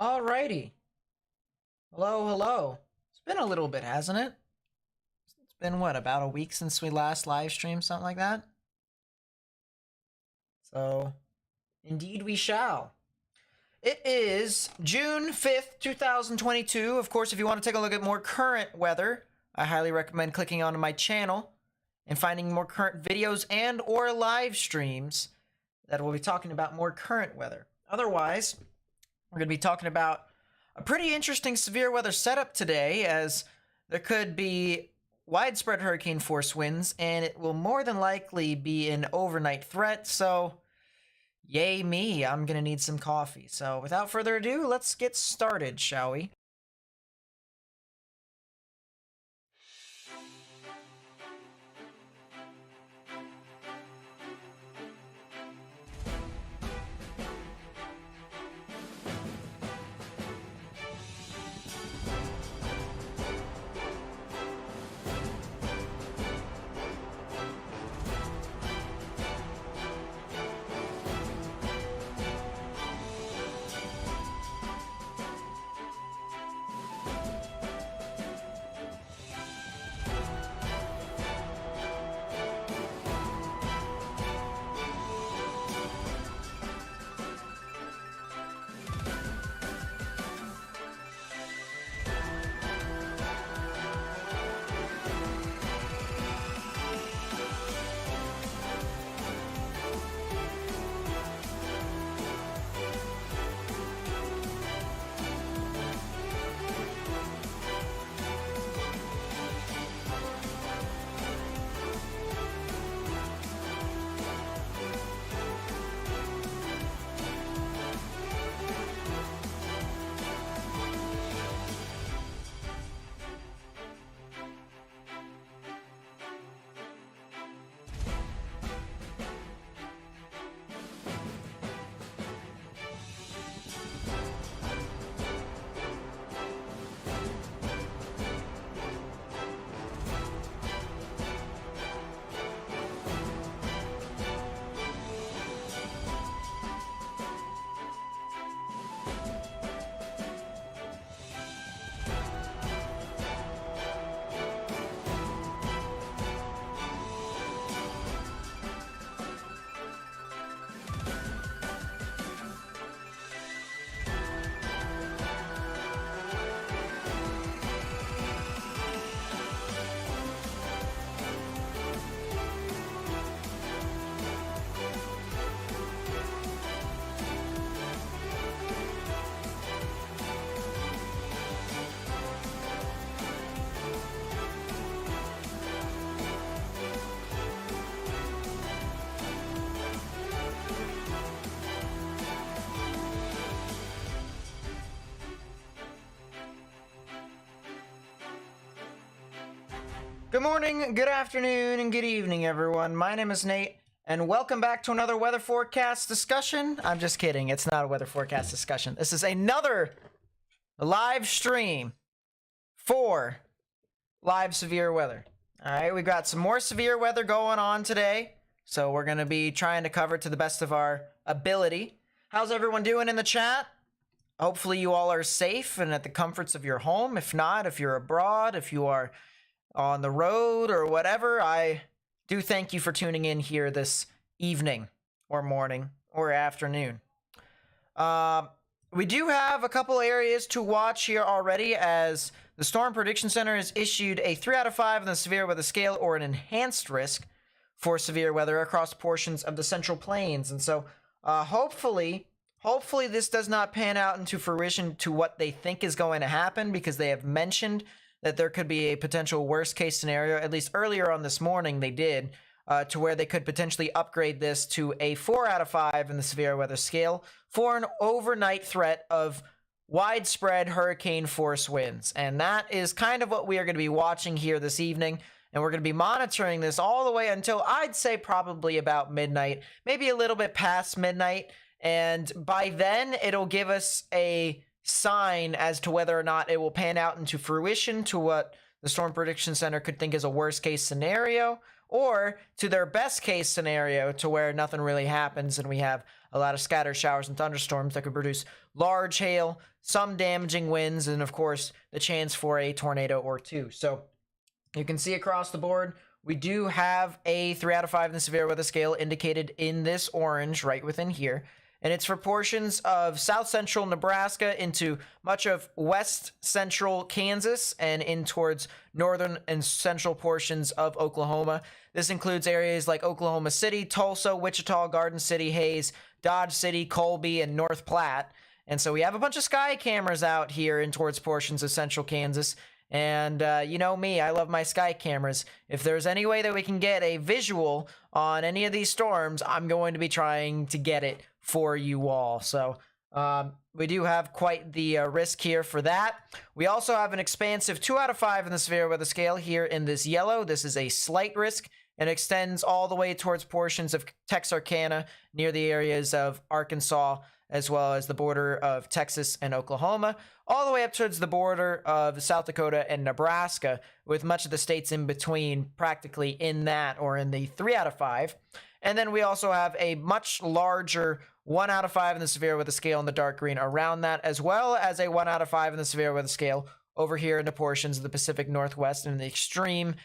Alrighty. Hello, hello. It's been a little bit, hasn't it? It's been what, about a week since we last live streamed, something like that? So, indeed we shall. It is June 5th, 2022. Of course, if you want to take a look at more current weather, I highly recommend clicking onto my channel and finding more current videos and or live streams that will be talking about more current weather. Otherwise, we're going to be talking about a pretty interesting severe weather setup today, as there could be widespread hurricane force winds, and it will more than likely be an overnight threat. So, yay me, I'm going to need some coffee. So, without further ado, let's get started, shall we? Good morning, good afternoon, and good evening, everyone. My name is Nate, and welcome back to another weather forecast discussion. I'm just kidding. It's not a weather forecast discussion. This is another live stream for live severe weather. All right, we got some more severe weather going on today, so we're going to be trying to cover it to the best of our ability. How's everyone doing in the chat? Hopefully you all are safe and at the comforts of your home. If not, if you're abroad, if you are on the road or whatever, I do thank you for tuning in here this evening or morning or afternoon. We do have a couple areas to watch here already, as the Storm Prediction Center has issued a 3 out of 5 on the severe weather scale, or an enhanced risk for severe weather across portions of the Central Plains. And so hopefully this does not pan out into fruition to what they think is going to happen, because they have mentioned that there could be a potential worst case scenario. At least earlier on this morning they did, to where they could potentially upgrade this to a 4 out of 5 in the severe weather scale for an overnight threat of widespread hurricane force winds. And that is kind of what we are going to be watching here this evening. And we're going to be monitoring this all the way until, I'd say, probably about midnight, maybe a little bit past midnight. And by then it'll give us a sign as to whether or not it will pan out into fruition to what the Storm Prediction Center could think is a worst case scenario, or to their best case scenario to where nothing really happens and we have a lot of scattered showers and thunderstorms that could produce large hail, some damaging winds, and of course the chance for a tornado or two. So you can see across the board, we do have a 3 out of 5 in the severe weather scale indicated in this orange right within here. And it's for portions of south central Nebraska into much of west central Kansas and in towards northern and central portions of Oklahoma. This includes areas like Oklahoma City, Tulsa, Wichita, Garden City, Hayes, Dodge City, Colby, and North Platte. And so we have a bunch of sky cameras out here in towards portions of central Kansas. And you know me, I love my sky cameras. If there's any way that we can get a visual on any of these storms, I'm going to be trying to get it for you all. So we do have quite the risk here for that. We also have an expansive 2 out of 5 in the severe weather scale here in this yellow. This is a slight risk and extends all the way towards portions of Texarkana near the areas of Arkansas, as well as the border of Texas and Oklahoma, all the way up towards the border of South Dakota and Nebraska, with much of the states in between practically in that or in the 3 out of 5. And then we also have a much larger 1 out of 5 in the severe weather scale in the dark green around that, as well as a 1 out of 5 in the severe weather scale over here in the portions of the Pacific Northwest and the extreme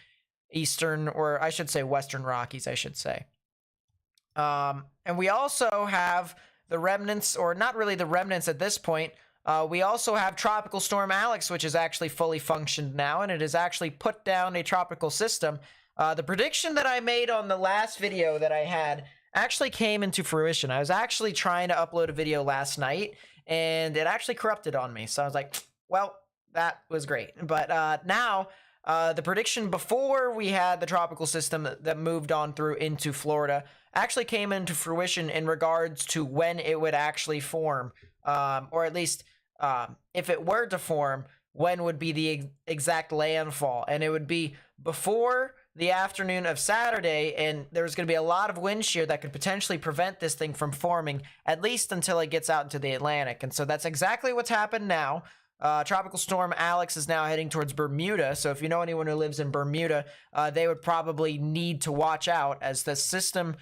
eastern, or I should say western Rockies, I should say. And we also have the remnants, or not really the remnants at this point. We also have Tropical Storm Alex, which is actually fully functioned now, and it has actually put down a tropical system. The prediction that I made on the last video that I had actually came into fruition. I was actually trying to upload a video last night, and it actually corrupted on me. So I was like, well, that was great. But now, the prediction before we had the tropical system that moved on through into Florida actually came into fruition in regards to when it would actually form, or at least if it were to form, when would be the exact landfall. And it would be before the afternoon of Saturday, and there's going to be a lot of wind shear that could potentially prevent this thing from forming, at least until it gets out into the Atlantic. And so that's exactly what's happened now. Tropical Storm Alex is now heading towards Bermuda, so if you know anyone who lives in Bermuda, they would probably need to watch out, as the system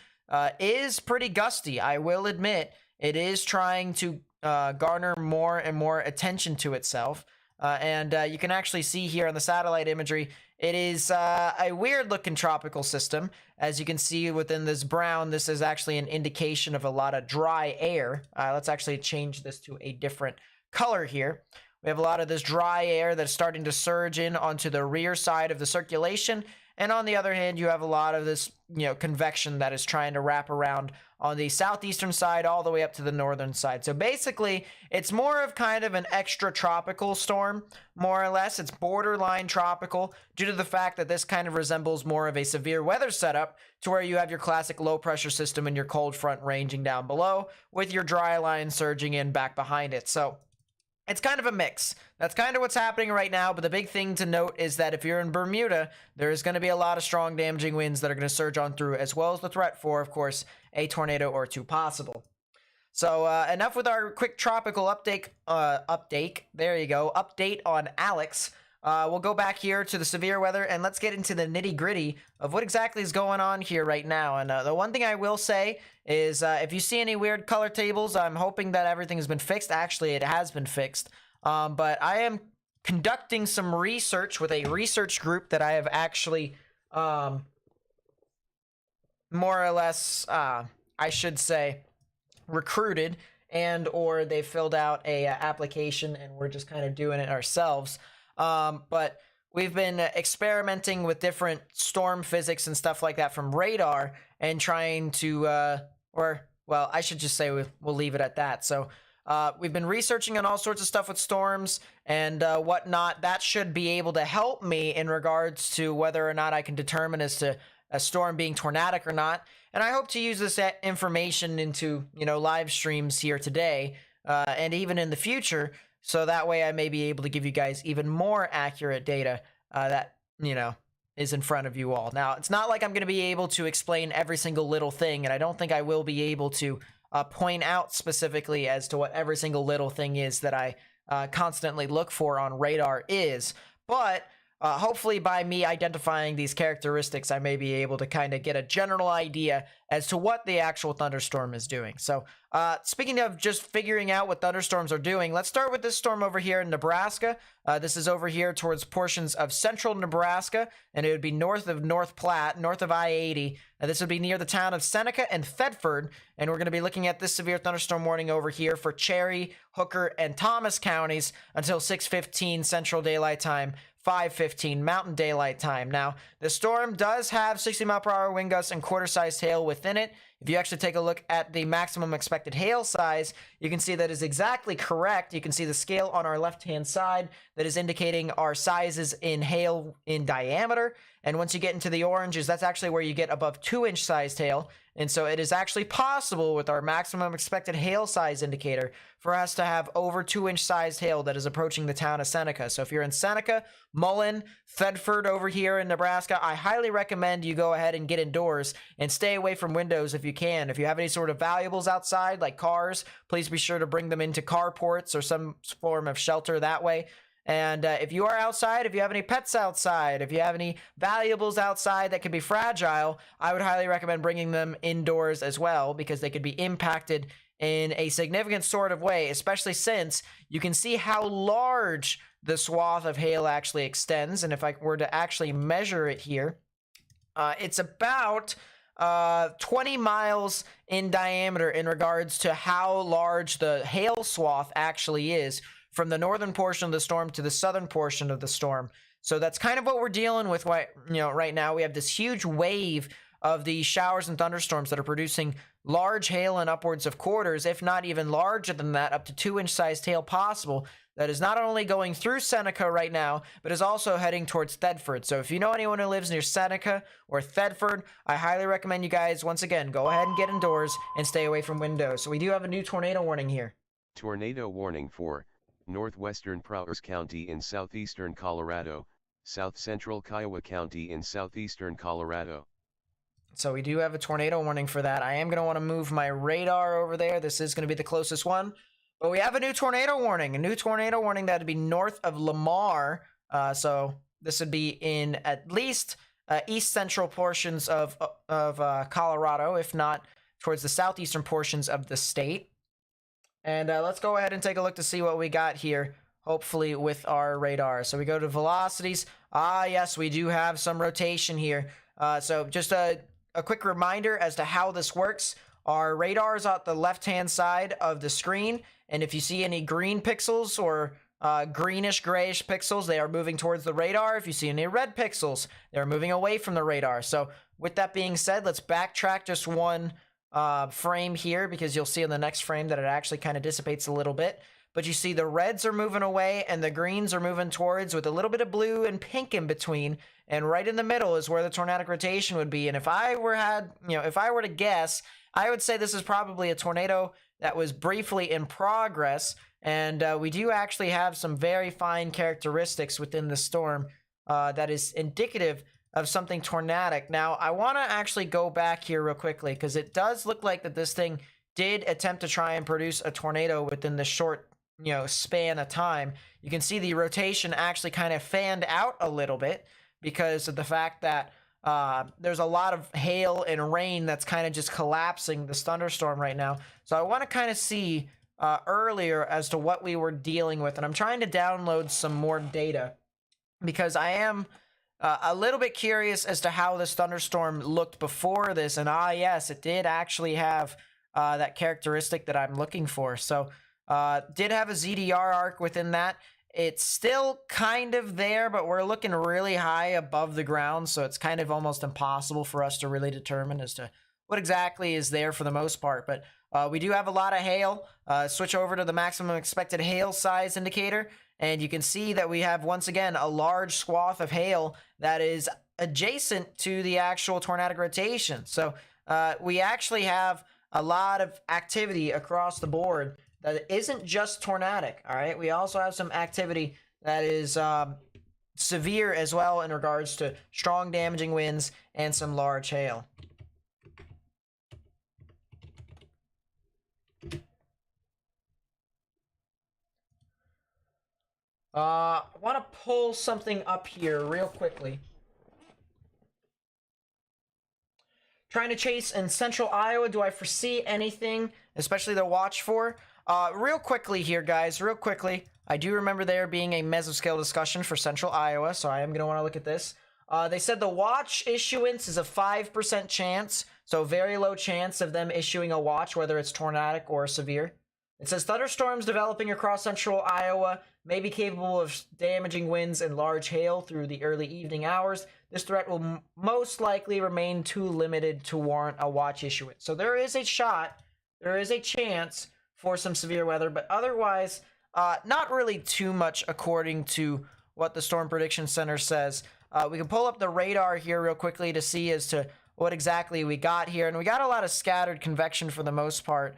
is pretty gusty. I will admit, it is trying to garner more and more attention to itself, and you can actually see here on the satellite imagery, it is a weird-looking tropical system. As you can see within this brown, this is actually an indication of a lot of dry air. Let's actually change this to a different color here. We have a lot of this dry air that's starting to surge in onto the rear side of the circulation. And on the other hand, you have a lot of this, convection that is trying to wrap around on the southeastern side all the way up to the northern side. So basically, it's more of kind of an extra tropical storm, more or less. It's borderline tropical due to the fact that this kind of resembles more of a severe weather setup, to where you have your classic low pressure system and your cold front ranging down below with your dry line surging in back behind it. So it's kind of a mix. That's kind of what's happening right now, but the big thing to note is that if you're in Bermuda, there is going to be a lot of strong damaging winds that are going to surge on through, as well as the threat for, of course, a tornado or two possible. So enough with our quick tropical update. There you go. Update on Alex. We'll go back here to the severe weather, and let's get into the nitty-gritty of what exactly is going on here right now. And the one thing I will say is if you see any weird color tables, I'm hoping that everything has been fixed. Actually, it has been fixed. But I am conducting some research with a research group that I have actually more or less, I should say, recruited, and or they filled out a application, and we're just kind of doing it ourselves. But we've been experimenting with different storm physics and stuff like that from radar, and trying to, well, I should just say we'll leave it at that. So we've been researching on all sorts of stuff with storms and whatnot. That should be able to help me in regards to whether or not I can determine as to a storm being tornadic or not. And I hope to use this information into, live streams here today and even in the future. So that way I may be able to give you guys even more accurate data that, is in front of you all. Now, it's not like I'm going to be able to explain every single little thing, and I don't think I will be able to point out specifically as to what every single little thing is that I constantly look for on radar is. But hopefully by me identifying these characteristics, I may be able to kind of get a general idea as to what the actual thunderstorm is doing. So speaking of just figuring out what thunderstorms are doing, let's start with this storm over here in Nebraska. This is over here towards portions of central Nebraska, and it would be north of North Platte, north of I-80. This would be near the town of Seneca and Thetford, and we're going to be looking at this severe thunderstorm warning over here for Cherry, Hooker, and Thomas counties until 6:15 Central Daylight Time, 5:15 Mountain Daylight Time. Now, the storm does have 60-mile-per-hour wind gusts and quarter-sized hail within it. If you actually take a look at the maximum expected hail size, you can see that is exactly correct. You can see the scale on our left-hand side that is indicating our sizes in hail in diameter. And once you get into the oranges, that's actually where you get above 2-inch sized hail. And so it is actually possible with our maximum expected hail size indicator for us to have over 2-inch sized hail that is approaching the town of Seneca. So if you're in Seneca, Mullen, Thetford over here in Nebraska, I highly recommend you go ahead and get indoors and stay away from windows if you can. If you have any sort of valuables outside, like cars, please be sure to bring them into carports or some form of shelter that way. And if you are outside, if you have any pets outside, if you have any valuables outside that could be fragile, I would highly recommend bringing them indoors as well, because they could be impacted in a significant sort of way, especially since you can see how large the swath of hail actually extends. And if I were to actually measure it here, it's about 20 miles in diameter in regards to how large the hail swath actually is, from the northern portion of the storm to the southern portion of the storm. So that's kind of what we're dealing with right now. We have this huge wave of the showers and thunderstorms that are producing large hail in upwards of quarters, if not even larger than that, up to 2-inch sized hail possible. That is not only going through Seneca right now, but is also heading towards Thetford. So if you know anyone who lives near Seneca or Thetford, I highly recommend you guys, once again, go ahead and get indoors and stay away from windows. So we do have a new tornado warning here. Tornado warning for northwestern Prowers County in southeastern Colorado, south central Kiowa County in southeastern Colorado. So we do have a tornado warning for that. I am going to want to move my radar over there. This is going to be the closest one. But we have a new tornado warning. A new tornado warning that would be north of Lamar. So this would be in at least east central portions of Colorado, if not towards the southeastern portions of the state. And let's go ahead and take a look to see what we got here, hopefully with our radar. So we go to velocities. Yes, we do have some rotation here. So just a quick reminder as to how this works. Our radar is at the left-hand side of the screen, and if you see any green pixels or greenish-grayish pixels, they are moving towards the radar. If you see any red pixels, they're moving away from the radar. So with that being said, let's backtrack just one frame here, because you'll see in the next frame that it actually kind of dissipates a little bit. But you see the reds are moving away and the greens are moving towards, with a little bit of blue and pink in between. And right in the middle is where the tornadic rotation would be. And if I were to guess, I would say this is probably a tornado that was briefly in progress. And we do actually have some very fine characteristics within the storm that is indicative of something tornadic. Now, I want to actually go back here real quickly, because it does look like that this thing did attempt to try and produce a tornado within the short span of time. You can see the rotation actually kind of fanned out a little bit because of the fact that there's a lot of hail and rain that's kind of just collapsing this thunderstorm right now. So I want to kind of see earlier as to what we were dealing with, and I'm trying to download some more data because I am a little bit curious as to how this thunderstorm looked before this. And yes, it did actually have that characteristic that I'm looking for. So did have a ZDR arc within that. It's still kind of there, but we're looking really high above the ground, so it's kind of almost impossible for us to really determine as to what exactly is there for the most part. But we do have a lot of hail. Switch over to the maximum expected hail size indicator, and you can see that we have, once again, a large swath of hail that is adjacent to the actual tornadic rotation. So we actually have a lot of activity across the board that isn't just tornadic, all right? We also have some activity that is severe as well in regards to strong damaging winds and some large hail. I want to pull something up here real quickly. Trying to chase in central Iowa. Do I foresee anything, especially to watch for? Real quickly here, guys. Real quickly. I do remember there being a mesoscale discussion for central Iowa, so I am going to want to look at this. They said the watch issuance is a 5% chance, so very low chance of them issuing a watch, whether it's tornadic or severe. It says thunderstorms developing across central Iowa may be capable of damaging winds and large hail through the early evening hours. This threat will most likely remain too limited to warrant a watch issuance. So there is a shot, there is a chance for some severe weather, but otherwise, not really too much according to what the Storm Prediction Center says. We can pull up the radar here real quickly to see as to what exactly we got here. And we got a lot of scattered convection for the most part.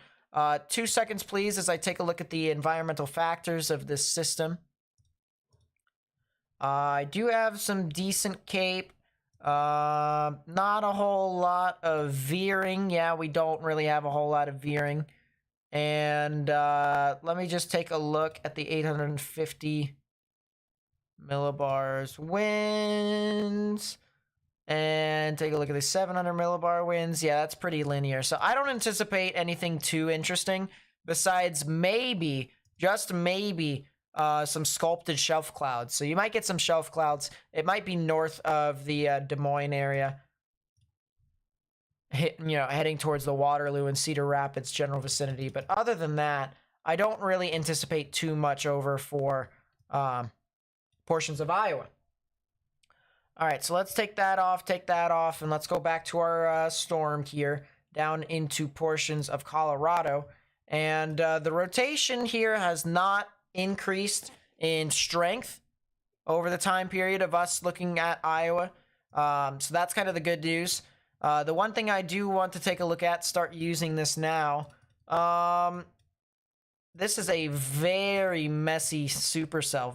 2 seconds, please, as I take a look at the environmental factors of this system. I do have some decent cape. Not a whole lot of veering. Yeah, we don't really have a whole lot of veering. And let me just take a look at the 850 millibars winds. And take a look at the 700 millibar winds. Yeah, that's pretty linear. So I don't anticipate anything too interesting besides maybe, just maybe, some sculpted shelf clouds. So you might get some shelf clouds. It might be north of the Des Moines area, heading towards the Waterloo and Cedar Rapids general vicinity. But other than that, I don't really anticipate too much over for portions of Iowa. All right, so let's take that off, and let's go back to our storm here down into portions of Colorado. And the rotation here has not increased in strength over the time period of us looking at Iowa. So that's kind of the good news. The one thing I do want to take a look at, start using this now. This is a very messy supercell,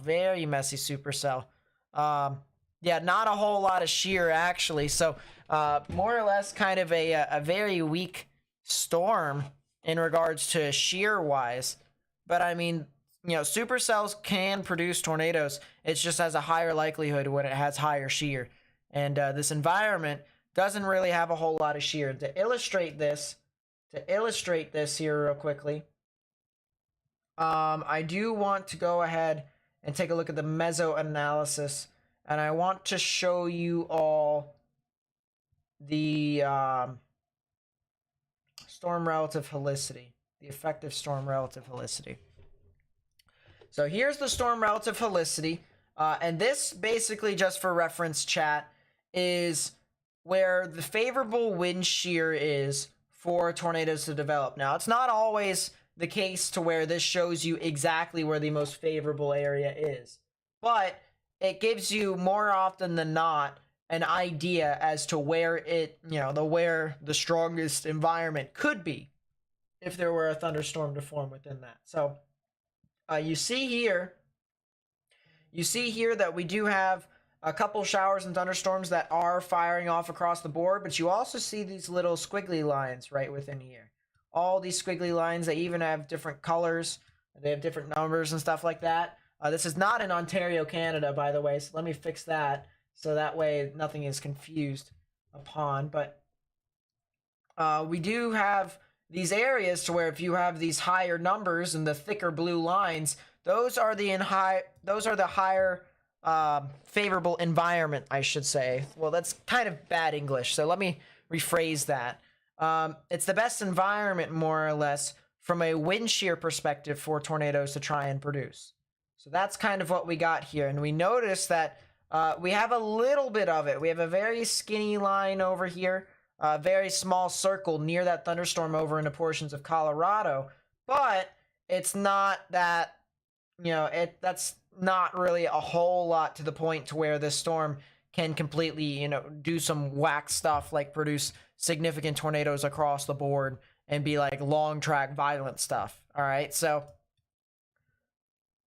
Yeah, not a whole lot of shear, actually. So, more or less kind of a very weak storm in regards to shear-wise. But, I mean, supercells can produce tornadoes. It just has a higher likelihood when it has higher shear. And this environment doesn't really have a whole lot of shear. To illustrate this here real quickly, I do want to go ahead and take a look at the meso-analysis. And I want to show you all the storm relative helicity, the effective storm relative helicity. So here's the storm relative helicity. And this, basically, just for reference, chat, is where the favorable wind shear is for tornadoes to develop. Now, it's not always the case to where this shows you exactly where the most favorable area is. But it gives you more often than not an idea as to where where the strongest environment could be if there were a thunderstorm to form within that. So you see here that we do have a couple showers and thunderstorms that are firing off across the board, but you also see these little squiggly lines right within here. All these squiggly lines, they even have different colors. They have different numbers and stuff like that. This is not in Ontario, Canada, by the way, so let me fix that so that way nothing is confused upon. But we do have these areas to where if you have these higher numbers and the thicker blue lines, those are the higher favorable environment, I should say. Well, that's kind of bad English, so let me rephrase that. It's the best environment, more or less, from a wind shear perspective for tornadoes to try and produce. So that's kind of what we got here. And we notice that we have a little bit of it. We have a very skinny line over here, a very small circle near that thunderstorm over into portions of Colorado. But it's not that, that's not really a whole lot to the point to where this storm can completely, do some whack stuff like produce significant tornadoes across the board and be like long track violent stuff. All right, so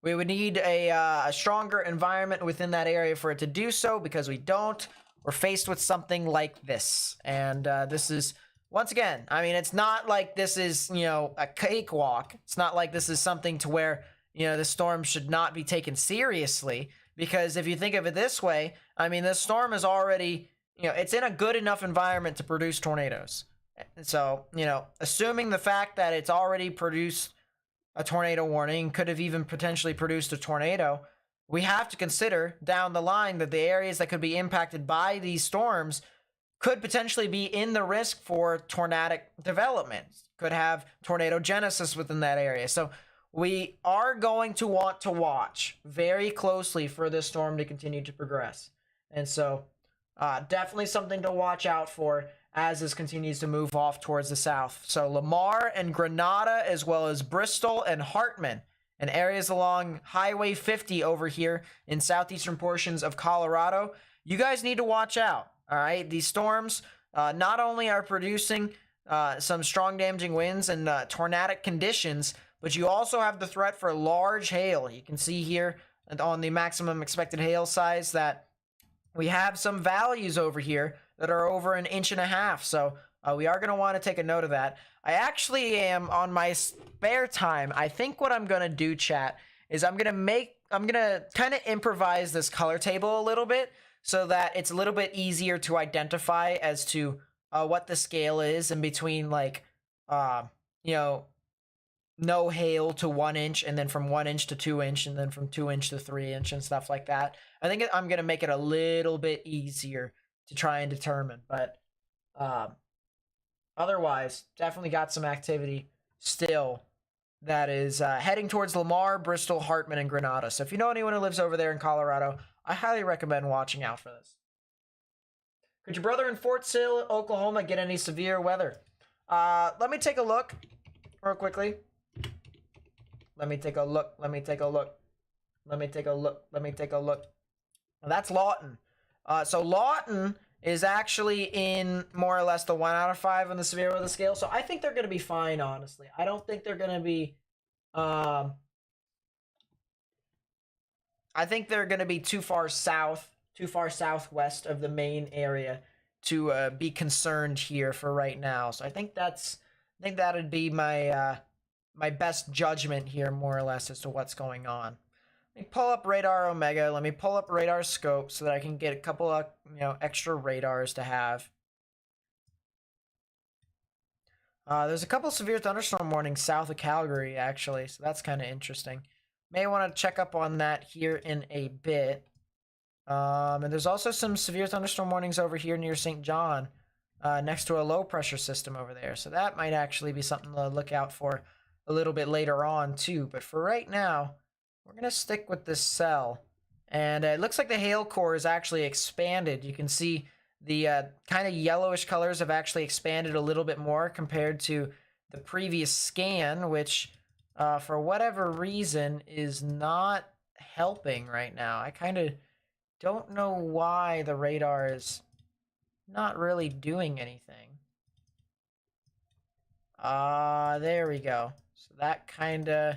we would need a stronger environment within that area for it to do so, because we don't. We're faced with something like this. And this is, once again, I mean, it's not like this is, a cakewalk. It's not like this is something to where the storm should not be taken seriously, because if you think of it this way, I mean, this storm is already, it's in a good enough environment to produce tornadoes. So, assuming the fact that it's already produced a tornado warning, could have even potentially produced a tornado, we have to consider down the line that the areas that could be impacted by these storms could potentially be in the risk for tornadic development, could have tornado genesis within that area. So we are going to want to watch very closely for this storm to continue to progress. And so definitely something to watch out for as this continues to move off towards the south. So Lamar and Grenada, as well as Bristol and Hartman, and areas along Highway 50 over here in southeastern portions of Colorado, you guys need to watch out. All right, these storms not only are producing some strong damaging winds and tornadic conditions, but you also have the threat for large hail. You can see here on the maximum expected hail size that we have some values over here that are over 1.5 inches. So we are going to want to take a note of that. I actually am, on my spare time, I think what I'm going to do, chat, is I'm going to kind of improvise this color table a little bit so that it's a little bit easier to identify as to what the scale is in between, like, no hail to 1 inch, and then from 1 inch to 2 inch, and then from 2 inch to 3 inch and stuff like that. I think I'm going to make it a little bit easier to try and determine, but otherwise, definitely got some activity still that is heading towards Lamar, Bristol, Hartman, and Grenada. So if you know anyone who lives over there in Colorado, I highly recommend watching out for this. Could your brother in Fort Sill, Oklahoma, get any severe weather? Let me take a look real quickly. Let me take a look. Well, that's Lawton. So Lawton is actually in more or less the 1 out of 5 on the severe weather scale. So I think they're going to be fine, honestly. I don't think they're going to be... I think they're going to be too far southwest of the main area to be concerned here for right now. So I think that'd be my my best judgment here, more or less, as to what's going on. Let me pull up Radar Omega. Let me pull up Radar Scope so that I can get a couple of extra radars to have. There's a couple severe thunderstorm warnings south of Calgary, actually, so that's kind of interesting. May want to check up on that here in a bit. And there's also some severe thunderstorm warnings over here near St. John, next to a low pressure system over there. So that might actually be something to look out for a little bit later on too. But for right now, we're going to stick with this cell. And it looks like the hail core is actually expanded. You can see the kind of yellowish colors have actually expanded a little bit more compared to the previous scan, which for whatever reason is not helping right now. I kind of don't know why the radar is not really doing anything. There we go. So that kind of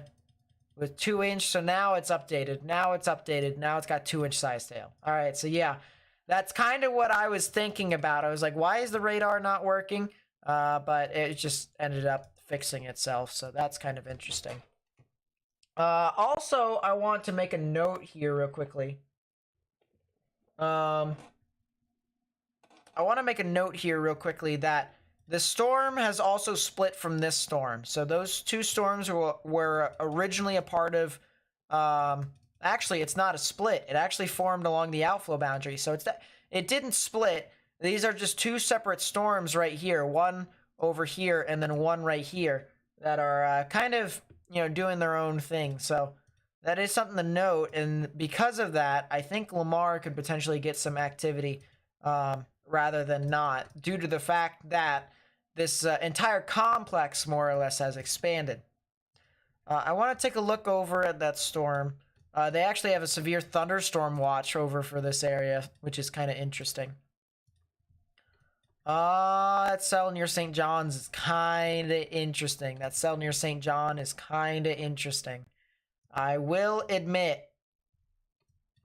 with 2 inch. So now it's updated. Now it's got 2 inch size tail. All right. So yeah, that's kind of what I was thinking about. I was like, why is the radar not working? But it just ended up fixing itself. So that's kind of interesting. Also, I want to make a note here real quickly. I want to make a note here real quickly that the storm has also split from this storm. So those two storms were originally a part of, actually it's not a split. It actually formed along the outflow boundary. So it didn't split. These are just two separate storms right here. One over here and then one right here that are kind of, doing their own thing. So that is something to note. And because of that, I think Lamar could potentially get some activity rather than not, due to the fact that this entire complex more or less has expanded. I want to take a look over at that storm. They actually have a severe thunderstorm watch over for this area, which is kind of interesting. That cell near St. John's is kind of interesting. I will admit,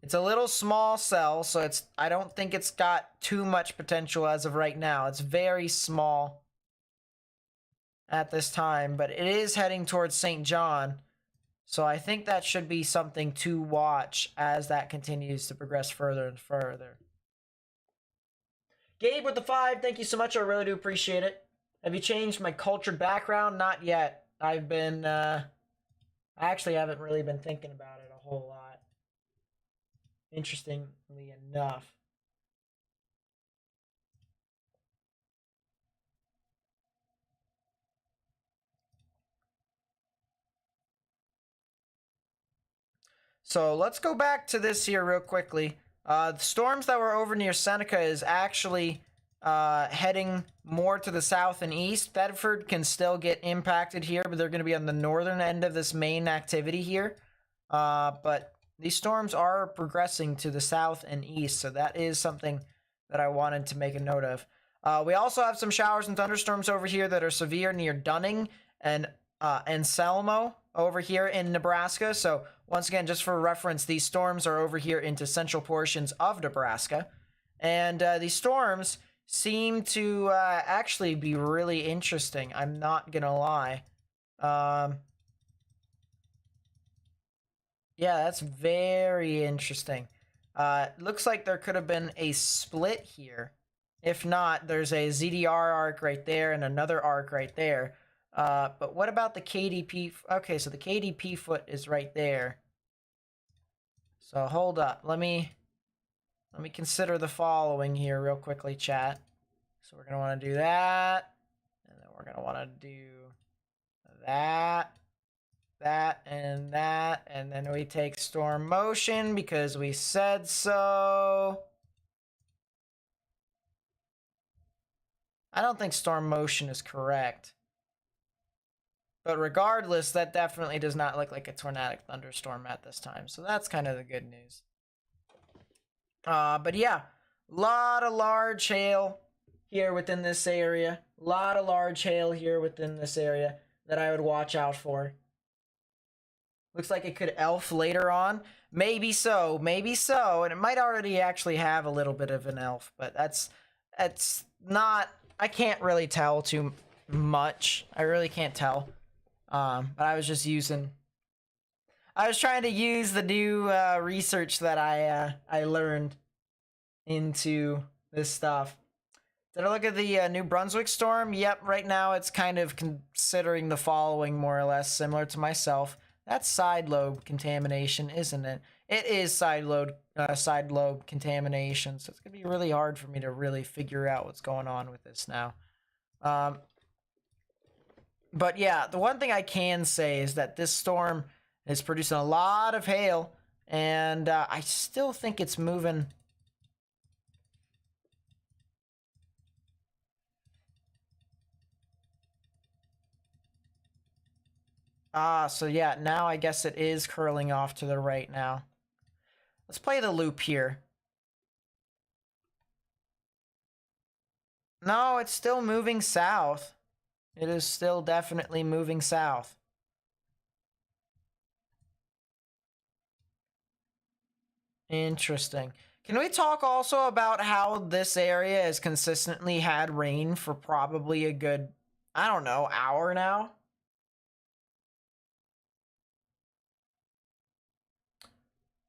it's a little small cell, so I don't think it's got too much potential as of right now. It's very small at this time, but it is heading towards St. John. So I think that should be something to watch as that continues to progress further and further. Gabe with the 5, thank you so much. I really do appreciate it. Have you changed my cultured background? Not yet. I've been, I actually haven't really been thinking about it a whole lot. Interestingly enough. So let's go back to this here real quickly. The storms that were over near Seneca is actually heading more to the south and east. Bedford can still get impacted here, but they're going to be on the northern end of this main activity here. But these storms are progressing to the south and east, so that is something that I wanted to make a note of. We also have some showers and thunderstorms over here that are severe near Dunning and Selmo over here in Nebraska. So once again, just for reference, these storms are over here into central portions of Nebraska. And these storms seem to actually be really interesting. I'm not going to lie. Yeah, that's very interesting. Looks like there could have been a split here. If not, there's a ZDR arc right there and another arc right there. But what about the KDP? Okay, so the KDP foot is right there. So hold up. Let me consider the following here real quickly, chat. So we're going to want to do that. And then we're going to want to do that, and that. And then we take storm motion because we said so. I don't think storm motion is correct. But regardless, that definitely does not look like a tornadic thunderstorm at this time. So that's kind of the good news. But yeah, a lot of large hail here within this area. A lot of large hail here within this area that I would watch out for. Looks like it could elf later on. Maybe so, maybe so. And it might already actually have a little bit of an elf. But that's not... I can't really tell too much. I really can't tell. But I was just using... I was trying to use the new research that I learned into this stuff. Did I look at the New Brunswick storm? Yep, right now it's kind of considering the following more or less similar to myself. That's side lobe contamination, isn't it? It is side lobe contamination, so it's gonna be really hard for me to really figure out what's going on with this now. But yeah, the one thing I can say is that this storm is producing a lot of hail, and I still think it's moving. So yeah, now I guess it is curling off to the right now. Let's play the loop here. No, it's still moving south. It is still definitely moving south. Interesting. Can we talk also about how this area has consistently had rain for probably a good, I don't know, hour now?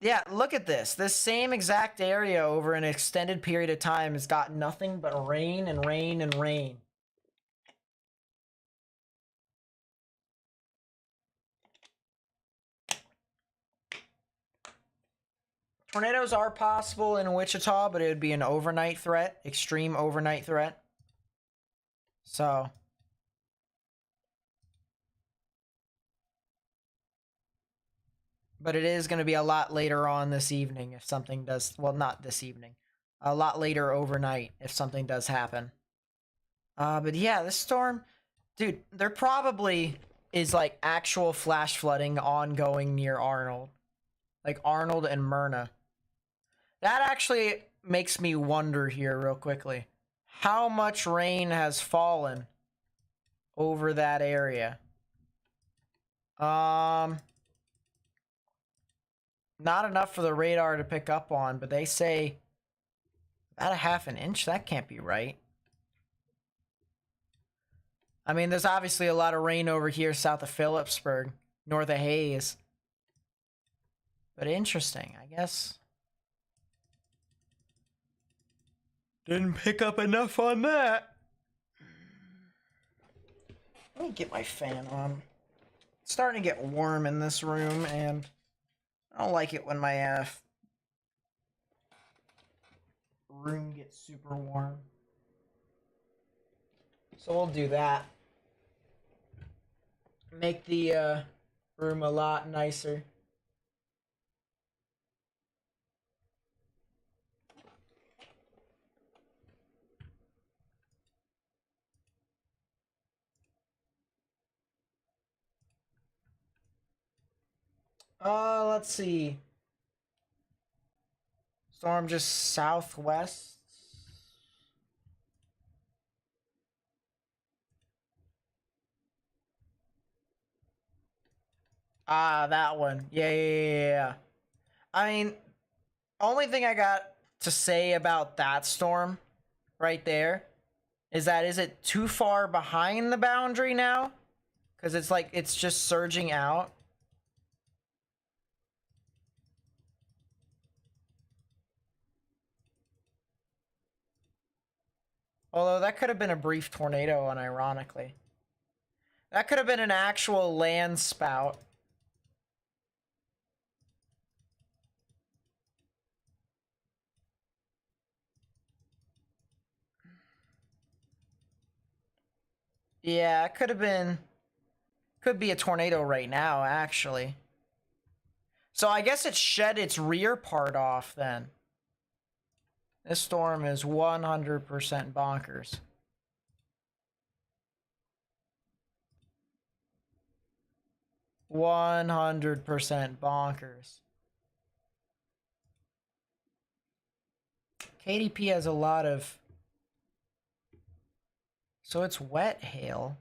Yeah, look at this. This same exact area over an extended period of time has got nothing but rain and rain and rain. Tornadoes are possible in Wichita, but it would be an overnight threat, extreme overnight threat. So, but it is going to be a lot later on this evening if something does, well, not this evening, a lot later overnight if something does happen. But yeah, this storm, dude, there probably is like actual flash flooding ongoing near Arnold, like Arnold and Myrna. That actually makes me wonder here real quickly. How much rain has fallen over that area? Not enough for the radar to pick up on, but they say about a half an inch. That can't be right. I mean, there's obviously a lot of rain over here south of Phillipsburg, north of Hayes. But interesting, I guess. Didn't pick up enough on that. Let me get my fan on. It's starting to get warm in this room, and I don't like it when my room gets super warm. So we'll do that. Make the room a lot nicer. Let's see. Storm just southwest. Ah, that one. Yeah. I mean, only thing I got to say about that storm right there is that is it too far behind the boundary now? Because it's like it's just surging out. Although that could have been a brief tornado, unironically. That could have been an actual land spout. Yeah, it could have been... Could be a tornado right now, actually. So I guess it shed its rear part off, then. This storm is 100% bonkers. %100 bonkers. KDP has a lot of... So it's wet hail.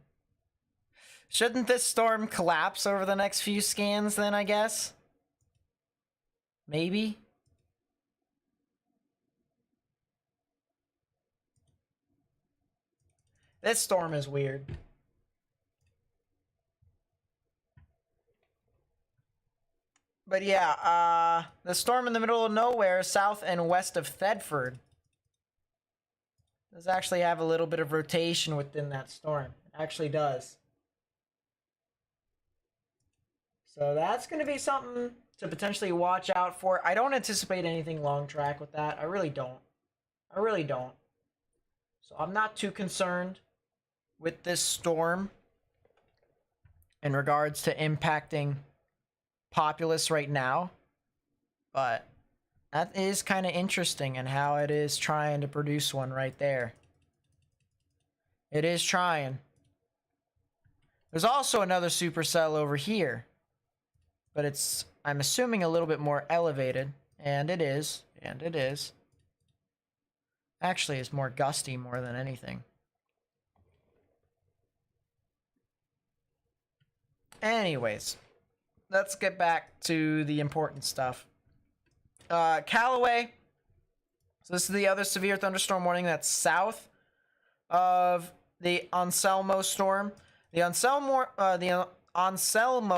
Shouldn't this storm collapse over the next few scans then, I guess? Maybe? This storm is weird. But yeah, the storm in the middle of nowhere, south and west of Thedford, does actually have a little bit of rotation within that storm. It actually does. So that's going to be something to potentially watch out for. I don't anticipate anything long track with that. I really don't. So I'm not too concerned with this storm in regards to impacting populace right now. But that is kind of interesting in how it is trying to produce one right there. It is trying. There's also another supercell over here. But it's, I'm assuming, a little bit more elevated. And it is. Actually, it's more gusty more than anything. Anyways, let's get back to the important stuff. Callaway. So this is the other severe thunderstorm warning that's south of the Anselmo storm. The Anselmo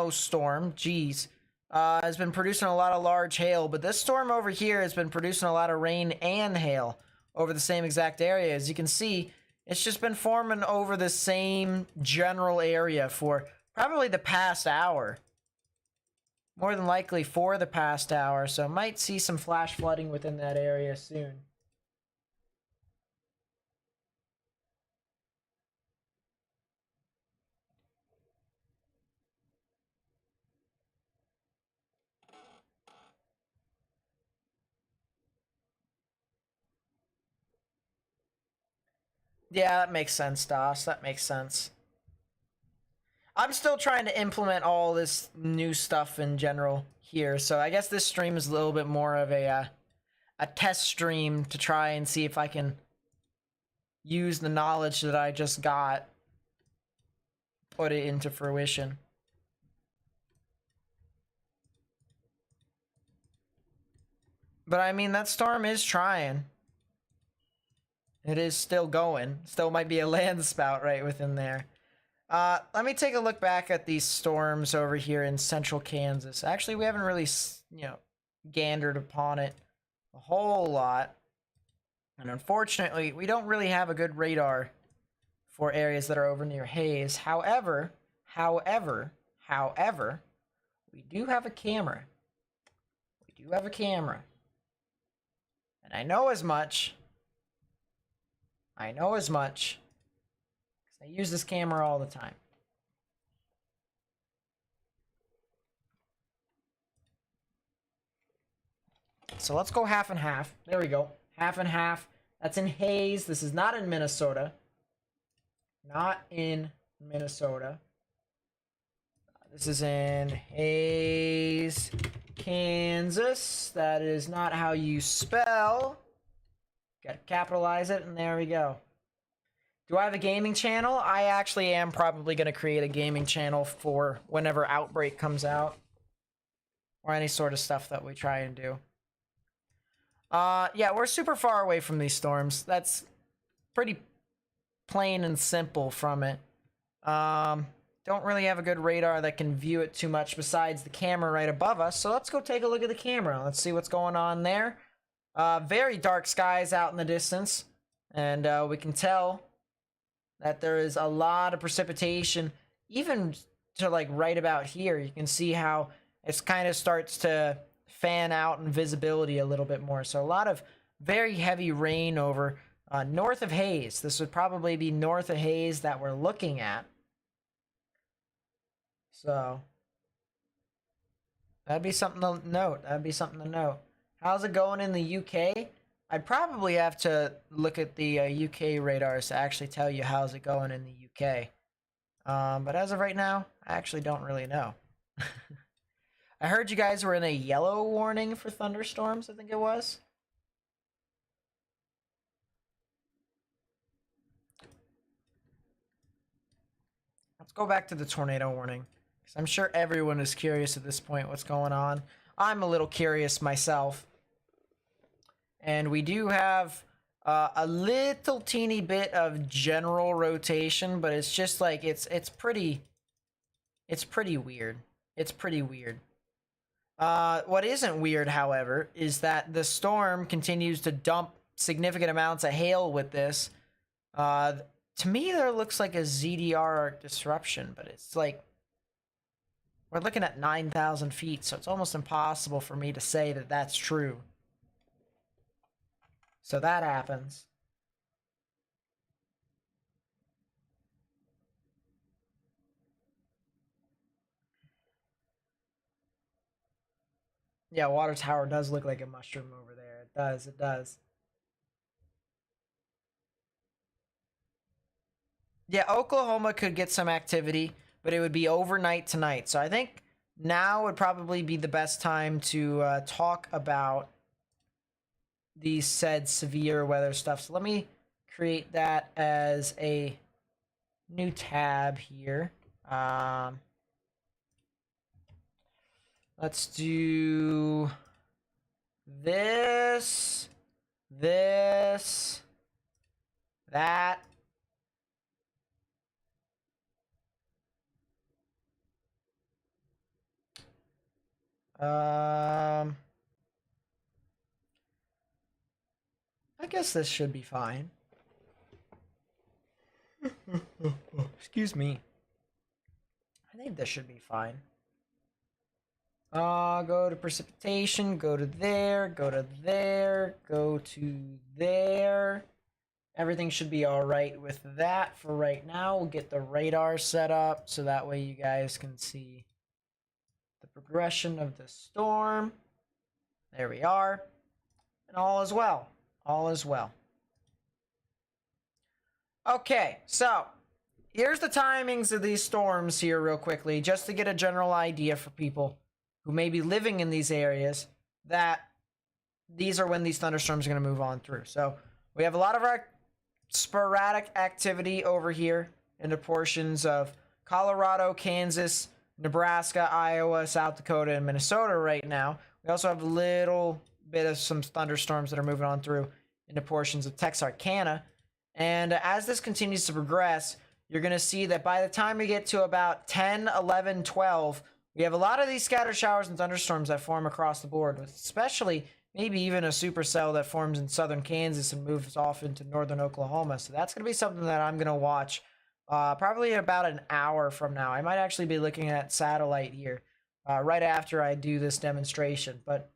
storm, has been producing a lot of large hail, but this storm over here has been producing a lot of rain and hail over the same exact area. As you can see, it's just been forming over the same general area for probably the past hour. More than likely for the past hour, so might see some flash flooding within that area soon. Yeah, that makes sense, Doss. That makes sense. I'm still trying to implement all this new stuff in general here, so I guess this stream is a little bit more of a test stream to try and see if I can use the knowledge that I just got, put it into fruition. But I mean, that storm is trying. It is still going. Still might be a land spout right within there. Let me take a look back at these storms over here in central Kansas. Actually, we haven't really, gandered upon it a whole lot. And unfortunately, we don't really have a good radar for areas that are over near Hayes. However, we do have a camera. We do have a camera. And I know as much. I know as much. Because I use this camera all the time. So let's go half and half. There we go. Half and half. That's in Hayes. This is not in Minnesota. Not in Minnesota. This is in Hayes, Kansas. That is not how you spell. Gotta capitalize it, and there we go. Do I have a gaming channel? I actually am probably going to create a gaming channel for whenever Outbreak comes out. Or any sort of stuff that we try and do. Yeah, we're super far away from these storms. That's pretty plain and simple from it. Don't really have a good radar that can view it too much besides the camera right above us. So let's go take a look at the camera. Let's see what's going on there. Very dark skies out in the distance. And we can tell that there is a lot of precipitation. Even to like right about here, you can see how it kind of starts to fan out in visibility a little bit more. So a lot of very heavy rain over north of Hayes. This would probably be north of Hayes that we're looking at. So that'd be something to note. That'd be something to note. How's it going in the UK? I'd probably have to look at the UK radars to actually tell you how's it going in the UK. But as of right now, I actually don't really know. I heard you guys were in a yellow warning for thunderstorms, I think it was. Let's go back to the tornado warning, because I'm sure everyone is curious at this point what's going on. I'm a little curious myself. And we do have a little teeny bit of general rotation, but it's just like it's pretty weird. It's pretty weird. What isn't weird, however, is that the storm continues to dump significant amounts of hail with this. To me, there looks like a ZDR disruption, but it's like we're looking at 9,000 feet, so it's almost impossible for me to say that that's true. So that happens. Yeah, water tower does look like a mushroom over there. It does, it does. Yeah, Oklahoma could get some activity, but it would be overnight tonight. So I think now would probably be the best time to talk about these said severe weather stuff. So let me create that as a new tab here. Let's do this, that. I guess this should be fine. Excuse me. I think this should be fine. Go to precipitation, go to there, go to there, go to there. Everything should be all right with that for right now. We'll get the radar set up so that way you guys can see the progression of the storm. There we are. And all is well. All is well. Okay, so here's the timings of these storms here real quickly, just to get a general idea for people who may be living in these areas that these are when these thunderstorms are going to move on through. So we have a lot of our sporadic activity over here into portions of Colorado, Kansas, Nebraska, Iowa, South Dakota, and Minnesota right now. We also have a little bit of some thunderstorms that are moving on through into portions of Texarkana. And as this continues to progress, you're going to see that by the time we get to about 10, 11, 12, We have a lot of these scattered showers and thunderstorms that form across the board, with especially maybe even a supercell that forms in southern Kansas and moves off into northern Oklahoma. So that's going to be something that I'm going to watch probably about an hour from now. I might actually be looking at satellite here right after I do this demonstration. But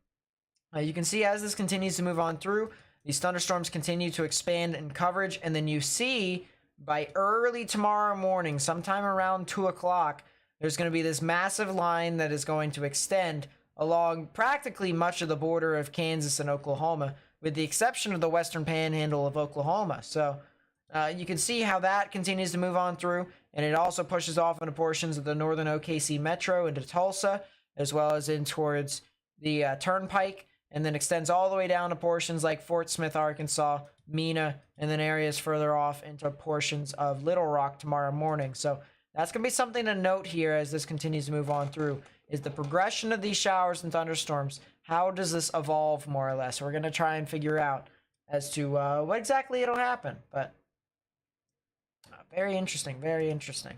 you can see as this continues to move on through, these thunderstorms continue to expand in coverage. And then you see by early tomorrow morning, sometime around 2 o'clock, there's going to be this massive line that is going to extend along practically much of the border of Kansas and Oklahoma, with the exception of the western panhandle of Oklahoma. So you can see how that continues to move on through, and it also pushes off into portions of the northern OKC metro into Tulsa, as well as in towards the Turnpike, and then extends all the way down to portions like Fort Smith, Arkansas, Mena, and then areas further off into portions of Little Rock tomorrow morning. So that's going to be something to note here as this continues to move on through, is the progression of these showers and thunderstorms. How does this evolve, more or less? We're going to try and figure out as to what exactly it'll happen. But very interesting, very interesting.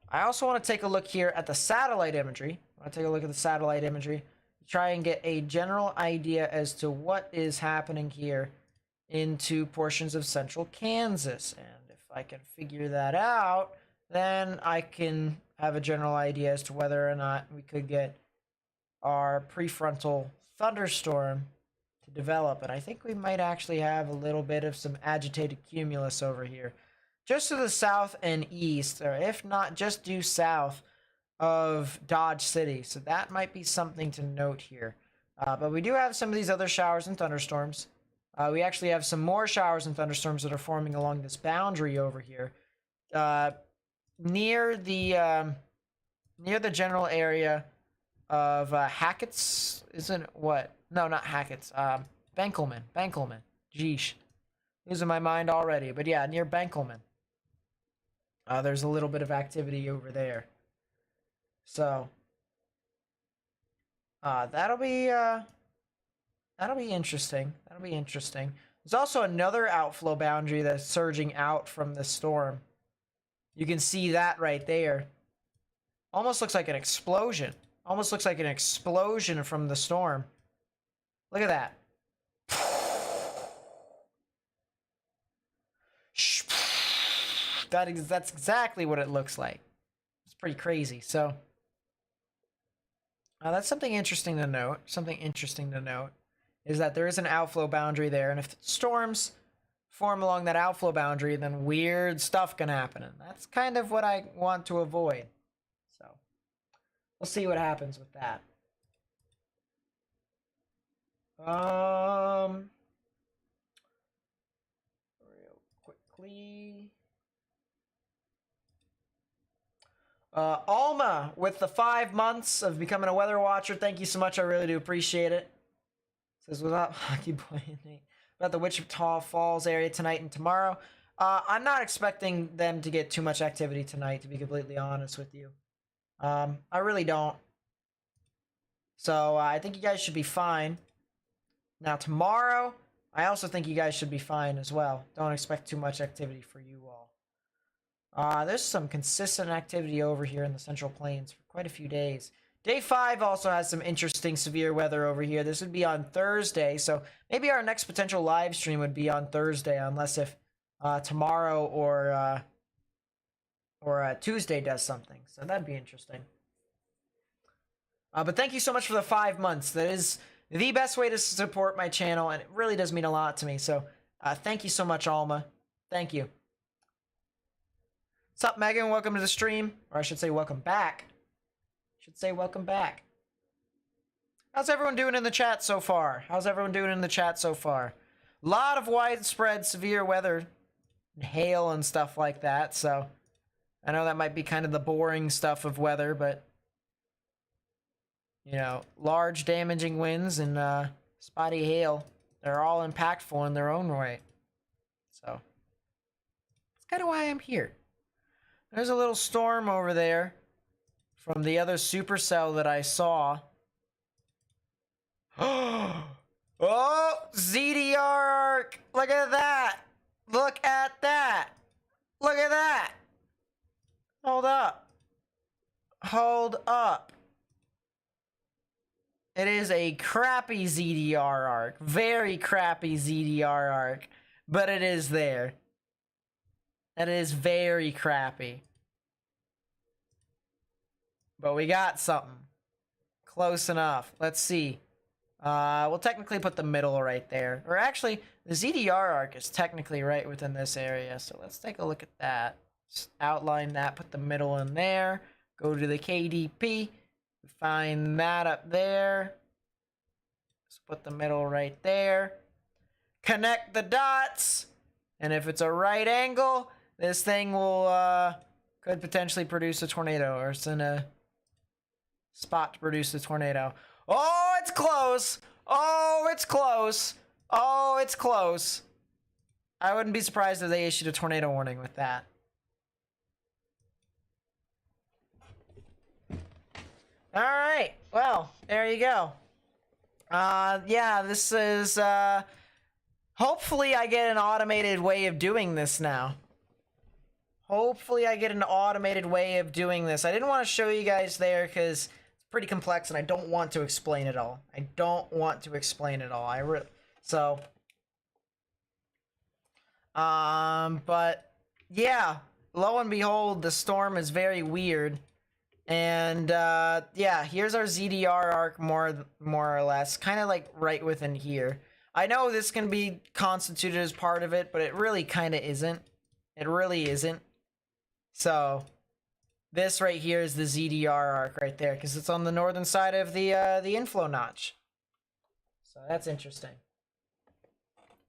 I also want to take a look here at the satellite imagery. I want to take a look at the satellite imagery to try and get a general idea as to what is happening here into portions of central Kansas. And if I can figure that out, then I can have a general idea as to whether or not we could get our prefrontal thunderstorm to develop. And I think we might actually have a little bit of some agitated cumulus over here, just to the south and east, or if not just due south of Dodge City. So that might be something to note here. But we do have some of these other showers and thunderstorms. We actually have some more showers and thunderstorms that are forming along this boundary over here. Near the general area of Hackett's, isn't it? What? No, not Hackett's. Benkelman. Jeesh. Losing my mind already. But yeah, near Benkelman. There's a little bit of activity over there. So that'll be interesting. That'll be interesting. There's also another outflow boundary that's surging out from the storm. You can see that right there. Almost looks like an explosion. Almost looks like an explosion from the storm. Look at that. That's exactly what it looks like. It's pretty crazy. So that's something interesting to note. Something interesting to note is that there is an outflow boundary there, and if storms form along that outflow boundary, then weird stuff can happen, and that's kind of what I want to avoid. So we'll see what happens with that. Real quickly. Alma with the 5 months of becoming a weather watcher. Thank you so much. I really do appreciate it. Says, without Hockey Boy and Nate, about the Wichita Falls area tonight and tomorrow. I'm not expecting them to get too much activity tonight, to be completely honest with you. I really don't. So I think you guys should be fine. Now tomorrow, I also think you guys should be fine as well. Don't expect too much activity for you all. There's some consistent activity over here in the Central Plains for quite a few days. Day 5 also has some interesting severe weather over here. This would be on Thursday, so maybe our next potential live stream would be on Thursday, unless if tomorrow or Tuesday does something. So that'd be interesting. But thank you so much for the 5 months. That is the best way to support my channel, and it really does mean a lot to me. So thank you so much, Alma. Thank you. What's up, Megan? Welcome to the stream. Or I should say welcome back. Welcome back. How's everyone doing in the chat so far? A lot of widespread severe weather, hail and stuff like that. So I know that might be kind of the boring stuff of weather, but you know, large damaging winds and spotty hail, they're all impactful in their own way. So that's kind of why I'm here. There's a little storm over there from the other supercell that I saw. Oh, ZDR arc! Look at that! Look at that! Look at that! Hold up. It is a crappy ZDR arc. Very crappy ZDR arc. But it is there. It is very crappy. But we got something. Close enough. Let's see. We'll technically put the middle right there. Or actually, the ZDR arc is technically right within this area. So let's take a look at that. Just outline that, put the middle in there. Go to the KDP. Find that up there. Let's put the middle right there. Connect the dots. And if it's a right angle, this thing will, could potentially produce a tornado. Or it's in a spot to produce a tornado. Oh, it's close. Oh, it's close. Oh, it's close. I wouldn't be surprised if they issued a tornado warning with that. All right. Well, there you go. Yeah, this is, hopefully I get an automated way of doing this now. Hopefully I get an automated way of doing this. I didn't want to show you guys there because it's pretty complex and I don't want to explain it all. I don't want to explain it all. But yeah, lo and behold, the storm is very weird. And yeah, here's our ZDR arc more or less, kind of like right within here. I know this can be constituted as part of it, but it really kind of isn't. It really isn't. So this right here is the ZDR arc right there, because it's on the northern side of the inflow notch. So that's interesting.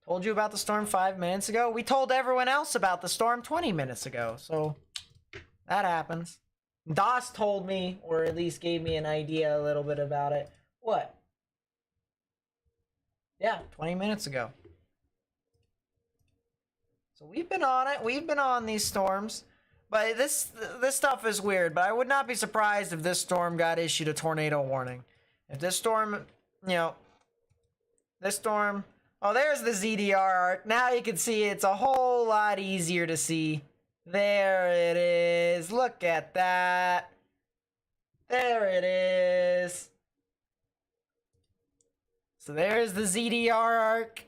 Told you about the storm 5 minutes ago. We told everyone else about the storm 20 minutes ago. So that happens. DOS told me, or at least gave me an idea a little bit about it. What? Yeah, 20 minutes ago. So we've been on it. We've been on these storms. But this stuff is weird. But I would not be surprised if this storm got issued a tornado warning. If this storm, you know, this storm... Oh, there's the ZDR arc. Now you can see it's a whole lot easier to see. There it is. Look at that. There it is. So there's the ZDR arc.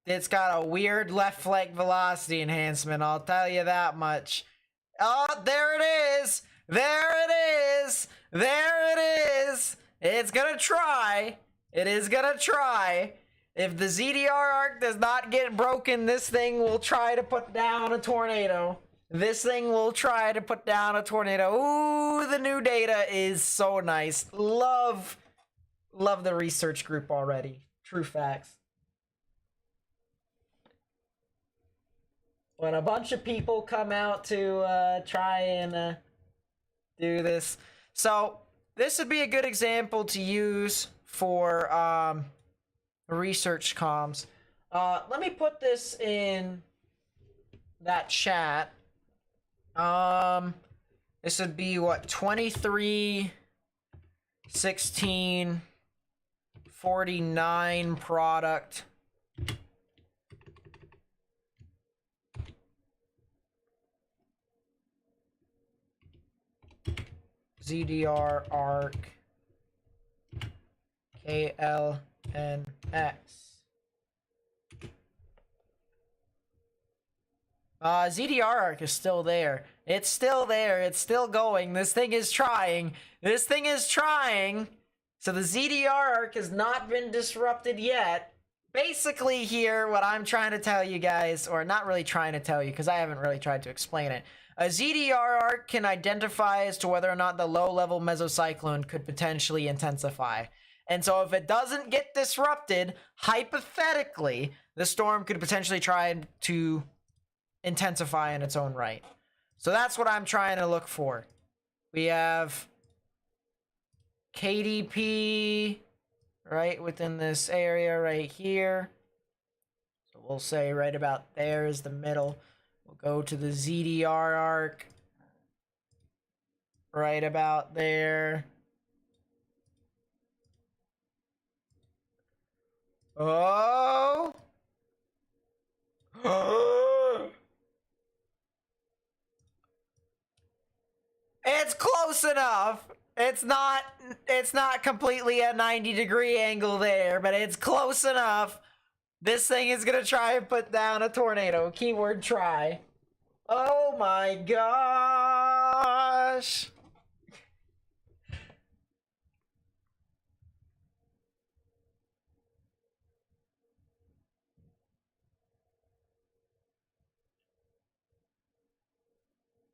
It's got a weird left flank velocity enhancement, I'll tell you that much. Oh, there it is. There it is. There it is. It's gonna try. It is gonna try. If the ZDR arc does not get broken, this thing will try to put down a tornado. This thing will try to put down a tornado. Ooh, the new data is so nice. Love the research group already. True facts. When a bunch of people come out to try and do this. So this would be a good example to use for research comms. Let me put this in that chat. This would be what, 23 16 49 product. ZDR arc KLNX. ZDR arc is still there. It's still there. It's still going. This thing is trying. This thing is trying. So the ZDR arc has not been disrupted yet. Basically here, what I'm trying to tell you guys, or not really trying to tell you because I haven't really tried to explain it. A ZDR arc can identify as to whether or not the low-level mesocyclone could potentially intensify. And so if it doesn't get disrupted, hypothetically, the storm could potentially try to intensify in its own right. So that's what I'm trying to look for. We have KDP right within this area right here. So we'll say right about there is the middle. We'll go to the ZDR arc right about there. Oh! It's close enough. It's not completely a 90-degree angle there, but it's close enough. This thing is gonna try and put down a tornado. Keyword try. Oh my gosh.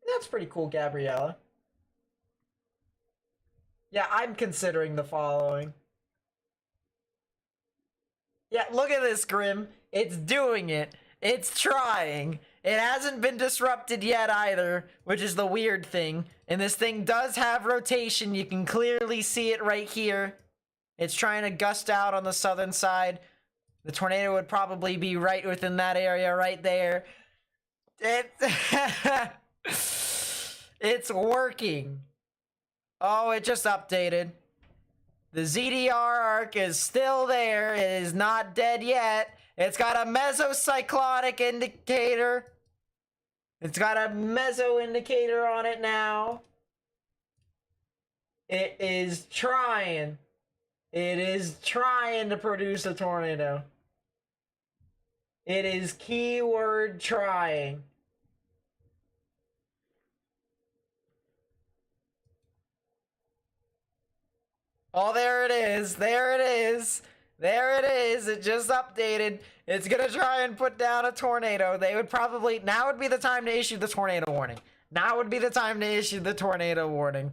That's pretty cool, Gabriella. Yeah, I'm considering the following. Yeah, look at this, Grim. It's doing it. It's trying. It hasn't been disrupted yet either, which is the weird thing. And this thing does have rotation. You can clearly see it right here. It's trying to gust out on the southern side. The tornado would probably be right within that area right there. It's working. Oh, it just updated. The ZDR arc is still there. It is not dead yet. It's got a mesocyclonic indicator. It's got a meso indicator on it now. It is trying. It is trying to produce a tornado. It is keyword trying. Oh, there it is. There it is. There it is. It just updated. It's gonna try and put down a tornado. They would probably... Now would be the time to issue the tornado warning. Now would be the time to issue the tornado warning.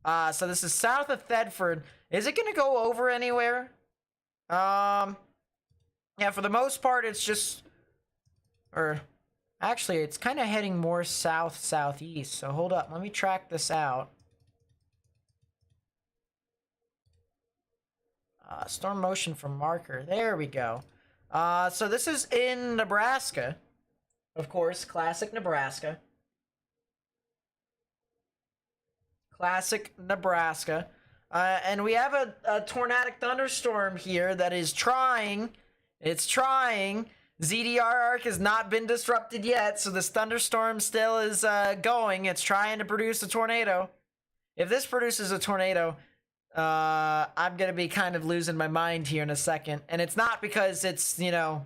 So this is south of Thedford. Is it gonna go over anywhere? Yeah, for the most part, it's just... Or... Actually, it's kind of heading more south-southeast. So hold up. Let me track this out. Storm motion from marker. There we go. So this is in Nebraska. Of course, classic Nebraska. Classic Nebraska. And we have a tornadic thunderstorm here that is trying. It's trying. ZDR arc has not been disrupted yet, so this thunderstorm still is going. It's trying to produce a tornado. If this produces a tornado... I'm gonna be kind of losing my mind here in a second. And it's not because it's, you know,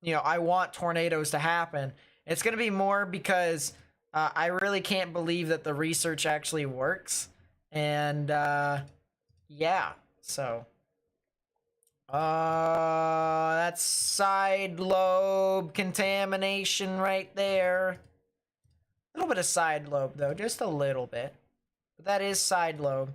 I want tornadoes to happen. It's gonna be more because I really can't believe that the research actually works. And, yeah, so. That's side lobe contamination right there. A little bit of side lobe, though, just a little bit. But that is side lobe.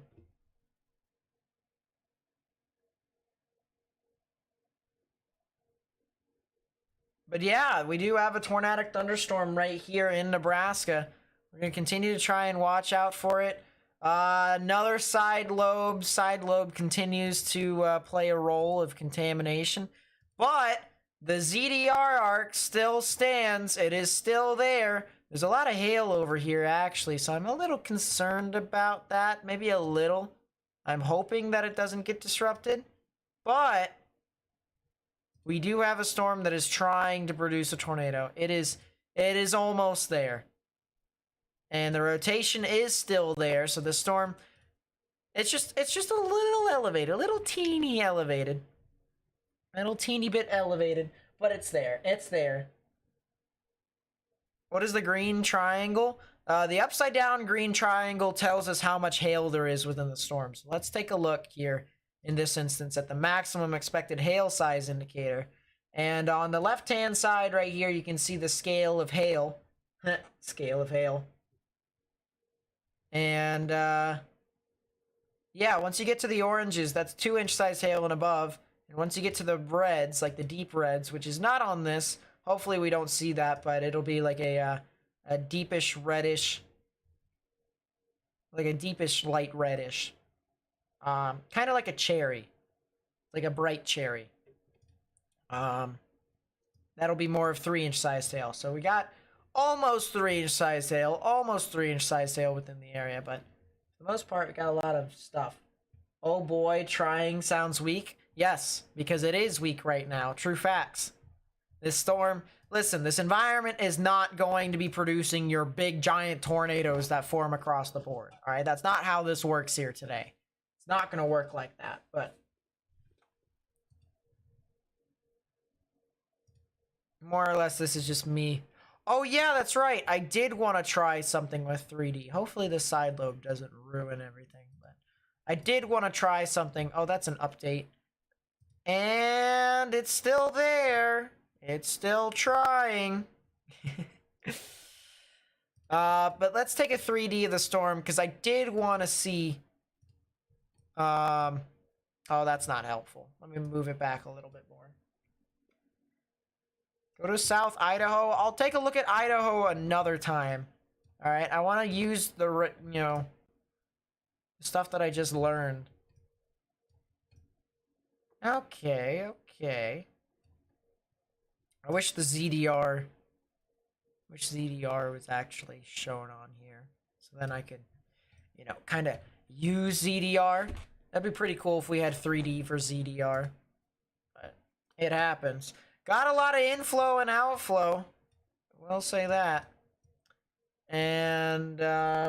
But yeah, we do have a tornadic thunderstorm right here in Nebraska. We're going to continue to try and watch out for it. Another side lobe. Side lobe continues to play a role of contamination. But the ZDR arc still stands. It is still there. There's a lot of hail over here, actually, so I'm a little concerned about that. Maybe a little. I'm hoping that it doesn't get disrupted. But... we do have a storm that is trying to produce a tornado. It is almost there. And the rotation is still there, so the storm it's just a little elevated, a little teeny elevated. A little teeny bit elevated, but it's there. It's there. What is the green triangle? The upside down green triangle tells us how much hail there is within the storm. So let's take a look here. In this instance, at the maximum expected hail size indicator. And on the left-hand side right here, you can see the scale of hail. Scale of hail. And, yeah, once you get to the oranges, that's 2-inch size hail and above. And once you get to the reds, like the deep reds, which is not on this, hopefully we don't see that, but it'll be like a deepish reddish, like a deepish light reddish. Kind of like a cherry, like a bright cherry. That'll be more of 3-inch size hail. So we got almost 3-inch size hail, almost 3-inch size hail within the area, but for the most part, we got a lot of stuff. Oh boy, trying sounds weak. Yes, because it is weak right now. True facts. This storm, listen, this environment is not going to be producing your big giant tornadoes that form across the board. All right, that's not how this works here today. It's not going to work like that, but more or less this is just me. Oh yeah, that's right. I did want to try something with 3D. Hopefully the side lobe doesn't ruin everything, but I did want to try something. Oh, that's an update. And it's still there. It's still trying. But let's take a 3D of the storm because I did want to see. Oh, that's not helpful. Let me move it back a little bit more. Go to South Idaho. I'll take a look at Idaho another time. All right, I want to use the stuff that I just learned. Okay. I wish the ZDR was actually shown on here. So then I could, kind of use ZDR. That'd be pretty cool if we had 3D for ZDR. But it happens. Got a lot of inflow and outflow. We'll say that. And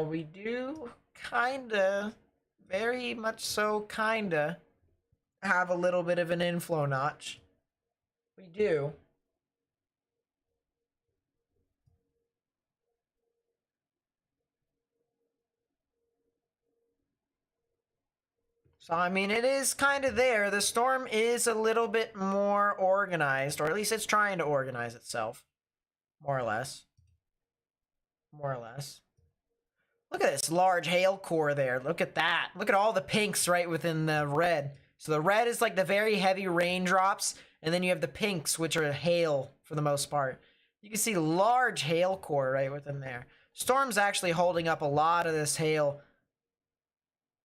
we do kinda, very much so kinda, have a little bit of an inflow notch. We do. So, I mean, it is kind of there. The storm is a little bit more organized, or at least it's trying to organize itself. More or less. Look at this large hail core there. Look at that. Look at all the pinks right within the red. So the red is like the very heavy raindrops, and then you have the pinks, which are hail for the most part. You can see large hail core right within there. Storm's actually holding up a lot of this hail.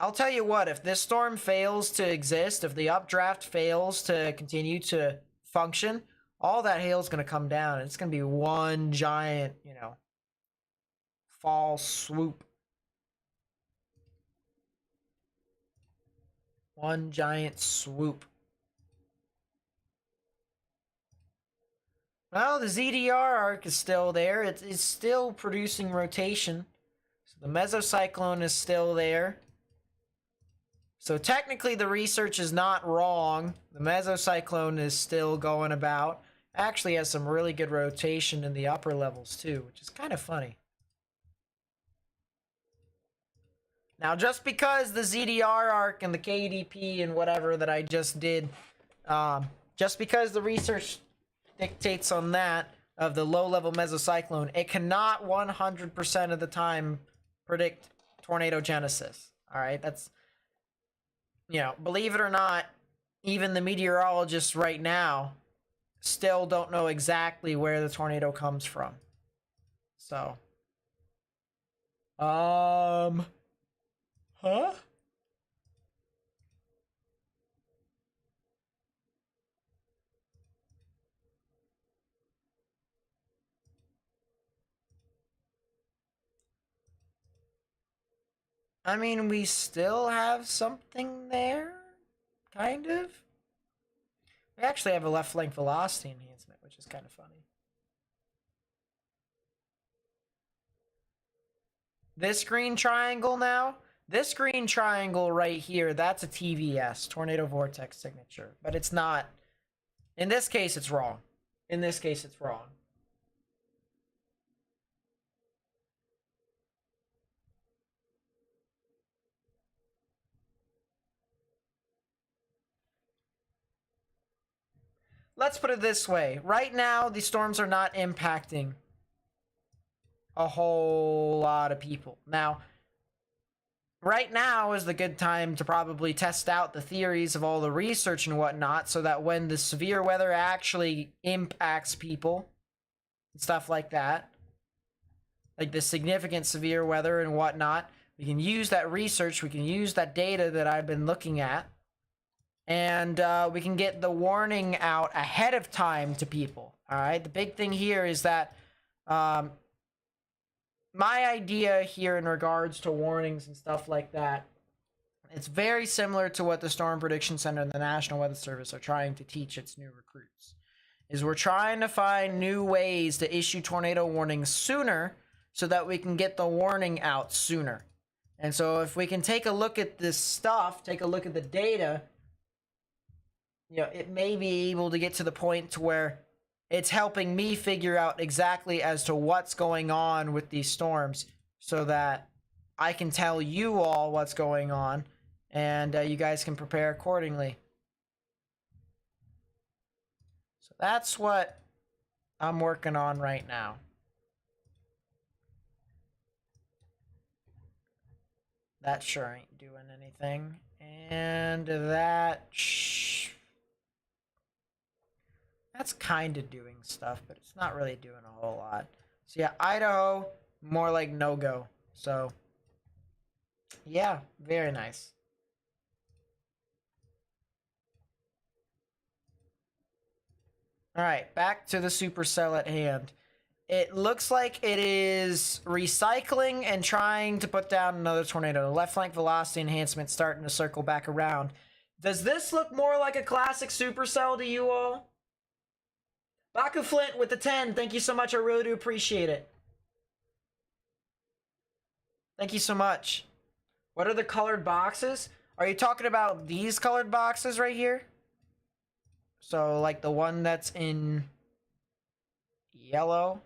I'll tell you what, if this storm fails to exist, if the updraft fails to continue to function, all that hail is going to come down. It's going to be one giant, fall swoop. One giant swoop. Well, the ZDR arc is still there. It's still producing rotation. So the mesocyclone is still there. So technically the research is not wrong. The mesocyclone is still going about. Actually has some really good rotation in the upper levels too, which is kind of funny. Now, just because the ZDR arc and the KDP and whatever that I just did, just because the research dictates on that of the low-level mesocyclone, it cannot 100% of the time predict tornado genesis. All right, that's... believe it or not, even the meteorologists right now still don't know exactly where the tornado comes from. So, huh? I mean, we still have something there, kind of. We actually have a left flank velocity enhancement, which is kind of funny. This green triangle now, this green triangle right here, that's a TVS, Tornado Vortex Signature, but it's not. In this case, it's wrong. In this case, it's wrong. Let's put it this way. Right now, the storms are not impacting a whole lot of people. Now, right now is the good time to probably test out the theories of all the research and whatnot so that when the severe weather actually impacts people and stuff like that, like the significant severe weather and whatnot, we can use that research, we can use that data that I've been looking at, and we can get the warning out ahead of time to people. All right, the big thing here is that my idea here in regards to warnings and stuff like that, it's very similar to what the Storm Prediction Center and the National Weather Service are trying to teach its new recruits. is we're trying to find new ways to issue tornado warnings sooner so that we can get the warning out sooner. And so if we can take a look at this stuff, take a look at the data, you know, it may be able to get to the point to where it's helping me figure out exactly as to what's going on with these storms so that I can tell you all what's going on and you guys can prepare accordingly. So that's what I'm working on right now. That sure ain't doing anything. And that's kind of doing stuff, but it's not really doing a whole lot. So yeah, Idaho, more like no-go. So yeah, very nice. All right, back to the Supercell at hand. It looks like it is recycling and trying to put down another tornado. The left flank velocity enhancement starting to circle back around. Does this look more like a classic Supercell to you all? Baku Flint with the 10. Thank you so much. I really do appreciate it. Thank you so much. What are the colored boxes? Are you talking about these colored boxes right here? So like the one that's in yellow,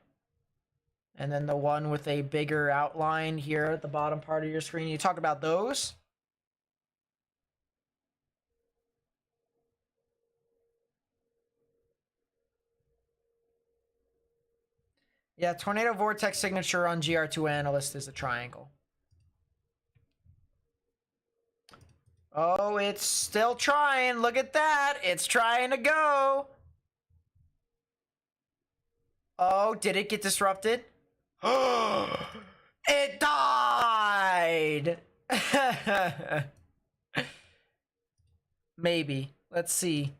and then the one with a bigger outline here at the bottom part of your screen. You talk about those? Yeah, tornado vortex signature on GR2 analyst is a triangle. Oh, it's still trying. Look at that. It's trying to go. Oh, did it get disrupted? It died. Maybe. Let's see.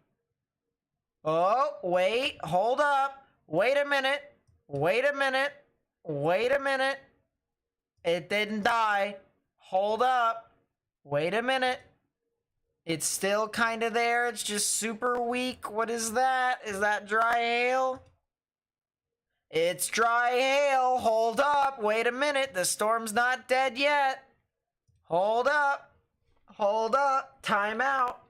Oh, wait. Hold up. Wait a minute. Wait a minute. Wait a minute. It didn't die. Hold up. Wait a minute. It's still kind of there. It's just super weak. What is that? Is that dry hail? It's dry hail. Hold up. Wait a minute. The storm's not dead yet. Hold up. Hold up. Time out.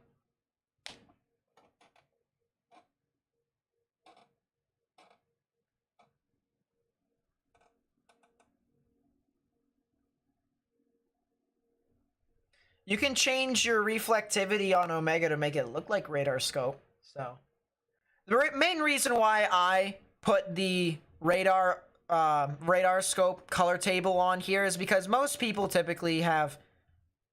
You can change your reflectivity on Omega to make it look like radar scope. So the main reason why I put the radar scope color table on here is because most people typically have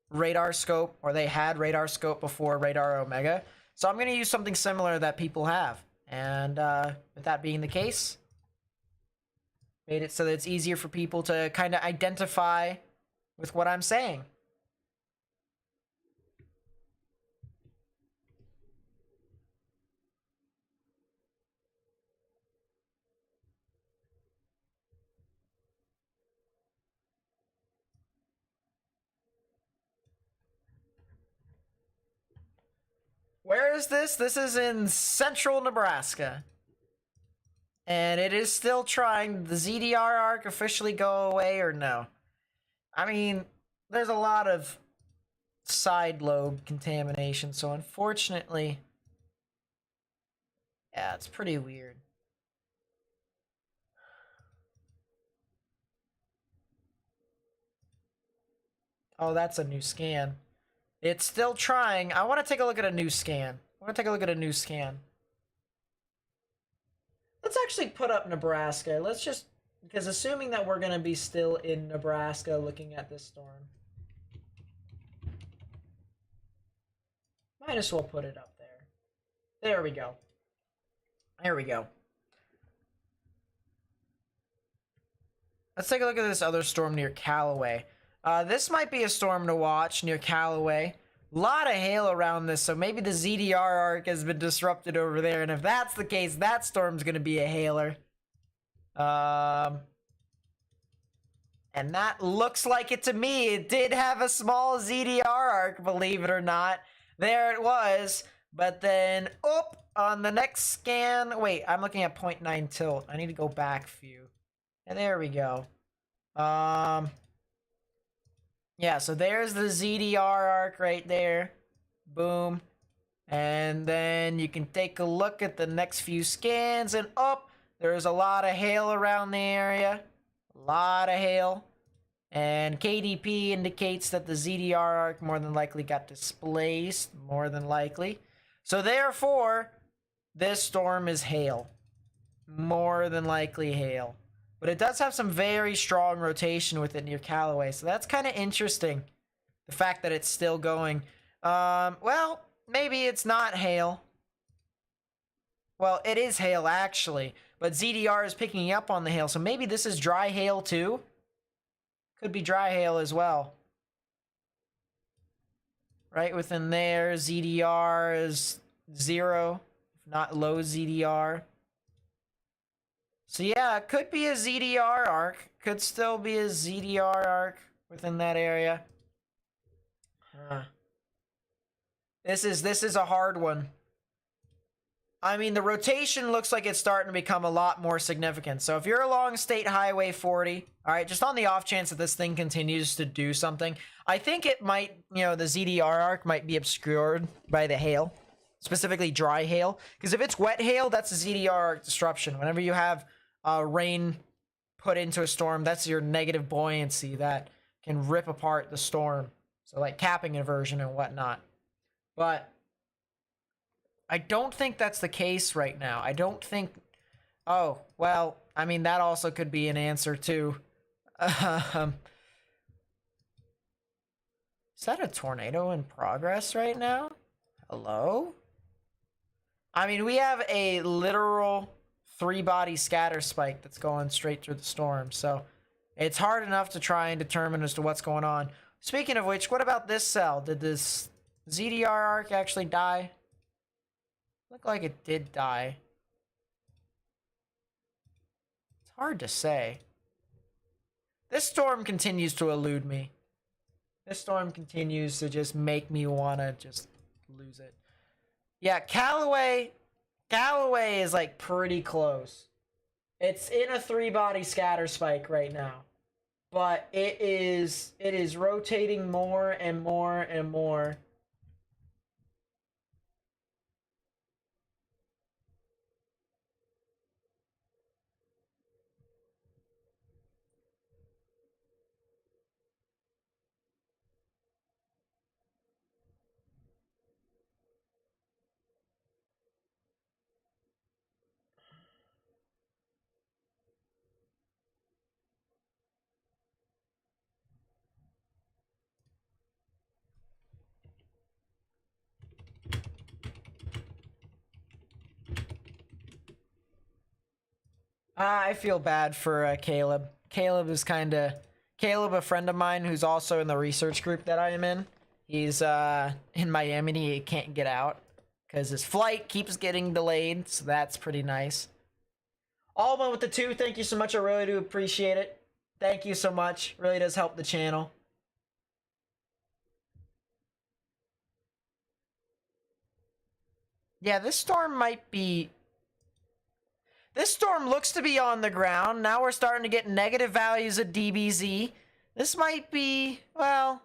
radar scope, or they had radar scope before radar Omega. So I'm going to use something similar that people have. And with that being the case, made it so that it's easier for people to kind of identify with what I'm saying. Where is this? This is in central Nebraska. And it is still trying. Did the ZDR arc officially go away or no? I mean, there's a lot of side lobe contamination, so unfortunately, yeah, it's pretty weird. Oh, that's a new scan. It's still trying. I want to take a look at a new scan. Let's actually put up Nebraska. Let's just, because assuming that we're going to be still in Nebraska looking at this storm, might as well put it up there. There we go. There we go. Let's take a look at this other storm near Callaway. This might be a storm to watch near Callaway. A lot of hail around this, so maybe the ZDR arc has been disrupted over there. And if that's the case, that storm's going to be a hailer. And that looks like it to me. It did have a small ZDR arc, believe it or not. There it was. But then, oop, on the next scan, wait, I'm looking at 0.9 tilt. I need to go back a few. And there we go. Yeah, so there's the ZDR arc right there. Boom. And then you can take a look at the next few scans, and there's a lot of hail around the area. A lot of hail. And KDP indicates that the ZDR arc more than likely got displaced. More than likely. So therefore, this storm is hail. More than likely hail. But it does have some very strong rotation with it near Callaway. So that's kind of interesting. The fact that it's still going. Well, maybe it's not hail. Well, it is hail actually. But ZDR is picking up on the hail. So maybe this is dry hail too. Could be dry hail as well. Right within there, ZDR is 0. If not low ZDR. So yeah, it could be a ZDR arc. Could still be a ZDR arc within that area. This is a hard one. I mean, the rotation looks like it's starting to become a lot more significant. So if you're along State Highway 40, all right, just on the off chance that this thing continues to do something, I think it might, the ZDR arc might be obscured by the hail, specifically dry hail. Because if it's wet hail, that's a ZDR arc disruption. Whenever you have rain put into a storm, that's your negative buoyancy that can rip apart the storm. So like capping inversion and whatnot. But I don't think that's the case right now. I don't think... Oh, well, I mean, that also could be an answer too. Is that a tornado in progress right now? Hello? I mean, we have a literal 3-body scatter spike that's going straight through the storm, so it's hard enough to try and determine as to what's going on. Speaking of which, what about this cell? Did this ZDR arc actually die? Looked like it did die. It's hard to say. This storm continues to elude me. This storm continues to just make me want to just lose it. Yeah, Callaway is like pretty close. It's in a 3-body scatter spike right now. But it is rotating more and more and more. I feel bad for Caleb. Caleb, a friend of mine who's also in the research group that I am in. He's in Miami and he can't get out because his flight keeps getting delayed, so that's pretty nice. Alma with the 2, thank you so much. I really do appreciate it. Thank you so much. Really does help the channel. Yeah, this storm might be... This storm looks to be on the ground. Now we're starting to get negative values of DBZ. This might be, well,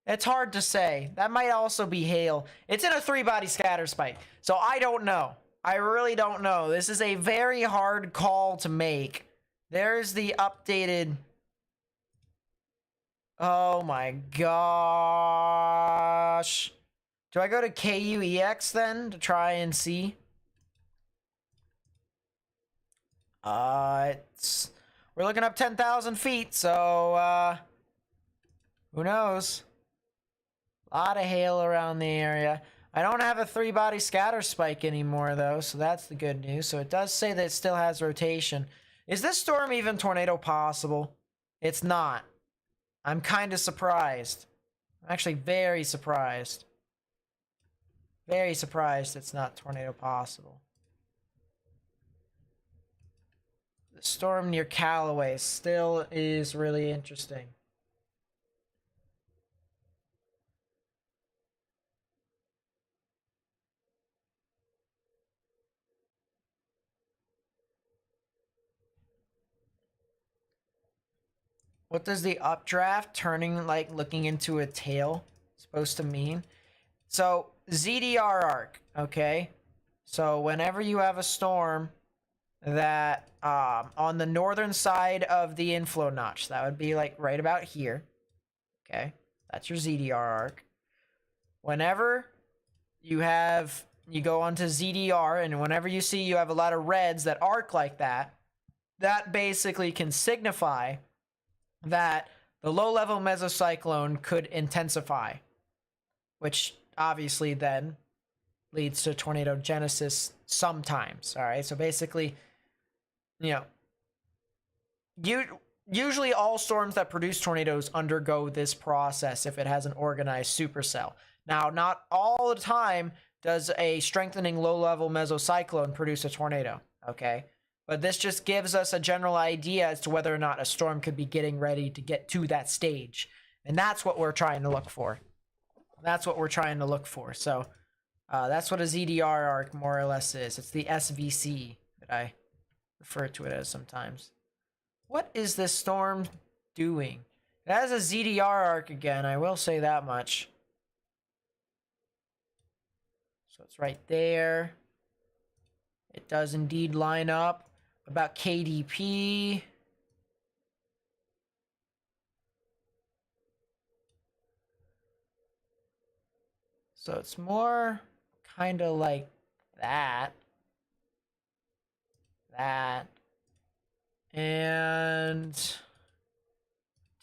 it's hard to say. That might also be hail. It's in a 3-body scatter spike. So I don't know. I really don't know. This is a very hard call to make. There's the updated... Oh my gosh. Do I go to KUEX then to try and see? We're looking up 10,000 feet, so, who knows? A lot of hail around the area. I don't have a 3-body scatter spike anymore, though, so that's the good news. So it does say that it still has rotation. Is this storm even tornado possible? It's not. I'm kind of surprised. I'm actually very surprised. Very surprised it's not tornado possible. The storm near Callaway still is really interesting. what does the updraft turning like looking into a tail supposed to mean? So ZDR arc, okay? So whenever you have a storm that on the northern side of the inflow notch, that would be like right about here. Okay, that's your ZDR arc. Whenever you go onto ZDR, and whenever you see you have a lot of reds that arc like that, that basically can signify that the low-level mesocyclone could intensify, which obviously then leads to tornado genesis sometimes. All right, so basically, usually all storms that produce tornadoes undergo this process if it has an organized supercell. Now, not all the time does a strengthening low-level mesocyclone produce a tornado, okay? But this just gives us a general idea as to whether or not a storm could be getting ready to get to that stage. And that's what we're trying to look for. So that's what a ZDR arc more or less is. It's the SVC that I refer to it as sometimes. What is this storm doing? It has a ZDR arc again, I will say that much. So it's right there. It does indeed line up. About KDP. So it's more kind of like that. And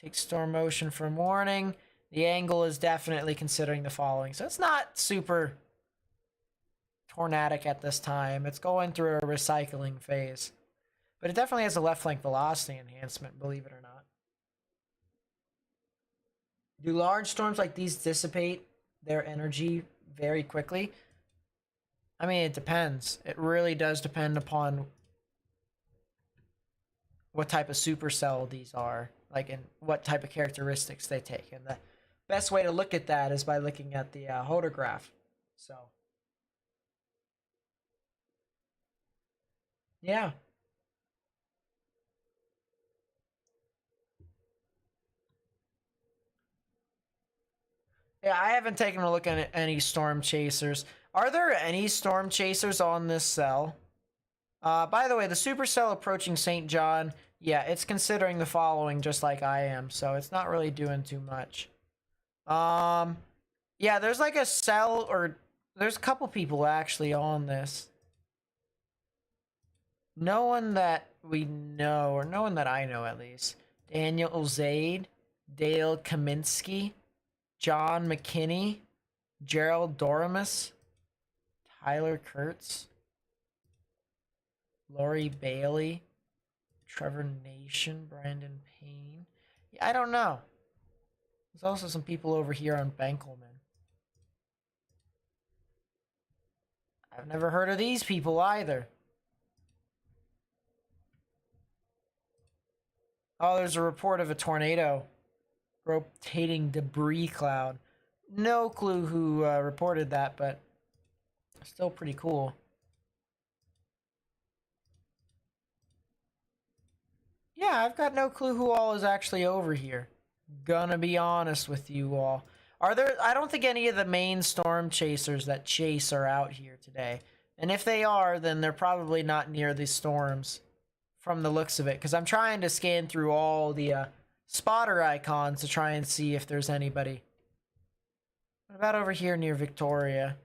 take storm motion from warning. The angle is definitely considering the following. So it's not super tornadic at this time. It's going through a recycling phase. But it definitely has a left flank velocity enhancement, believe it or not. Do large storms like these dissipate their energy very quickly? I mean, it depends. It really does depend upon what type of supercell these are, like, and what type of characteristics they take. And the best way to look at that is by looking at the hodograph. So, yeah. Yeah, I haven't taken a look at any storm chasers. Are there any storm chasers on this cell? By the way, the supercell approaching St. John, yeah, it's considering the following just like I am, so it's not really doing too much. Yeah, there's like a cell, or there's a couple people actually on this. No one that we know, or no one that I know at least. Daniel Zaid, Dale Kaminsky, John McKinney, Gerald Doremus, Tyler Kurtz, Lori Bailey, Trevor Nation, Brandon Payne. Yeah, I don't know. There's also some people over here on Benkelman. I've never heard of these people either. Oh, there's a report of a tornado. Rotating debris cloud. No clue who reported that, but still pretty cool. Yeah, I've got no clue who all is actually over here. Gonna be honest with you all. I don't think any of the main storm chasers that chase are out here today. And if they are, then they're probably not near the storms from the looks of it. Because I'm trying to scan through all the spotter icons to try and see if there's anybody. What about over here near Victoria?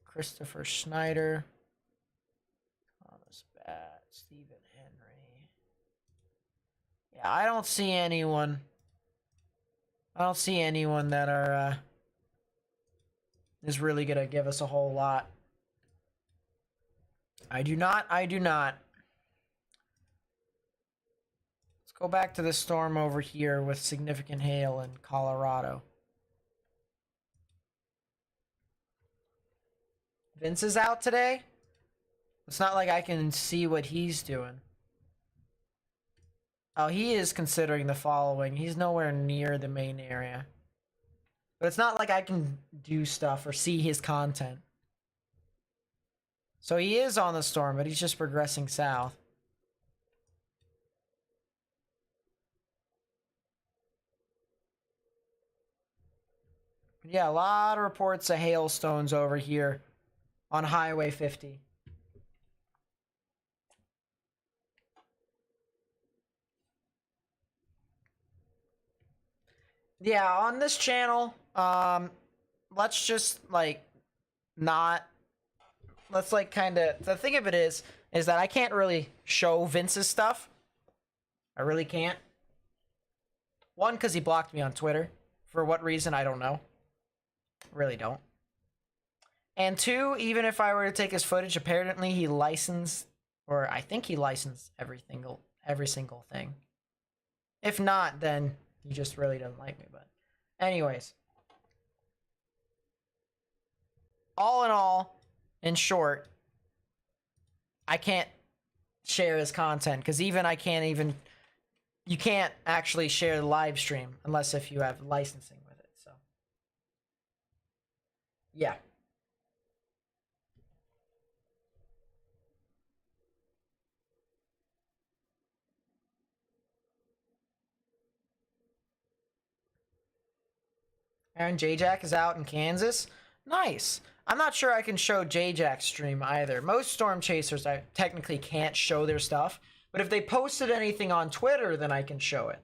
Christopher Schneider. Thomas Bat. Stephen Henry. Yeah, I don't see anyone. I don't see anyone that are is really gonna give us a whole lot. I do not. Go back to the storm over here with significant hail in Colorado. Vince is out today? It's not like I can see what he's doing. Oh, he is considering the following. He's nowhere near the main area. But it's not like I can do stuff or see his content. So he is on the storm, but he's just progressing south. Yeah, a lot of reports of hailstones over here on Highway 50. Yeah, on this channel, let's just like not let's like kind of the thing of it is that I can't really show Vince's stuff. I really can't. One, because he blocked me on Twitter. For what reason, I don't know. Really don't. And two, even if I were to take his footage, apparently he licensed, or I think he licensed every single thing. If not, then he just really doesn't like me. But anyways. All in all, in short, I can't share his content because even I can't even, you can't actually share the live stream unless if you have licensing with it. So yeah. Aaron J-Jack is out in Kansas. Nice. I'm not sure I can show J-Jack's stream either. Most Storm Chasers I technically can't show their stuff, but if they posted anything on Twitter, then I can show it.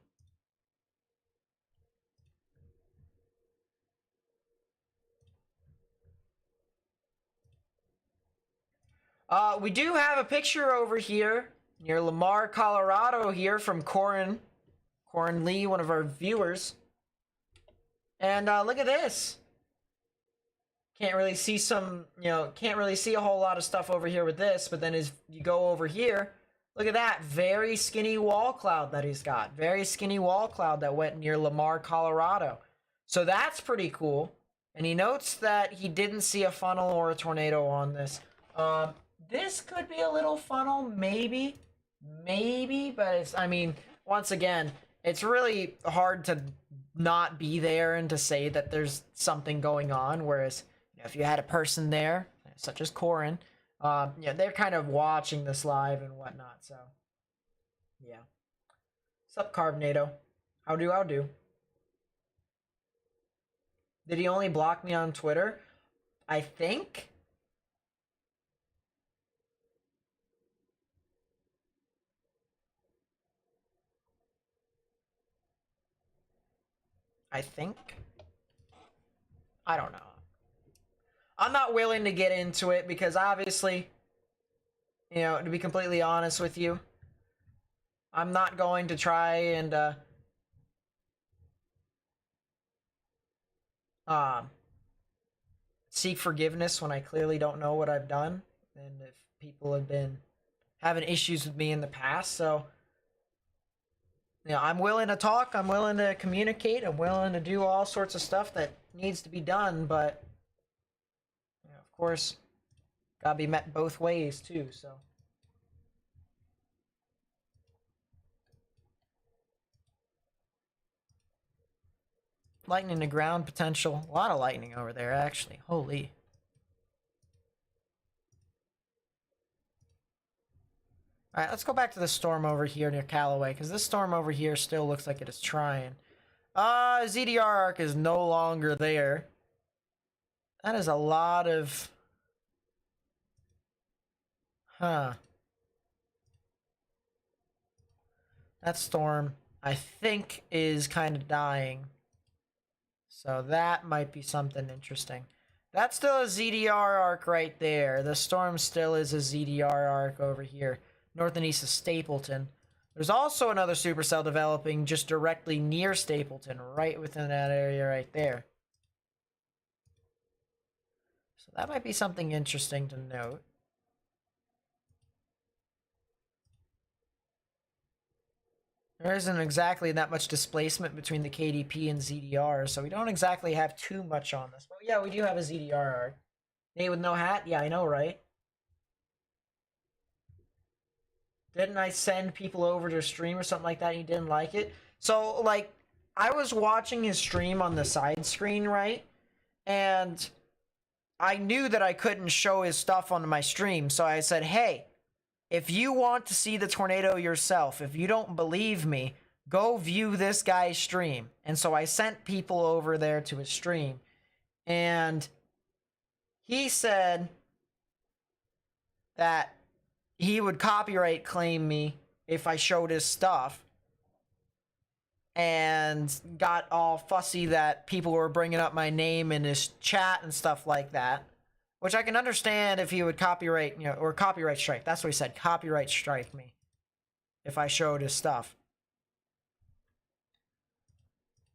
We do have a picture over here near Lamar, Colorado here from Corin Lee, one of our viewers. And look at this. Can't really see can't really see a whole lot of stuff over here with this, but then as you go over here, look at that very skinny wall cloud that he's got. Very skinny wall cloud that went near Lamar, Colorado. So that's pretty cool. And he notes that he didn't see a funnel or a tornado on this. This could be a little funnel, maybe, but it's, I mean, once again, it's really hard to not be there and to say that there's something going on, whereas if you had a person there, such as Corin, they're kind of watching this live and whatnot, so, yeah. Sup, Carbonado? How do? Did he only block me on Twitter? I think. I don't know. I'm not willing to get into it because obviously, to be completely honest with you, I'm not going to try and seek forgiveness when I clearly don't know what I've done, and if people have been having issues with me in the past. So I'm willing to talk, I'm willing to communicate, I'm willing to do all sorts of stuff that needs to be done, but of course, gotta be met both ways too, so. Lightning to ground potential. A lot of lightning over there, actually. Holy. Alright, let's go back to the storm over here near Callaway, because this storm over here still looks like it is trying. ZDR arc is no longer there. That is a lot of... That storm, I think, is kind of dying. So that might be something interesting. That's still a ZDR arc right there. The storm still is a ZDR arc over here. North and east of Stapleton. There's also another supercell developing just directly near Stapleton, right within that area right there. So that might be something interesting to note. There isn't exactly that much displacement between the KDP and ZDR, so we don't exactly have too much on this. But yeah, we do have a ZDR arc. Nate with no hat? Yeah, I know, right? Didn't I send people over to stream or something like that and you didn't like it? So, like, I was watching his stream on the side screen, right? And I knew that I couldn't show his stuff on my stream, so I said, hey, if you want to see the tornado yourself, if you don't believe me, go view this guy's stream. And so I sent people over there to his stream. And he said that he would copyright claim me if I showed his stuff, and got all fussy that people were bringing up my name in his chat and stuff like that, which I can understand if he would copyright, or copyright strike. That's what he said, copyright strike me if I showed his stuff.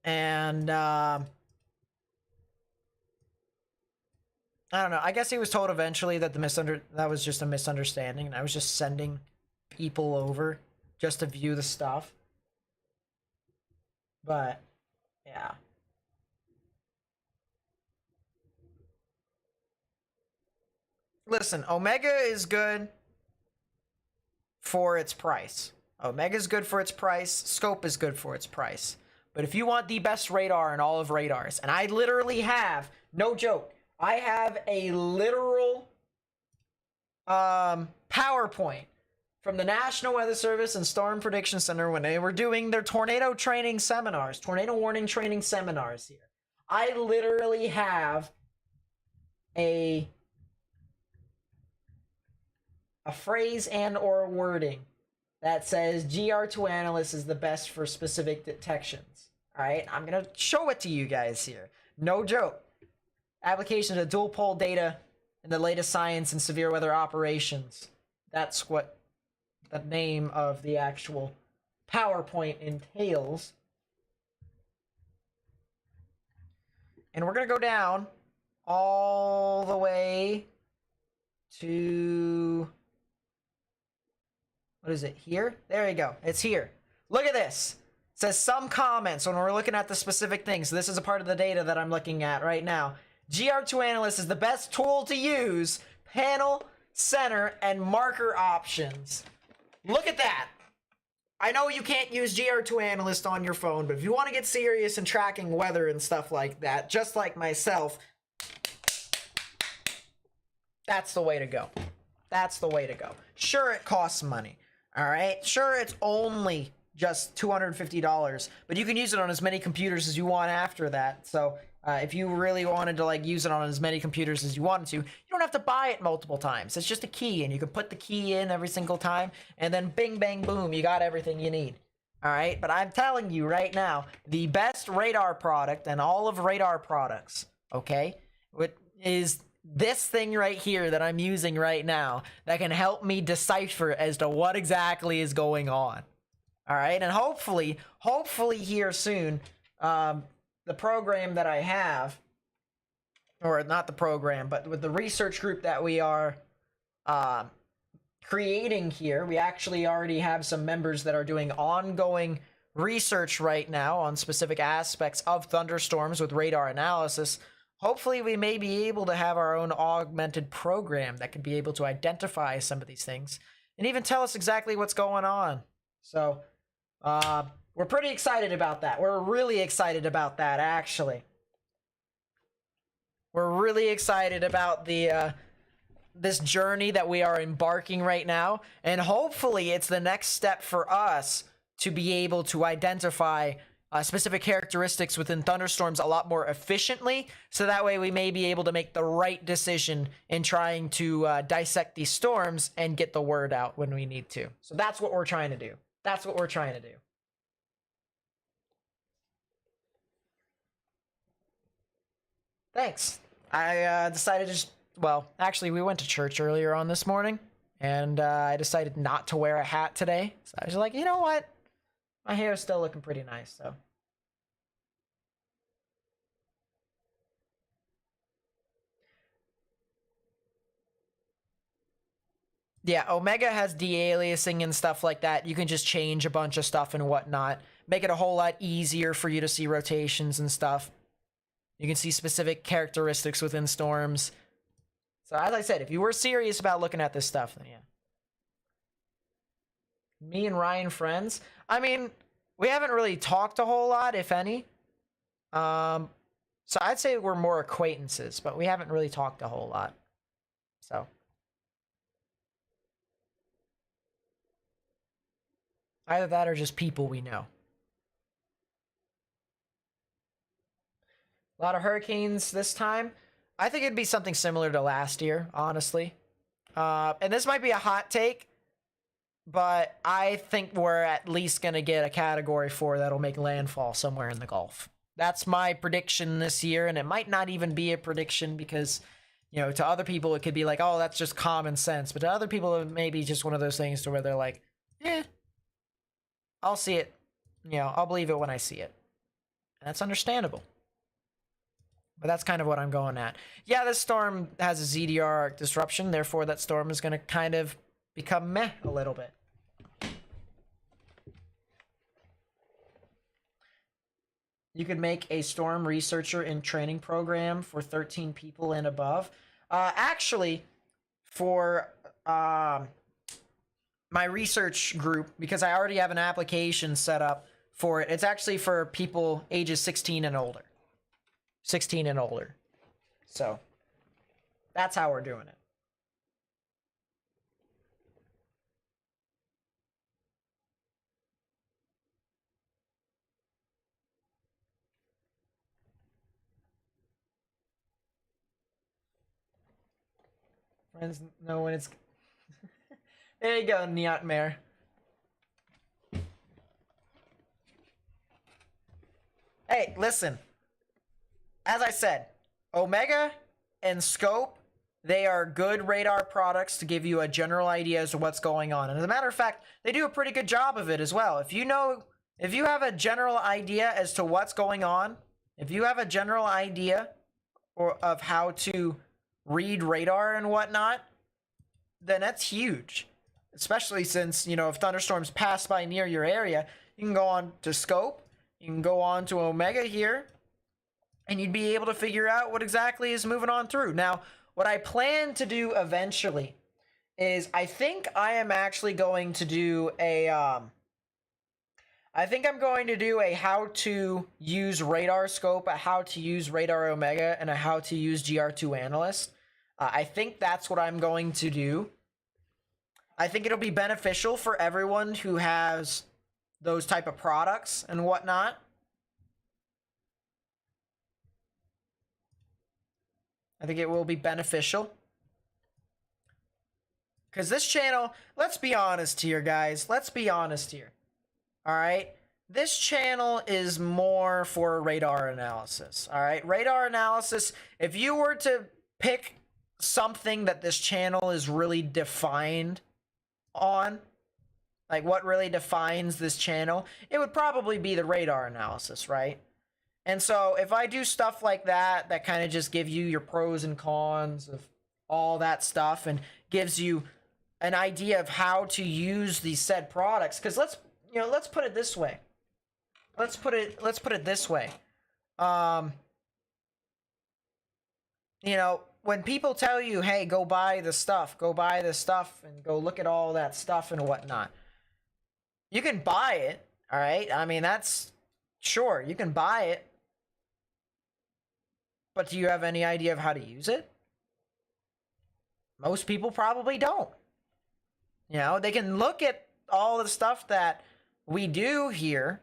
And I don't know. I guess he was told eventually that that was just a misunderstanding, and I was just sending people over just to view the stuff. But yeah. Listen, Omega is good for its price. Omega is good for its price. Scope is good for its price. But if you want the best radar in all of radars, and I literally have, no joke, I have a literal PowerPoint from the National Weather Service and Storm Prediction Center when they were doing their tornado training seminars, tornado warning training seminars here. I literally have a phrase and or wording that says GR2 analyst is the best for specific detections. All right, I'm gonna show it to you guys here. No joke. Application of dual pole data in the latest science and severe weather operations. That's what the name of the actual PowerPoint entails. And we're gonna go down all the way to, what is it, here? There you go. It's here. Look at this. It says some comments when we're looking at the specific things. So this is a part of the data that I'm looking at right now. GR2 Analyst is the best tool to use. Panel, center, and marker options. Look at that. I know you can't use GR2 Analyst on your phone, but if you want to get serious in tracking weather and stuff like that, just like myself, that's the way to go. That's the way to go. Sure, it costs money. All right? Sure, it's only just $250, but you can use it on as many computers as you want after that. So if you really wanted to use it on as many computers as you wanted to, you don't have to buy it multiple times. It's just a key, and you can put the key in every single time, and then bing, bang, boom, you got everything you need. All right? But I'm telling you right now, the best radar product and all of radar products, okay, is this thing right here that I'm using right now that can help me decipher as to what exactly is going on. All right, and hopefully here soon, the program that I have, or not the program, but with the research group that we are creating here, we actually already have some members that are doing ongoing research right now on specific aspects of thunderstorms with radar analysis. Hopefully we may be able to have our own augmented program that can be able to identify some of these things and even tell us exactly what's going on. So we're pretty excited about that. We're really excited about that, actually. We're really excited about the this journey that we are embarking right now, and hopefully it's the next step for us to be able to identify specific characteristics within thunderstorms a lot more efficiently, so that way we may be able to make the right decision in trying to dissect these storms and get the word out when we need to. So that's what we're trying to do. That's what we're trying to do. Thanks. I decided to just, well, actually, we went to church earlier on this morning, and I decided not to wear a hat today. So I was like, you know what? My hair is still looking pretty nice, so. Yeah, Omega has de-aliasing and stuff like that. You can just change a bunch of stuff and whatnot. Make it a whole lot easier for you to see rotations and stuff. You can see specific characteristics within storms. So as I said, if you were serious about looking at this stuff, then yeah. Me and Ryan friends? I mean, we haven't really talked a whole lot, if any. So I'd say we're more acquaintances, but we haven't really talked a whole lot. So. Either that or just people we know. A lot of hurricanes this time. I think it'd be something similar to last year, honestly. And this might be a hot take, but I think we're at least going to get a Category 4 that'll make landfall somewhere in the Gulf. That's my prediction this year, and it might not even be a prediction because, you know, to other people it could be like, oh, that's just common sense. But to other people, it may be just one of those things to where they're like, I'll see it. You know, I'll believe it when I see it. And that's understandable. But that's kind of what I'm going at. Yeah, this storm has a ZDR disruption, therefore that storm is going to kind of become meh a little bit. You could make a storm researcher in training program for 13 people and above. Actually, for my research group, because I already have an application set up for it, it's actually for people ages 16 and older. 16 and older. So that's how we're doing it. Friends know when it's... There you go, Nightmare. Hey, listen. As I said, Omega and Scope, they are good radar products to give you a general idea as to what's going on. And as a matter of fact, they do a pretty good job of it as well. If you have a general idea as to what's going on, if you have a general idea of how to read radar and whatnot, then that's huge. Especially since, you know, if thunderstorms pass by near your area, you can go on to Scope, you can go on to Omega here, and you'd be able to figure out what exactly is moving on through. Now, what I plan to do eventually is I think I am actually going to do a I think I'm going to do a how to use radar scope, a how to use radar Omega, and a how to use GR2 analyst. I think that's what I'm going to do. I think it'll be beneficial for everyone who has those type of products and whatnot. I think it will be beneficial. Because this channel, let's be honest here, guys. Let's be honest here. Alright? This channel is more for radar analysis. Alright? Radar analysis, if you were to pick something that this channel is really defined on, like what really defines this channel, it would probably be the radar analysis, right? And so if I do stuff like that, that kind of just give you your pros and cons of all that stuff and gives you an idea of how to use these said products. Because let's put it this way. Let's put it this way. You know, when people tell you, hey, go buy this stuff, and go look at all that stuff and whatnot, you can buy it, all right? I mean, that's sure, you can buy it. But do you have any idea of how to use it? Most people probably don't. You know, they can look at all the stuff that we do here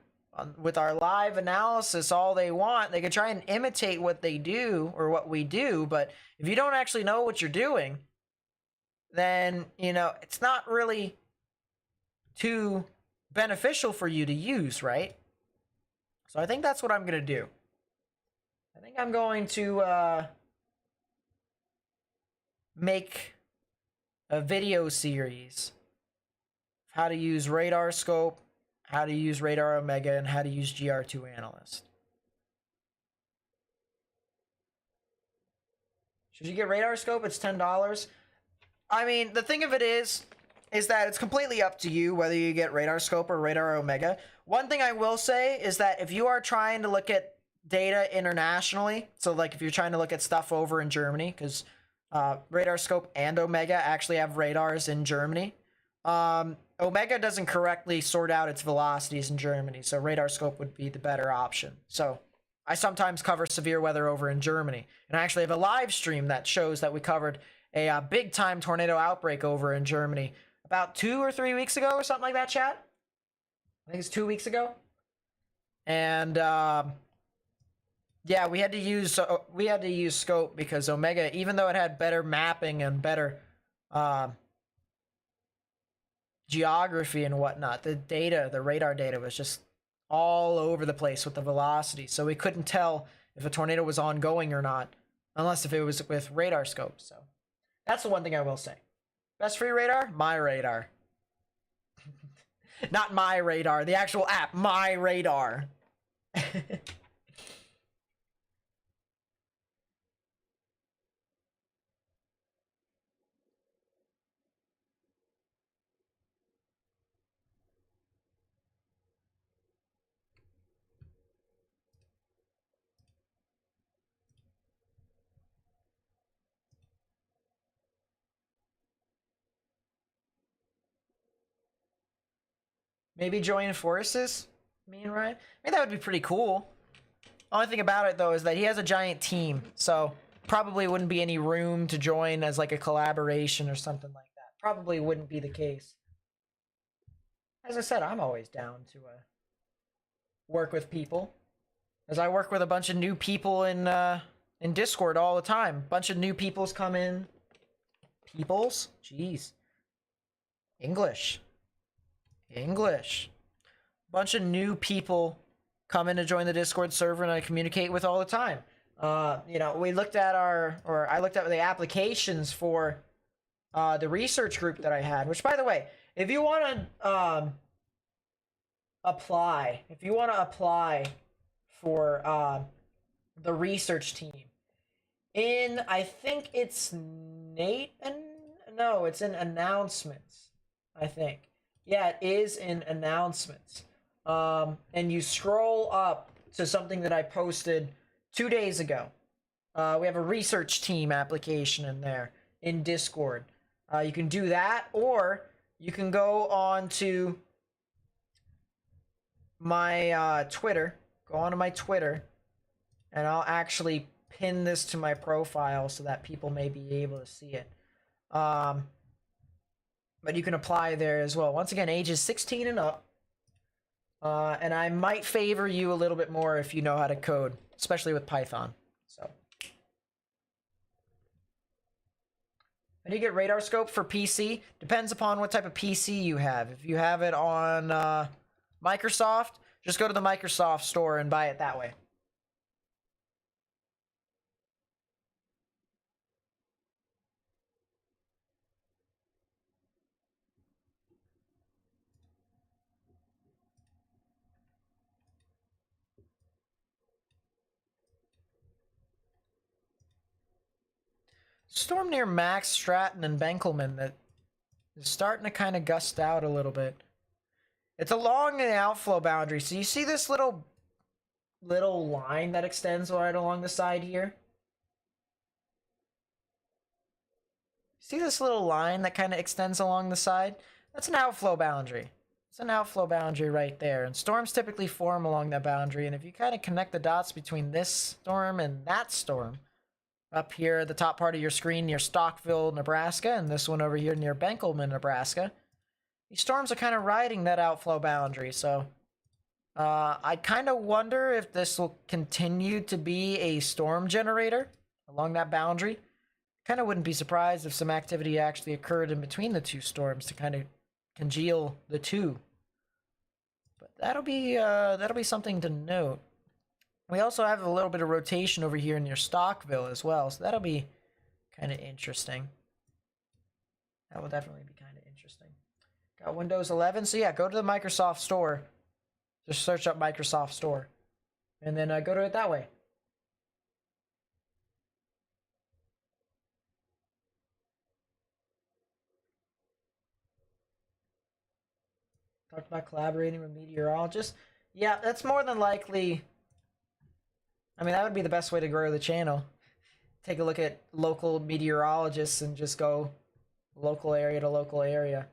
with our live analysis all they want. They can try and imitate what they do or what we do, but if you don't actually know what you're doing, then, you know, it's not really too beneficial for you to use, right? So I think that's what I'm going to do. I think I'm going to make a video series of how to use radar scope, how to use radar Omega, and how to use GR2 analyst. Should you get radar scope? It's $10. I mean, the thing of it is that it's completely up to you whether you get radar scope or radar Omega. One thing I will say is that if you are trying to look at data internationally, so like if you're trying to look at stuff over in Germany, because radar scope and Omega actually have radars in Germany. Omega doesn't correctly sort out its velocities in Germany, so radar scope would be the better option. So I sometimes cover severe weather over in Germany, and I actually have a live stream that shows that we covered a big time tornado outbreak over in Germany about 2 or 3 weeks ago or something like that, chat. I think it's 2 weeks ago. And Yeah, we had to use scope because Omega, even though it had better mapping and better uh, geography and whatnot, the radar data was just all over the place with the velocity, so we couldn't tell if a tornado was ongoing or not, unless if it was with radar scope. So that's the one thing I will say. Best free radar, my radar. Not my radar, the actual app, my radar. Maybe join forces? Me and Ryan? I mean, that would be pretty cool. Only thing about it, though, is that he has a giant team, so probably wouldn't be any room to join as like a collaboration or something like that. Probably wouldn't be the case. As I said, I'm always down to work with people, as I work with a bunch of new people in Discord all the time. Bunch of new peoples come in. Peoples? Jeez. English. Bunch of new people come in to join the Discord server, and I communicate with all the time. We looked at I looked at the applications for the research group that I had, which, by the way, if you want to apply for the research team, I think it's Nate, and no, it's in announcements, I think. Yeah, it is in announcements. And you scroll up to something that I posted 2 days ago. We have a research team application in there in Discord. You can do that, or you can go on to my Twitter. Go onto my Twitter, and I'll actually pin this to my profile so that people may be able to see it. But you can apply there as well. Once again, ages 16 and up. And I might favor you a little bit more if you know how to code, especially with Python. So, how do you get radar scope for PC? Depends upon what type of PC you have. If you have it on Microsoft, just go to the Microsoft store and buy it that way. Storm near Max, Stratton, and Benkelman that is starting to kind of gust out a little bit. It's along the outflow boundary. So you see this little line that extends right along the side here? See this little line that kind of extends along the side? That's an outflow boundary. It's an outflow boundary right there. And storms typically form along that boundary. And if you kind of connect the dots between this storm and that storm, up here at the top part of your screen near Stockville, Nebraska, and this one over here near Benkelman, Nebraska, these storms are kind of riding that outflow boundary. So I kind of wonder if this will continue to be a storm generator along that boundary. Kind of wouldn't be surprised if some activity actually occurred in between the two storms to kind of congeal the two. But that'll be something to note. We also have a little bit of rotation over here near Stockville as well, so that'll be kind of interesting. That will definitely be kind of interesting. Got Windows 11, so yeah, go to the Microsoft Store. Just search up Microsoft Store, and then go to it that way. Talked about collaborating with meteorologists. Yeah, that's more than likely. I mean, that would be the best way to grow the channel. Take a look at local meteorologists and just go local area to local area.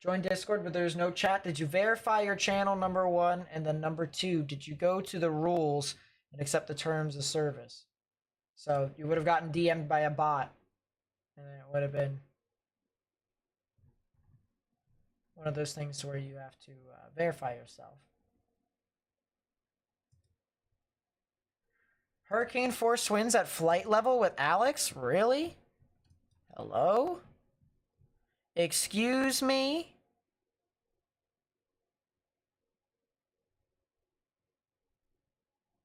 Join Discord, but there's no chat. Did you verify your channel, number one? And then number two, did you go to the rules and accept the terms of service? So you would have gotten DM'd by a bot. And it would have been one of those things where you have to verify yourself. Hurricane force winds at flight level with Alex? Really? Hello? Excuse me?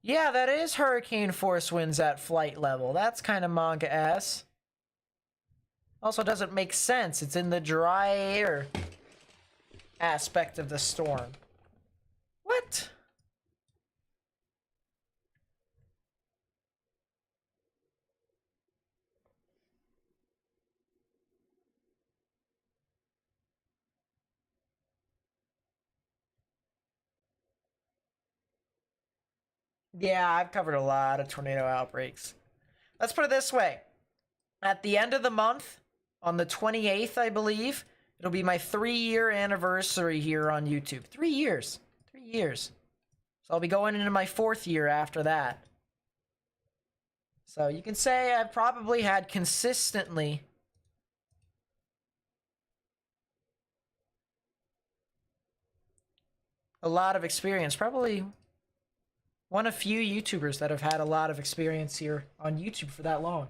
Yeah, that is hurricane force winds at flight level. That's kind of manga-ass. Also doesn't make sense. It's in the dry air aspect of the storm. What? Yeah, I've covered a lot of tornado outbreaks. Let's put it this way. At the end of the month, on the 28th, I believe, it'll be my 3-year anniversary here on YouTube. 3 years. 3 years. So I'll be going into my 4th year after that. So you can say I've probably had consistently a lot of experience. Probably one of few YouTubers that have had a lot of experience here on YouTube for that long.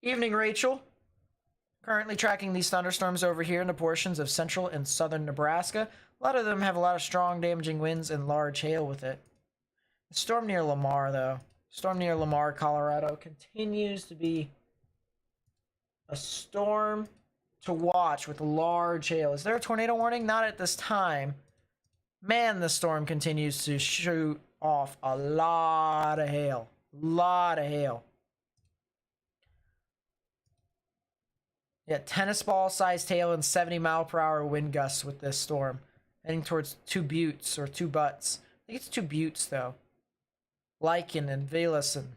Evening, Rachel. Currently tracking these thunderstorms over here in the portions of central and southern Nebraska. A lot of them have a lot of strong damaging winds and large hail with it. The storm near Lamar, though. Storm near Lamar, Colorado continues to be a storm to watch with large hail. Is there a tornado warning? Not at this time. Man, the storm continues to shoot off a lot of hail. Lot of hail. Yeah, tennis ball sized hail and 70-mile-per-hour wind gusts with this storm. Heading towards 2 buttes or 2 butts. I think it's 2 buttes, though. Lycan and Velas and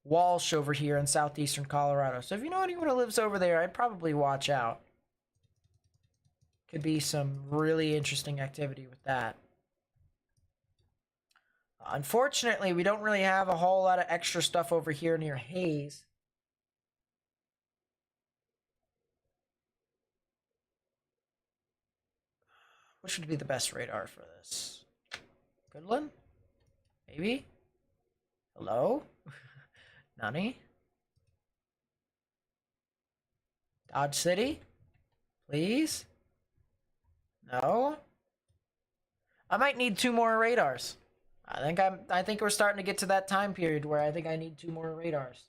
Walsh over here in southeastern Colorado. So if you know anyone who lives over there, I'd probably watch out. Could be some really interesting activity with that. Unfortunately, we don't really have a whole lot of extra stuff over here near Hayes. Which would be the best radar for this? Goodland? Maybe? Hello? Nani? Dodge City? Please? No? I might need 2 more radars. I think we're starting to get to that time period where I think I need 2 more radars.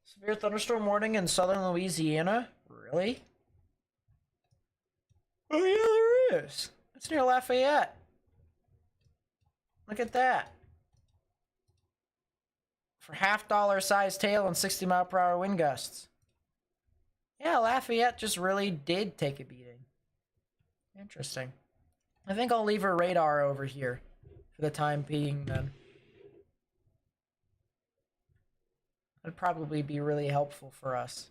Severe thunderstorm warning in southern Louisiana? Really? Oh yeah, there is. It's near Lafayette. Look at that. For $half sized hail and 60-mile-per-hour wind gusts. Yeah, Lafayette just really did take a beating. Interesting. I think I'll leave her radar over here for the time being then. That'd probably be really helpful for us.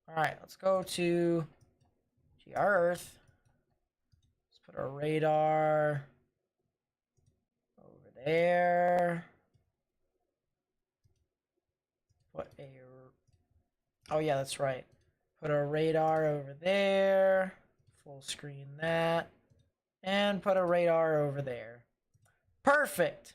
Alright, let's go to Earth. Let's put our radar over there. Oh yeah, that's right. Put our radar over there. Full screen that. And put a radar over there. Perfect!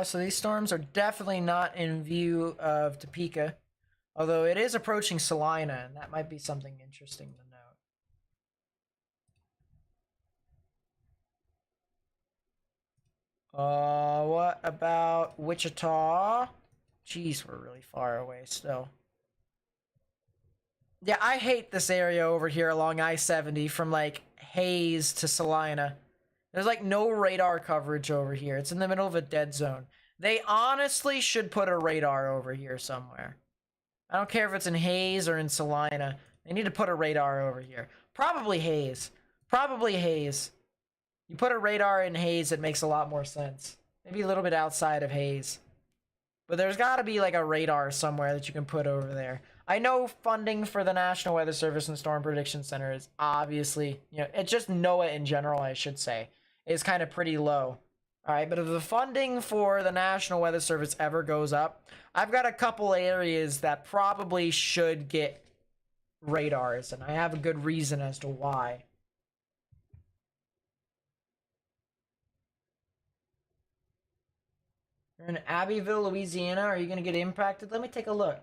So these storms are definitely not in view of Topeka. Although it is approaching Salina, and that might be something interesting to note. What about Wichita? Jeez, we're really far away still. Yeah, I hate this area over here along I-70 from, like, Hayes to Salina. There's, like, no radar coverage over here. It's in the middle of a dead zone. They honestly should put a radar over here somewhere. I don't care if it's in Hayes or in Salina. They need to put a radar over here. Probably Hayes. Probably Hayes. You put a radar in haze, it makes a lot more sense. Maybe a little bit outside of haze. But there's got to be like a radar somewhere that you can put over there. I know funding for the National Weather Service and Storm Prediction Center is obviously, it's just NOAA in general, I should say, is kind of pretty low. All right, but if the funding for the National Weather Service ever goes up, I've got a couple areas that probably should get radars, and I have a good reason as to why. You're in Abbeville, Louisiana. Are you going to get impacted? Let me take a look.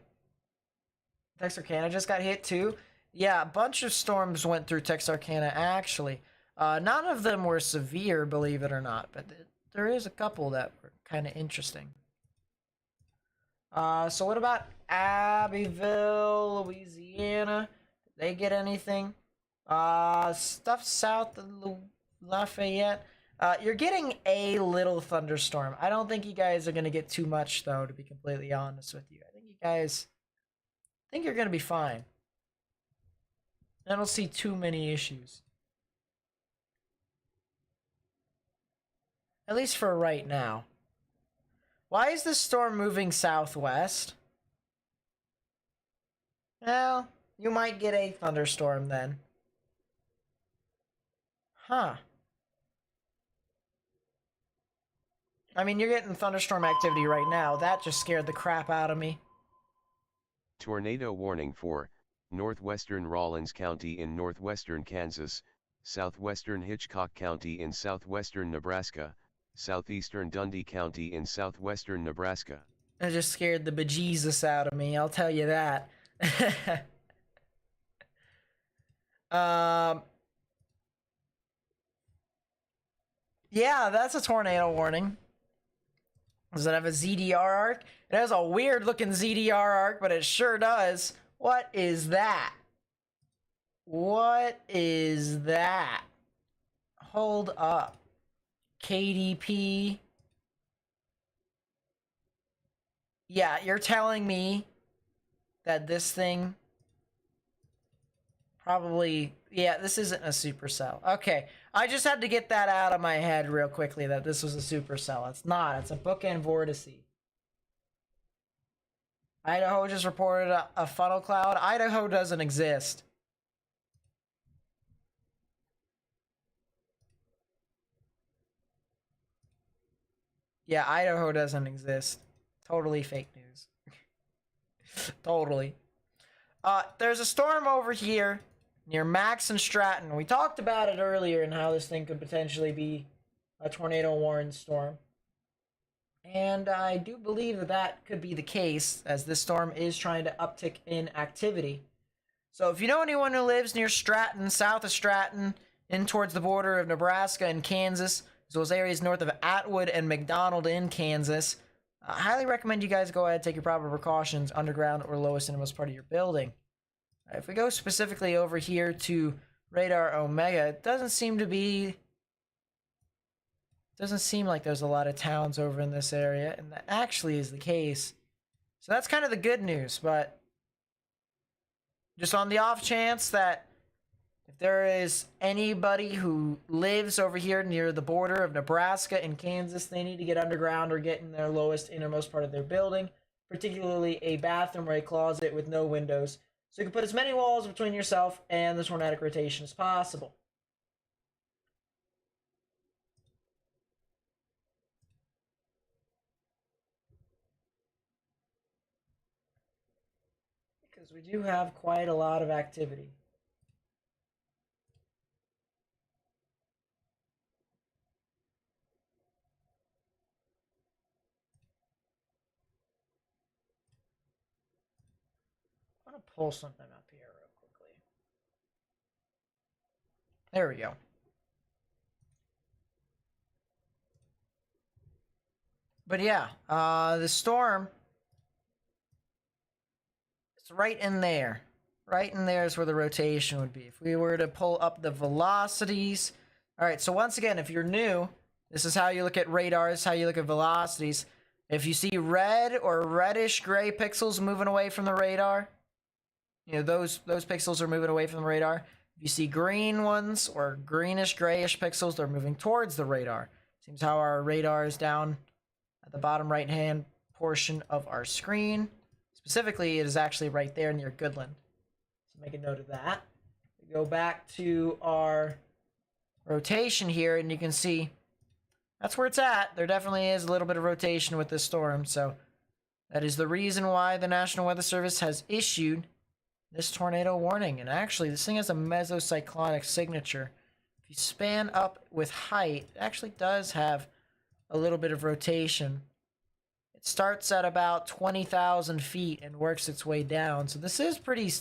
Texarkana just got hit too. Yeah, a bunch of storms went through Texarkana, actually. None of them were severe, believe it or not, but there is a couple that were kind of interesting. So what about Abbeville, Louisiana? Did they get anything? Stuff south of Lafayette. You're getting a little thunderstorm. I don't think you guys are going to get too much, though, to be completely honest with you. I think you're going to be fine. I don't see too many issues. At least for right now. Why is this storm moving southwest? Well, you might get a thunderstorm then. Huh. I mean, you're getting thunderstorm activity right now. That just scared the crap out of me. Tornado warning for northwestern Rawlins County in northwestern Kansas, southwestern Hitchcock County in southwestern Nebraska, southeastern Dundee County in southwestern Nebraska. That just scared the bejesus out of me, I'll tell you that. Yeah, that's a tornado warning. Does it have a ZDR arc? It has a weird looking ZDR arc, but it sure does. What is that? What is that? Hold up. KDP. Yeah, you're telling me that this thing probably... Yeah, this isn't a supercell. Okay, I just had to get that out of my head real quickly that this was a supercell. It's not. It's a bookend vortice. Idaho just reported a funnel cloud. Idaho doesn't exist. Yeah, Idaho doesn't exist. Totally fake news. Totally. There's a storm over here near Max and Stratton. We talked about it earlier and how this thing could potentially be a tornado warning storm. And I do believe that that could be the case, as this storm is trying to uptick in activity. So if you know anyone who lives near Stratton, south of Stratton, in towards the border of Nebraska and Kansas, as well as areas north of Atwood and McDonald in Kansas, I highly recommend you guys go ahead and take your proper precautions underground or lowest innermost part of your building. If we go specifically over here to Radar Omega, it doesn't seem like there's a lot of towns over in this area, and that actually is the case. So that's kind of the good news, but just on the off chance that if there is anybody who lives over here near the border of Nebraska and Kansas, they need to get underground or get in their lowest innermost part of their building, particularly a bathroom or a closet with no windows, so you can put as many walls between yourself and the tornadic rotation as possible. Because we do have quite a lot of activity. I want to pull something up here real quickly. There we go. But yeah, the storm, it's right in there. Right in there is where the rotation would be. If we were to pull up the velocities. All right, so once again, if you're new, this is how you look at radars, how you look at velocities. If you see red or reddish gray pixels moving away from the radar, you know, those pixels are moving away from the radar. If you see green ones or greenish grayish pixels, they're moving towards the radar. Seems how our radar is down at the bottom right hand portion of our screen. Specifically, it is actually right there near Goodland. So make a note of that. We go back to our rotation here, and you can see that's where it's at. There definitely is a little bit of rotation with this storm, so that is the reason why the National Weather Service has issued this tornado warning. And actually, this thing has a mesocyclonic signature. If you span up with height, it actually does have a little bit of rotation. It starts at about 20,000 feet and works its way down. So this is pretty,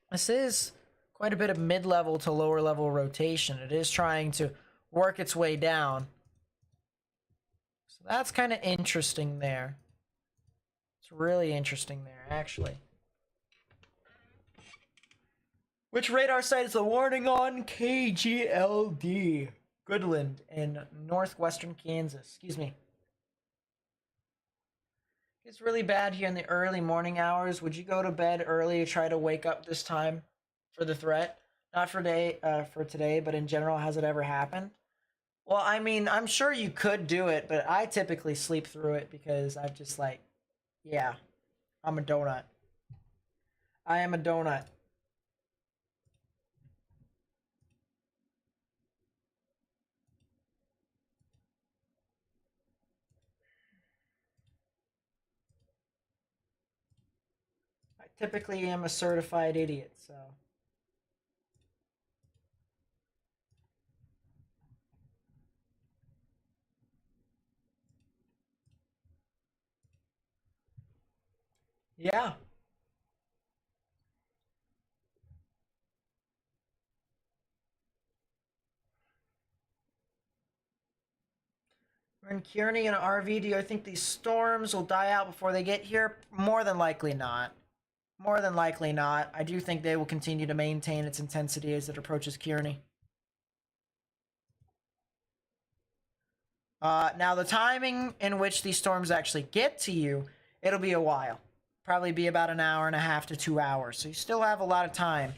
this is quite a bit of mid-level to lower level rotation. It is trying to work its way down. So that's kind of interesting there. It's really interesting there, actually. Which radar site is the warning on? KGLD. Goodland in northwestern Kansas. Excuse me. It's really bad here in the early morning hours. Would you go to bed early, try to wake up this time for the threat? Not for today, but in general, has it ever happened? Well, I mean, I'm sure you could do it, but I typically sleep through it because I'm just like, yeah, I'm a donut. I am a donut. I typically am a certified idiot, so. Yeah. We're in Kearney in an RV. Do you think these storms will die out before they get here? More than likely not. More than likely not. I do think they will continue to maintain its intensity as it approaches Kearney. Now, the timing in which these storms actually get to you, it'll be a while. Probably be about an hour and a half to 2 hours. So you still have a lot of time.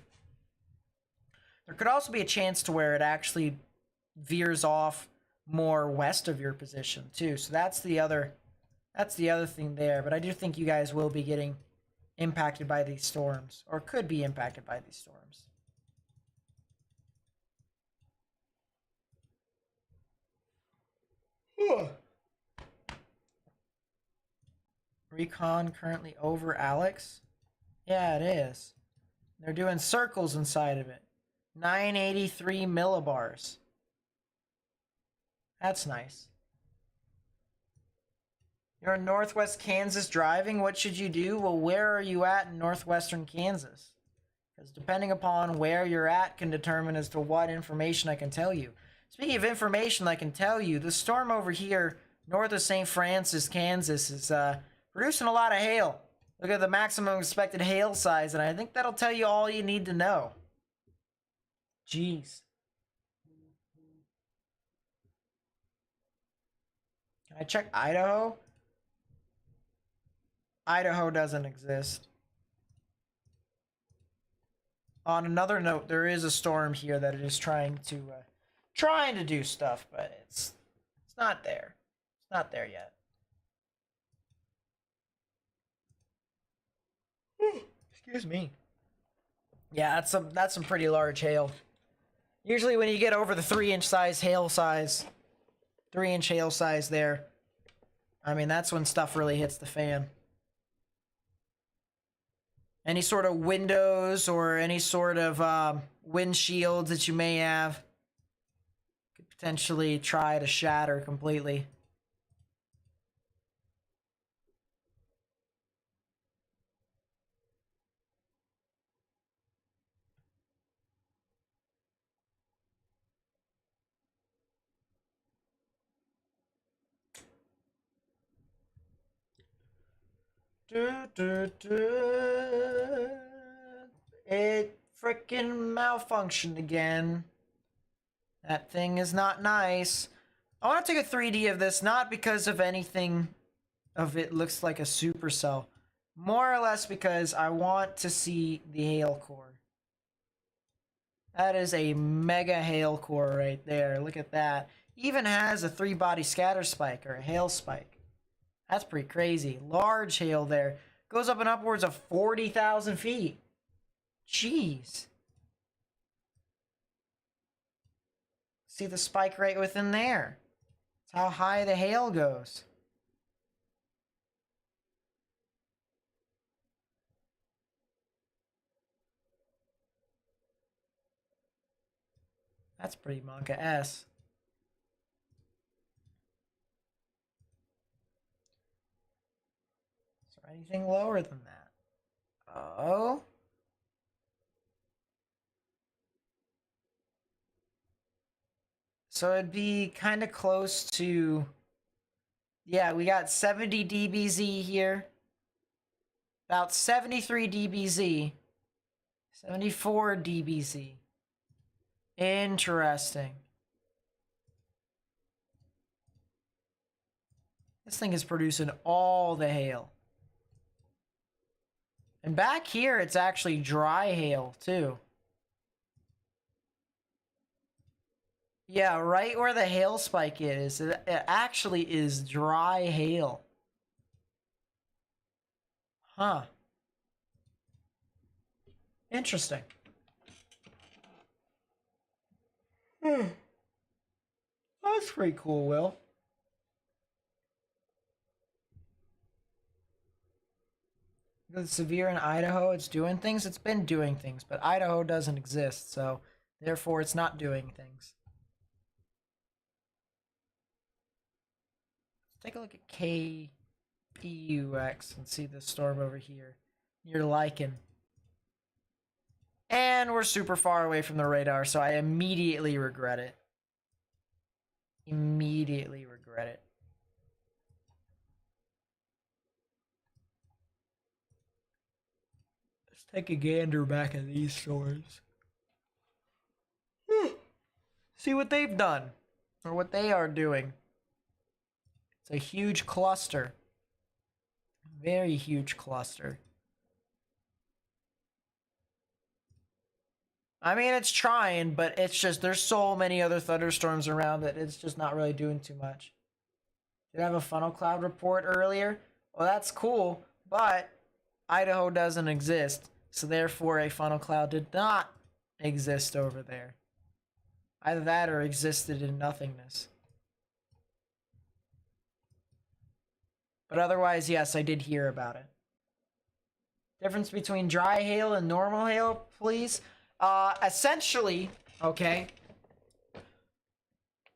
There could also be a chance to where it actually veers off more west of your position too. So that's the other thing there. But I do think you guys will be getting impacted by these storms, or could be impacted by these storms. Recon currently over Alex. Yeah, it is. They're doing circles inside of it. 983 millibars. That's nice. You're in northwest Kansas driving. What should you do? Well, where are you at in northwestern Kansas? Because depending upon where you're at can determine as to what information I can tell you. Speaking of information I can tell you, the storm over here north of St. Francis, Kansas is producing a lot of hail. Look at the maximum expected hail size, and I think that'll tell you all you need to know. Jeez. Can I check Idaho? Idaho doesn't exist. On another note, there is a storm here that is trying to do stuff, but it's not there. It's not there yet. Excuse me. Yeah, that's some pretty large hail. Usually when you get over the 3-inch hail size, 3-inch hail size there, I mean, that's when stuff really hits the fan. Any sort of windows or any sort of windshields that you may have could potentially try to shatter completely. It frickin' malfunctioned again. That thing is not nice. I want to take a 3D of this, not because of anything of it looks like a supercell, More or less because I want to see the hail core. That is a mega hail core right there. Look at that. Even has a 3-body scatter spike or a hail spike. That's pretty crazy. Large hail there. Goes up and upwards of 40,000 feet. Jeez. See the spike right within there. That's how high the hail goes. That's pretty manga-esque. Is there anything lower than that? Oh. So it'd be kind of close to... Yeah, we got 70 dBz here. About 73 dBz. 74 dBz. Interesting. This thing is producing all the hail. And back here, it's actually dry hail, too. Yeah, right where the hail spike is, it actually is dry hail. Huh. Interesting. That's pretty cool, Will. The severe in Idaho, it's doing things. It's been doing things, but Idaho doesn't exist, so therefore it's not doing things. Let's take a look at KPUX and see the storm over here near Lichen. And we're super far away from the radar, so I immediately regret it. Immediately regret it. Let's take a gander back at these storms. See what they've done, or what they are doing. It's a huge cluster. Very huge cluster. I mean, it's trying, but it's just, there's so many other thunderstorms around that it's just not really doing too much. Did I have a funnel cloud report earlier? Well, that's cool, but Idaho doesn't exist, so therefore a funnel cloud did not exist over there. Either that or existed in nothingness. But otherwise, yes, I did hear about it. Difference between dry hail and normal hail, please? Essentially, okay,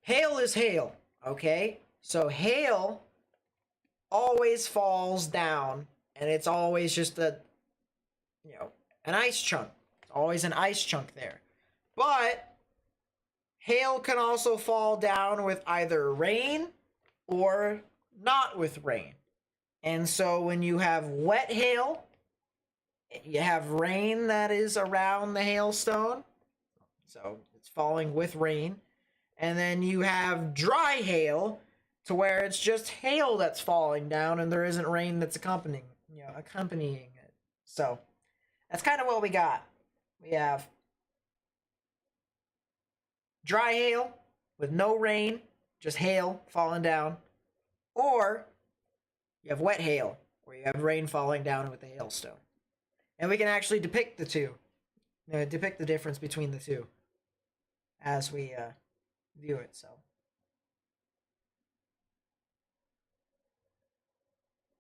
hail is hail, okay? So hail always falls down, and it's always just an ice chunk. It's always an ice chunk there. But hail can also fall down with either rain or not with rain. And so when you have wet hail, you have rain that is around the hailstone, so it's falling with rain. And then you have dry hail, to where it's just hail that's falling down and there isn't rain that's accompanying it. So that's kind of what we got. We have dry hail with no rain, just hail falling down, or you have wet hail where you have rain falling down with the hailstone. And we can actually depict the two, depict the difference between the two as we view it. So,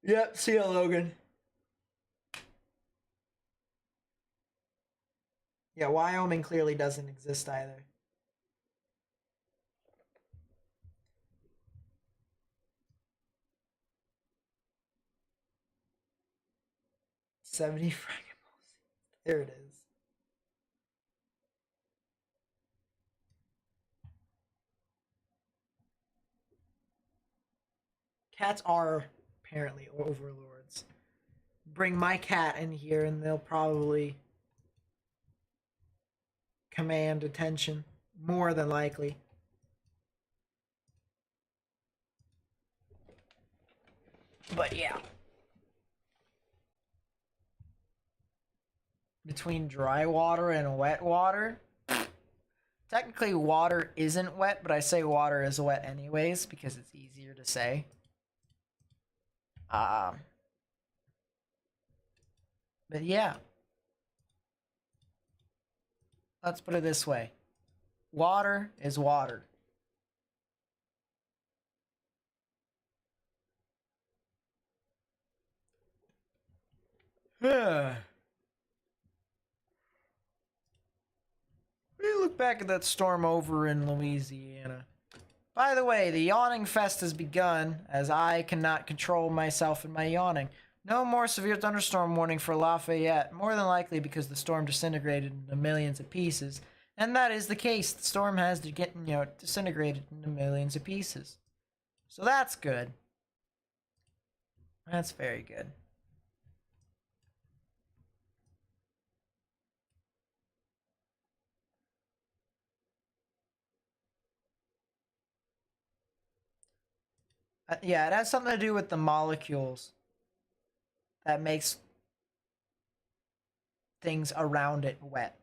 yep, see ya, Logan. Yeah, Wyoming clearly doesn't exist either. $70 fragments. There it is. Cats are apparently overlords. Bring my cat in here and they'll probably command attention, more than likely. But yeah. between dry water and wet water. Technically, water isn't wet, but I say water is wet anyways because it's easier to say. But yeah. Let's put it this way. Water is water. We look back at that storm over in Louisiana. By the way, the yawning fest has begun, as I cannot control myself in my yawning. No more severe thunderstorm warning for Lafayette, more than likely because the storm disintegrated into millions of pieces. And that is the case. The storm has to get, disintegrated into millions of pieces. So that's good. That's very good. Yeah, it has something to do with the molecules that makes things around it wet,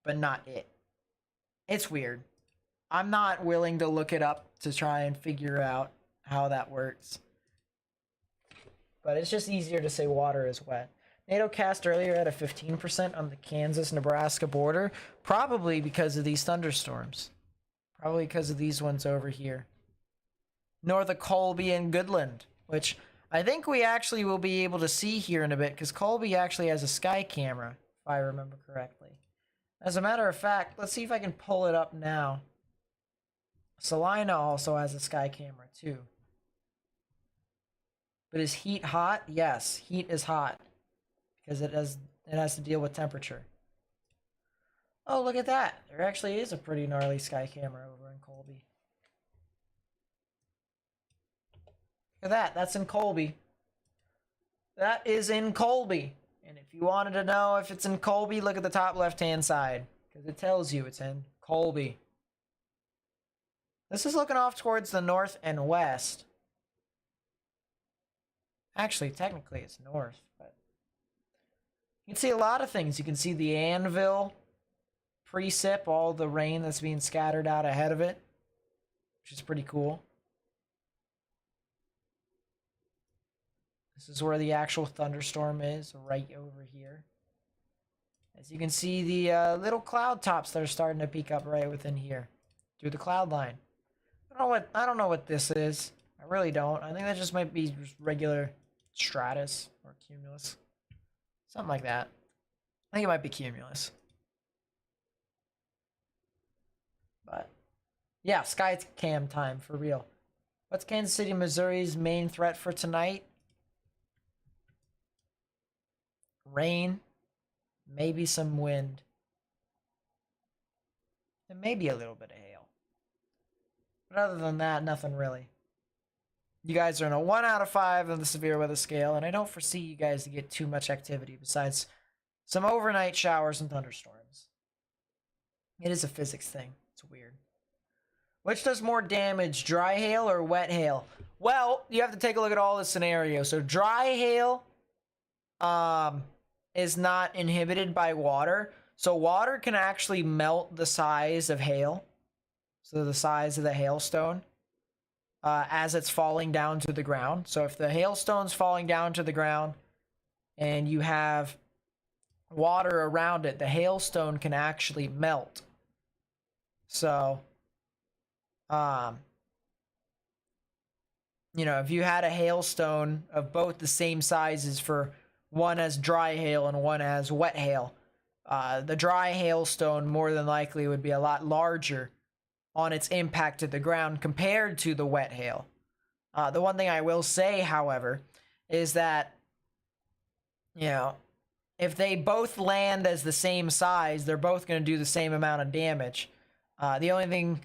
but not it. It's weird. I'm not willing to look it up to try and figure out how that works. But it's just easier to say water is wet. NATO cast earlier at a 15% on the Kansas-Nebraska border, probably because of these thunderstorms. Probably because of these ones over here. North of Colby and Goodland, which I think we actually will be able to see here in a bit, because Colby actually has a sky camera, if I remember correctly. As a matter of fact, let's see if I can pull it up now. Salina also has a sky camera too. But is heat hot? Yes, heat is hot, because it has to deal with temperature. Oh, look at that. There actually is a pretty gnarly sky camera over in Colby. Look at that. That's in Colby. That is in Colby. And if you wanted to know if it's in Colby, look at the top left-hand side, because it tells you it's in Colby. This is looking off towards the north and west. Actually, technically it's north, but you can see a lot of things. You can see the anvil precip, all the rain that's being scattered out ahead of it, which is pretty cool. This is where the actual thunderstorm is, right over here. As you can see, the little cloud tops that are starting to peek up right within here, through the cloud line. I don't know what this is. I really don't. I think that just might be just regular stratus or cumulus, something like that. I think it might be cumulus. But yeah, sky cam time for real. What's Kansas City, Missouri's main threat for tonight? Rain, maybe some wind, and maybe a little bit of hail. But other than that, nothing really. You guys are in a 1 out of 5 on the severe weather scale, and I don't foresee you guys to get too much activity besides some overnight showers and thunderstorms. It is a physics thing. It's weird. Which does more damage, dry hail or wet hail? Well, you have to take a look at all the scenarios. So dry hail is not inhibited by water. So water can actually melt the size of hail. So the size of the hailstone as it's falling down to the ground. So if the hailstone's falling down to the ground and you have water around it, the hailstone can actually melt. So, if you had a hailstone of both the same sizes, for one as dry hail and one as wet hail, the dry hailstone more than likely would be a lot larger on its impact to the ground compared to the wet hail. The one thing I will say, however, is that, if they both land as the same size, they're both going to do the same amount of damage. The only thing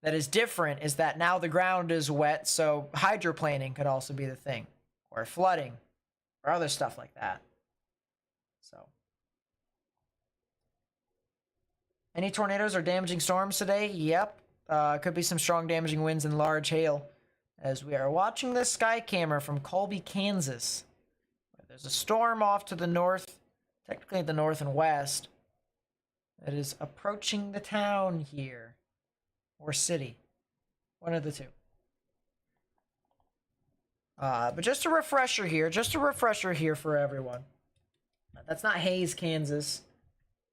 that is different is that now the ground is wet, so hydroplaning could also be the thing, or flooding, or other stuff like that. So, any tornadoes or damaging storms today? Yep. Could be some strong damaging winds and large hail, as we are watching this sky camera from Colby, Kansas. There's a storm off to the north, technically the north and west, that is approaching the town here, or city, one of the two. But just a refresher here for everyone. That's not Hayes, Kansas.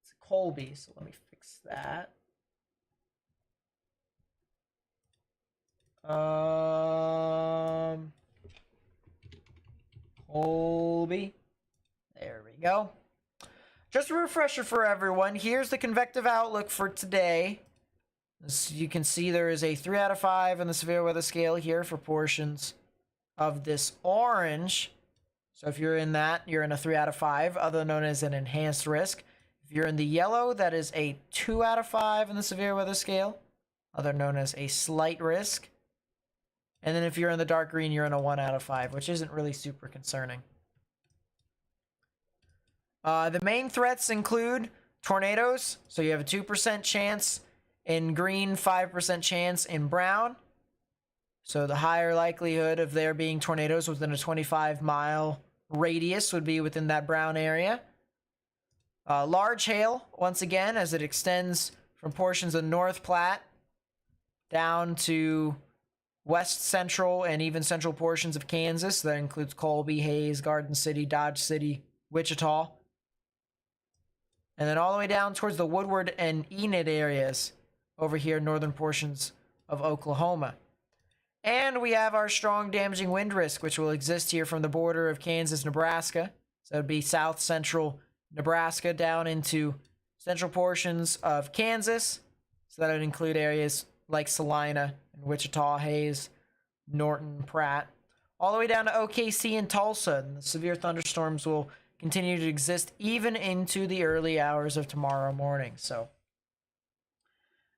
It's Colby, so let me fix that. Colby. There we go. Just a refresher for everyone. Here's the convective outlook for today. As you can see, there is a 3 out of 5 on the severe weather scale here for portions of this orange. So if you're in that, you're in a 3 out of 5, other known as an enhanced risk. If you're in the yellow, that is a 2 out of 5 on the severe weather scale, other known as a slight risk. And then if you're in the dark green, you're in a 1 out of 5, which isn't really super concerning. The main threats include tornadoes. So you have a 2% chance in green, 5% chance in brown. So the higher likelihood of there being tornadoes within a 25-mile radius would be within that brown area. Large hail, once again, as it extends from portions of North Platte down to west central and even central portions of Kansas. That includes Colby, Hayes, Garden City, Dodge City, Wichita. And then all the way down towards the Woodward and Enid areas over here, northern portions of Oklahoma. And we have our strong damaging wind risk, which will exist here from the border of Kansas, Nebraska. So it would be south central Nebraska down into central portions of Kansas. So that would include areas like Salina and Wichita, Hayes, Norton, Pratt, all the way down to OKC and Tulsa. And the severe thunderstorms will continue to exist even into the early hours of tomorrow morning. So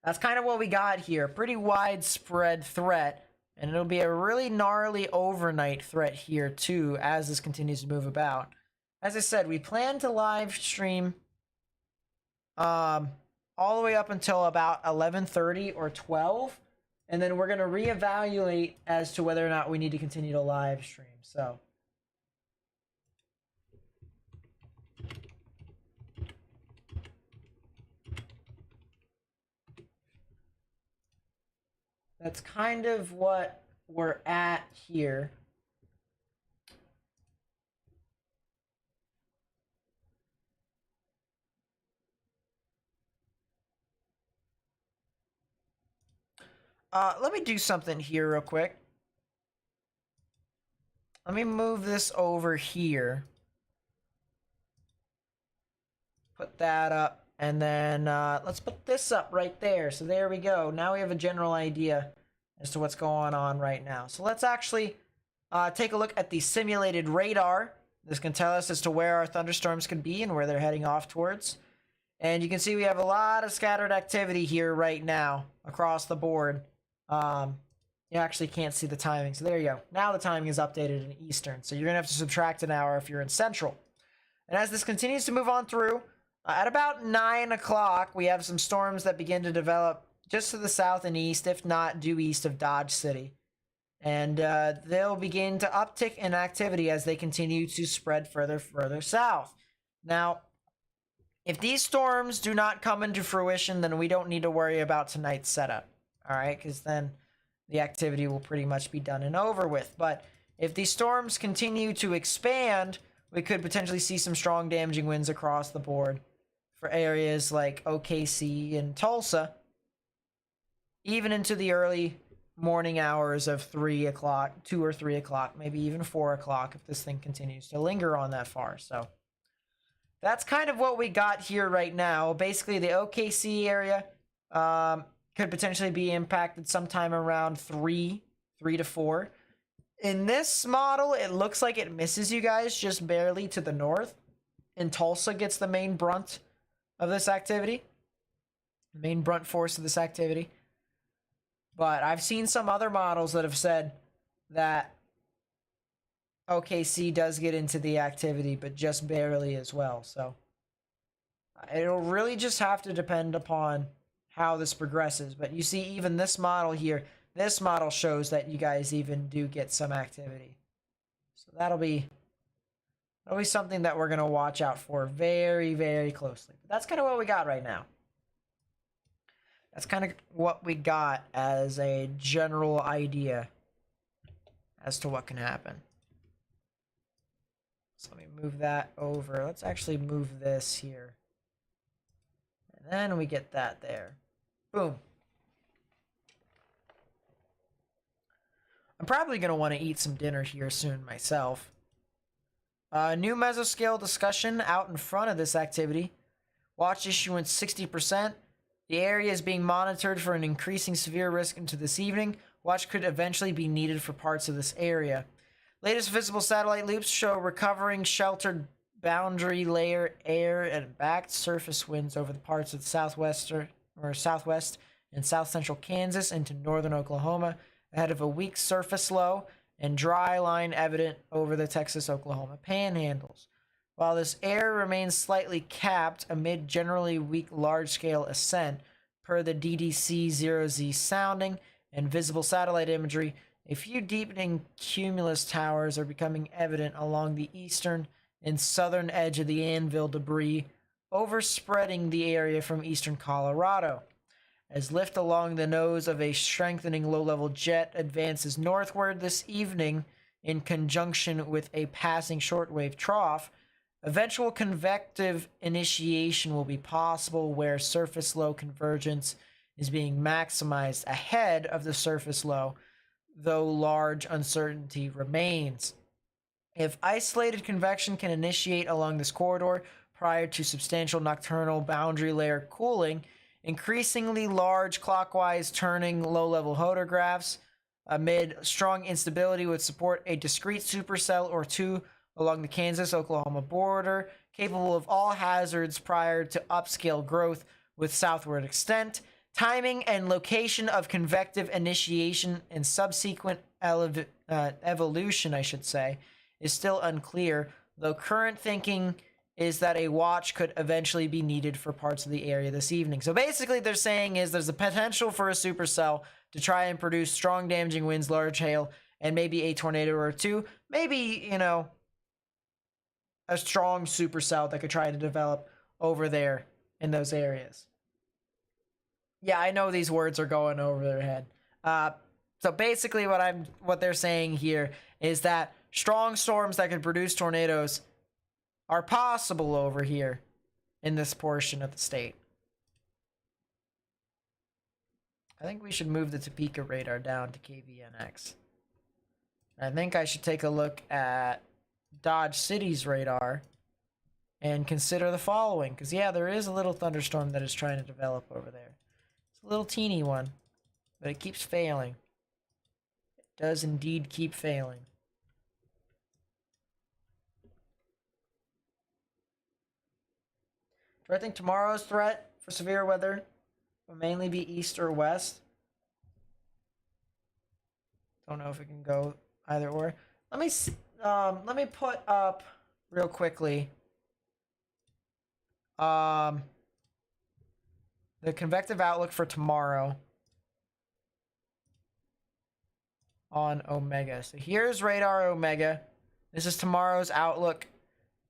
that's kind of what we got here. Pretty widespread threat. And it'll be a really gnarly overnight threat here, too, as this continues to move about. As I said, we plan to live stream all the way up until about 11:30 or 12. And then we're going to reevaluate as to whether or not we need to continue to live stream. So that's kind of what we're at here. Let me do something here real quick. Let me move this over here. Put that up. And then let's put this up right there. So there we go. Now we have a general idea as to what's going on right now. So let's actually take a look at the simulated radar. This can tell us as to where our thunderstorms could be and where they're heading off towards. And you can see we have a lot of scattered activity here right now across the board. You actually can't see the timing. So there you go. Now the timing is updated in Eastern. So you're going to have to subtract an hour if you're in Central. And as this continues to move on through, at about 9 o'clock, we have some storms that begin to develop just to the south and east, if not due east of Dodge City. And they'll begin to uptick in activity as they continue to spread further south. Now, if these storms do not come into fruition, then we don't need to worry about tonight's setup. All right, because then the activity will pretty much be done and over with. But if these storms continue to expand, we could potentially see some strong damaging winds across the board for areas like OKC and Tulsa, even into the early morning hours of 3 o'clock, 2 or 3 o'clock, maybe even 4 o'clock if this thing continues to linger on that far. So that's kind of what we got here right now. Basically, the OKC area could potentially be impacted sometime around 3 to 4. In this model, it looks like it misses you guys just barely to the north. And Tulsa gets the main brunt of this activity. The main brunt force of this activity. But I've seen some other models that have said that OKC does get into the activity, but just barely as well. So it'll really just have to depend upon how this progresses. But you see, even this model here, this model shows that you guys even do get some activity. So that'll be Always something that we're going to watch out for very, very closely. But that's kind of what we got right now. That's kind of what we got as a general idea as to what can happen. So let me move that over. Let's actually move this here. And then we get that there. Boom. I'm probably going to want to eat some dinner here soon myself. New mesoscale discussion out in front of this activity. Watch issuance 60%. The area is being monitored for an increasing severe risk into this evening. Watch could eventually be needed for parts of this area. Latest visible satellite loops show recovering sheltered boundary layer air and backed surface winds over the parts of the southwest and south central Kansas into northern Oklahoma, ahead of a weak surface low and dry line evident over the Texas-Oklahoma panhandles. While this air remains slightly capped amid generally weak large-scale ascent, per the DDC-0Z sounding and visible satellite imagery, a few deepening cumulus towers are becoming evident along the eastern and southern edge of the anvil debris, overspreading the area from eastern Colorado. As lift along the nose of a strengthening low-level jet advances northward this evening in conjunction with a passing shortwave trough, eventual convective initiation will be possible where surface low convergence is being maximized ahead of the surface low, though large uncertainty remains. If isolated convection can initiate along this corridor prior to substantial nocturnal boundary layer cooling, increasingly large clockwise turning low-level photographs amid strong instability would support a discrete supercell or two along the Kansas-Oklahoma border, capable of all hazards prior to upscale growth with southward extent. Timing and location of convective initiation and subsequent evolution, is still unclear, though current thinking is that a watch could eventually be needed for parts of the area this evening. So basically they're saying is there's a potential for a supercell to try and produce strong damaging winds, large hail, and maybe a tornado or two. Maybe, you know, a strong supercell that could try to develop over there in those areas. Yeah, I know these words are going over their head. So basically what they're saying here is that strong storms that could produce tornadoes are possible over here in this portion of the state. I think we should move the Topeka radar down to KVNX. I think I should take a look at Dodge City's radar and consider the following. Because, yeah, there is a little thunderstorm that is trying to develop over there. It's a little teeny one, but it keeps failing. It does indeed keep failing. Do I think tomorrow's threat for severe weather will mainly be east or west? Don't know if it can go either or. Let me put up real quickly the convective outlook for tomorrow on Omega. So here's radar Omega. This is tomorrow's outlook.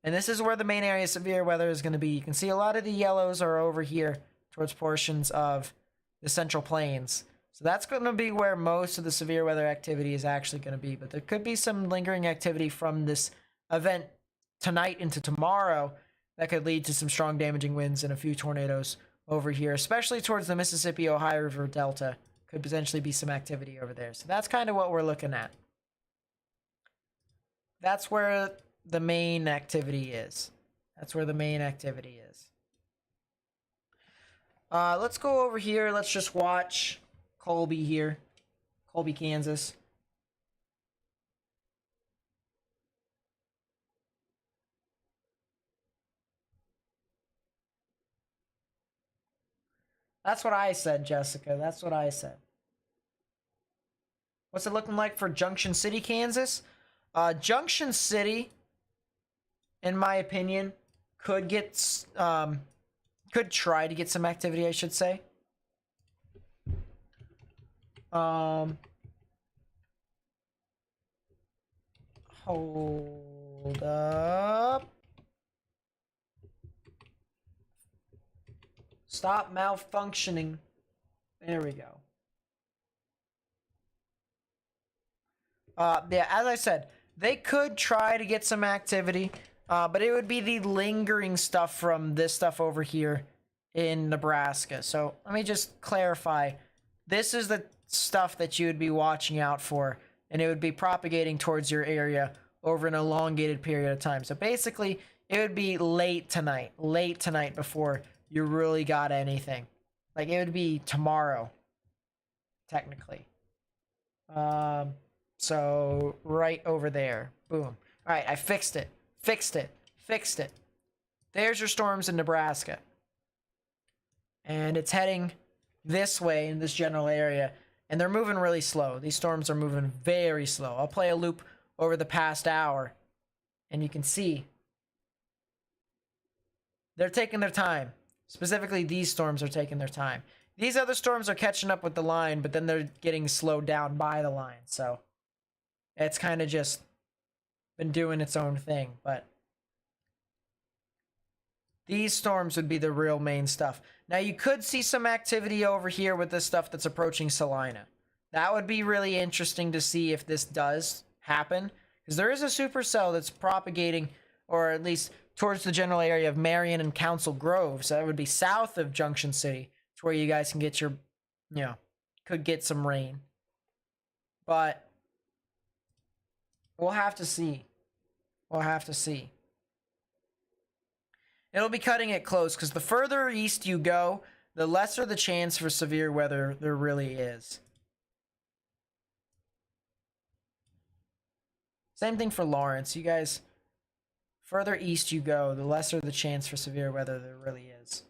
And this is where the main area of severe weather is going to be. You can see a lot of the yellows are over here towards portions of the Central Plains. So that's going to be where most of the severe weather activity is actually going to be. But there could be some lingering activity from this event tonight into tomorrow that could lead to some strong damaging winds and a few tornadoes over here, especially towards the Mississippi-Ohio River Delta. Could potentially be some activity over there. So that's kind of what we're looking at. That's where the main activity is. That's where the main activity is. Let's go over here. Let's just watch Colby here. Colby, Kansas. That's what I said, Jessica. That's what I said. What's it looking like for Junction City, Kansas? Junction City, in my opinion, could try to get some activity, I should say. Hold Hold up. Stop malfunctioning. There we go. Yeah, as I said, they could try to get some activity, but it would be the lingering stuff from this stuff over here in Nebraska. So let me just clarify. This is the stuff that you would be watching out for, and it would be propagating towards your area over an elongated period of time. So basically, it would be late tonight before you really got anything. Like, it would be tomorrow, technically. So right over there. Boom. All right, I fixed it. Fixed it. There's your storms in Nebraska. And it's heading this way in this general area. And they're moving really slow. These storms are moving very slow. I'll play a loop over the past hour. And you can see they're taking their time. Specifically, these storms are taking their time. These other storms are catching up with the line, but then they're getting slowed down by the line. So it's kind of just been doing its own thing. But these storms would be the real main stuff. Now, you could see some activity over here with this stuff that's approaching Salina. That would be really interesting to see if this does happen. Because there is a supercell that's propagating, or at least towards the general area of Marion and Council Grove. So that would be south of Junction City, to where you guys can get your, could get some rain. But we'll have to see. It'll be cutting it close, because the further east you go, the lesser the chance for severe weather there really is. Same thing for Lawrence. You guys, further east you go, the lesser the chance for severe weather there really is.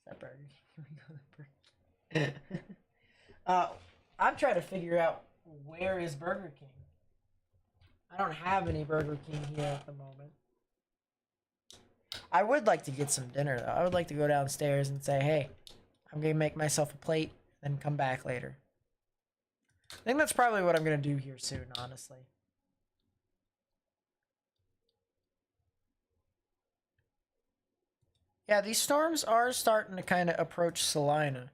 That burger. I'm trying to figure out, where is Burger King? I don't have any Burger King here at the moment. I would like to get some dinner, though. I would like to go downstairs and say, hey, I'm going to make myself a plate, then come back later. I think that's probably what I'm going to do here soon, honestly. Yeah, these storms are starting to kind of approach Salina.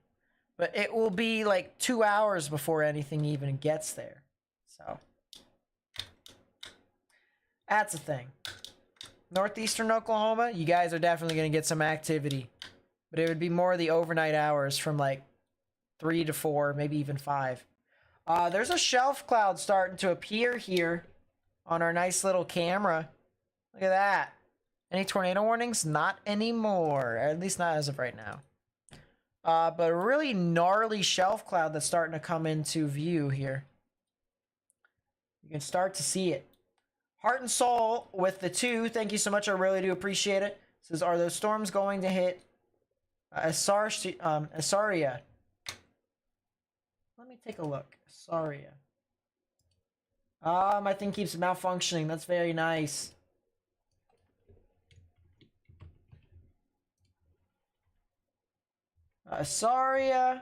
But it will be like 2 hours before anything even gets there. So that's the thing. Northeastern Oklahoma, you guys are definitely going to get some activity. But it would be more the overnight hours from like 3 to 4, maybe even 5. There's a shelf cloud starting to appear here on our nice little camera. Look at that. Any tornado warnings? Not anymore. At least not as of right now. But a really gnarly shelf cloud that's starting to come into view here. You can start to see it. Heart and Soul with the 2. Thank you so much. I really do appreciate it. Says, are those storms going to hit Asaria? Let me take a look. Asaria. My thing keeps malfunctioning. That's very nice. Asaria.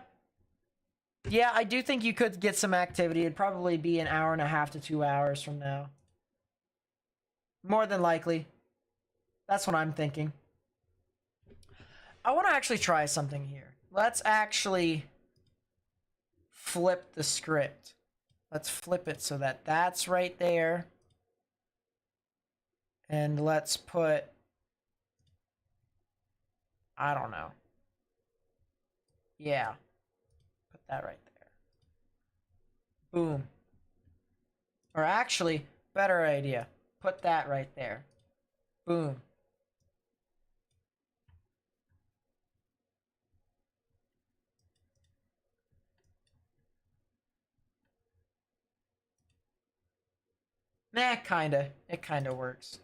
Yeah, I do think you could get some activity. It'd probably be an hour and a half to 2 hours from now. More than likely. That's what I'm thinking. I want to actually try something here. Let's actually flip the script. Let's flip it so that that's right there. And let's put, I don't know. Yeah. Put that right there. Boom. Or actually, better idea. Put that right there. Boom. Nah, kinda. It kinda works.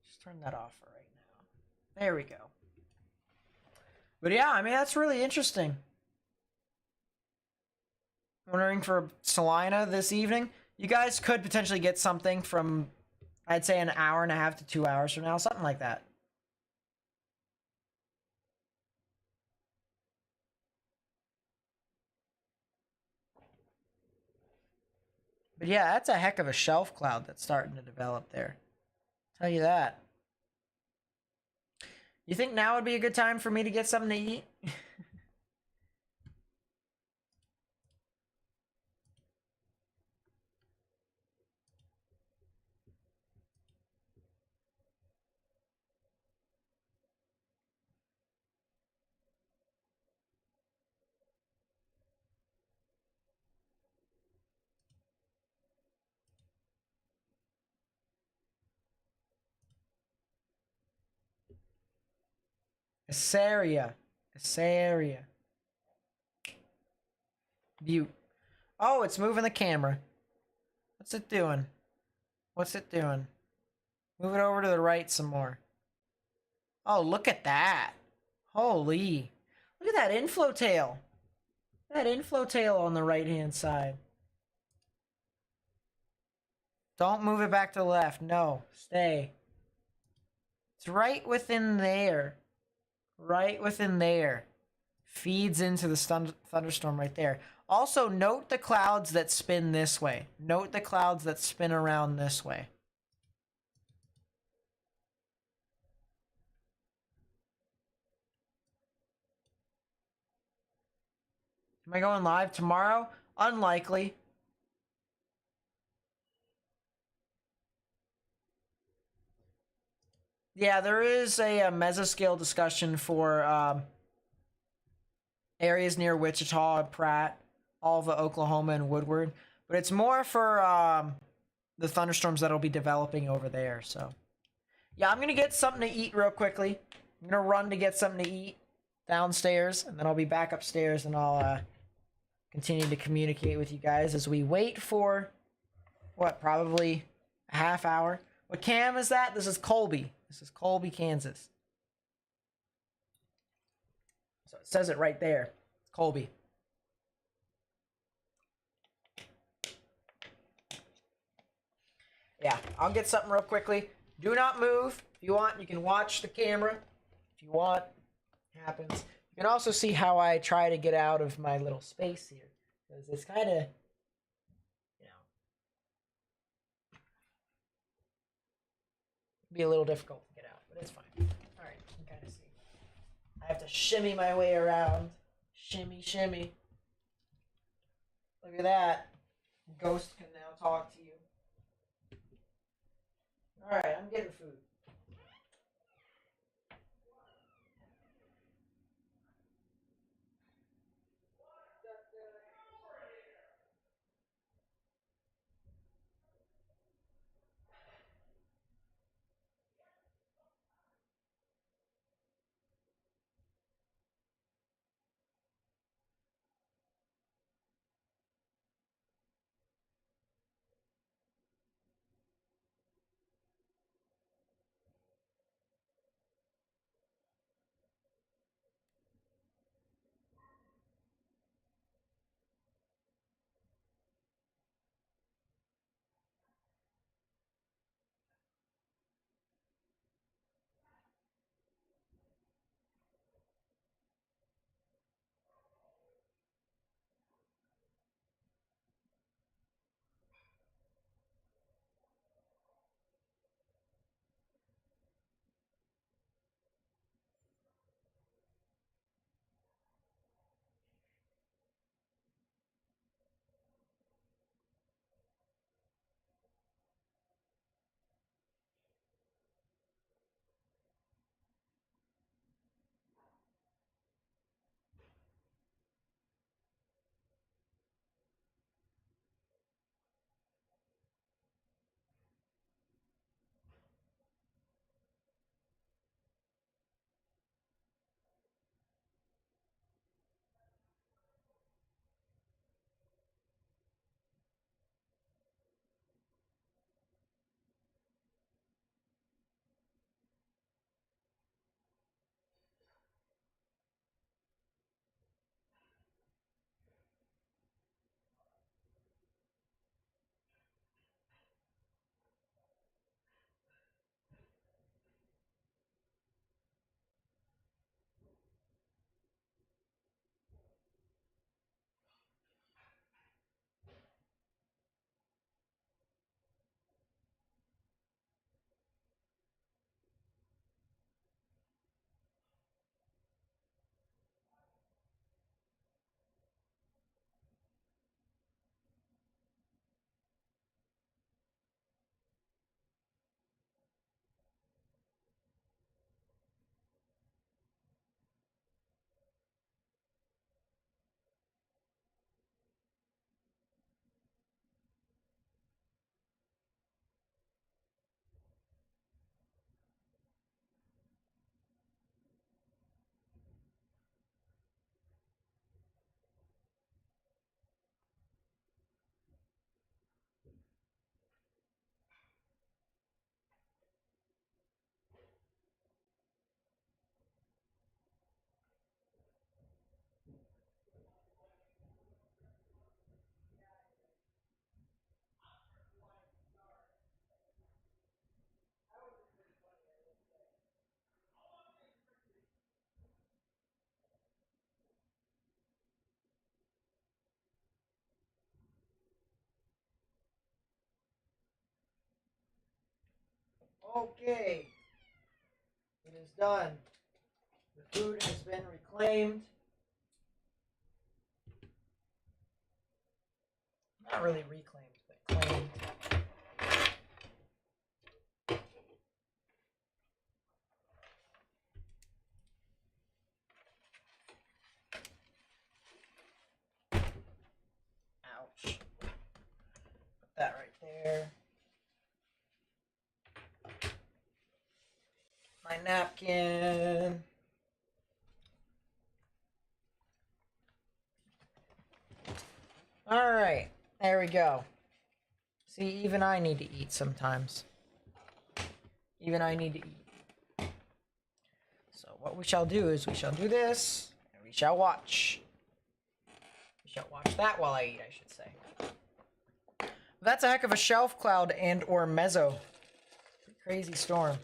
Just turn that off for right now. There we go. But yeah, I mean, that's really interesting. Wondering for Salina this evening. You guys could potentially get something from, I'd say, an hour and a half to 2 hours from now, something like that. But yeah, that's a heck of a shelf cloud that's starting to develop there. Tell you that. You think now would be a good time for me to get something to eat? Assaria. Assaria. View. Oh, it's moving the camera. What's it doing? What's it doing? Move it over to the right some more. Oh, look at that. Holy. Look at that inflow tail. That inflow tail on the right-hand side. Don't move it back to the left. No, stay. It's right within there. Right within there. Feeds into the thunderstorm right there. Also, note the clouds that spin this way. Note the clouds that spin around this way. Am I going live tomorrow? Unlikely. Yeah, there is a mesoscale discussion for areas near Wichita, Pratt, Alva, Oklahoma, and Woodward. But it's more for the thunderstorms that'll be developing over there. So, yeah, I'm going to get something to eat real quickly. I'm going to run to get something to eat downstairs, and then I'll be back upstairs, and I'll continue to communicate with you guys as we wait for, what, probably a half hour. What cam is that? This is Colby. This is Colby, Kansas. So it says it right there. Colby. Yeah, I'll get something real quickly. Do not move. If you want, you can watch the camera. If you want, it happens. You can also see how I try to get out of my little space here. Because it's kind of, be a little difficult to get out, but it's fine. All right, you can kind of see. I have to shimmy my way around. Shimmy, shimmy. Look at that. Ghost can now talk to you. All right, I'm getting food. Okay. It is done. The food has been reclaimed. Not really reclaimed, but claimed. Ouch. Put that right there. My napkin. All right, there we go. See, even I need to eat sometimes. Even I need to eat. So what we shall do is we shall do this, and we shall watch. We shall watch that while I eat, I should say. That's a heck of a shelf cloud and or mezzo. Crazy storm.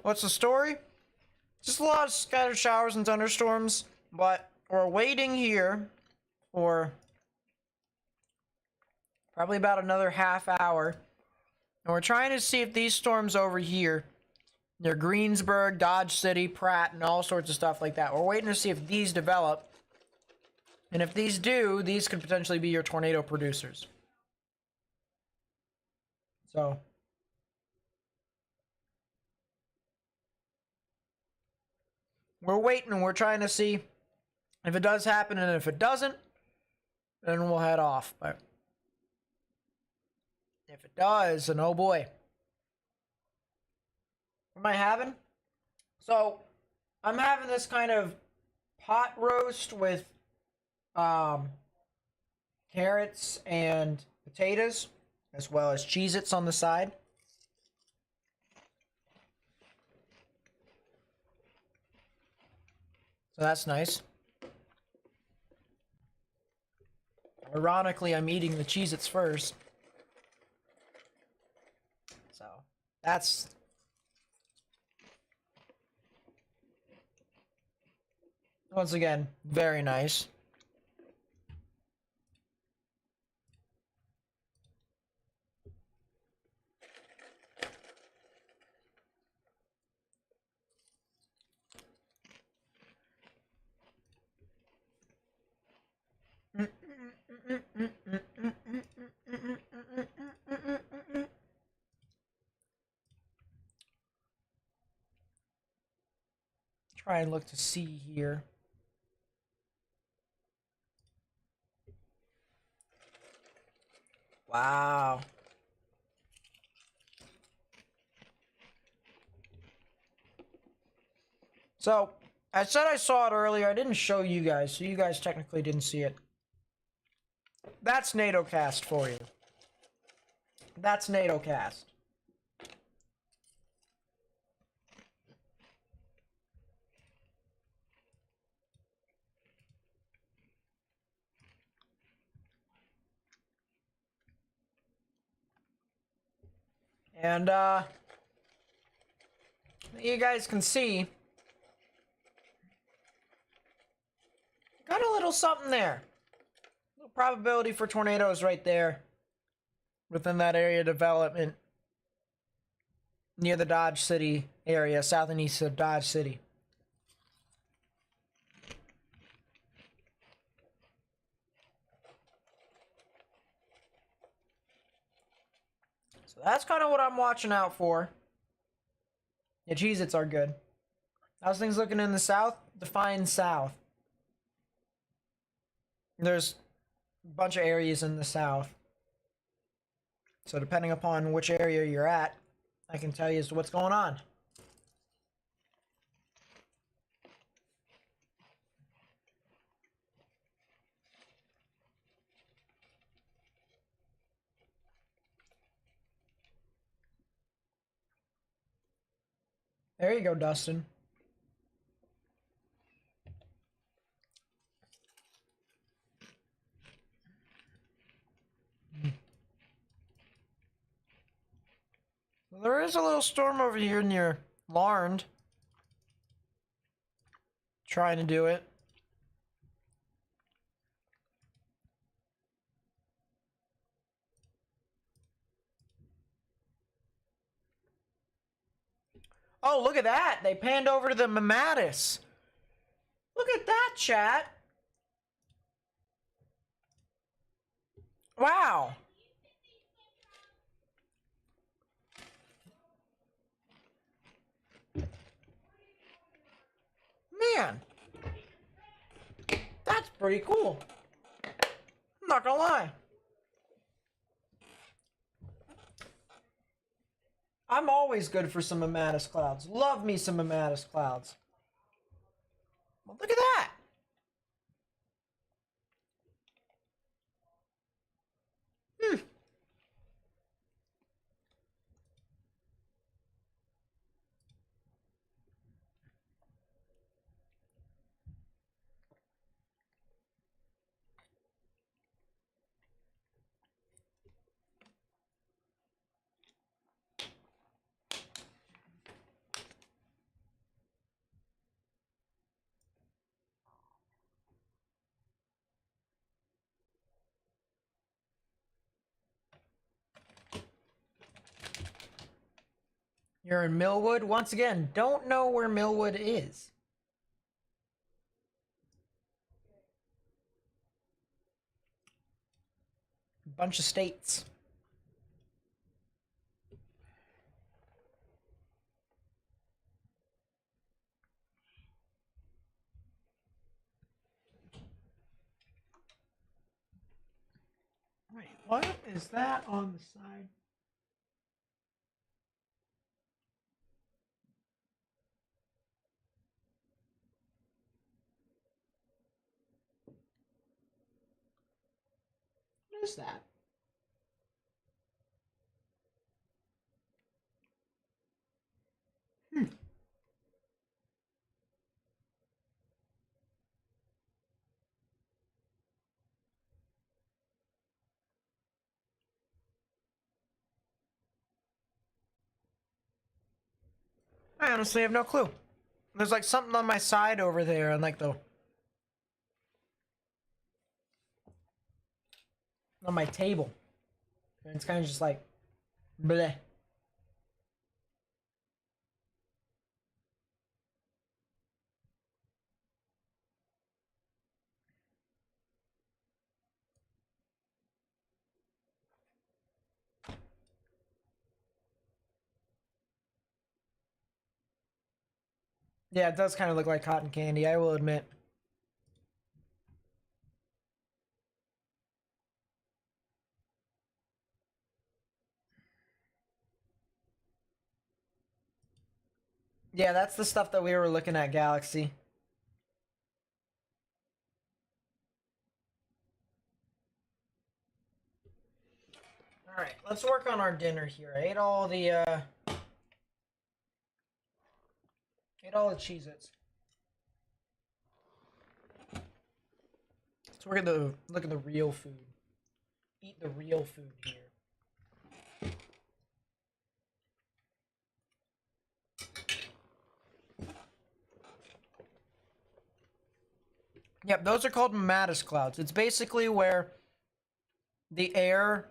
What's the story? Just a lot of scattered showers and thunderstorms, but we're waiting here for probably about another half hour. And we're trying to see if these storms over here, near Greensburg, Dodge City, Pratt, and all sorts of stuff like that. We're waiting to see if these develop. And if these do, these could potentially be your tornado producers. So we're waiting and we're trying to see if it does happen, and if it doesn't, then we'll head off. But if it does, then oh boy. What am I having? So I'm having this kind of pot roast with carrots and potatoes, as well as Cheez-Its on the side. So that's nice. Ironically, I'm eating the Cheez-Its first. So that's once again very nice. Try and look to see here. Wow. So, I said I saw it earlier. I didn't show you guys, so you guys technically didn't see it. That's NATOcast for you. That's NATOcast. And, you guys can see, got a little something there. A little probability for tornadoes right there within that area of development near the Dodge City area, south and east of Dodge City. So that's kind of what I'm watching out for. Yeah, Cheez-Its are good. How's things looking in the south? Define south. There's a bunch of areas in the south. So depending upon which area you're at, I can tell you as to what's going on. There you go, Dustin. There is a little storm over here near Larned. Trying to do it. Oh, look at that. They panned over to the Mamatus. Look at that, chat. Wow. Man. That's pretty cool. I'm not gonna lie. I'm always good for some Mamatus clouds. Love me some Mamatus clouds. Well, look at that. You're in Millwood? Once again, don't know where Millwood is. Bunch of states. Wait, what is that on the side? What is that? I honestly have no clue. There's like something on my side over there and like the... on my table. And it's kind of just like... bleh. Yeah, it does kind of look like cotton candy, I will admit. Yeah, that's the stuff that we were looking at, Galaxy. Alright, let's work on our dinner here. I ate all the Cheez-Its. Let's look at the real food. Eat the real food here. Yep, those are called Mamatus clouds. It's basically where the air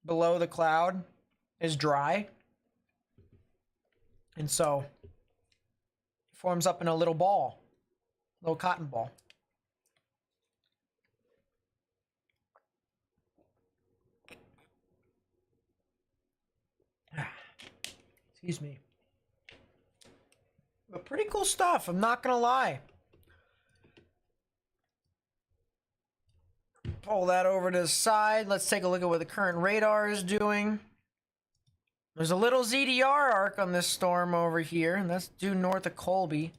below the cloud is dry. And so it forms up in a little ball, little cotton ball. Excuse me. But pretty cool stuff, I'm not gonna lie. Pull that over to the side. Let's take a look at what the current radar is doing. There's a little ZDR arc on this storm over here, and that's due north of Colby.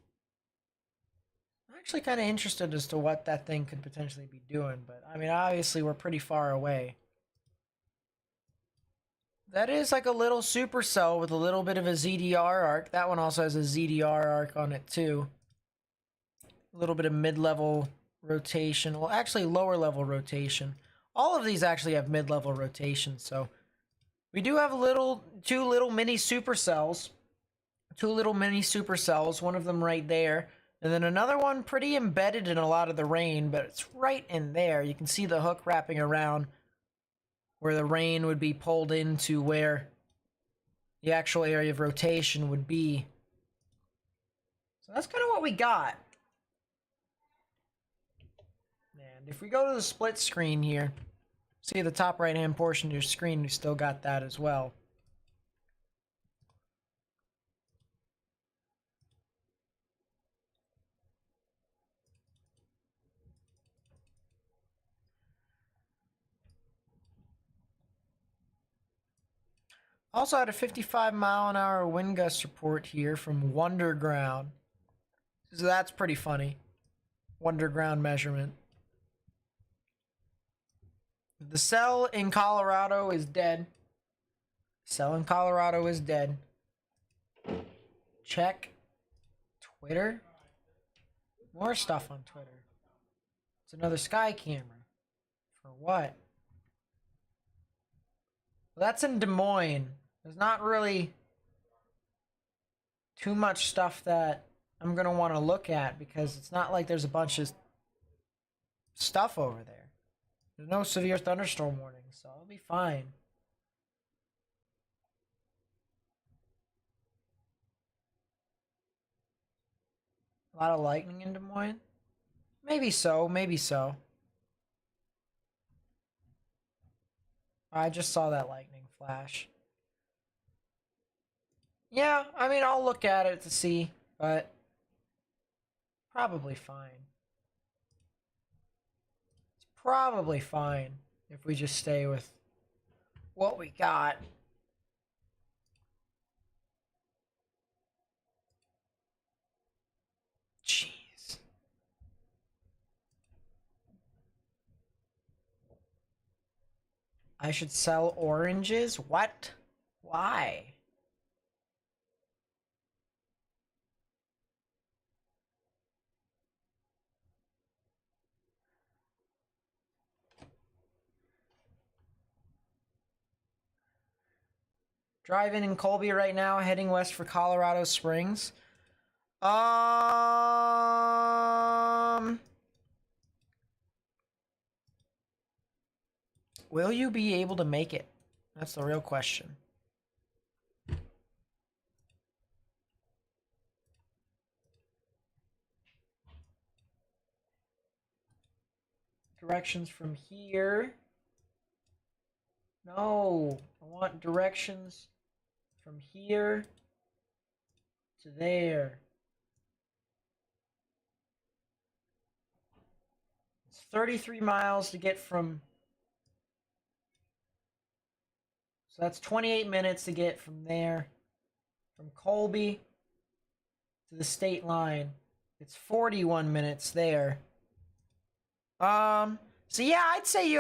I'm actually kind of interested as to what that thing could potentially be doing, but I mean, obviously we're pretty far away. That is like a little supercell with a little bit of a ZDR arc. That one also has a ZDR arc on it too. A little bit of mid-level rotation. Well, actually lower level rotation. All of these actually have mid-level rotation, so We do have two little mini supercells. Two little mini supercells, one of them right there. And then another one pretty embedded in a lot of the rain, but it's right in there. You can see the hook wrapping around where the rain would be pulled into where the actual area of rotation would be. So that's kind of what we got. And if we go to the split screen here, see the top right hand portion of your screen, we still got that as well. Also had a 55-mile-an-hour wind gust report here from Wonderground. So that's pretty funny. Wonderground measurement. The cell in Colorado is dead. Cell in Colorado is dead. Check Twitter. More stuff on Twitter. It's another sky camera. For what? Well, that's in Des Moines. There's not really too much stuff that I'm going to want to look at because it's not like there's a bunch of stuff over there. There's no severe thunderstorm warning, so I'll be fine. A lot of lightning in Des Moines? Maybe so, maybe so. I just saw that lightning flash. Yeah, I mean, I'll look at it to see, but probably fine. It's probably fine if we just stay with what we got. Jeez. I should sell oranges? What? Why? Driving in Colby right now, heading west for Colorado Springs. Will you be able to make it? That's the real question. Directions from here. No, I want directions from here to there. It's 33 miles to get from... So that's 28 minutes to get from there, from Colby to the state line. It's 41 minutes there. So yeah, I'd say you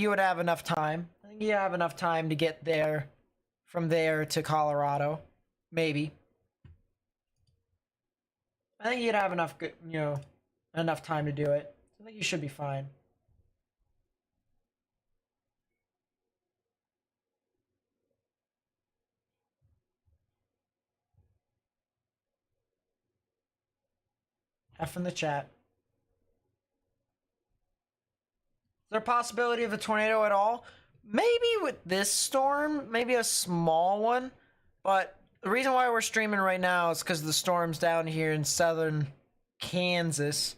would have enough time. I think you have enough time to get there from there to Colorado. Maybe. I think you'd have enough enough time to do it. I think you should be fine. F in the chat. Is there a possibility of a tornado at all? Maybe with this storm, maybe a small one. But the reason why we're streaming right now is because the storm's down here in southern Kansas,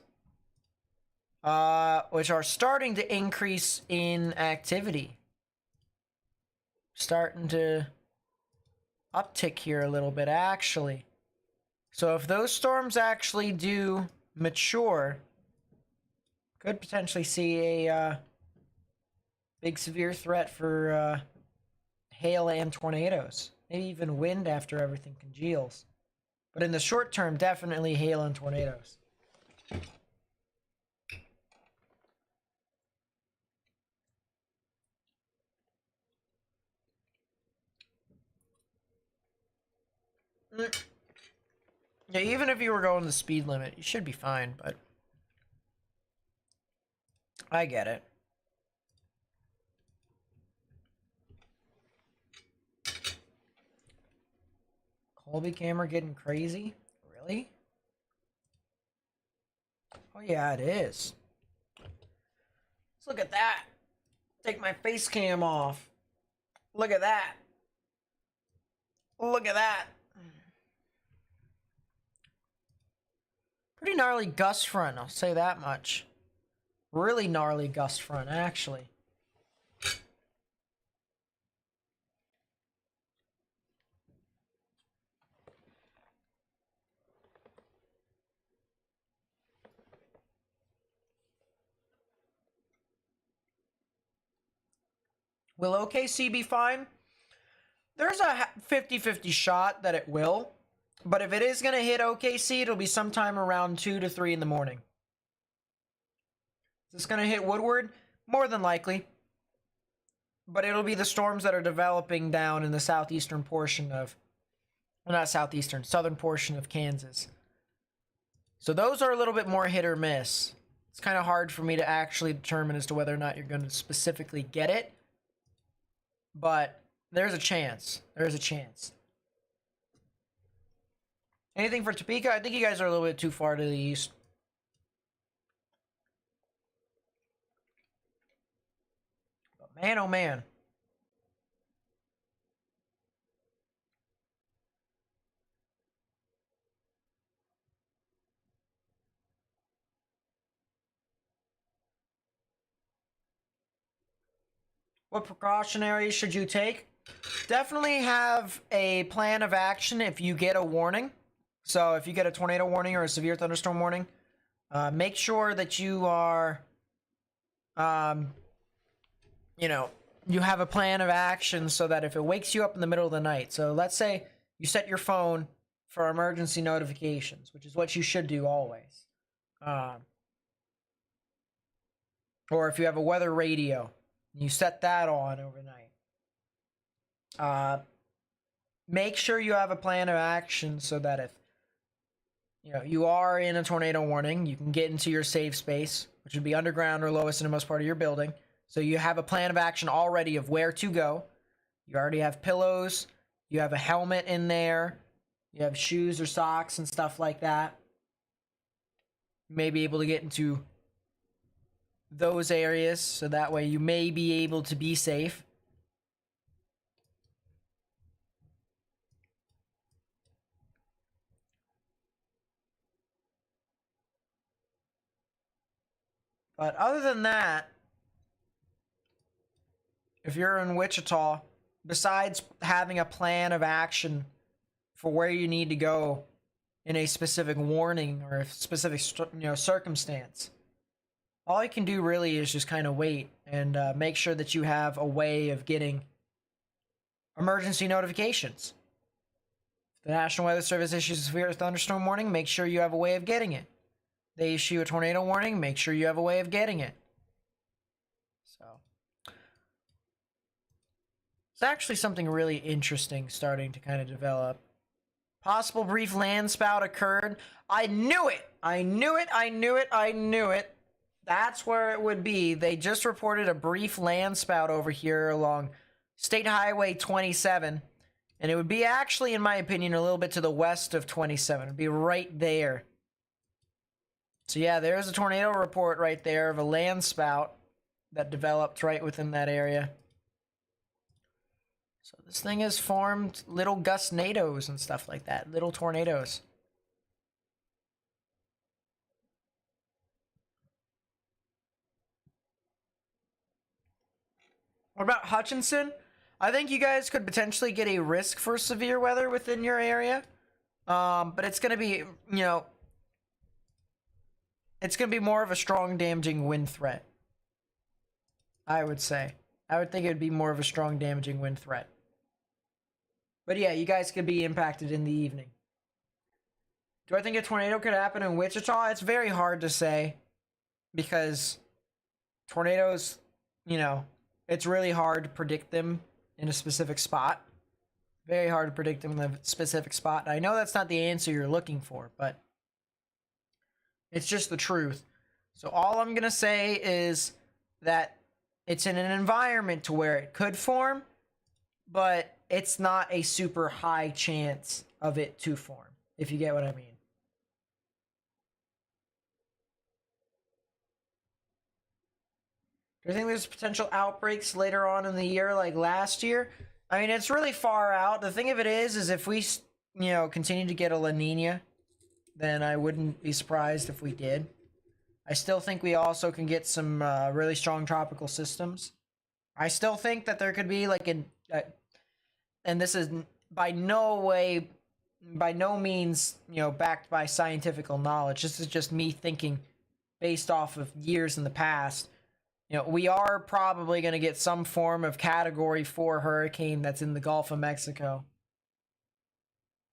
which are starting to increase in activity. Starting to uptick here a little bit, actually. So if those storms actually do mature, could potentially see a big severe threat for hail and tornadoes. Maybe even wind after everything congeals. But in the short term, definitely hail and tornadoes. Yeah, even if you were going the speed limit, you should be fine, but I get it. Colby camera getting crazy? Really? Oh yeah, it is. Let's look at that. Take my face cam off. Look at that. Look at that. Pretty gnarly gust front, I'll say that much. Really gnarly gust front, actually. Will OKC be fine? There's a 50-50 shot that it will. But if it is going to hit OKC, it'll be sometime around 2 to 3 in the morning. Is this going to hit Woodward? More than likely. But it'll be the storms that are developing down in the southeastern portion of... Well, not southeastern, southern portion of Kansas. So those are a little bit more hit or miss. It's kind of hard for me to actually determine as to whether or not you're going to specifically get it. But there's a chance. There's a chance. Anything for Topeka? I think you guys are a little bit too far to the east. But man, oh man. What precautionary should you take? Definitely have a plan of action if you get a warning. So if you get a tornado warning or a severe thunderstorm warning, make sure that you are, you know, you have a plan of action so that if it wakes you up in the middle of the night. So let's say you set your phone for emergency notifications, which is what you should do always. Or if you have a weather radio, you set that on overnight. Make sure you have a plan of action so that if you are in a tornado warning, you can get into your safe space, which would be underground or lowest innermost part of your building. So you have a plan of action already of where to go. You already have pillows. You have a helmet in there. You have shoes or socks and stuff like that. You may be able to get into those areas, so that way you may be able to be safe. But other than that, if you're in Wichita, besides having a plan of action for where you need to go in a specific warning or a specific circumstance, all you can do really is just kind of wait and make sure that you have a way of getting emergency notifications. If the National Weather Service issues a severe thunderstorm warning, make sure you have a way of getting it. They issue a tornado warning, make sure you have a way of getting it. So, it's actually something really interesting starting to kind of develop. Possible brief land spout occurred. I knew it! I knew it! I knew it! I knew it! That's where it would be. They just reported a brief land spout over here along State Highway 27. And it would be actually, in my opinion, a little bit to the west of 27. It would be right there. So yeah, there's a tornado report right there of a land spout that developed right within that area. So this thing has formed little gustnados and stuff like that. Little tornadoes. What about Hutchinson? I think you guys could potentially get a risk for severe weather within your area. But it's going to be, it's going to be more of a strong damaging wind threat. I would say. I would think it would be more of a strong damaging wind threat. But yeah, you guys could be impacted in the evening. Do I think a tornado could happen in Wichita? It's very hard to say. Because tornadoes, it's really hard to predict them in a specific spot. Very hard to predict them in a specific spot. I know that's not the answer you're looking for, but it's just the truth. So all I'm going to say is that it's in an environment to where it could form, but it's not a super high chance of it to form, if you get what I mean. Do you think there's potential outbreaks later on in the year like last year? I mean, it's really far out. The thing of it is if we, continue to get a La Nina, then I wouldn't be surprised if we did. I still think we also can get some really strong tropical systems. I still think that there could be like and this is by no means, backed by scientific knowledge. This is just me thinking based off of years in the past. We are probably going to get some form of Category 4 hurricane that's in the Gulf of Mexico.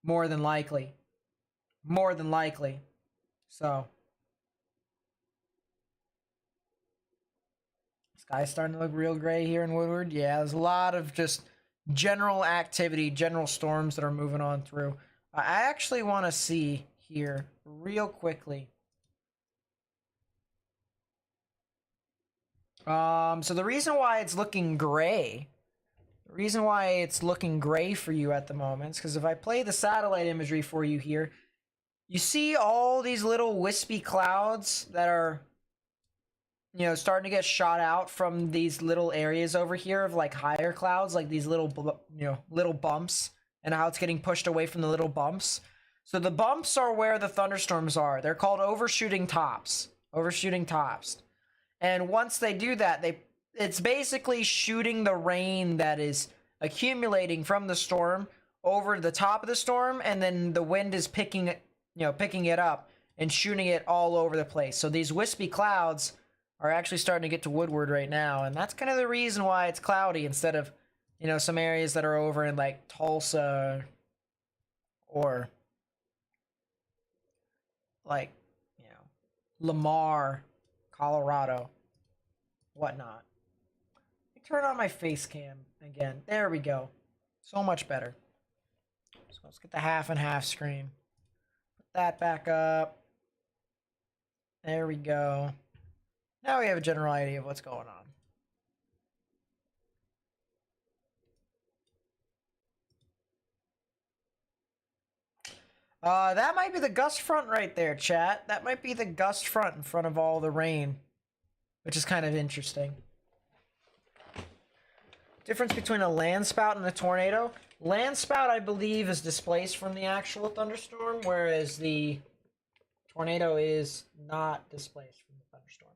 More than likely. More than likely. So. Sky's starting to look real gray here in Woodward. Yeah, there's a lot of just general activity, general storms that are moving on through. I actually want to see here real quickly. So the reason why it's looking gray, for you at the moment is because if I play the satellite imagery for you here, you see all these little wispy clouds that are, starting to get shot out from these little areas over here of like higher clouds, like these little, little bumps, and how it's getting pushed away from the little bumps. So the bumps are where the thunderstorms are. They're called overshooting tops. And once they do that, it's basically shooting the rain that is accumulating from the storm over the top of the storm, and then the wind is picking it up and shooting it all over the place. So these wispy clouds are actually starting to get to Woodward right now, and that's kind of the reason why it's cloudy instead of, some areas that are over in like Tulsa or like, Lamar, Colorado, whatnot. Let me turn on my face cam again. There we go. So much better. So let's get the half and half screen. Put that back up. There we go. Now we have a general idea of what's going on. That might be the gust front right there, chat. That might be the gust front in front of all the rain, which is kind of interesting. Difference between a land spout and a tornado. Land spout, I believe, is displaced from the actual thunderstorm, whereas the tornado is not displaced from the thunderstorm.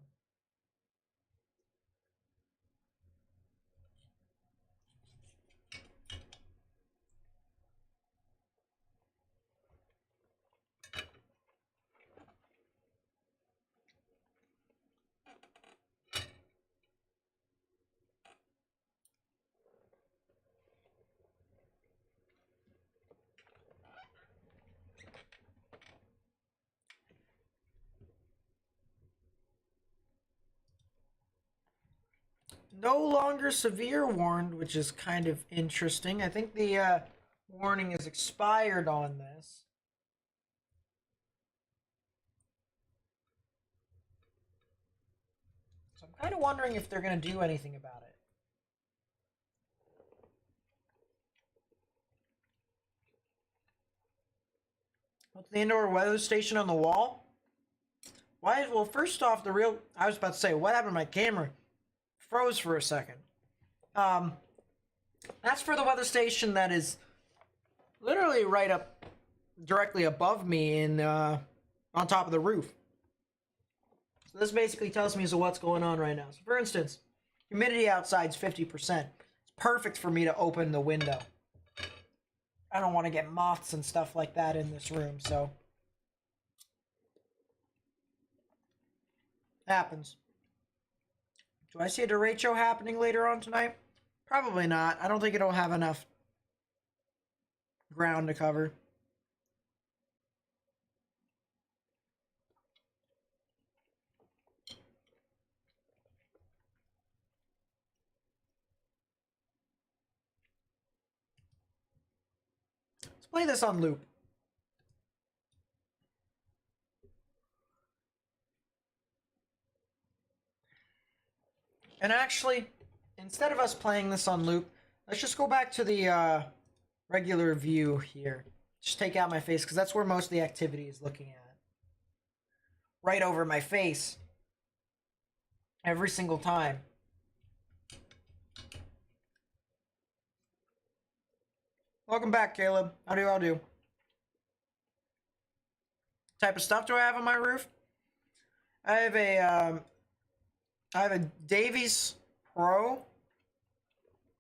No longer severe warned, which is kind of interesting. I think the warning is expired on this. So I'm kind of wondering if they're going to do anything about it. What's the indoor weather station on the wall? Why? Well, first off, I was about to say, what happened to my camera? Froze for a second. That's for the weather station that is literally right up directly above me in on top of the roof. So this basically tells me what's going on right now. So for instance, humidity outside's 50%. It's perfect for me to open the window. I don't want to get moths and stuff like that in this room, so happens. Do I see a derecho happening later on tonight? Probably not. I don't think it'll have enough ground to cover. Let's play this on loop. And actually, instead of us playing this on loop, Let's just go back to the regular view here. Just take out my face because that's where most of the activity is looking at. Right over my face. Every single time. Welcome back, Caleb. How do I do? What type of stuff do I have on my roof? I have a Davies Pro.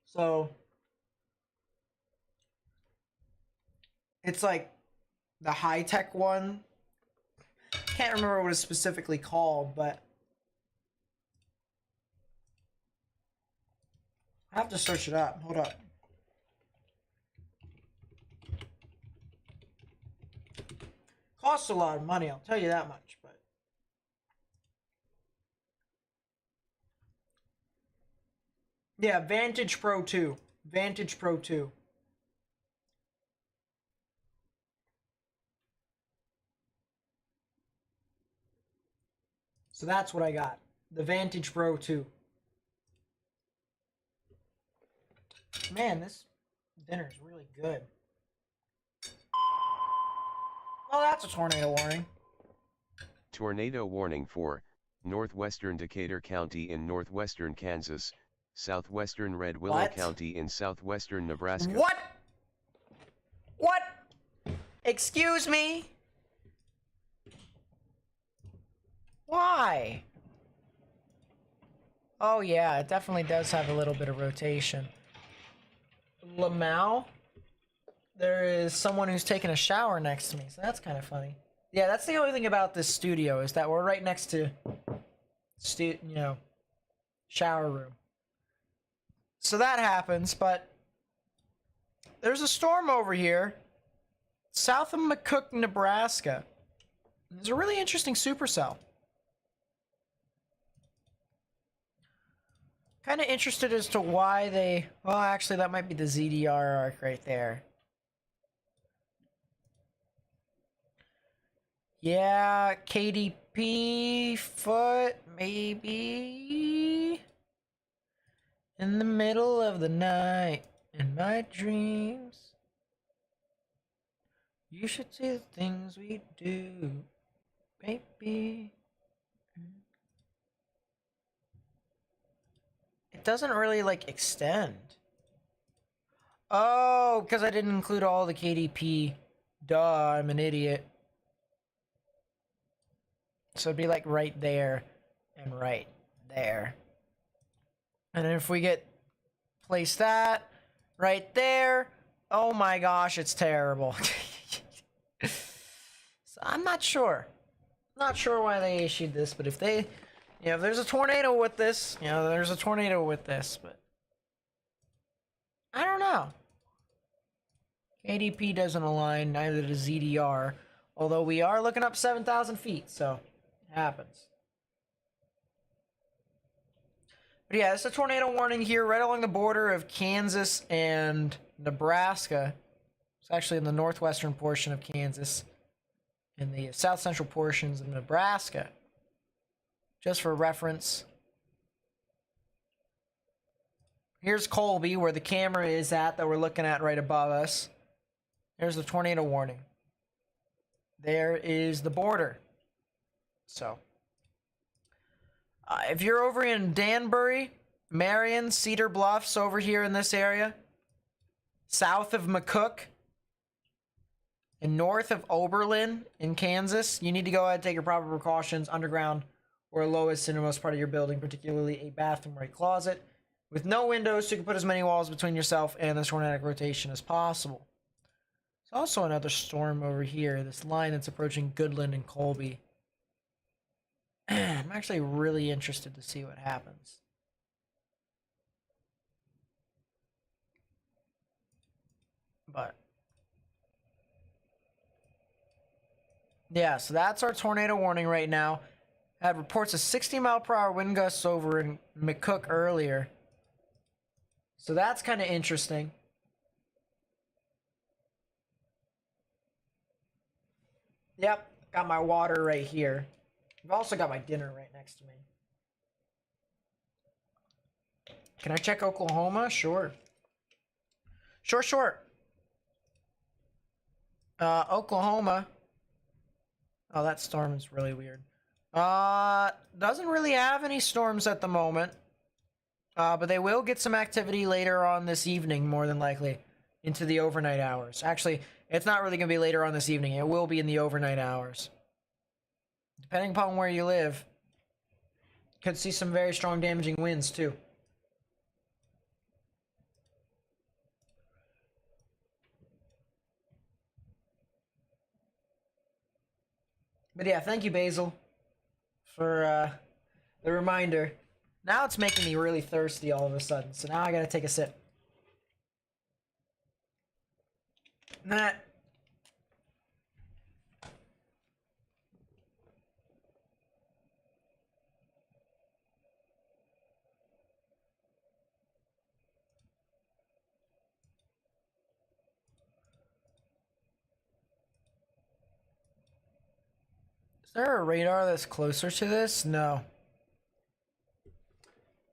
So it's like the high-tech one. Can't remember what it's specifically called, but I have to search it up. Hold up. Costs a lot of money, I'll tell you that much, but yeah, Vantage Pro 2. Vantage Pro 2. So that's what I got. The Vantage Pro 2. Man, this dinner is really good. Oh, that's a tornado warning. Tornado warning for northwestern Decatur County in northwestern Kansas, southwestern Red Willow County in southwestern Nebraska. What? What? Excuse me? Why? Oh yeah, it definitely does have a little bit of rotation. Lamau? There is someone who's taking a shower next to me, so that's kind of funny. Yeah, that's the only thing about this studio is that we're right next to, shower room. So that happens, but there's a storm over here, south of McCook, Nebraska. There's a really interesting supercell. Kind of interested as to why they... Well, actually, that might be the ZDR arc right there. Yeah, KDP foot, maybe. In the middle of the night, in my dreams. You should see the things we do, baby. It doesn't really, like, extend. Oh, because I didn't include all the KDP. Duh, I'm an idiot. So it'd be, like, right there and right there. And if we place that right there, oh my gosh, it's terrible. So I'm not sure. Not sure why they issued this, but if they... if there's a tornado with this, there's a tornado with this, but I don't know. KDP doesn't align, neither does ZDR, although we are looking up 7,000 feet, so it happens. But yeah, it's a tornado warning here right along the border of Kansas and Nebraska. It's actually in the northwestern portion of Kansas and the south central portions of Nebraska. Just for reference. Here's Colby, where the camera is at that we're looking at right above us. There's the tornado warning. There is the border. So, if you're over in Danbury, Marion, Cedar Bluffs, over here in this area, south of McCook, and north of Oberlin in Kansas, you need to go ahead and take your proper precautions underground or lowest innermost part of your building, particularly a bathroom or a closet, with no windows, so you can put as many walls between yourself and this tornadic rotation as possible. There's also another storm over here, this line that's approaching Goodland and Colby. I'm actually really interested to see what happens. But yeah, so that's our tornado warning right now. Had reports of 60-mile-per-hour wind gusts over in McCook earlier. So that's kind of interesting. Yep, got my water right here. I've also got my dinner right next to me. Can I check Oklahoma? Sure. Short. Oklahoma. Oh, that storm is really weird. Doesn't really have any storms at the moment. But they will get some activity later on this evening, more than likely, into the overnight hours. Actually, it's not really going to be later on this evening. It will be in the overnight hours. Depending upon where you live, could see some very strong damaging winds, too. But yeah, thank you, Basil, for the reminder. Now it's making me really thirsty all of a sudden, so now I gotta take a sip. Nah. Is there a radar that's closer to this? No.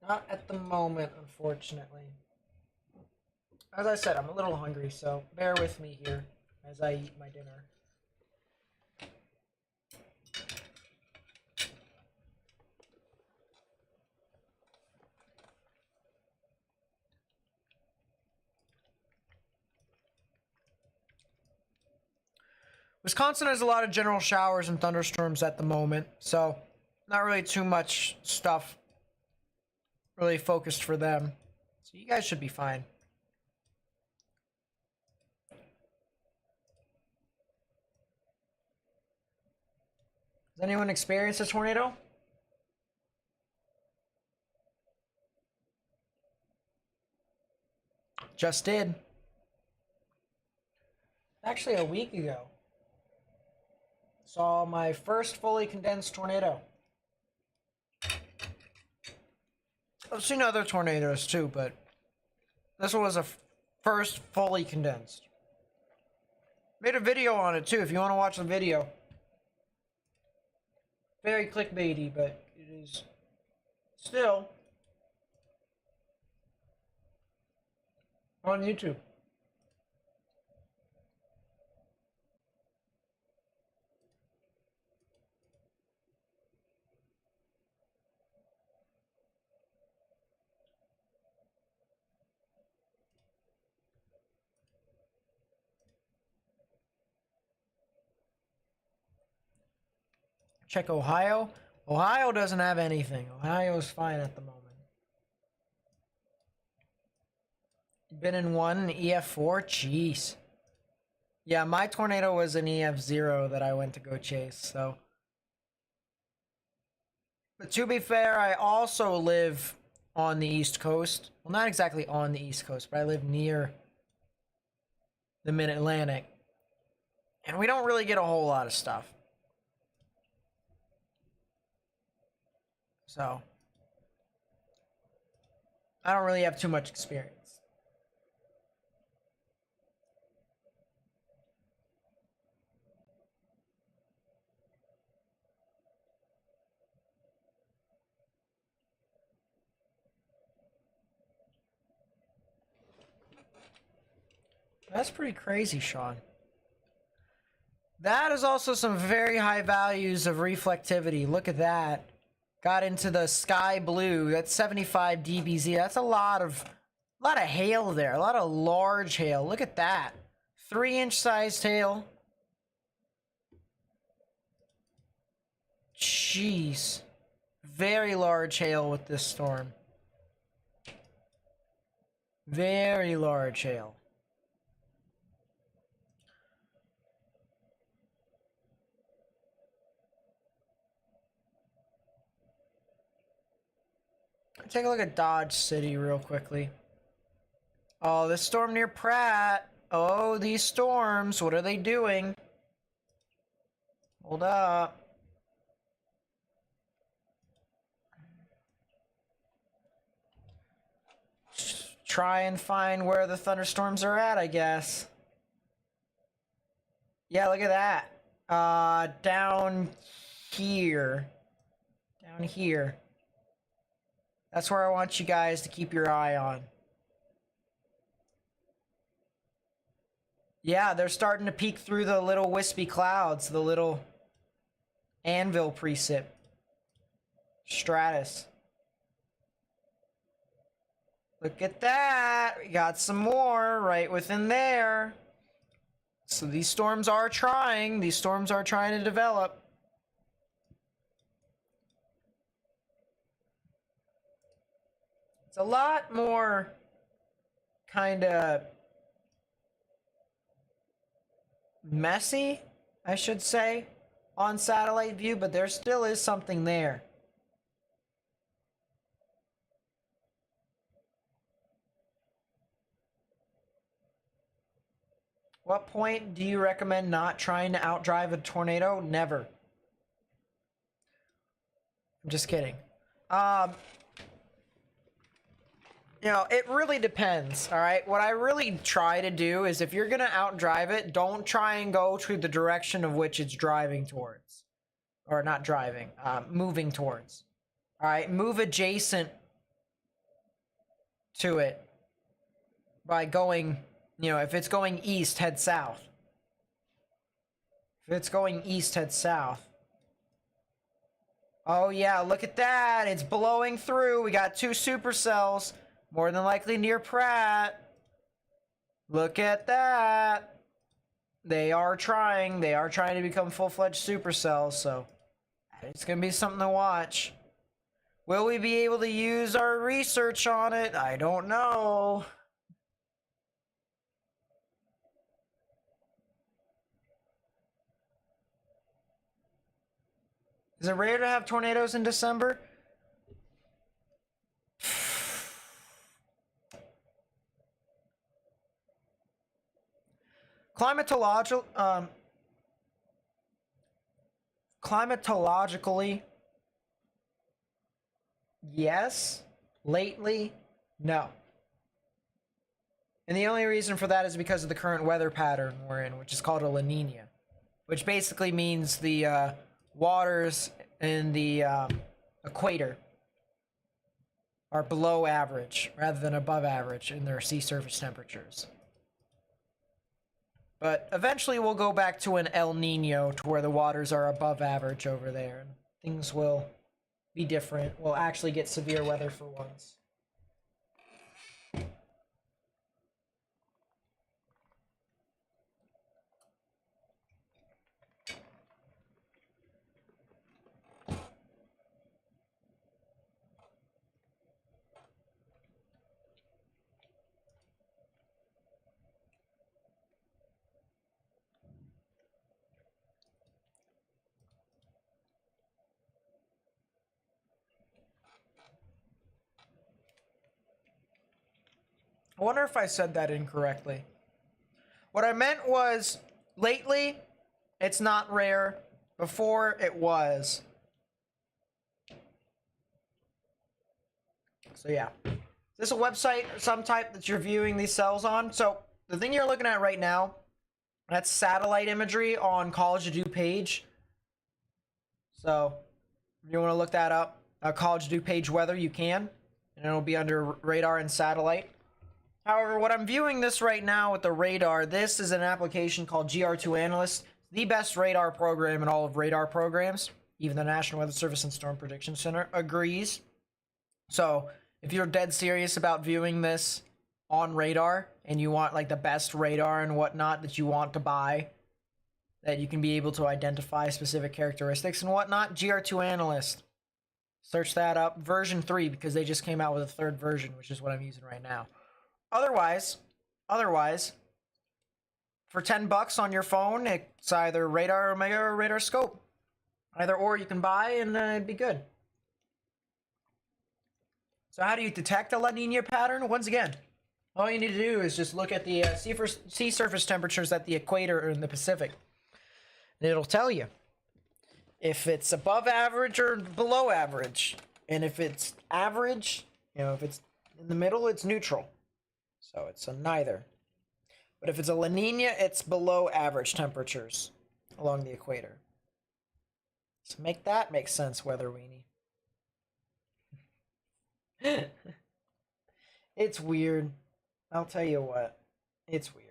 Not at the moment, unfortunately. As I said, I'm a little hungry, so bear with me here as I eat my dinner. Wisconsin has a lot of general showers and thunderstorms at the moment, so not really too much stuff really focused for them. So you guys should be fine. Has anyone experienced a tornado? Just did. Actually, a week ago. Saw my first fully condensed tornado. I've seen other tornadoes too, but this one was a first fully condensed. Made a video on it too, if you want to watch the video. Very clickbaity, but it is still on YouTube. Check Ohio. Ohio doesn't have anything. Ohio's fine at the moment. Been in one EF4? Jeez. Yeah, my tornado was an EF0 that I went to go chase, so. But to be fair, I also live on the East Coast. Well, not exactly on the East Coast, but I live near the Mid-Atlantic. And we don't really get a whole lot of stuff. So, I don't really have too much experience. That's pretty crazy, Sean. That is also some very high values of reflectivity. Look at that. Got into the sky blue. That's 75 dBz. That's a lot of hail there. A lot of large hail. Look at that. 3-inch sized hail. Jeez. Very large hail with this storm. Very large hail. Take a look at Dodge City real quickly. Oh, this storm near Pratt. Oh, these storms. What are they doing? Hold up. Try and find where the thunderstorms are at, I guess. Yeah, look at that. Down here. Down here. That's where I want you guys to keep your eye on. Yeah, they're starting to peek through the little wispy clouds, the little anvil precip. Stratus. Look at that. We got some more right within there. So these storms are trying. These storms are trying to develop. It's a lot more kind of messy, I should say, on satellite view, but there still is something there. What point do you recommend not trying to outdrive a tornado? Never. I'm just kidding. You know, it really depends, all right? What I really try to do is if you're going to outdrive it, don't try and go to the direction of which it's driving towards. Or not driving, moving towards. All right? Move adjacent to it by going, you know, if it's going east, head south. If it's going east, head south. Oh, yeah, look at that. It's blowing through. We got 2 supercells. More than likely near Pratt. Look at that. They are trying. They are trying to become full-fledged supercells, so it's going to be something to watch. Will we be able to use our research on it? I don't know. Is it rare to have tornadoes in December? Climatologically, yes. Lately, no. And the only reason for that is because of the current weather pattern we're in, which is called a La Nina, which basically means the waters in the equator are below average rather than above average in their sea surface temperatures. But eventually we'll go back to an El Nino to where the waters are above average over there. And things will be different. We'll actually get severe weather for once. I wonder if I said that incorrectly. What I meant was, lately, it's not rare. Before, it was. So yeah. Is this a website or some type that you're viewing these cells on? So, the thing you're looking at right now, that's satellite imagery on College of DuPage. So, if you want to look that up, College of DuPage weather, you can. And it'll be under radar and satellite. However, what I'm viewing this right now with the radar, this is an application called GR2 Analyst, the best radar program in all of radar programs. Even the National Weather Service and Storm Prediction Center agrees. So, if you're dead serious about viewing this on radar and you want like the best radar and whatnot that you want to buy, that you can be able to identify specific characteristics and whatnot, GR2 Analyst. Search that up. Version 3, because they just came out with a 3rd version, which is what I'm using right now. Otherwise, for $10 on your phone, it's either Radar Omega or Radar Scope. Either or you can buy and it'd be good. So how do you detect a La Nina pattern? Once again, all you need to do is just look at the sea surface temperatures at the equator or in the Pacific. And it'll tell you if it's above average or below average. And if it's average, you know, if it's in the middle, it's neutral. So it's a neither. But if it's a La Nina, it's below average temperatures along the equator. So make that make sense, Weather Weenie. It's weird. I'll tell you what. It's weird.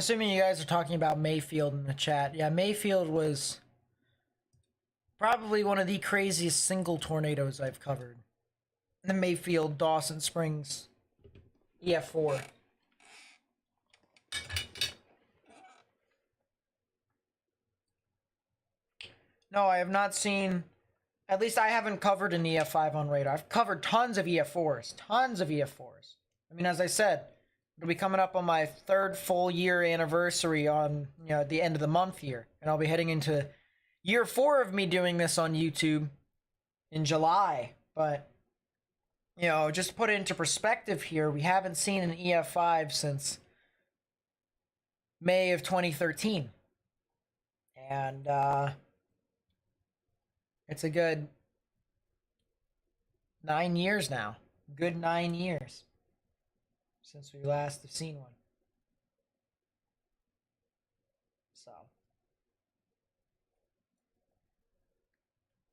assuming you guys are talking about Mayfield in the chat. Yeah, Mayfield was probably one of the craziest single tornadoes I've covered. The Mayfield Dawson Springs EF4. No, I have not seen, at least I haven't covered an EF5 on radar. I've covered tons of EF4s, tons of EF4s. I mean, as I said, it'll be coming up on my 3rd full year anniversary on, at the end of the month here. And I'll be heading into year 4 of me doing this on YouTube in July. But, just to put it into perspective here, we haven't seen an EF5 since May of 2013. And, it's a good 9 years now. Good 9 years since we last have seen one. So,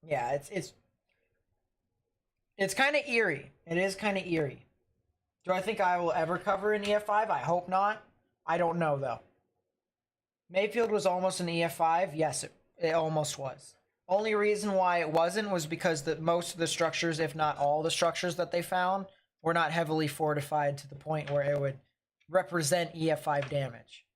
yeah, it's kind of eerie. It is kind of eerie. Do I think I will ever cover an EF5? I hope not. I don't know though. Mayfield was almost an EF5. Yes, it almost was. Only reason why it wasn't was because most of the structures, if not all the structures that they found, were not heavily fortified to the point where it would represent EF5 damage.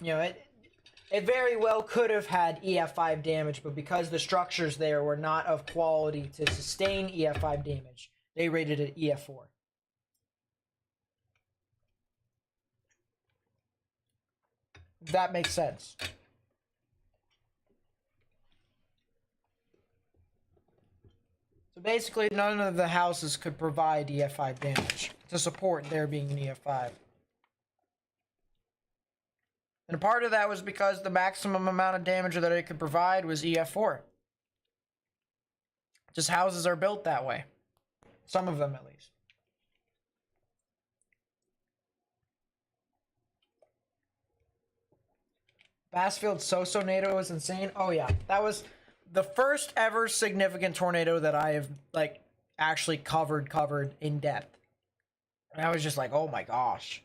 It very well could have had EF5 damage, but because the structures there were not of quality to sustain EF5 damage, they rated it EF4. That makes sense. So basically, none of the houses could provide EF5 damage to support there being an EF5. And part of that was because the maximum amount of damage that it could provide was EF4. Just houses are built that way. Some of them, at least. Bassfield So-So tornado was insane. Oh yeah, that was the first ever significant tornado that I have actually covered in depth. And I was just like, oh my gosh.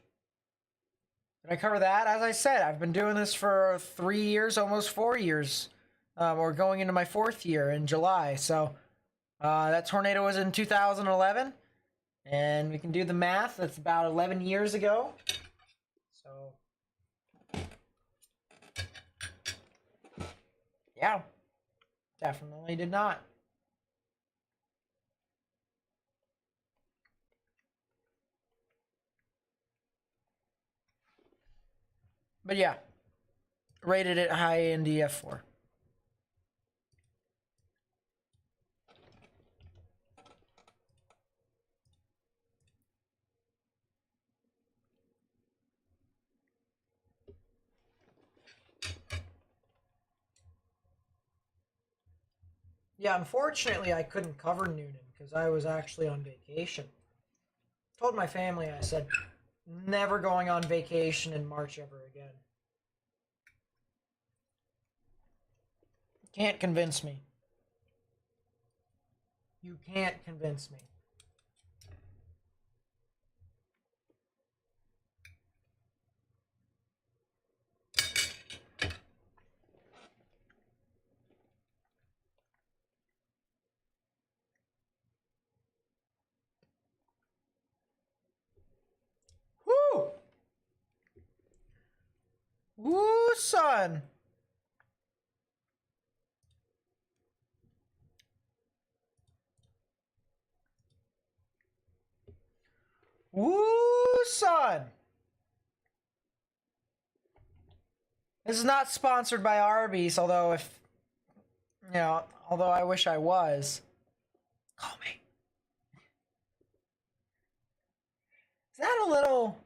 Did I cover that? As I said, I've been doing this for 3 years, almost 4 years. Or going into my 4th year in July. So that tornado was in 2011. And we can do the math. That's about 11 years ago. So yeah, definitely did not. But yeah, rated it high in DF4. Yeah, unfortunately, I couldn't cover Noonan because I was actually on vacation. Told my family, I said, never going on vacation in March ever again. Can't convince me. You can't convince me. Woo! Woo, son! Woo, son! This is not sponsored by Arby's, although although I wish I was. Call me. Is that a little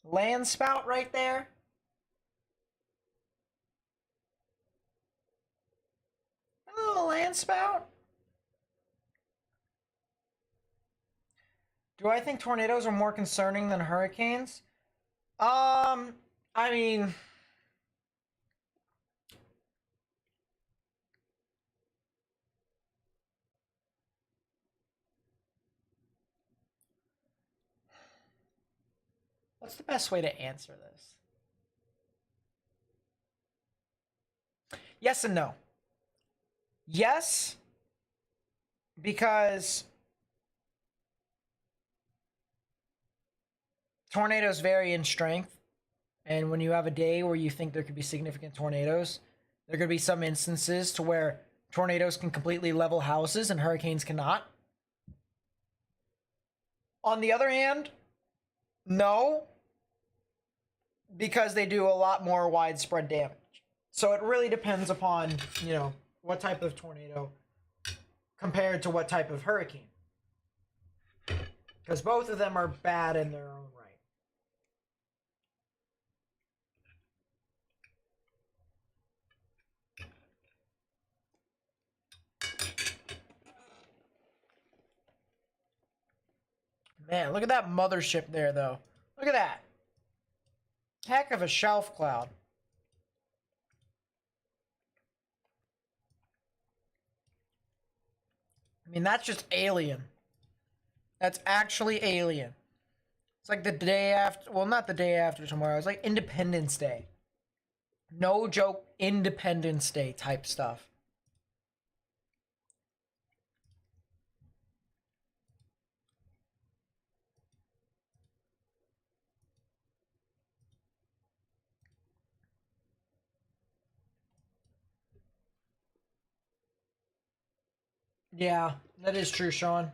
land spout right there? A little land spout? Do I think tornadoes are more concerning than hurricanes? I mean, What's the best way to answer this? Yes and no. Yes, because tornadoes vary in strength. And when you have a day where you think there could be significant tornadoes, there could be some instances to where tornadoes can completely level houses and hurricanes cannot. On the other hand, no, because they do a lot more widespread damage. So it really depends upon, you know, what type of tornado compared to what type of hurricane. Because both of them are bad in their own right. Man, look at that mothership there, though. Look at that. Heck of a shelf cloud. I mean, that's just alien. That's actually alien. It's like the day after, well, not the day after tomorrow. It's like Independence Day. No joke, Independence Day type stuff. Yeah, that is true, Sean.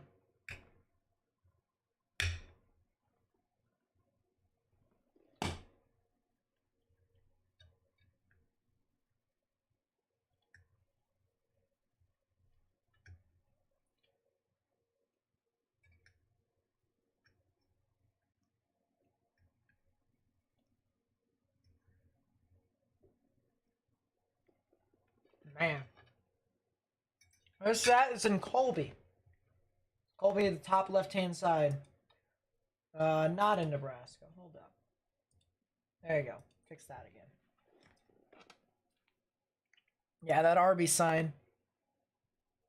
Man. Where's that? It's in Colby. Colby at the top left-hand side. Not in Nebraska. Hold up. There you go. Fix that again. Yeah, that Arby sign.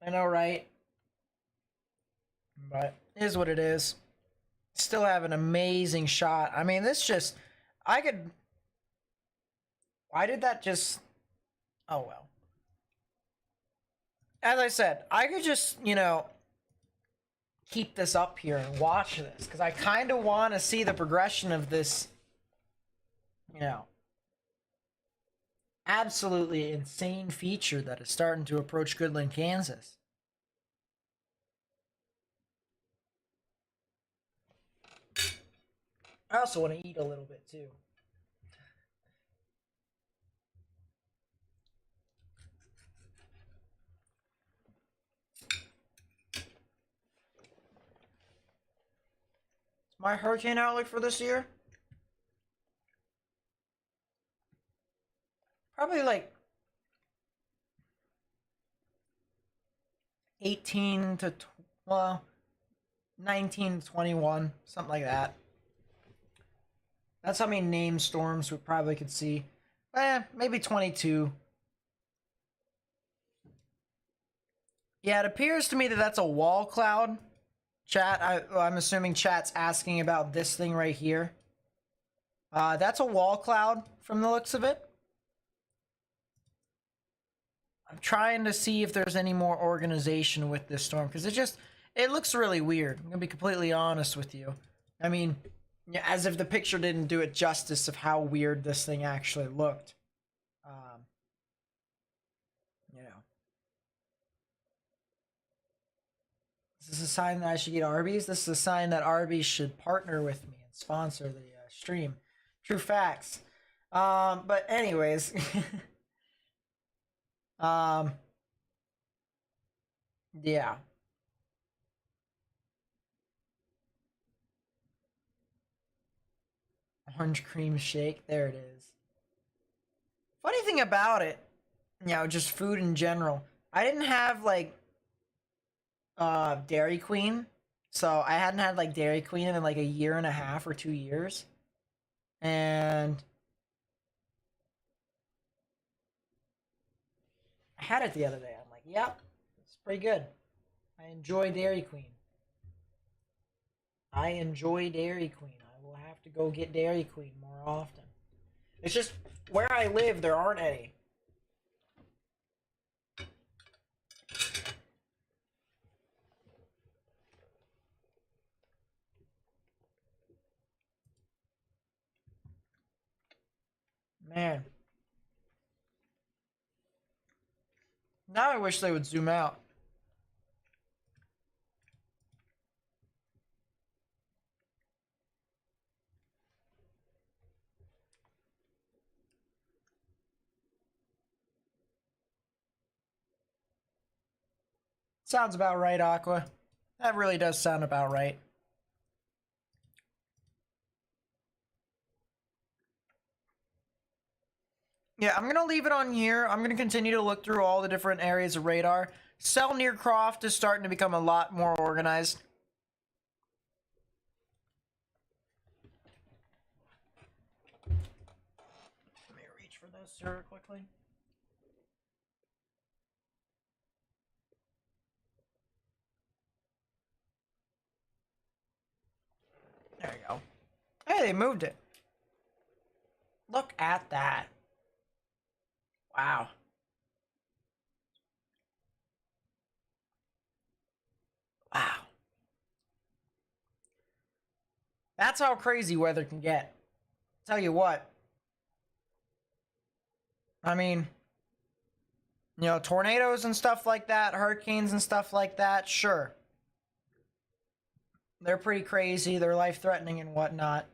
I know, right? But it is what it is. Still have an amazing shot. I mean, this just... I could... Why did that just... Oh, well. As I said, I could just, you know, keep this up here and watch this. Because I kind of want to see the progression of this, you know, absolutely insane feature that is starting to approach Goodland, Kansas. I also want to eat a little bit too. My hurricane outlook for this year? Probably like 18 to, well, 19 to 21, something like that. That's how many named storms we probably could see. Maybe 22. Yeah, it appears to me that that's a wall cloud. Chat, I'm assuming chat's asking about this thing right here. That's a wall cloud from the looks of it. I'm trying to see if there's any more organization with this storm, because it looks really weird. I'm gonna be completely honest with you. I mean, yeah, as if the picture didn't do it justice of how weird this thing actually looked. You know. Is this a sign that I should get Arby's? This is a sign that Arby's should partner with me and sponsor the stream. True facts. But anyways, yeah. Orange cream shake. There it is. Funny thing about it, you know, just food in general. I didn't have like Dairy Queen. So I hadn't had like Dairy Queen in like a year and a half or 2 years. And I had it the other day. I'm like, yep, it's pretty good. I enjoy Dairy Queen. I enjoy Dairy Queen. I will have have to go get Dairy Queen more often. It's just where I live, there aren't any. Man. Now I wish they would zoom out. Sounds about right, Aqua. That really does sound about right. Yeah, I'm going to leave it on here. I'm going to continue to look through all the different areas of radar. Cell near Croft is starting to become a lot more organized. Let me reach for this here quickly. There you go. Hey, they moved it. Look at that. Wow. Wow. That's how crazy weather can get. Tell you what. I mean, you know, tornadoes and stuff like that, hurricanes and stuff like that, sure. They're pretty crazy, they're life-threatening and whatnot.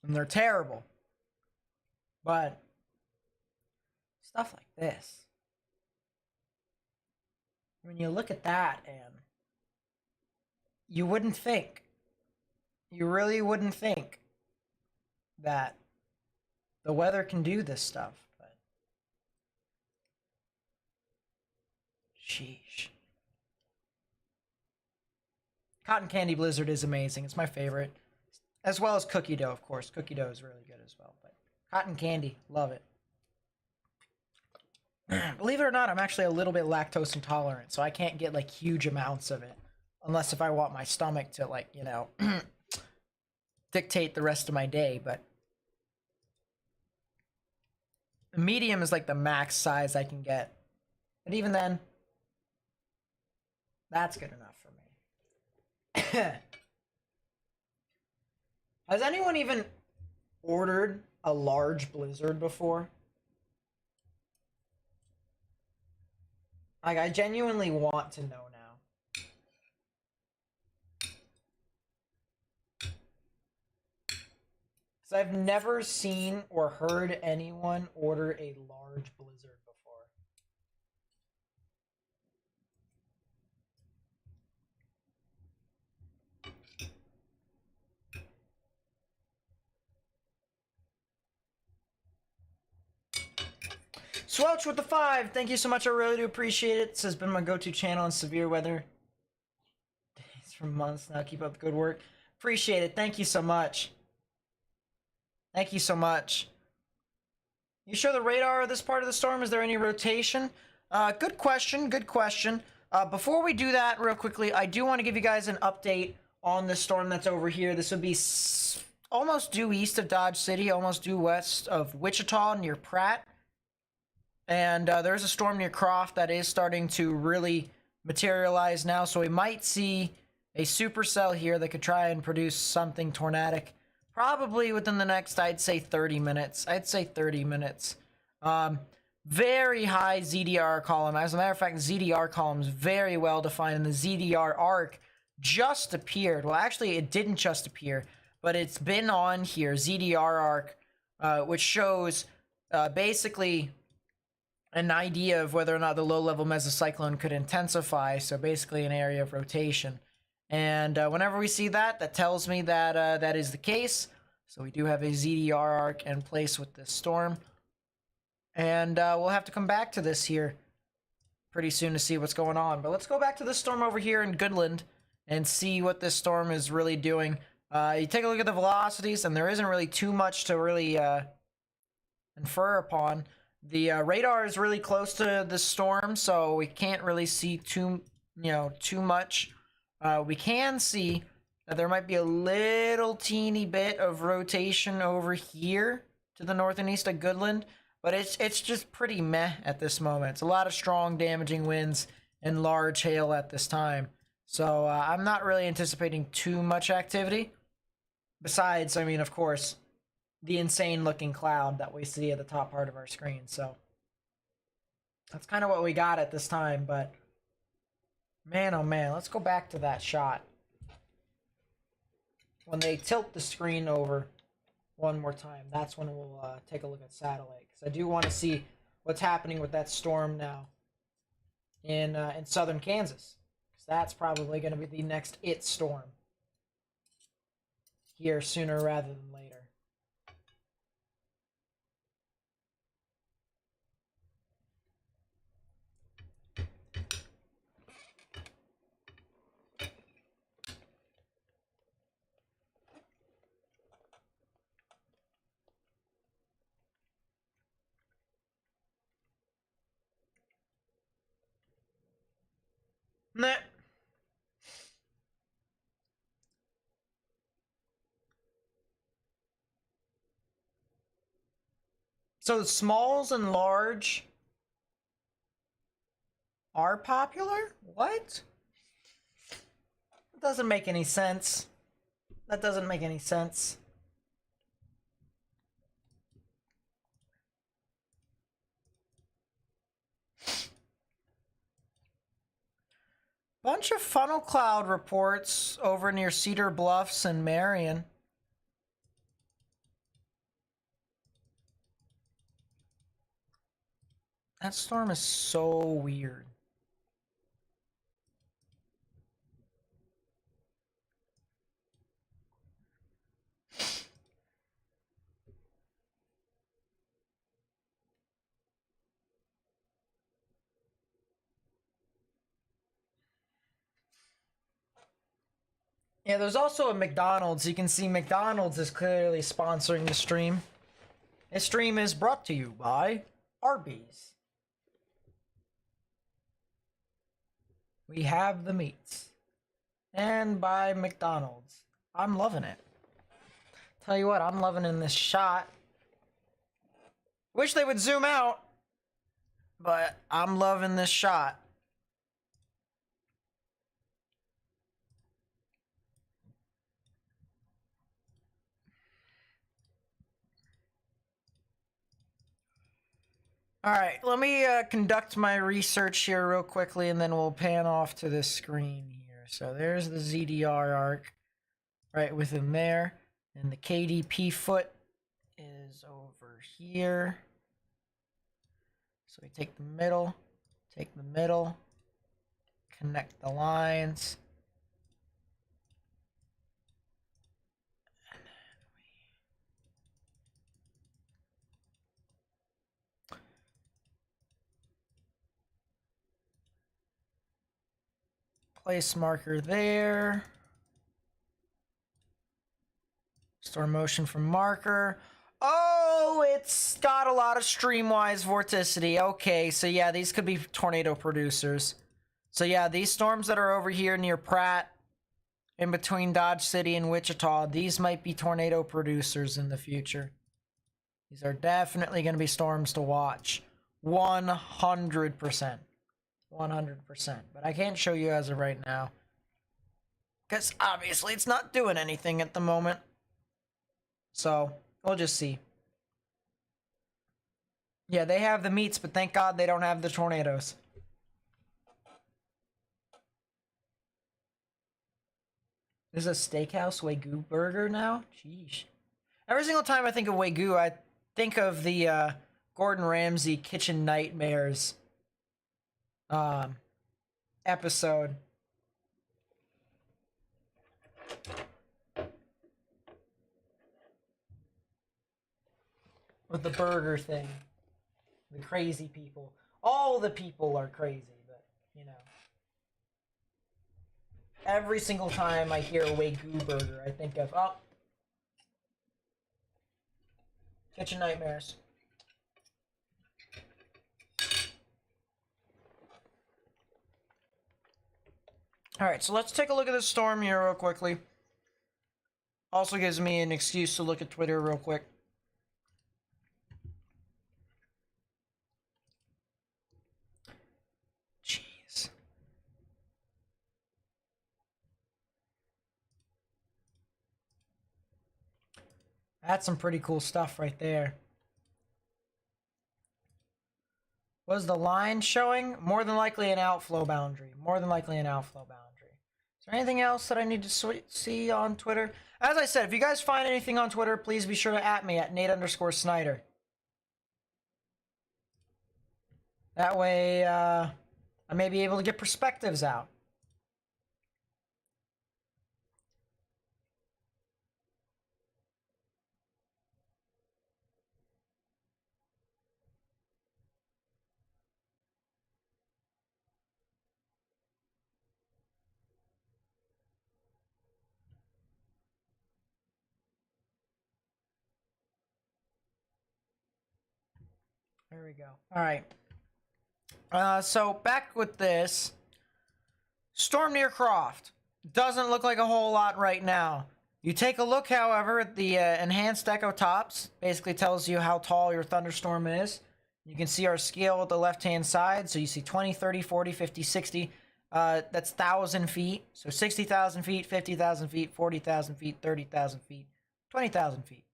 And they're terrible. But stuff like this. When you look at that, and you wouldn't think, you really wouldn't think that the weather can do this stuff, but sheesh. Cotton Candy Blizzard is amazing. It's my favorite. As well as cookie dough, of course. Cookie dough is really good as well. But cotton candy, love it. Believe it or not, I'm actually a little bit lactose intolerant, so I can't get like huge amounts of it. Unless if I want my stomach to, like, you know, dictate the rest of my day. But medium is like the max size I can get. But even then, that's good enough for me. Has anyone even ordered a large blizzard before? Like, I genuinely want to know now. Because I've never seen or heard anyone order a large blizzard before. Swelch with the 5. Thank you so much. I really do appreciate it. This has been my go-to channel in severe weather. Days for months now. Keep up the good work. Appreciate it. Thank you so much. Thank you so much. You show the radar of this part of the storm. Is there any rotation? Good question. Good question. Before we do that, real quickly, I do want to give you guys an update on the storm that's over here. This would be almost due east of Dodge City, almost due west of Wichita near Pratt. And there's a storm near Croft that is starting to really materialize now. So we might see a supercell here that could try and produce something tornadic. Probably within the next, I'd say 30 minutes. I'd say 30 minutes. Very high ZDR column. As a matter of fact, ZDR column is very well defined. And the ZDR arc just appeared. Well, actually, it didn't just appear. But it's been on here. ZDR arc, which shows basically an idea of whether or not the low-level mesocyclone could intensify, so basically an area of rotation. And whenever we see that, that tells me that that is the case. So we do have a ZDR arc in place with this storm. And we'll have to come back to this here pretty soon to see what's going on. But let's go back to this storm over here in Goodland and see what this storm is really doing. You take a look at the velocities, and there isn't really too much to really infer upon. The radar is really close to the storm, so we can't really see too much. We can see There might be a little teeny bit of rotation over here to the north and east of Goodland, but it's just pretty meh at this moment. It's a lot of strong damaging winds and large hail at this time. So I'm not really anticipating too much activity. Besides, I mean, of course, the insane looking cloud that we see at the top part of our screen. So that's kind of what we got at this time, but man, oh man, let's go back to that shot. When they tilt the screen over one more time, that's when we'll take a look at satellite. Because I do want to see what's happening with that storm now in southern Kansas. Because that's probably going to be the next it storm here sooner rather than later. Nah. So smalls and large are popular? What? That doesn't make any sense. That doesn't make any sense. Bunch of funnel cloud reports over near Cedar Bluffs and Marion. That storm is so weird. Yeah, there's also a McDonald's. You can see McDonald's is clearly sponsoring the stream. This stream is brought to you by Arby's. We have the meats. And by McDonald's. I'm loving it. Tell you what, I'm loving in this shot. Wish they would zoom out, but I'm loving this shot. All right, let me conduct my research here real quickly, and then we'll pan off to this screen here. So there's the ZDR arc right within there, and the KDP foot is over here. So we take the middle, connect the lines. Place marker there. Store motion from marker. Oh, it's got a lot of streamwise vorticity. Okay, so yeah, these could be tornado producers. So yeah, these storms that are over here near Pratt, in between Dodge City and Wichita, these might be tornado producers in the future. These are definitely going to be storms to watch. 100%. 100%. But I can't show you as of right now, because obviously it's not doing anything at the moment. So we'll just see. Yeah, they have the meats, but thank God they don't have the tornadoes. There's a steakhouse Wagyu burger now? Jeez. Every single time I think of Wagyu, I think of the Gordon Ramsay Kitchen Nightmares episode. With the burger thing. The crazy people. All the people are crazy, but, you know. Every single time I hear Wagyu burger, I think of, oh, Kitchen Nightmares. Alright, so let's take a look at this storm here real quickly. Also gives me an excuse to look at Twitter real quick. Jeez. That's some pretty cool stuff right there. What is the line showing? More than likely an outflow boundary. More than likely an outflow boundary. Is there anything else that I need to see on Twitter? As I said, if you guys find anything on Twitter, please be sure to at me at Nate_Snyder. That way, I may be able to get perspectives out. There we go. All right. So back with this. Storm near Croft. Doesn't look like a whole lot right now. You take a look, however, at the enhanced echo tops. Basically tells you how tall your thunderstorm is. You can see our scale at the left-hand side. So you see 20, 30, 40, 50, 60. That's 1,000 feet. So 60,000 feet, 50,000 feet, 40,000 feet, 30,000 feet, 20,000 feet.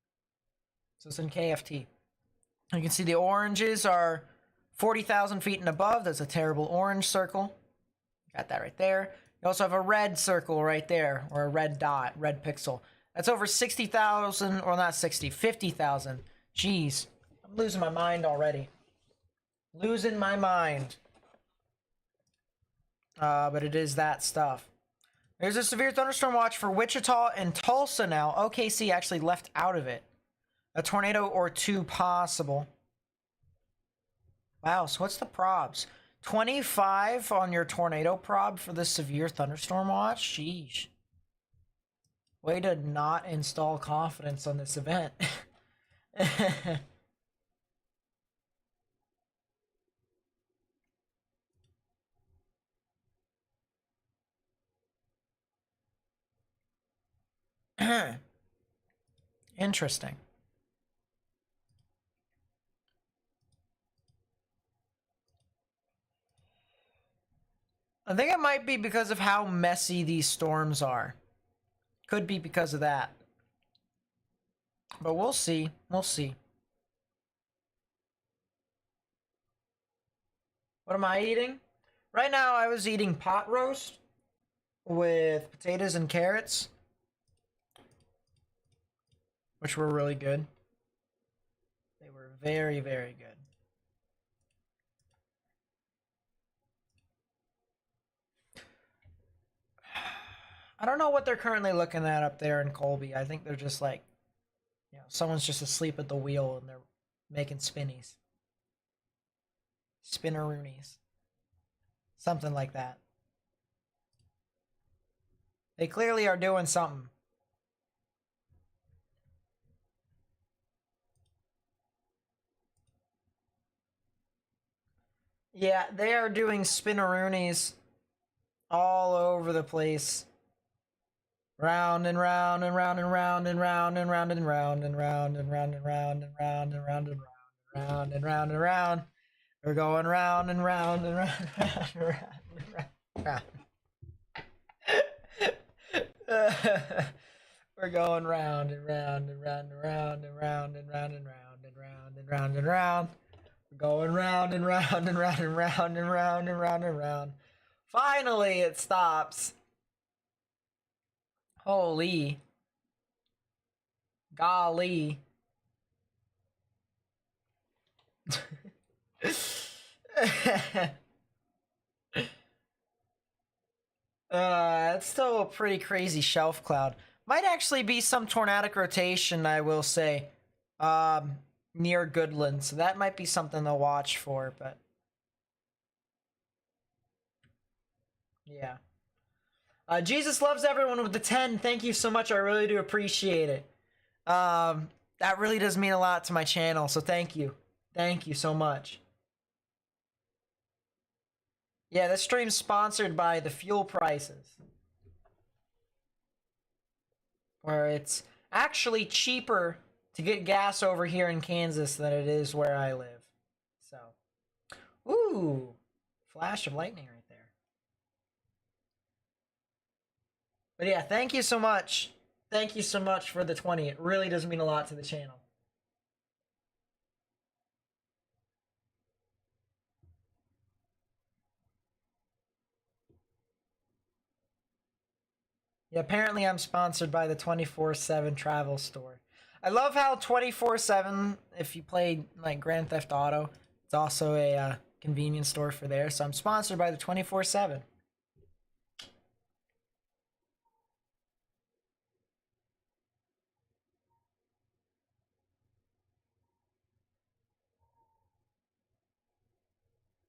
So it's in KFT. You can see the oranges are 40,000 feet and above. That's a terrible orange circle. Got that right there. You also have a red circle right there, or a red dot, red pixel. That's over 60,000, or not 60, 50,000. Jeez, I'm losing my mind already. Losing my mind. But it is that stuff. There's a severe thunderstorm watch for Wichita and Tulsa now. OKC actually left out of it. A tornado or two possible. Wow, so what's the probs? 25 on your tornado prob for the severe thunderstorm watch? Sheesh. Way to not install confidence on this event. Interesting. I think it might be because of how messy these storms are. Could be because of that. But we'll see. We'll see. What am I eating? Right now I was eating pot roast with potatoes and carrots, which were really good. They were very, very good. I don't know what they're currently looking at up there in Colby. I think they're just like, you know, someone's just asleep at the wheel and they're making spinnies. Spinneroonies. Something like that. They clearly are doing something. Yeah, they are doing spinneroonies all over the place. Round and round and round and round and round and round and round and round and round and round and round and round and round and round and round. We're going round and round and round and round and round. We're going round and round and round and round and round and round and round and round and round and round. We're going round and round and round and round and round and round and round. Finally, it stops. Holy. Golly. It's still a pretty crazy shelf cloud. Might actually be some tornadic rotation, I will say, near Goodland. So that might be something to watch for, but yeah. Jesus loves everyone with the 10. Thank you so much. I really do appreciate it. That really does mean a lot to my channel, so thank you. Thank you so much. Yeah, this stream's sponsored by the fuel prices. where it's actually cheaper to get gas over here in Kansas than it is where I live. So, ooh, flash of lightning right there. But yeah, thank you so much. Thank you so much for the 20. It really does mean a lot to the channel. Yeah, apparently I'm sponsored by the 24/7 travel store. I love how 24/7, if you play like Grand Theft Auto, it's also a convenience store for there. So I'm sponsored by the 24/7.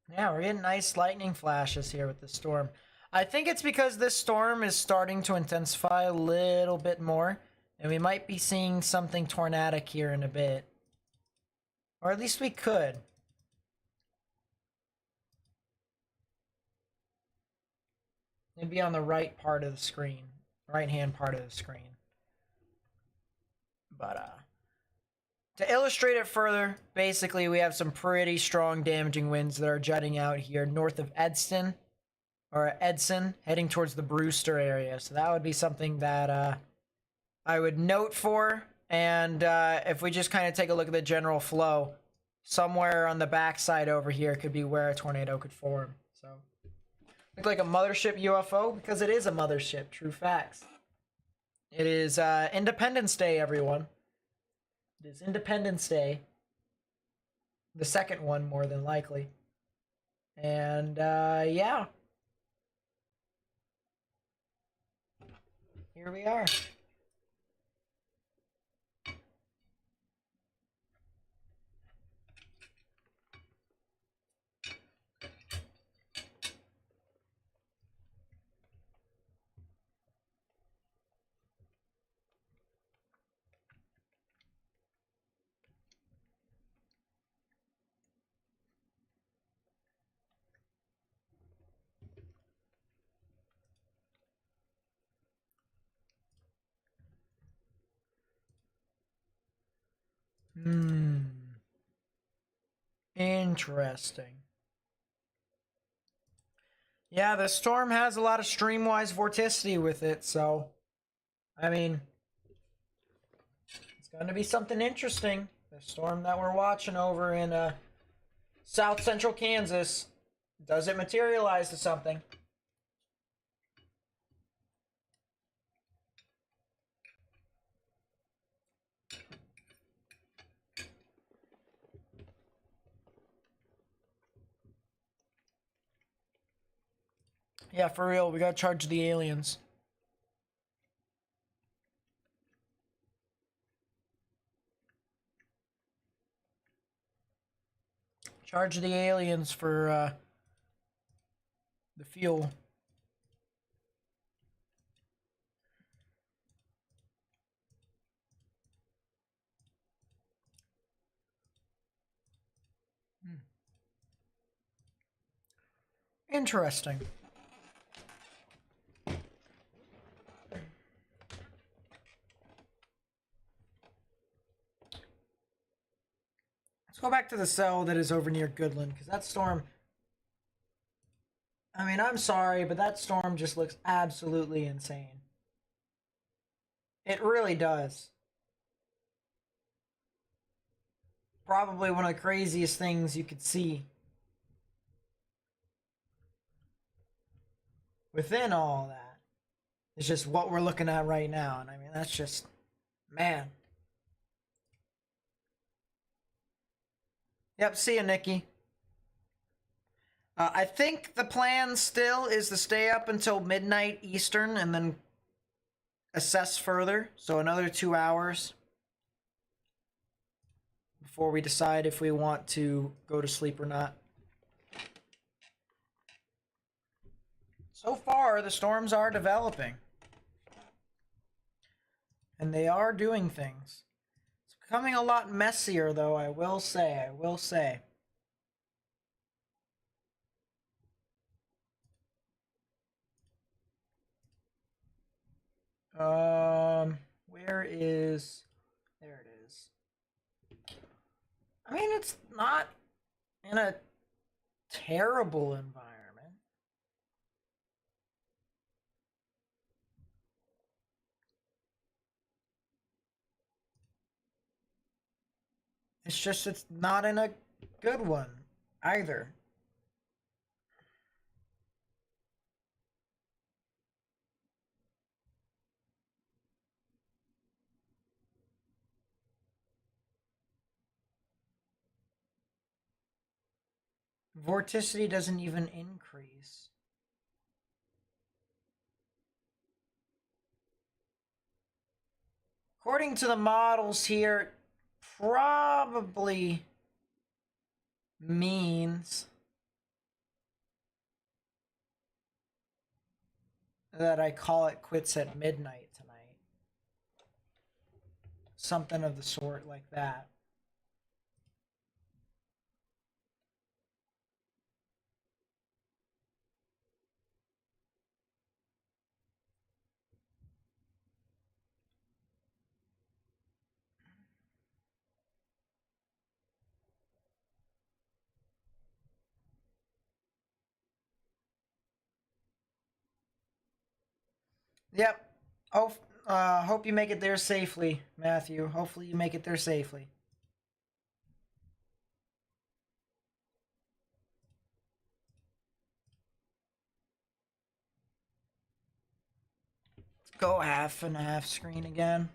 Yeah, we're getting nice lightning flashes here with the storm. I think it's because this storm is starting to intensify a little bit more, and we might be seeing something tornadic here in a bit. Or at least we could. It'd be on the right part of the screen, right hand part of the screen. But to illustrate it further, basically we have some pretty strong damaging winds that are jutting out here north of Edson, heading towards the Brewster area. So that would be something that I would note for. And if we just kind of take a look at the general flow, somewhere on the backside over here could be where a tornado could form. So look like a mothership UFO, because it is a mothership. True facts. It is Independence Day, everyone. It is Independence Day. The second one, more than likely. And yeah. Here we are. Interesting. Yeah, the storm has a lot of streamwise vorticity with it, so I mean, it's going to be something interesting. The storm that we're watching over in south central Kansas, does it materialize to something? Yeah, for real, we gotta charge the aliens. Charge the aliens for the fuel. Interesting. Let's go back to the cell that is over near Goodland, because that storm... I mean, I'm sorry, but that storm just looks absolutely insane. It really does. Probably one of the craziest things you could see. Within all that, it's just what we're looking at right now. And I mean, that's just... Man. Yep, see ya, Nikki. I think the plan still is to stay up until midnight Eastern and then assess further. So another 2 hours before we decide if we want to go to sleep or not. So far, the storms are developing. And they are doing things. It's becoming a lot messier, though, I will say. is. There it is. I mean, it's not in a terrible environment. It's just it's not in a good one either. Vorticity doesn't even increase. According to the models here, probably means that I call it quits at midnight tonight. Something of the sort like that. Yep. Oh, hope you make it there safely, Matthew. Hopefully you make it there safely. Let's go half and half screen again.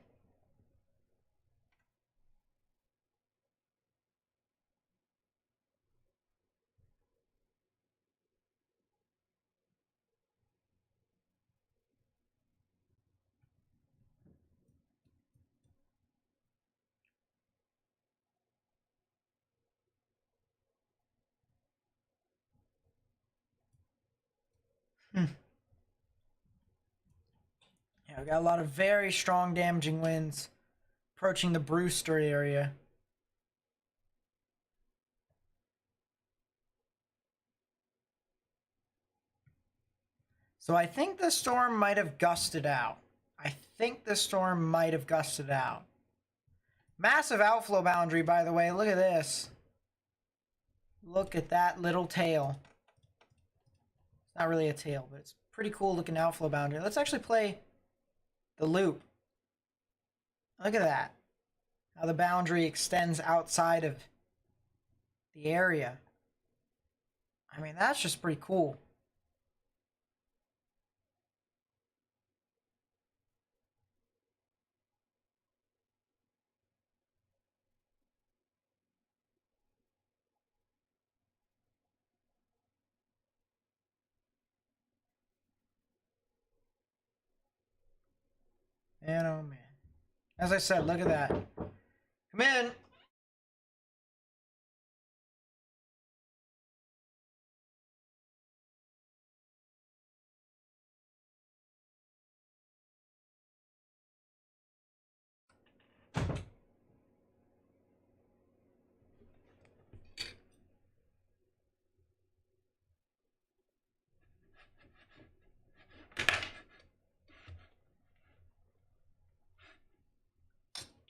Yeah, we got a lot of very strong damaging winds approaching the Brewster area. So I think the storm might have gusted out. Massive outflow boundary, by the way. Look at this. Look at that little tail. It's not really a tail, but it's pretty cool looking outflow boundary. Let's actually play the loop. Look at that. How the boundary extends outside of the area. I mean, that's just pretty cool. Man, oh man. As I said, look at that. Come in.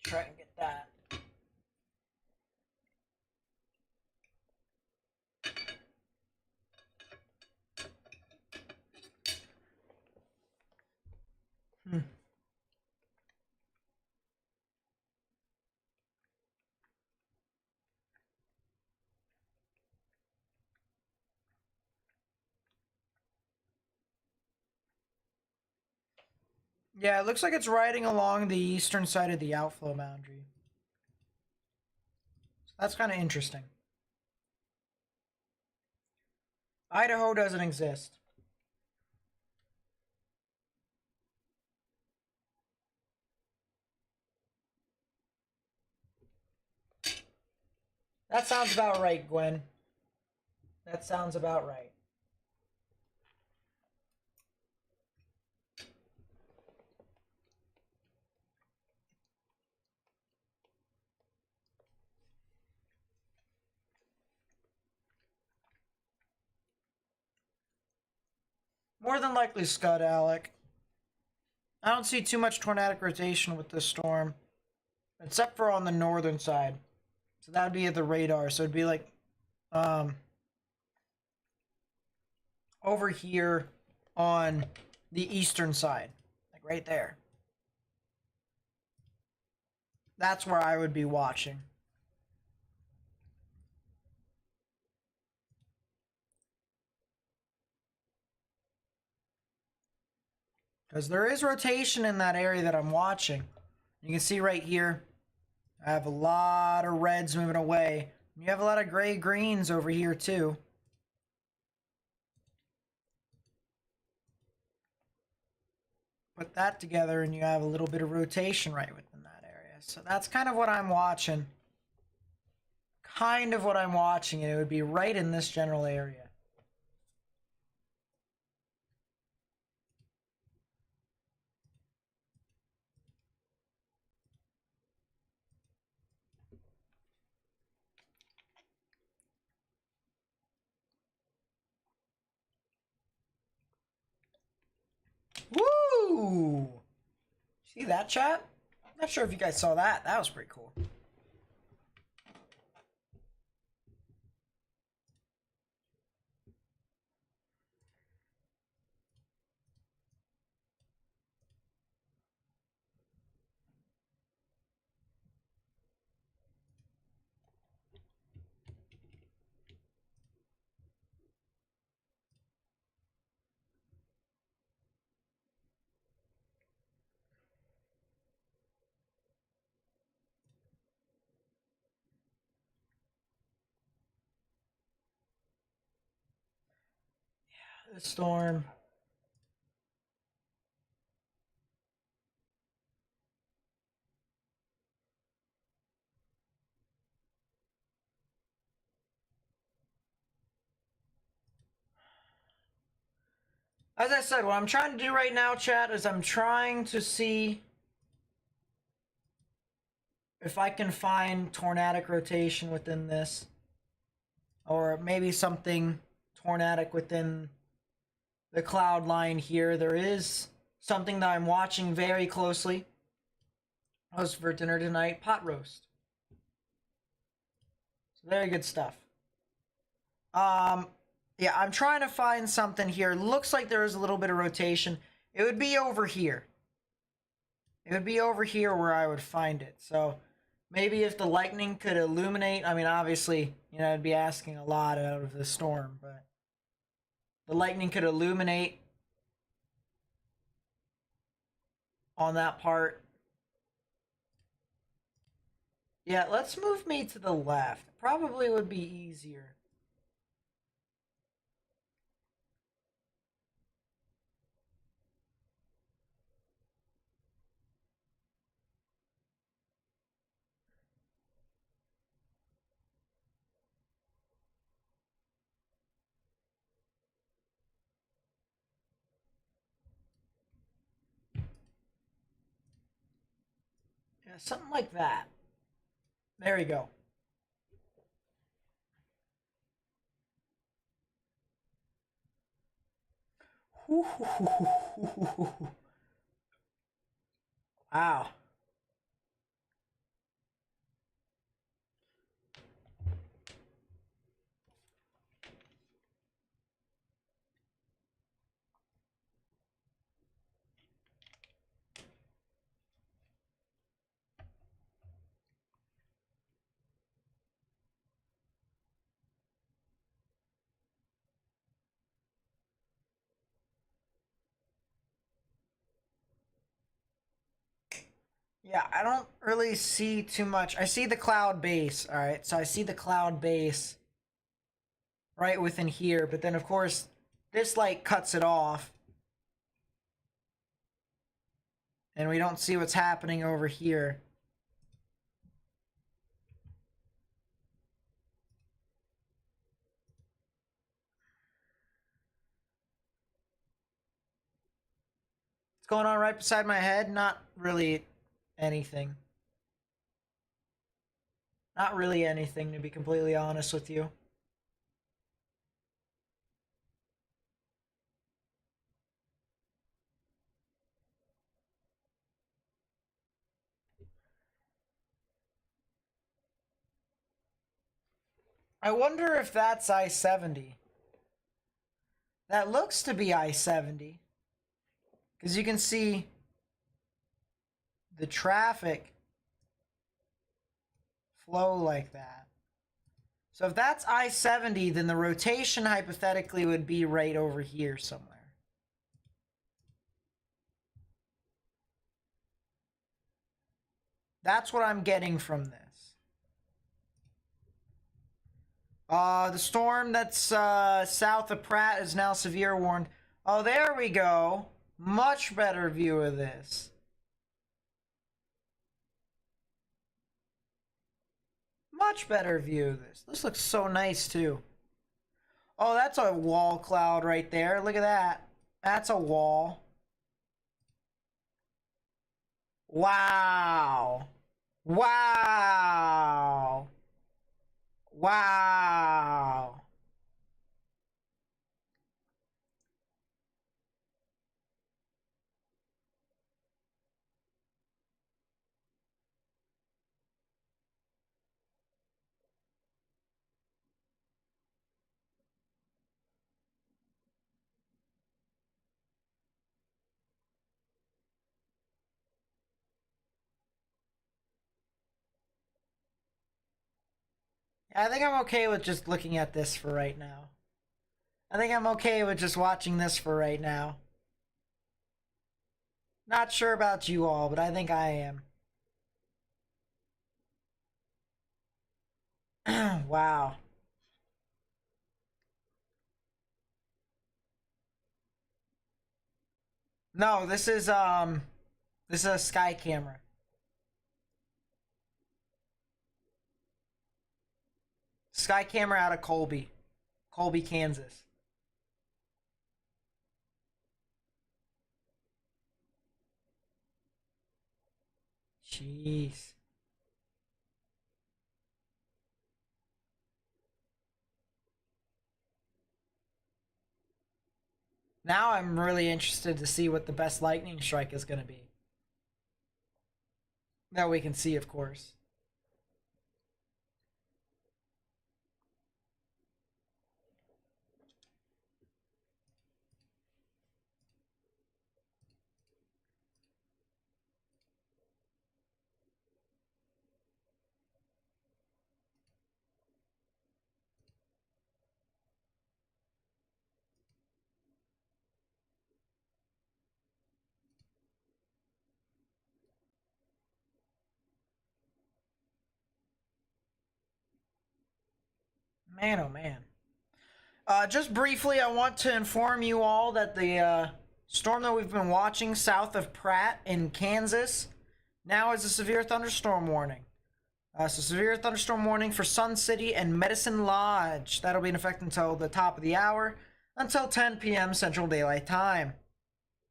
Try and get that. Yeah, it looks like it's riding along the eastern side of the outflow boundary. So that's kind of interesting. Idaho doesn't exist. That sounds about right, Gwen. That sounds about right. More than likely Scud, Alec. I don't see too much tornadic rotation with this storm. except for on the northern side. So that would be at the radar. So it'd be like over here on the eastern side, like right there. That's where I would be watching. Because there is rotation in that area that I'm watching. You can see right here, I have a lot of reds moving away. You have a lot of gray greens over here too. Put that together and you have a little bit of rotation right within that area. So that's kind of what I'm watching. And it would be right in this general area. Woo! See that, chat? Not sure if you guys saw that. That was pretty cool. The storm. As I said, what I'm trying to do right now, chat, is I'm trying to see if I can find tornadic rotation within this. Or maybe something tornadic within the cloud line here. There is something that I'm watching very closely. Host for dinner tonight, pot roast. So very good stuff. Yeah, I'm trying to find something here. Looks like there is a little bit of rotation. It would be over here. It would be over here where I would find it. So maybe if the lightning could illuminate, I mean, obviously, you know, I'd be asking a lot out of the storm, but the lightning could illuminate on that part. Yeah, let's move me to the left. Probably would be easier. Yeah, something like that. There we go. Wow. Yeah, I don't really see too much. I see the cloud base, all right? So I see the cloud base right within here, but then of course this light cuts it off. And we don't see what's happening over here. What's going on right beside my head? Not really anything. Not really anything, to be completely honest with you. I wonder if that's I-70. That looks to be I-70. Because you can see the traffic flow like that. So if that's I-70, then the rotation hypothetically would be right over here somewhere. That's what I'm getting from this. The storm that's south of Pratt is now severe warned. Oh, there we go. Much better view of this. Much better view of this. This looks so nice too. Oh, that's a wall cloud right there. Look at that. That's a wall. Wow. Wow. Wow. I think I'm okay with just looking at this for right now. I think I'm okay with just watching this for right now. Not sure about you all, but I think I am. Wow. No, this is a sky camera. Sky camera out of Colby, Kansas. Jeez. Now I'm really interested to see what the best lightning strike is going to be. That we can see, of course. Man, oh man. Just briefly, I want to inform you all that the storm that we've been watching south of Pratt in Kansas now is a severe thunderstorm warning. So severe thunderstorm warning for Sun City and Medicine Lodge. That'll be in effect until the top of the hour, until 10 p.m. Central Daylight Time.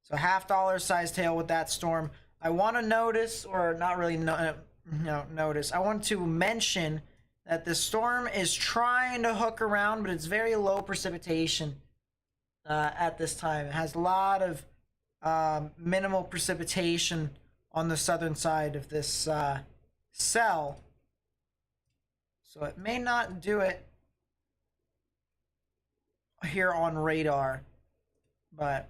So $half sized hail with that storm. I want to notice, or not really notice, I want to mention that the storm is trying to hook around, but it's very low precipitation at this time. It has a lot of minimal precipitation on the southern side of this cell. So it may not do it here on radar, but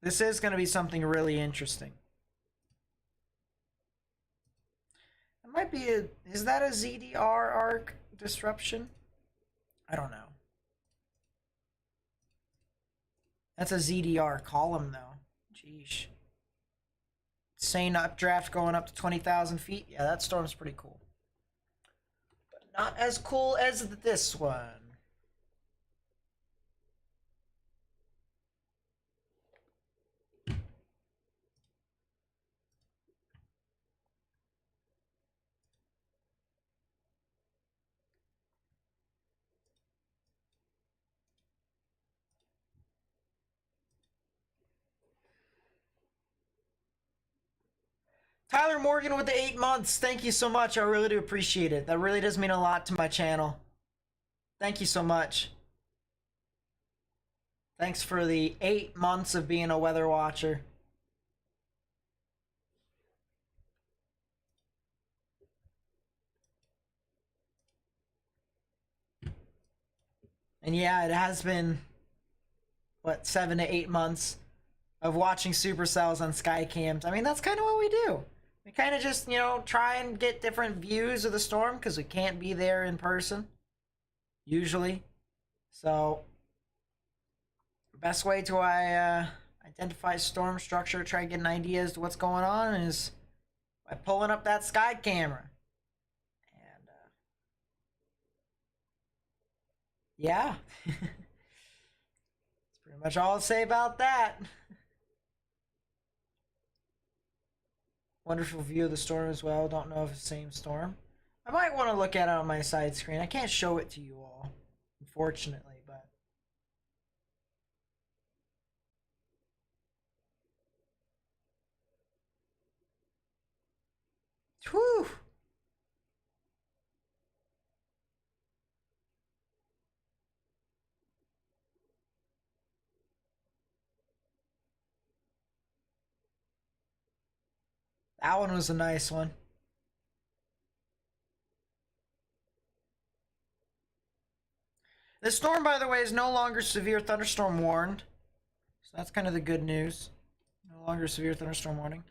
this is going to be something really interesting. It might be is that a ZDR arc disruption? I don't know. That's a ZDR column though. Jeez. Insane updraft going up to 20,000 feet. Yeah, that storm's pretty cool. But not as cool as this one. Tyler Morgan with the 8 months. Thank you so much. I really do appreciate it. That really does mean a lot to my channel. Thank you so much. Thanks for the 8 months of being a weather watcher. And yeah, it has been, what, 7 to 8 months of watching supercells on Skycams. I mean, that's kind of what we do. We kind of just, try and get different views of the storm because we can't be there in person, usually. So, best way to identify storm structure, try to get an idea as to what's going on is by pulling up that sky camera. And, yeah. That's pretty much all I'll say about that. Wonderful view of the storm as well. Don't know if it's the same storm. I might want to look at it on my side screen. I can't show it to you all, unfortunately, but whew. That one was a nice one. The storm, by the way, is no longer severe thunderstorm warned. So that's kind of the good news. No longer severe thunderstorm warning.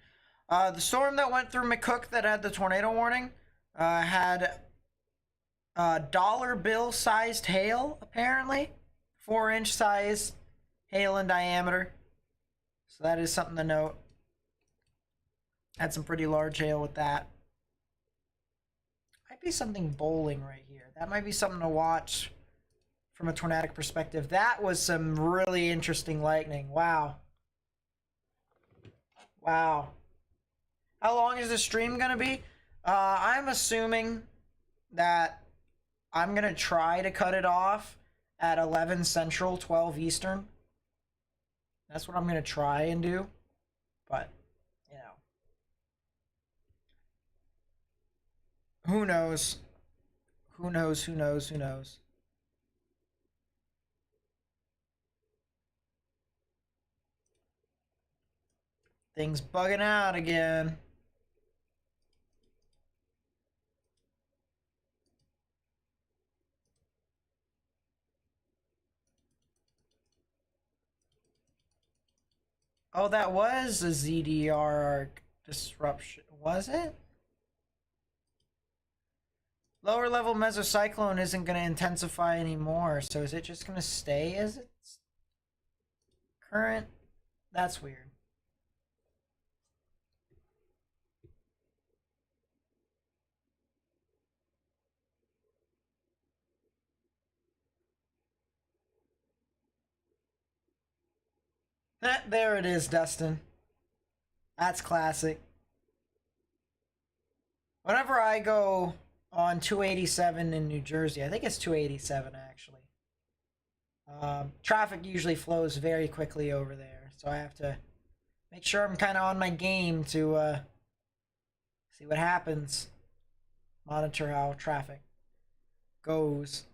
The storm that went through McCook that had the tornado warning had dollar bill sized hail, apparently. 4-inch size hail in diameter. So that is something to note. Had some pretty large hail with that. Might be something bowling right here. That might be something to watch from a tornadic perspective. That was some really interesting lightning. Wow. Wow. How long is the stream going to be? I'm assuming that I'm going to try to cut it off at 11 Central, 12 Eastern. That's what I'm going to try and do. But, who knows? Who knows? Who knows? Who knows? Things bugging out again. Oh, that was a ZDR arc disruption. Was it? Lower level mesocyclone isn't going to intensify anymore, so is it just going to stay as it's current? That's weird. There it is, Dustin. That's classic. Whenever I go on 287 in New Jersey, I think it's 287 actually, traffic usually flows very quickly over there, so I have to make sure I'm kind of on my game to see what happens, monitor how traffic goes.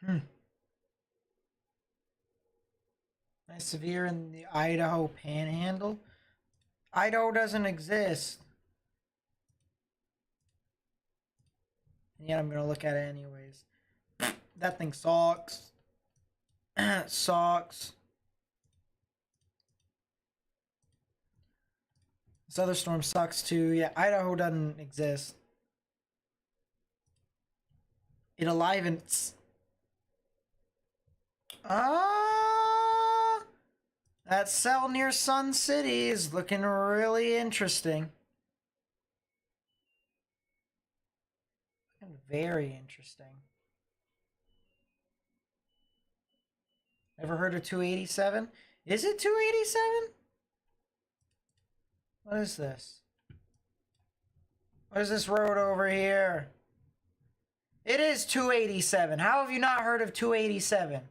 Hmm. Nice severe in the Idaho Panhandle. Idaho doesn't exist. And yet I'm gonna look at it anyways. That thing sucks. Sucks. This other storm sucks too. Yeah, Idaho doesn't exist. It alivens. That cell near Sun City is looking really interesting. Very interesting. Ever heard of 287? Is it 287? What is this? What is this road over here? It is 287. How have you not heard of 287?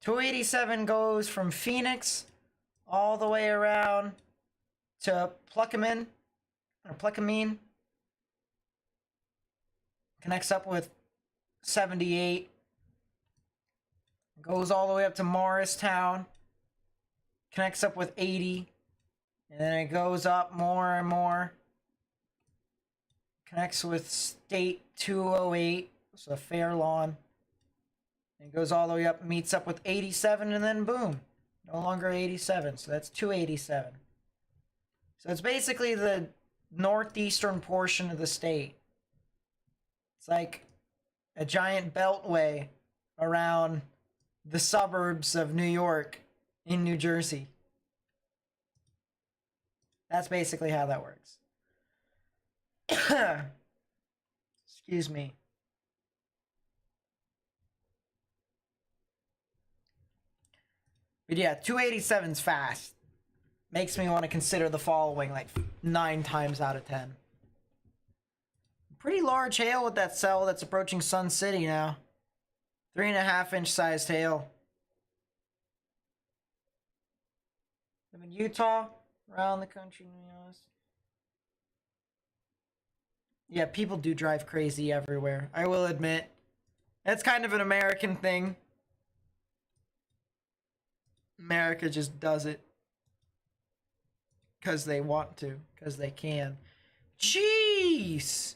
287 goes from Phoenix all the way around to Pluckamin, or Pluckamine. Connects up with 78. Goes all the way up to Morristown. Connects up with 80. And then it goes up more and more. Connects with State 208, so Fair Lawn. And it goes all the way up, meets up with 87, and then boom. No longer 87, so that's 287. So it's basically the northeastern portion of the state. It's like a giant beltway around the suburbs of New York in New Jersey. That's basically how that works. Excuse me. But yeah, 287's fast. Makes me want to consider the following like 9 times out of 10. Pretty large hail with that cell that's approaching Sun City now. 3.5-inch sized hail. I'm in Utah, around the country, to be honest. Yeah, people do drive crazy everywhere, I will admit. That's kind of an American thing. America just does it. Because they want to. Because they can. Jeez!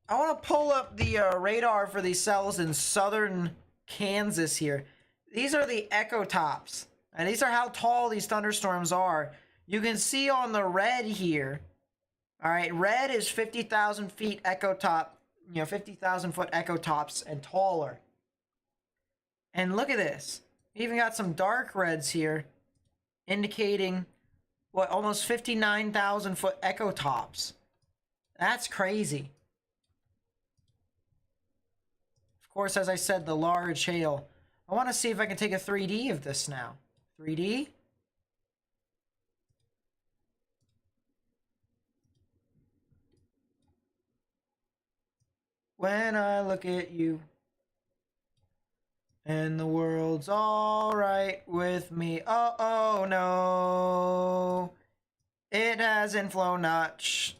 I want to pull up the radar for these cells in southern Kansas here. These are the echo tops. And these are how tall these thunderstorms are. You can see on the red here. Alright, red is 50,000 feet echo top. 50,000 foot echo tops and taller. And look at this. We even got some dark reds here. Indicating, almost 59,000 foot echo tops. That's crazy. Of course, as I said, the large hail. I want to see if I can take a 3D of this now. 3D? When I look at you, and the world's alright with me. Oh no, it hasn't flown much,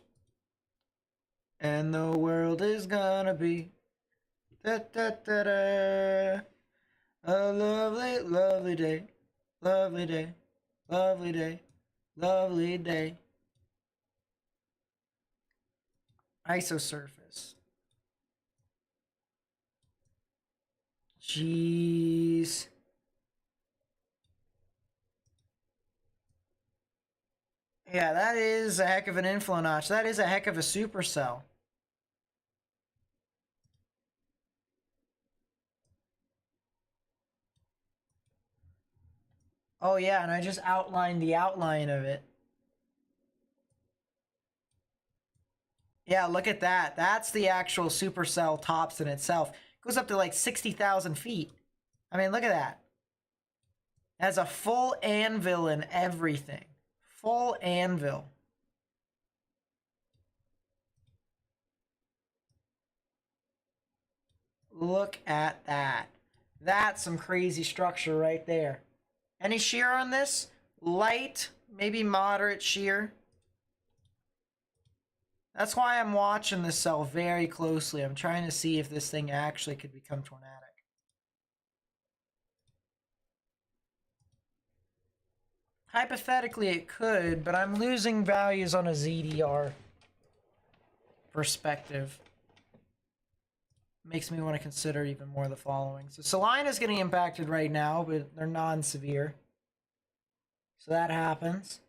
and the world is gonna be da, da, da, da. A lovely, lovely day, lovely day, lovely day, lovely day. Isosurface. Jeez. Yeah, that is a heck of an inflow notch. That is a heck of a supercell. Oh yeah, and I just outlined the outline of it. Yeah, look at that. That's the actual supercell tops in itself. It goes up to like 60,000 feet. I mean, look at that. It has a full anvil and everything. Full anvil. Look at that. That's some crazy structure right there. Any shear on this? Light, maybe moderate shear. That's why I'm watching this cell very closely. I'm trying to see if this thing actually could become tornadic. Hypothetically, it could, but I'm losing values on a ZDR perspective. Makes me want to consider even more of the following. So Salina's getting impacted right now, but they're non-severe. So that happens.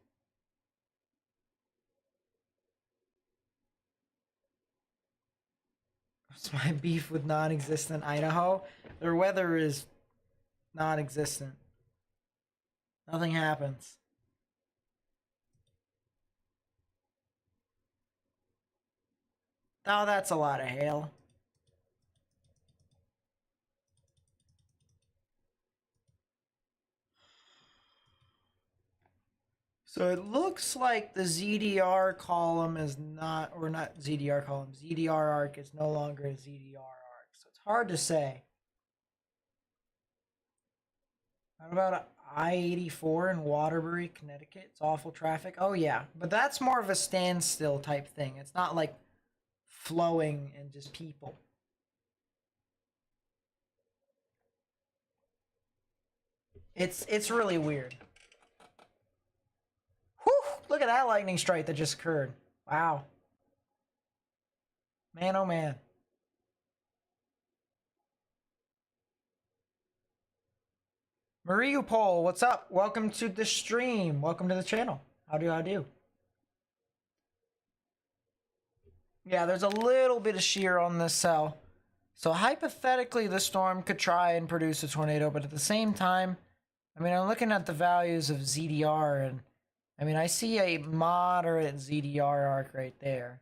It's my beef with non-existent Idaho. Their weather is non-existent. Nothing happens. Oh, that's a lot of hail. So it looks like the ZDR column is not, or not ZDR column, ZDR arc is no longer a ZDR arc. So it's hard to say. How about I-84 in Waterbury, Connecticut? It's awful traffic. Oh, yeah. But that's more of a standstill type thing. It's not like flowing and just people. It's really weird. Whew! Look at that lightning strike that just occurred. Wow. Man, oh man. Mariupol, what's up? Welcome to the stream. Welcome to the channel. How do I do? Yeah, there's a little bit of shear on this cell. So hypothetically, the storm could try and produce a tornado, but at the same time, I mean, I'm looking at the values of ZDR, and I mean, I see a moderate ZDR arc right there.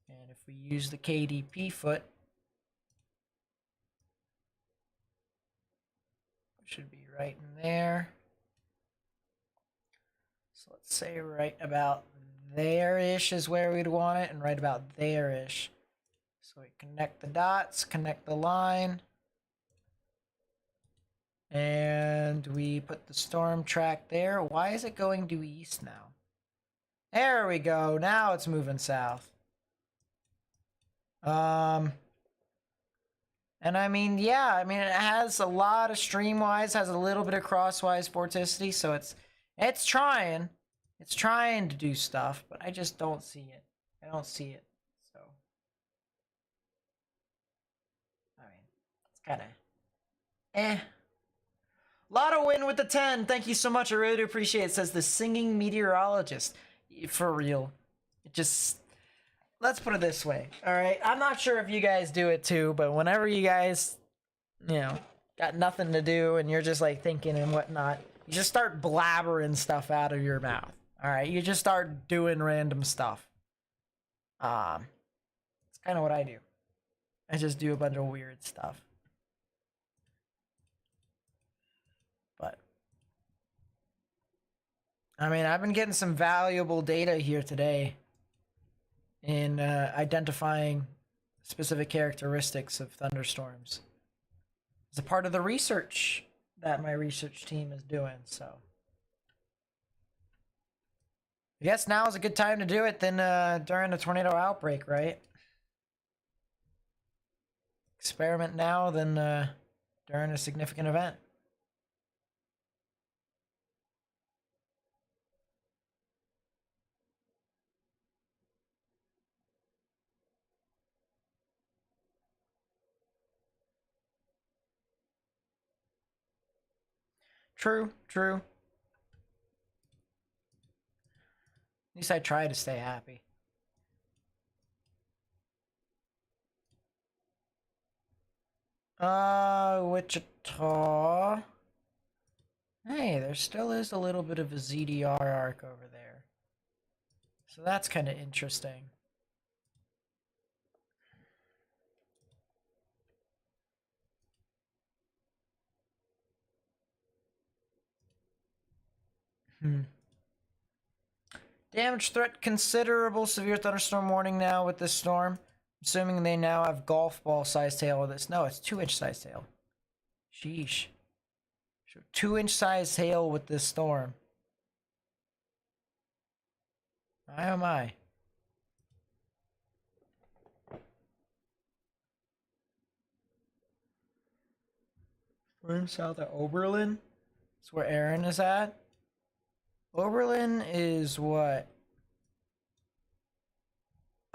And if we use the KDP foot, it should be right in there. So let's say right about there-ish is where we'd want it, and right about there-ish. So we connect the dots, connect the line, and we put the storm track there. Why is it going due east now? There we go. Now it's moving south. And I mean, yeah, I mean, it has a lot of streamwise, has a little bit of crosswise vorticity, so it's trying. It's trying to do stuff, but I just don't see it. I don't see it. So, I mean, it's kind of eh. Lotto win with the 10. Thank you so much. I really do appreciate it. Says the singing meteorologist. For real. It just, let's put it this way. All right. I'm not sure if you guys do it too, but whenever you guys, you know, got nothing to do and you're just like thinking and whatnot, you just start blabbering stuff out of your mouth. All right. You just start doing random stuff. It's kind of what I do. I just do a bunch of weird stuff. But I mean, I've been getting some valuable data here today in identifying specific characteristics of thunderstorms. It's a part of the research that my research team is doing, so I guess now is a good time to do it than during a tornado outbreak, right? Experiment now than during a significant event. True, true. At least I try to stay happy. Wichita. Hey, there still is a little bit of a ZDR arc over there. So that's kind of interesting. Damage threat considerable. Severe thunderstorm warning now with this storm. Assuming they now have golf ball sized hail with this. No, it's 2-inch sized hail. Sheesh. So 2-inch sized hail with this storm. My oh my. Storm south of Oberlin. That's where Aaron is at. Oberlin is what?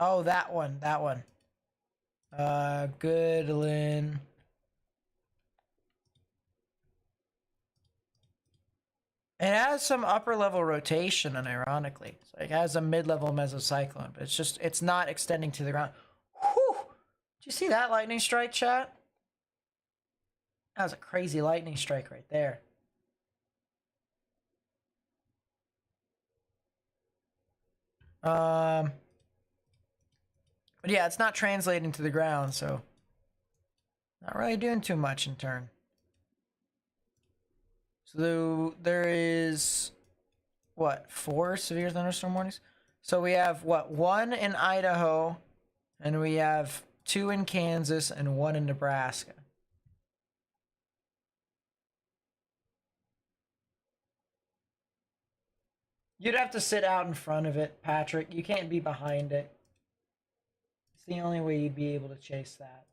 Oh, that one. That one. Goodlin. It has some upper level rotation, and ironically, so it has a mid-level mesocyclone, but it's not extending to the ground. Whew! Did you see that lightning strike, chat? That was a crazy lightning strike right there. But yeah, it's not translating to the ground, so not really doing too much in turn. So there is what, 4 severe thunderstorm warnings? So we have what, 1 in Idaho, and we have 2 in Kansas and 1 in Nebraska. You'd have to sit out in front of it, Patrick. You can't be behind it. It's the only way you'd be able to chase that.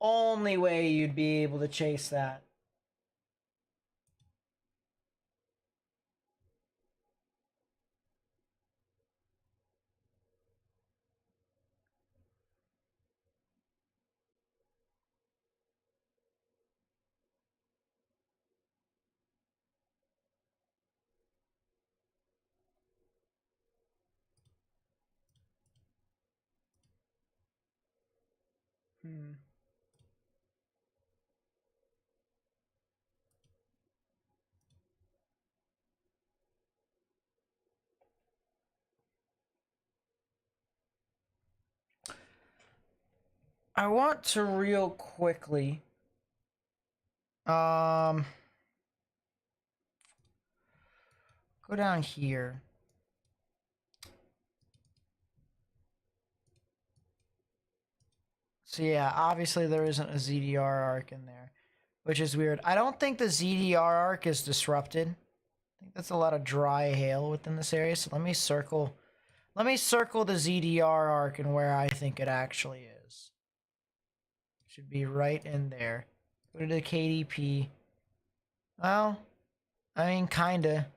Only way you'd be able to chase that. I want to real quickly go down here. So yeah, obviously there isn't a ZDR arc in there, which is weird. I don't think the ZDR arc is disrupted. I think that's a lot of dry hail within this area. So let me circle the ZDR arc and where I think it actually is. Should be right in there. Go to the KDP. Well, I mean, kinda.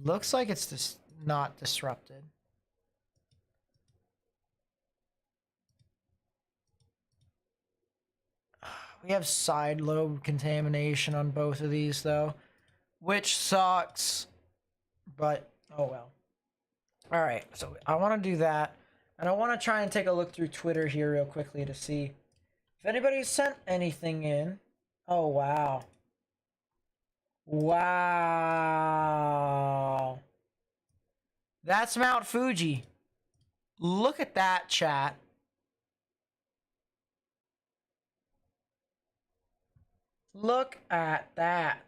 Looks like it's just not disrupted. We have side lobe contamination on both of these, though, which sucks. But, oh well. Alright, so I want to do that. And I want to try and take a look through Twitter here real quickly to see if anybody sent anything in. Oh, wow. Wow. That's Mount Fuji. Look at that, chat. Look at that.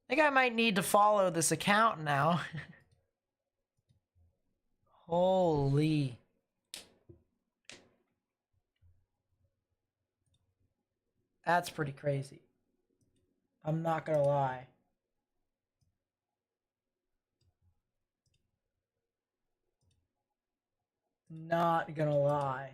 I think I might need to follow this account now. Holy. That's pretty crazy. I'm not gonna lie. Not gonna lie.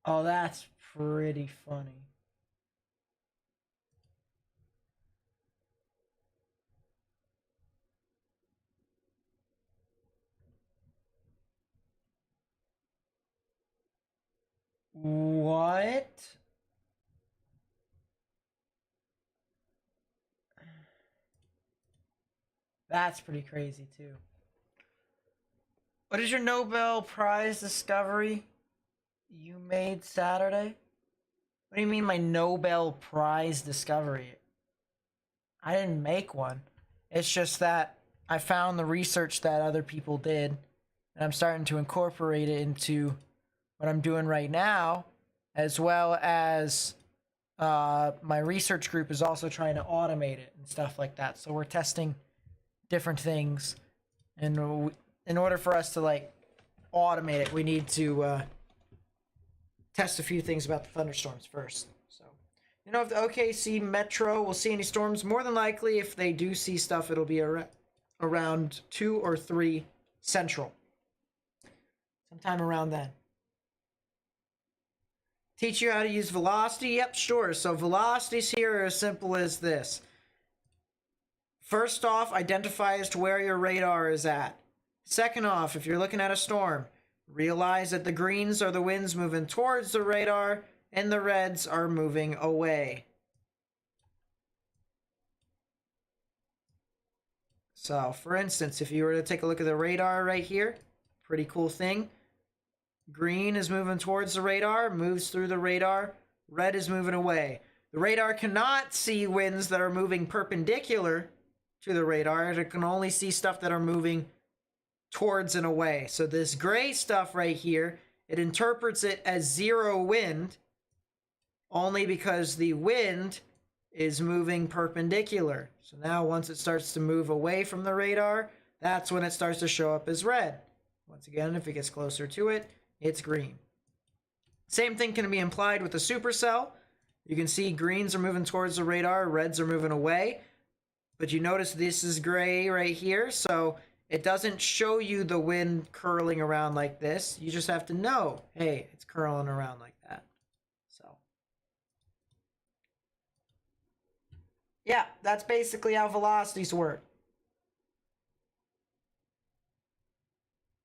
Oh, that's pretty funny. What? That's pretty crazy too. What is your Nobel Prize discovery you made Saturday? What do you mean my Nobel Prize discovery? I didn't make one. It's just that I found the research that other people did, and I'm starting to incorporate it into what I'm doing right now, as well as my research group is also trying to automate it and stuff like that. So we're testing different things, and in order for us to like automate it, we need to test a few things about the thunderstorms first. So, you know, if the OKC Metro will see any storms, more than likely, if they do see stuff, it'll be around 2 or 3 Central, sometime around then. Teach you how to use velocity? Yep, sure. So velocities here are as simple as this. First off, identify as to where your radar is at. Second off, if you're looking at a storm, realize that the greens are the winds moving towards the radar and the reds are moving away. So, for instance, if you were to take a look at the radar right here, pretty cool thing. Green is moving towards the radar, moves through the radar. Red is moving away. The radar cannot see winds that are moving perpendicular to the radar. It can only see stuff that are moving towards and away. So this gray stuff right here, it interprets it as 0 wind only because the wind is moving perpendicular. So now once it starts to move away from the radar, that's when it starts to show up as red. Once again, if it gets closer to it, it's green. Same thing can be implied with the supercell. You can see greens are moving towards the radar, reds are moving away. But you notice this is gray right here, so it doesn't show you the wind curling around like this. You just have to know, hey, it's curling around like that. So, yeah, that's basically how velocities work.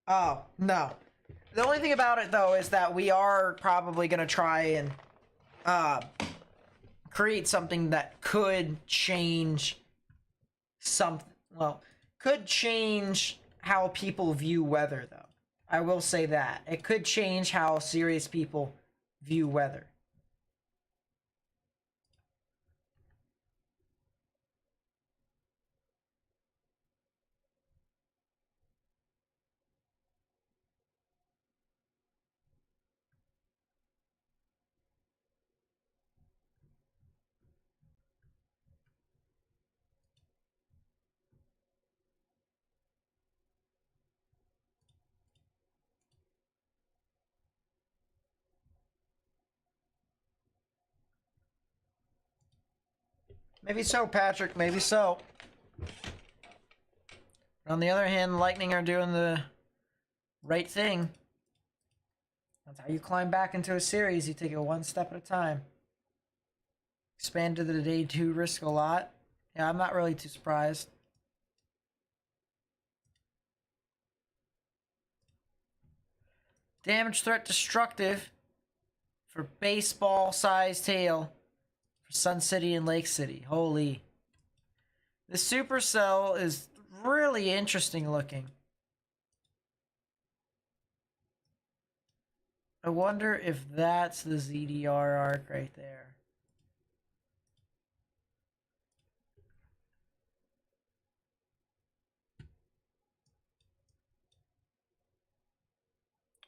Oh, no. The only thing about it, though, is that we are probably going to try and create something that could change could change how people view weather, though. I will say that. It could change how serious people view weather. Maybe so, Patrick. Maybe so. But on the other hand, Lightning are doing the right thing. That's how you climb back into a series. You take it one step at a time. Expand to the day 2 risk a lot. Yeah, I'm not really too surprised. Damage threat destructive for baseball size tail for Sun City and Lake City. Holy. The Supercell is really interesting looking. I wonder if that's the ZDR arc right there.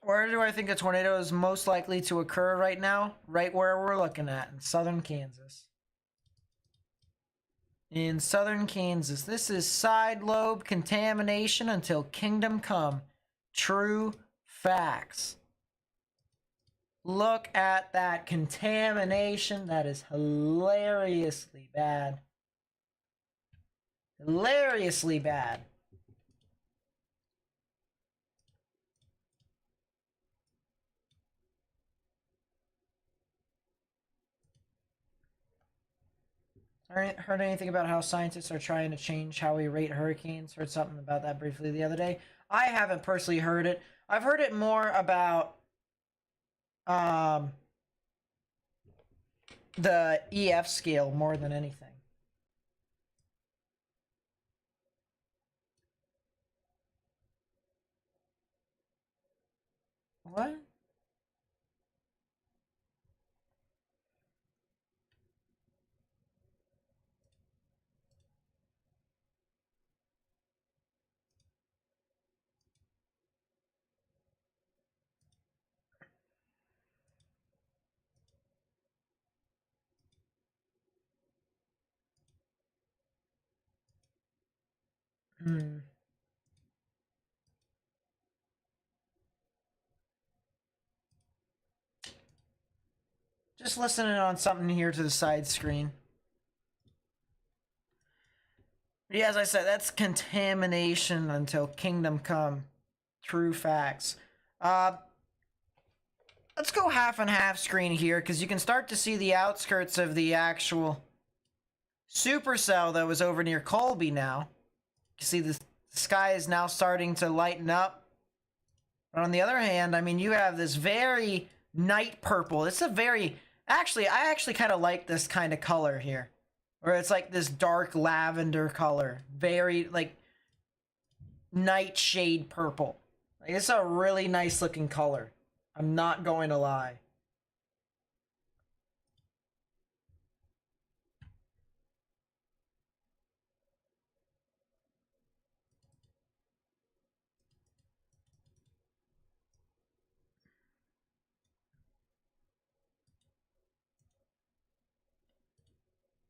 Where do I think a tornado is most likely to occur right now? Right where we're looking at, in southern Kansas. In southern Kansas. This is side lobe contamination until kingdom come. True facts. Look at that contamination. That is hilariously bad. Hilariously bad. Heard anything about how scientists are trying to change how we rate hurricanes? Heard something about that briefly the other day. I haven't personally heard it. I've heard it more about the EF scale more than anything. What? Hmm. Just listening on something here to the side screen. Yeah, as I said, that's contamination until kingdom come. True facts. Uh, let's go half and half screen here because you can start to see the outskirts of the actual Supercell that was over near Colby now. You see the sky is now starting to lighten up. But on the other hand, I mean, you have this very night purple. It's a very... Actually, I actually kind of like this kind of color here. Where it's like this dark lavender color. Very, like, nightshade purple. Like, it's a really nice looking color. I'm not going to lie.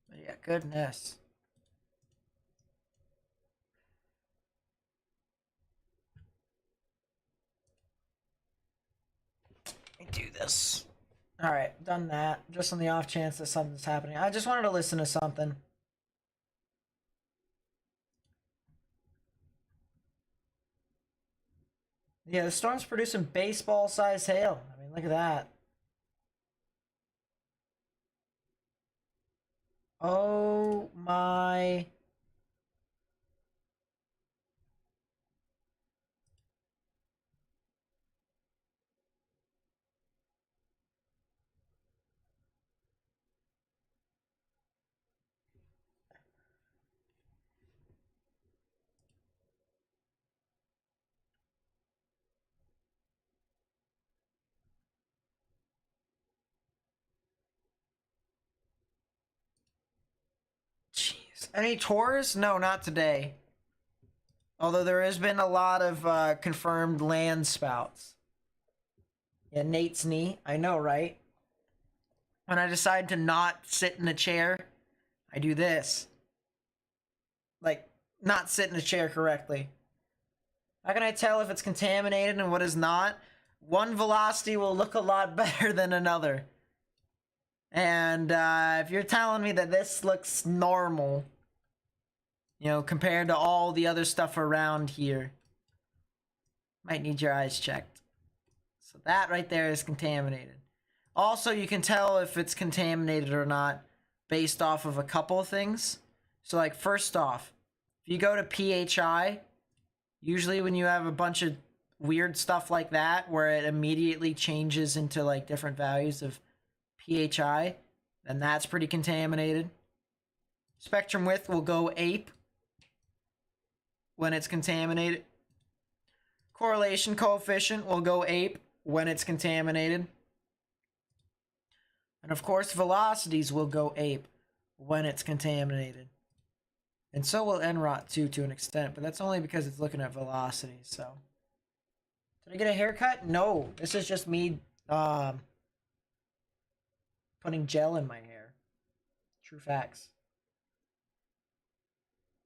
But yeah, goodness. Let me do this. Alright, done that. Just on the off chance that something's happening. I just wanted to listen to something. Yeah, the storm's producing baseball-sized hail. I mean, look at that. Oh my... Jeez. Any tours? No, not today. Although there has been a lot of confirmed land spouts. Yeah, Nate's knee. I know, right? When I decide to not sit in a chair, I do this. Like, not sit in a chair correctly. How can I tell if it's contaminated and what is not? One velocity will look a lot better than another. And if you're telling me that this looks normal, you know, compared to all the other stuff around here, might need your eyes checked. So that right there is contaminated. Also, you can tell if it's contaminated or not based off of a couple of things. So, like, first off, if you go to PHI, usually when you have a bunch of weird stuff like that, where it immediately changes into, like, different values of PHI, then that's pretty contaminated. Spectrum width will go ape when it's contaminated. Correlation coefficient will go ape when it's contaminated. And of course, velocities will go ape when it's contaminated. And so will NROT too, to an extent, but that's only because it's looking at velocities, so. Did I get a haircut? No, this is just me putting gel in my hair. True facts.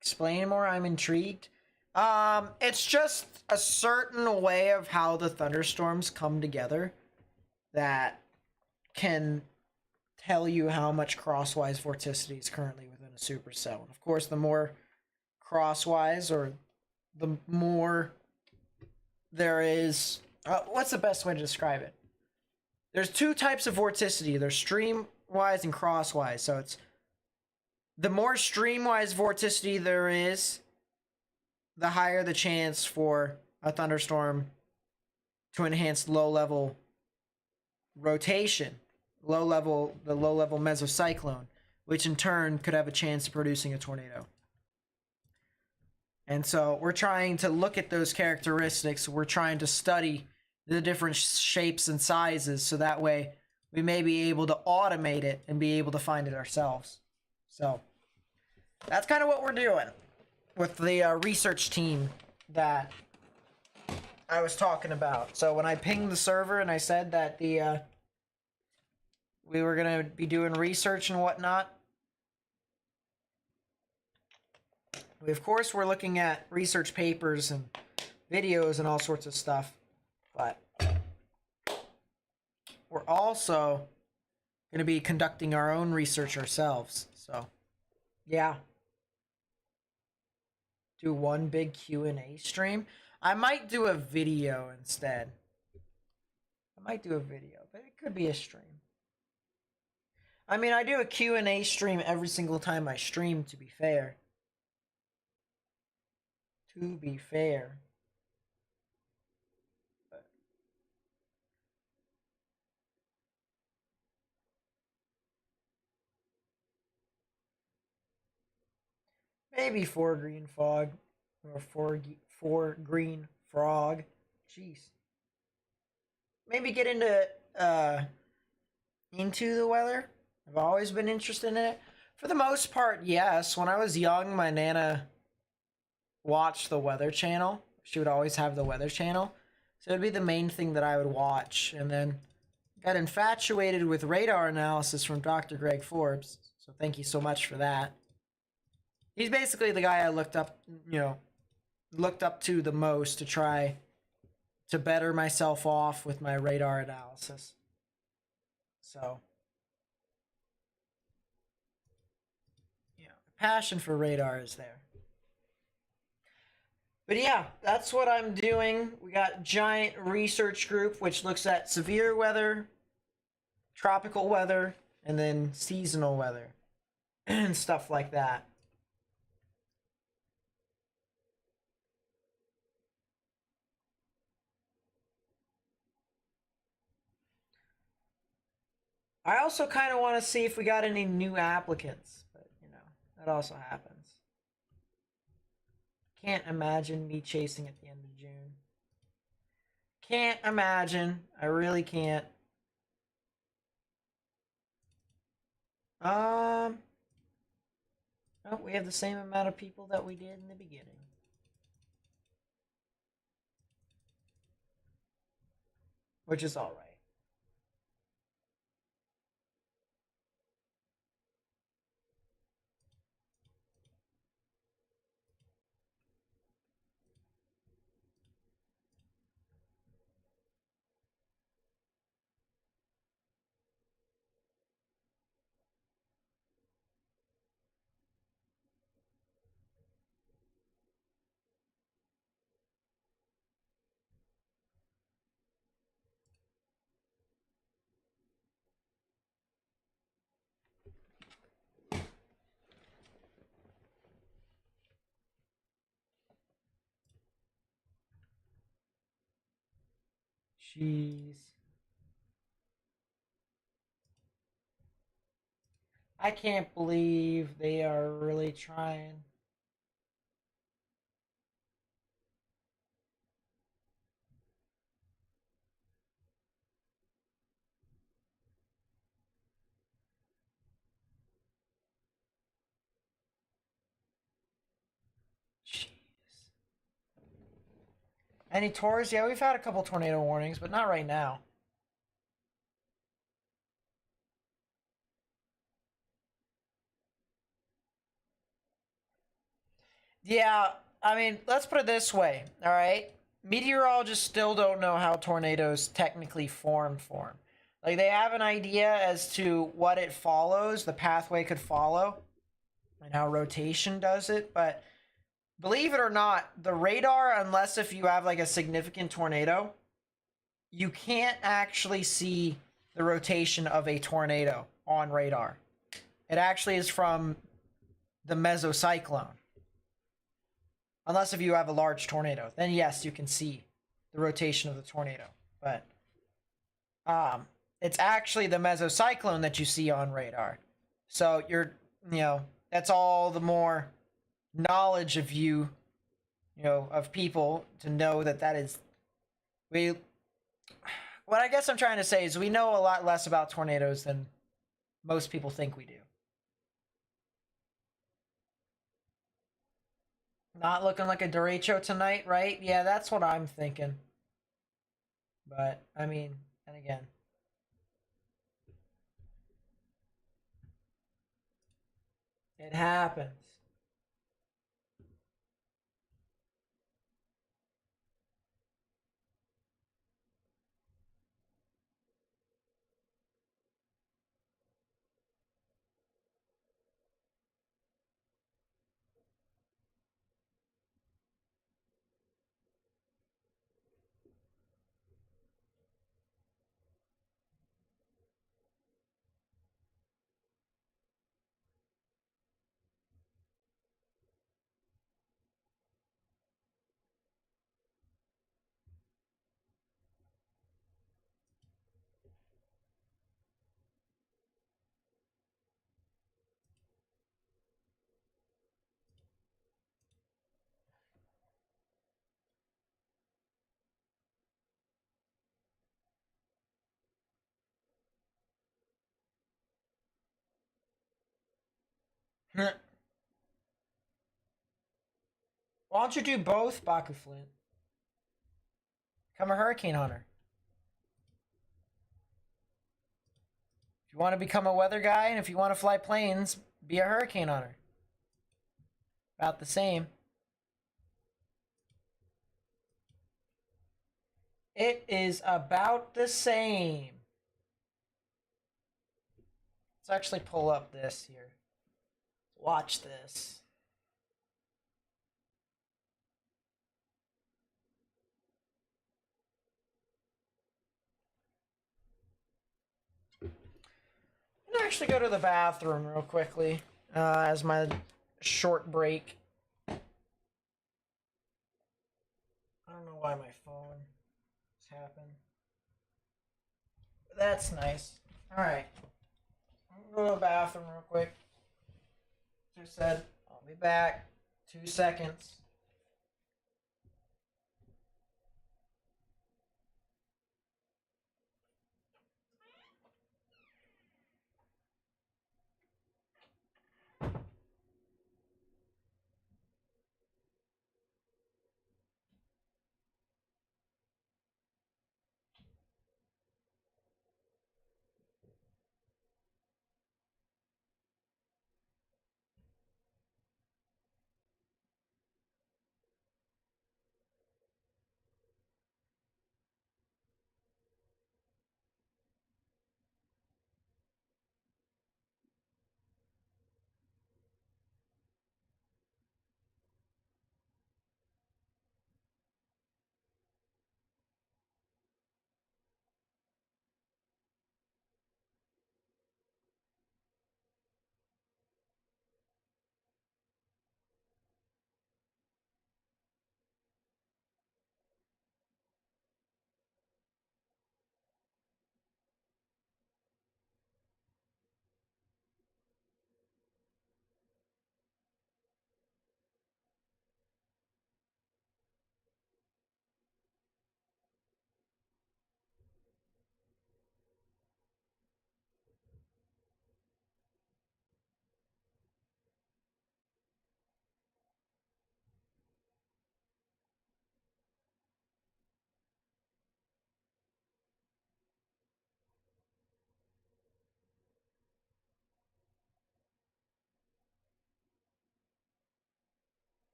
Explain more, I'm intrigued. It's just a certain way of how the thunderstorms come together that can tell you how much crosswise vorticity is currently within a supercell. And of course, the more crosswise, or the more there is... what's the best way to describe it? There's two types of vorticity. There's streamwise and crosswise. So it's... the more streamwise vorticity there is, the higher the chance for a thunderstorm to enhance low-level rotation. The low-level mesocyclone, which in turn could have a chance of producing a tornado. And so we're trying to look at those characteristics. We're trying to study the different shapes and sizes, so that way we may be able to automate it and be able to find it ourselves. So that's kind of what we're doing with the research team that I was talking about. So when I pinged the server and I said that we were going to be doing research and whatnot, Of course, we're looking at research papers and videos and all sorts of stuff, but we're also going to be conducting our own research ourselves. So, yeah. Do one big Q&A stream. I might do a video instead. I might do a video, but it could be a stream. I mean, I do a Q&A stream every single time I stream, to be fair. To be fair. But maybe 4 green fog. Or four green frog. Jeez. Maybe get into the weather. I've always been interested in it. For the most part, yes. When I was young, my Nana watched the Weather Channel. She would always have the Weather Channel. So it'd be the main thing that I would watch. And then got infatuated with radar analysis from Dr. Greg Forbes. So thank you so much for that. He's basically the guy I looked up to the most to try to better myself off with my radar analysis. So, yeah, the passion for radar is there. But yeah, that's what I'm doing. We got giant research group which looks at severe weather, tropical weather, and then seasonal weather and stuff like that. I also kind of want to see if we got any new applicants, but that also happens. Can't imagine me chasing at the end of June. Can't imagine. I really can't. Oh, we have the same amount of people that we did in the beginning. Which is all right. Jeez. I can't believe they are really trying. Jeez. Any tours? Yeah, we've had a couple tornado warnings, but not right now. Yeah, I mean, let's put it this way, all right? Meteorologists still don't know how tornadoes technically form. Like, they have an idea as to what it follows, the pathway could follow, and how rotation does it, but believe it or not, the radar, unless if you have like a significant tornado, you can't actually see the rotation of a tornado on radar. It actually is from the mesocyclone. Unless if you have a large tornado, then yes, you can see the rotation of the tornado. But it's actually the mesocyclone that you see on radar. So that's all the more knowledge of of people to know that is what I guess I'm trying to say is we know a lot less about tornadoes than most people think we do. Not looking like a derecho tonight, right? Yeah, that's what I'm thinking. But, I mean, and again. It happens. Why don't you do both, Baku Flint? Become a hurricane hunter. If you want to become a weather guy and if you want to fly planes, be a hurricane hunter. About the same. It is about the same. Let's actually pull up this here. Watch this. I'm gonna actually go to the bathroom real quickly as my short break. I don't know why my phone has happened. But that's nice. Alright. I'm gonna go to the bathroom real quick. As I said, I'll be back. 2 seconds.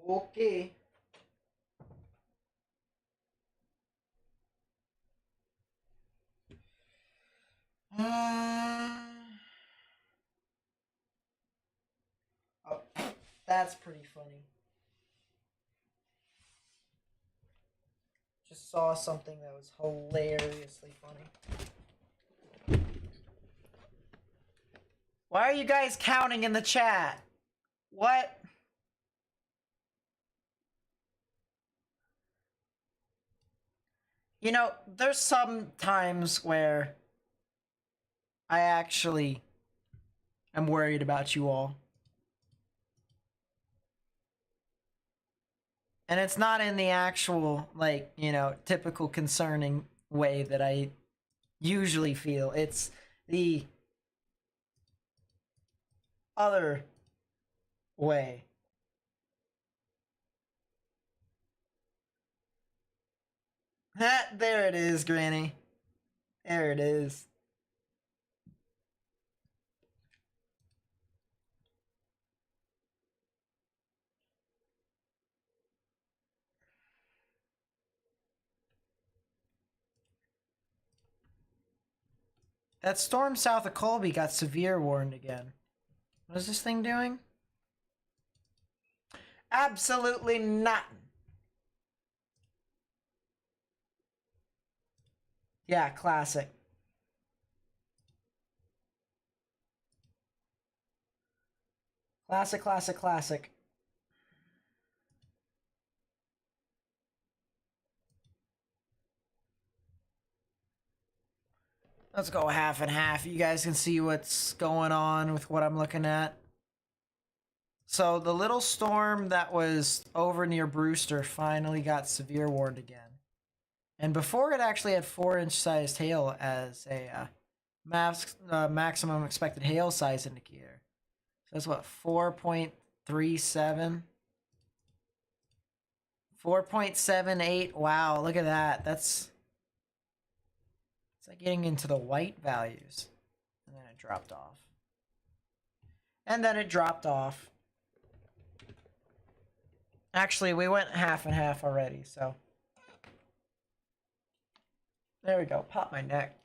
Okay. Oh, that's pretty funny. Just saw something that was hilariously funny. Why are you guys counting in the chat? What? You know, there's some times where I actually am worried about you all. And it's not in the actual, like, you know, typical concerning way that I usually feel. It's the other way. There it is, Granny. There it is. That storm south of Colby got severe warned again. What is this thing doing? Absolutely nothing. Yeah, classic. Classic, classic, classic. Let's go half and half. You guys can see what's going on with what I'm looking at. So the little storm that was over near Brewster finally got severe warned again. And before it actually had 4-inch sized hail as a maximum expected hail size indicator. So that's what, 4.37? 4.78. Wow, look at that. It's like getting into the white values. And then it dropped off. And then it dropped off. Actually, we went half and half already, so. There we go. Pop my neck.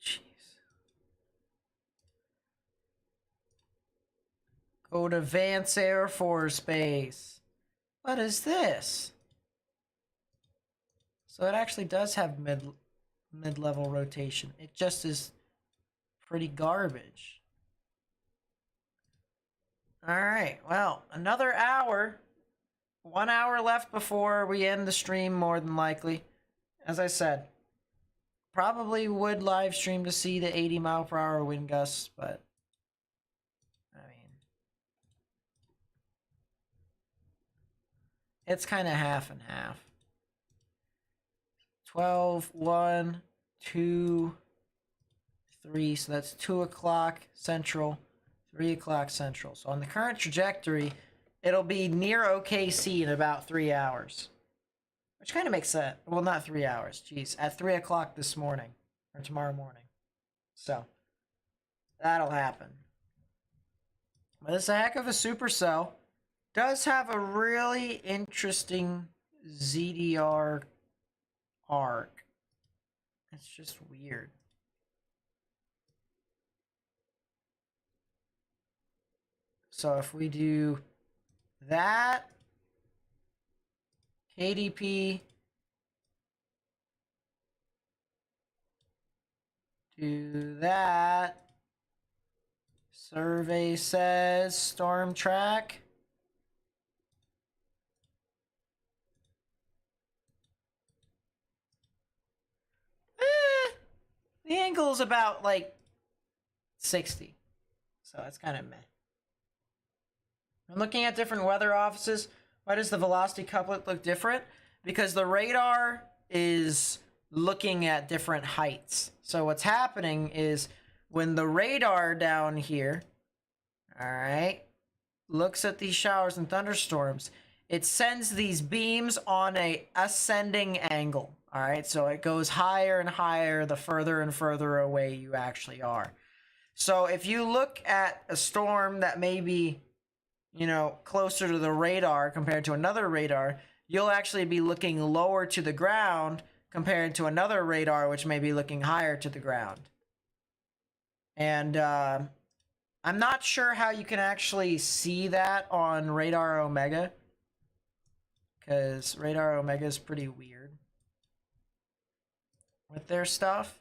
Jeez. Go to Vance Air Force Base. What is this? So it actually does have mid-level rotation. It just is pretty garbage. All right, well, another hour. 1 hour left before we end the stream, more than likely. As I said, probably would live stream to see the 80-mile-per-hour wind gusts, but I mean, it's kind of half and half. 12, 1, 2, 3, so that's 2 o'clock Central, 3 o'clock Central. So on the current trajectory, it'll be near OKC in about 3 hours. Which kind of makes sense. Well, not 3 hours, jeez. At 3 o'clock this morning, or tomorrow morning. So, that'll happen. But it's a heck of a supercell. Does have a really interesting ZDR arc. It's just weird. So if we do that, KDP, do that, survey says storm track. The angle is about like 60. So that's kind of meh. I'm looking at different weather offices. Why does the velocity couplet look different? Because the radar is looking at different heights. So what's happening is when the radar down here, all right, looks at these showers and thunderstorms, it sends these beams on a ascending angle. All right, so it goes higher and higher the further and further away you actually are. So if you look at a storm that may be, you know, closer to the radar compared to another radar, you'll actually be looking lower to the ground compared to another radar, which may be looking higher to the ground. And I'm not sure how you can actually see that on Radar Omega, because Radar Omega is pretty weird with their stuff,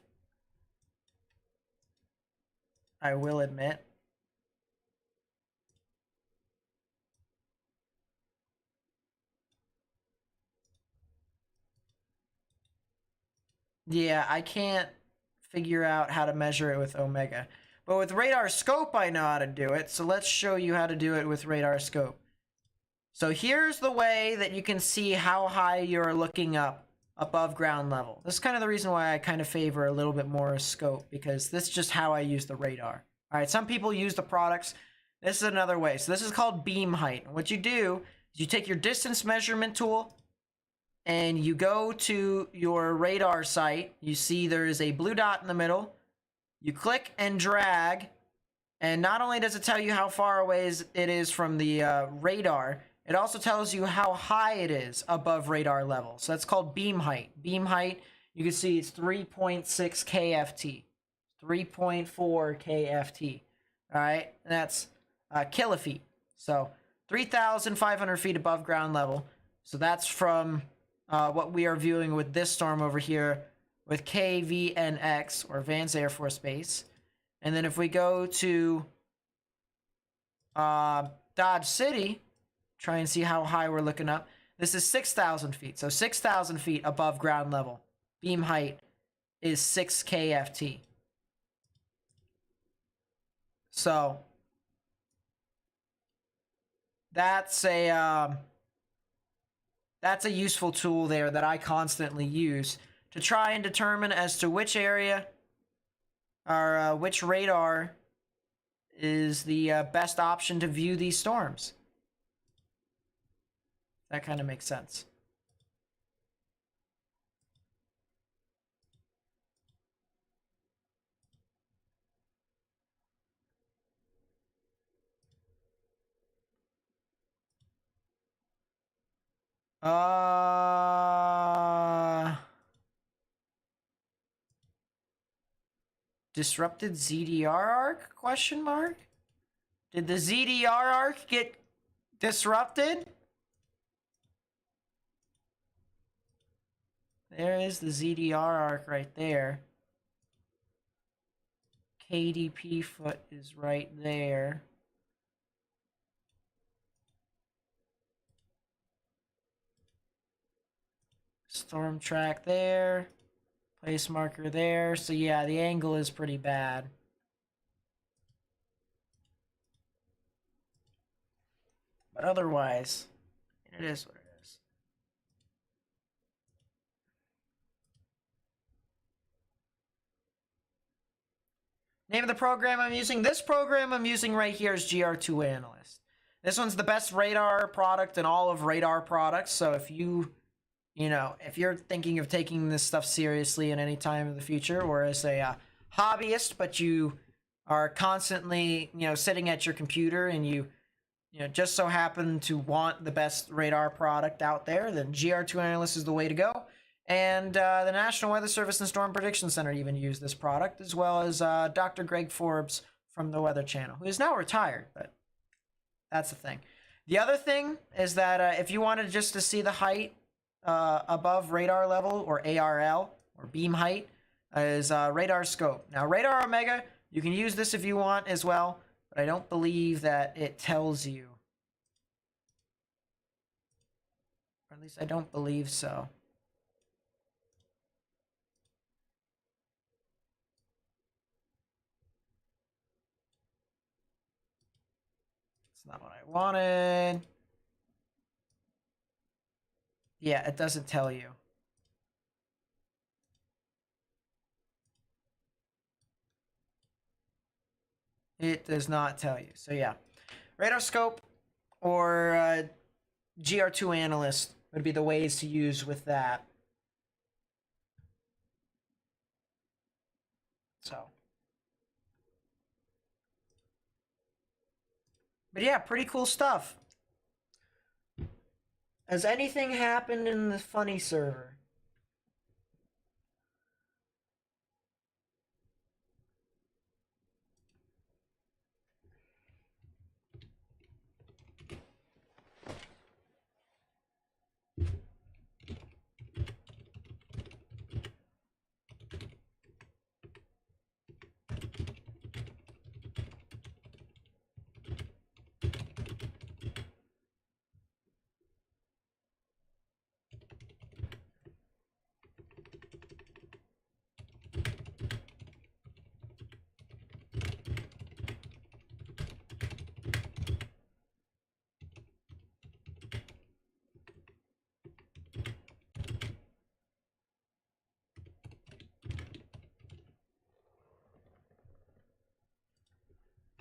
I will admit. Yeah, I can't figure out how to measure it with Omega. But with Radar Scope, I know how to do it. So let's show you how to do it with Radar Scope. So here's the way that you can see how high you're looking up above ground level. This is kind of the reason why I kind of favor a little bit more scope, because this is just how I use the radar. All right, some people use the products. This is another way. So this is called beam height. What you do is you take your distance measurement tool and you go to your radar site. You see there is a blue dot in the middle. You click and drag, and not only does it tell you how far away it is from the radar, it also tells you how high it is above radar level. So that's called beam height. Beam height, you can see it's 3.6 kft, 3.4 kft. All right, and that's kilofeet. So 3,500 feet above ground level. So that's from what we are viewing with this storm over here with KVNX, or Vance Air Force Base. And then if we go to Dodge City, try and see how high we're looking up. This is 6,000 feet. So 6,000 feet above ground level. Beam height is 6 kft. So that's a useful tool there that I constantly use to try and determine as to which area or which radar is the best option to view these storms. That kind of makes sense. Disrupted ZDR arc? Question mark? Did the ZDR arc get disrupted? There is the ZDR arc right there. KDP foot is right there. Storm track there. Place marker there. So yeah, the angle is pretty bad. But otherwise, it is what it is. Name of the program I'm using. This program I'm using right here is GR2 Analyst. This one's the best radar product in all of radar products. So if if you're thinking of taking this stuff seriously at any time in the future, or as a hobbyist, but you are constantly, sitting at your computer and you just so happen to want the best radar product out there, then GR2 Analyst is the way to go. And the National Weather Service and Storm Prediction Center even use this product, as well as Dr. Greg Forbes from the Weather Channel, who is now retired, but that's the thing. The other thing is that if you wanted just to see the height above radar level, or ARL, or beam height, is Radar Scope. Now, Radar Omega, you can use this if you want as well, but I don't believe that it tells you. Or at least I don't believe so. It's not what I wanted. Yeah, it doesn't tell you. It does not tell you. So yeah, Radar Scope or GR2 Analyst would be the ways to use with that. But yeah, pretty cool stuff. Has anything happened in the funny server?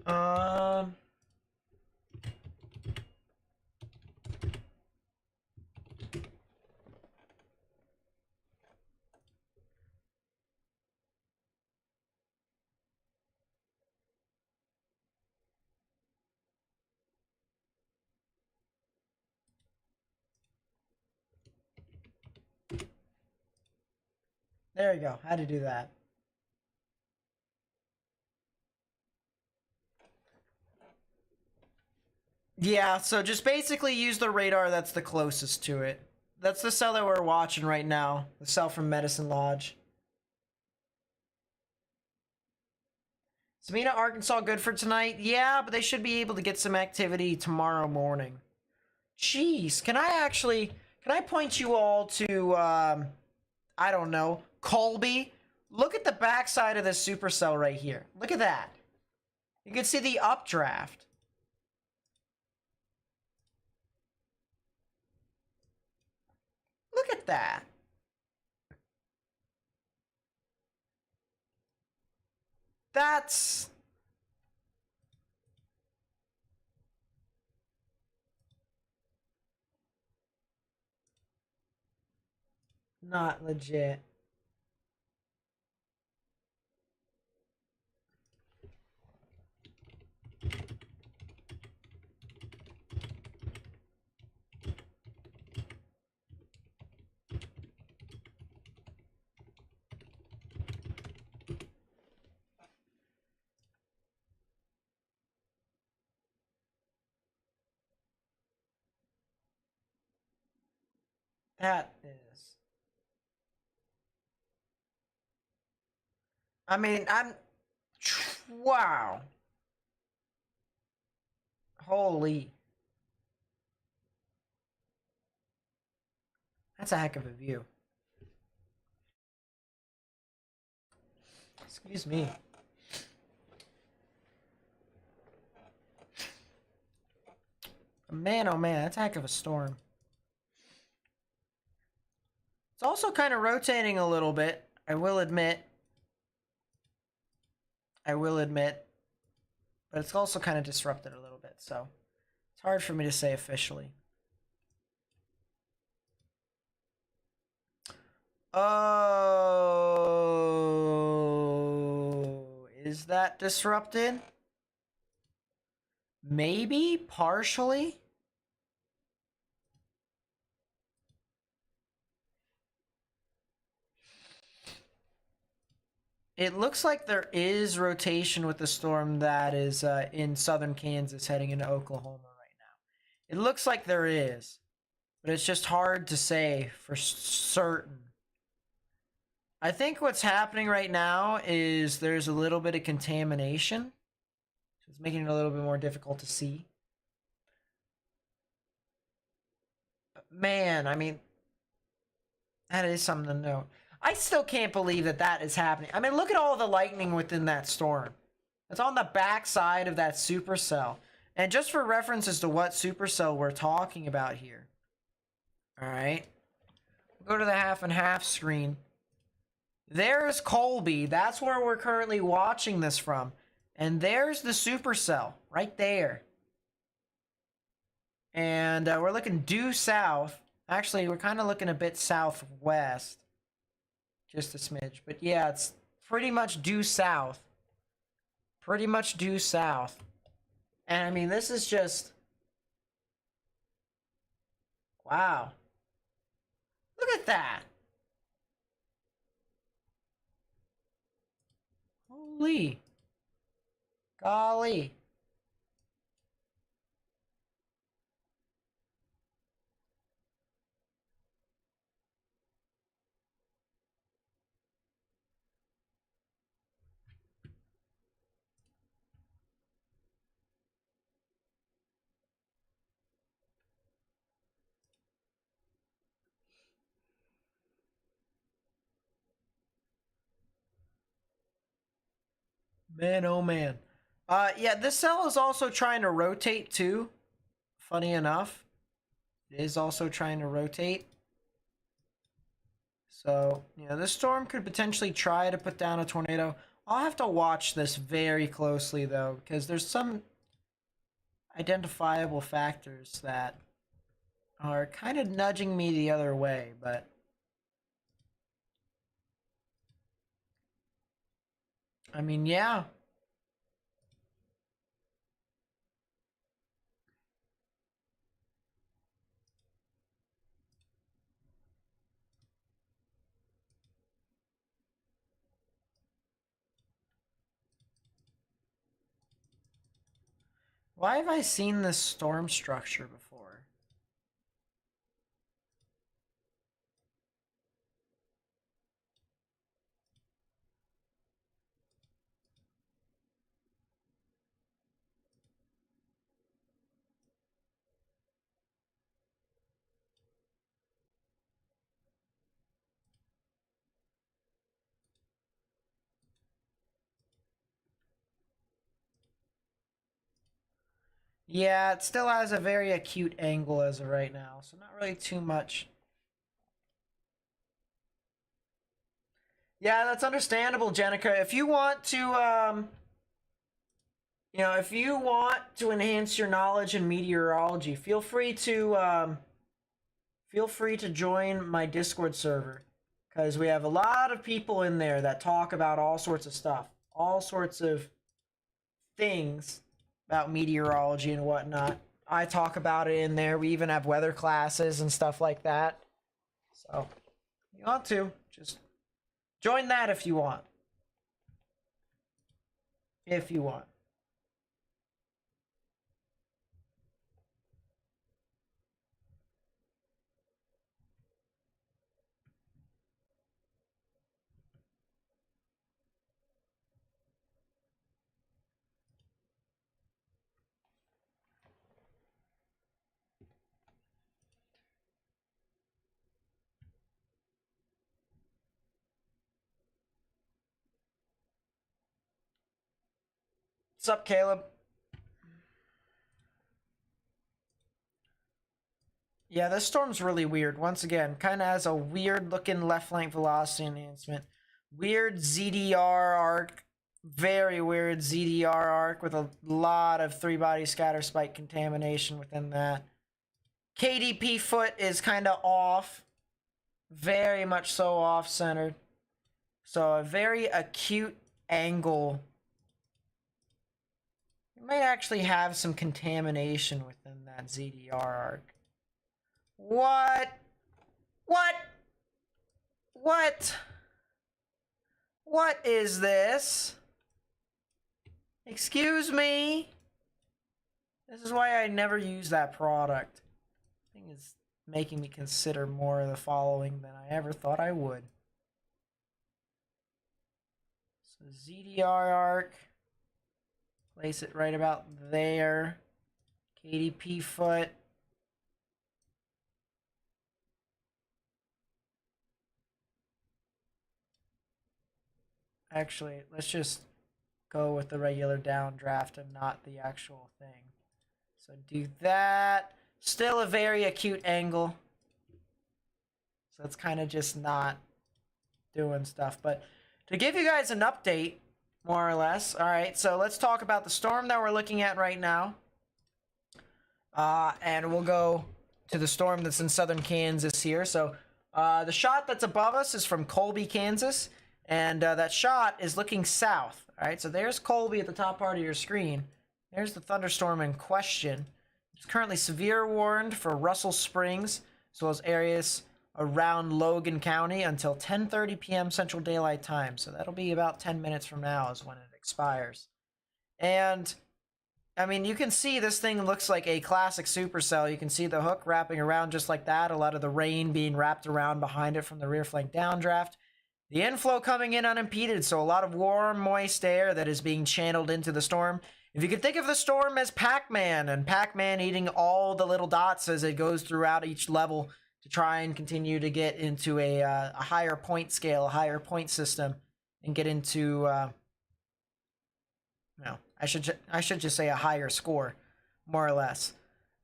Um, there you go. How to do that. Yeah, so just basically use the radar that's the closest to it. That's the cell that we're watching right now. The cell from Medicine Lodge. Sabina, Arkansas good for tonight? Yeah, but they should be able to get some activity tomorrow morning. Jeez, can I point you all to, I don't know, Colby? Look at the backside of this supercell right here. Look at that. You can see the updraft. Look at that. That's not legit. That is. I mean, wow. Holy. That's a heck of a view. Excuse me. Man, oh man, that's a heck of a storm. It's also kind of rotating a little bit, I will admit. But it's also kind of disrupted a little bit, so it's hard for me to say officially. Oh, is that disrupted? Maybe partially. It looks like there is rotation with the storm that is in southern Kansas heading into Oklahoma right now. It looks like there is, but it's just hard to say for certain. I think what's happening right now is there's a little bit of contamination. So it's making it a little bit more difficult to see. But man, I mean, that is something to note. I still can't believe that that is happening. I mean, look at all the lightning within that storm. It's on the backside of that supercell. And just for reference as to what supercell we're talking about here. All right. Go to the half and half screen. There's Colby. That's where we're currently watching this from. And there's the supercell right there. And we're looking due south. Actually, we're kind of looking a bit southwest. Just a smidge. But yeah, it's pretty much due south. And I mean, this is just, wow. Look at that. Holy. Golly. Man, oh man. Yeah, this cell is also trying to rotate too. Funny enough, it is also trying to rotate. So, you know, this storm could potentially try to put down a tornado. I'll have to watch this very closely though, because there's some identifiable factors that are kind of nudging me the other way, but I mean, yeah. Why have I seen this storm structure before? Yeah, it still has a very acute angle as of right now, so not really too much. Yeah, that's understandable, Jenica. If you want to, you know, if you want to enhance your knowledge in meteorology, feel free to join my Discord server, because we have a lot of people in there that talk about all sorts of stuff, all sorts of things about meteorology and whatnot. I talk about it in there. We even have weather classes and stuff like that. So, if you want to, just join that if you want. If you want. What's up, Caleb? Yeah, this storm's really weird. Once again, kind of has a weird looking left flank velocity enhancement. Weird ZDR arc. Very weird ZDR arc with a lot of 3-body scatter spike contamination within that. KDP foot is kind of off. Very much so off-centered. So a very acute angle. You might actually have some contamination within that ZDR arc. What? What? What? What is this? Excuse me? This is why I never use that product. I think it's making me consider more of the following than I ever thought I would. So ZDR arc. Place it right about there. KDP foot. Actually, let's just go with the regular downdraft and not the actual thing. So do that. Still a very acute angle. So it's kind of just not doing stuff. But to give you guys an update, more or less. All right, so let's talk about the storm that we're looking at right now. And we'll go to the storm that's in southern Kansas here. So the shot that's above us is from Colby, Kansas. And that shot is looking south. All right, so there's Colby at the top part of your screen. There's the thunderstorm in question. It's currently severe warned for Russell Springs, as well as areas around Logan County until 10:30 p.m. Central Daylight Time. So that'll be about 10 minutes from now is when it expires. And I mean, you can see this thing looks like a classic Supercell. You can see the hook wrapping around just like that. A lot of the rain being wrapped around behind it from the rear flank downdraft. The inflow coming in unimpeded, so a lot of warm, moist air that is being channeled into the storm. If you could think of the storm as Pac-Man, and Pac-Man eating all the little dots as it goes throughout each level to try and continue to get into a higher point scale, a higher point system, and get into... no, I should just say a higher score, more or less.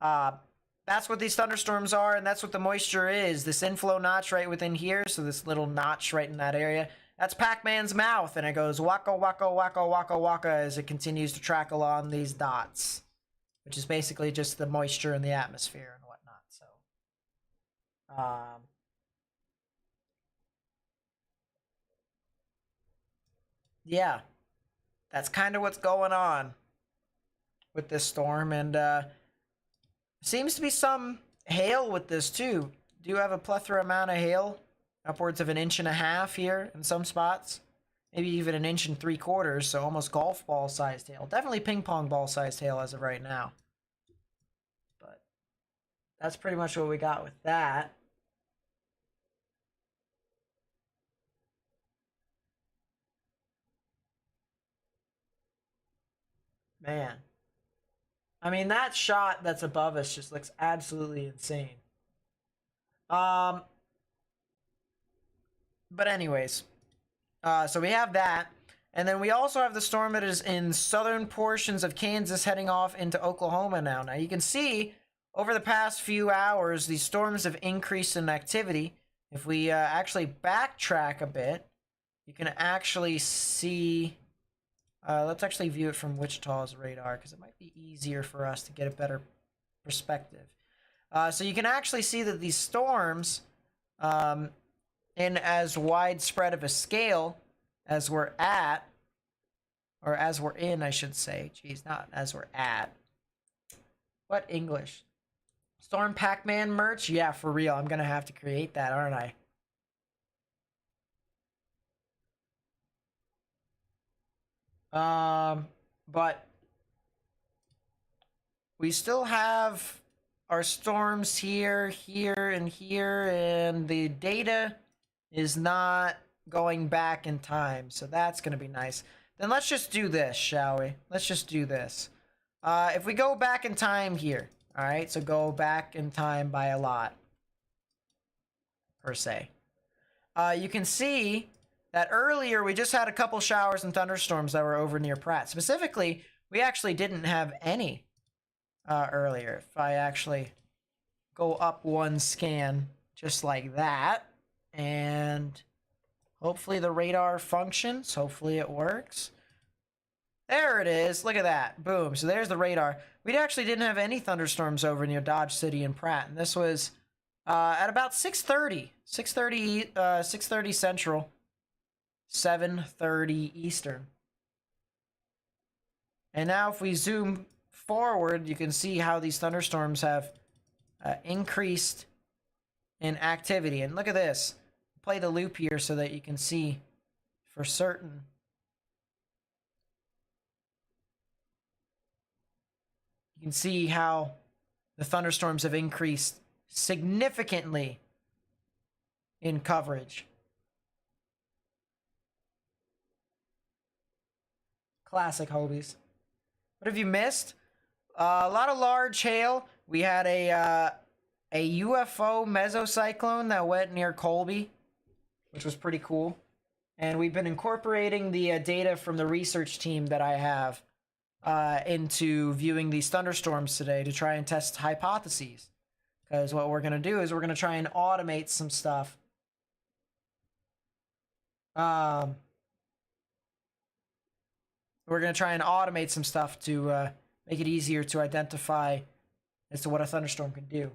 That's what these thunderstorms are, and that's what the moisture is. This inflow notch right within here, so this little notch right in that area, that's Pac-Man's mouth, and it goes waka, waka, waka, waka, waka as it continues to track along these dots, which is basically just the moisture in the atmosphere and whatnot. So, yeah. That's kind of what's going on with this storm, and seems to be some hail with this too. Do have a plethora amount of hail, upwards of 1.5 inches here in some spots, maybe even 1 3/4 inches, so almost golf ball sized hail. Definitely ping pong ball sized hail as of right now. But that's pretty much what we got with that. Man. I mean, that shot that's above us just looks absolutely insane. But anyways, so we have that. And then we also have the storm that is in southern portions of Kansas heading off into Oklahoma now. Now, you can see over the past few hours, these storms have increased in activity. If we actually backtrack a bit, you can actually see... let's actually view it from Wichita's radar because it might be easier for us to get a better perspective. So you can actually see that these storms, in as widespread of a scale as we're at, or as we're in, I should say. Geez, not as we're at. What English? Storm Pac-Man merch? Yeah, for real. I'm going to have to create that, aren't I? But we still have our storms here, here, and here, and the data is not going back in time, so that's going to be nice. Then let's just do this, shall we? Let's just do this. If we go back in time here, all right, so go back in time by a lot, per se. You can see that earlier we just had a couple showers and thunderstorms that were over near Pratt. Specifically, we actually didn't have any earlier. If I actually go up one scan just like that, and hopefully the radar functions, hopefully it works. There it is. Look at that. Boom. So there's the radar. We actually didn't have any thunderstorms over near Dodge City and Pratt, and this was at about 6:30 Central, 7:30 Eastern. And now if we zoom forward, you can see how these thunderstorms have increased in activity. And look at this. Play the loop here so that you can see for certain. You can see how the thunderstorms have increased significantly in coverage. Classic Hobies. What have you missed? A lot of large hail. We had a UFO mesocyclone that went near Colby, which was pretty cool. And we've been incorporating the data from the research team that I have into viewing these thunderstorms today to try and test hypotheses. Because what we're going to do is we're going to try and automate some stuff. We're going to try and automate some stuff to make it easier to identify as to what a thunderstorm can do.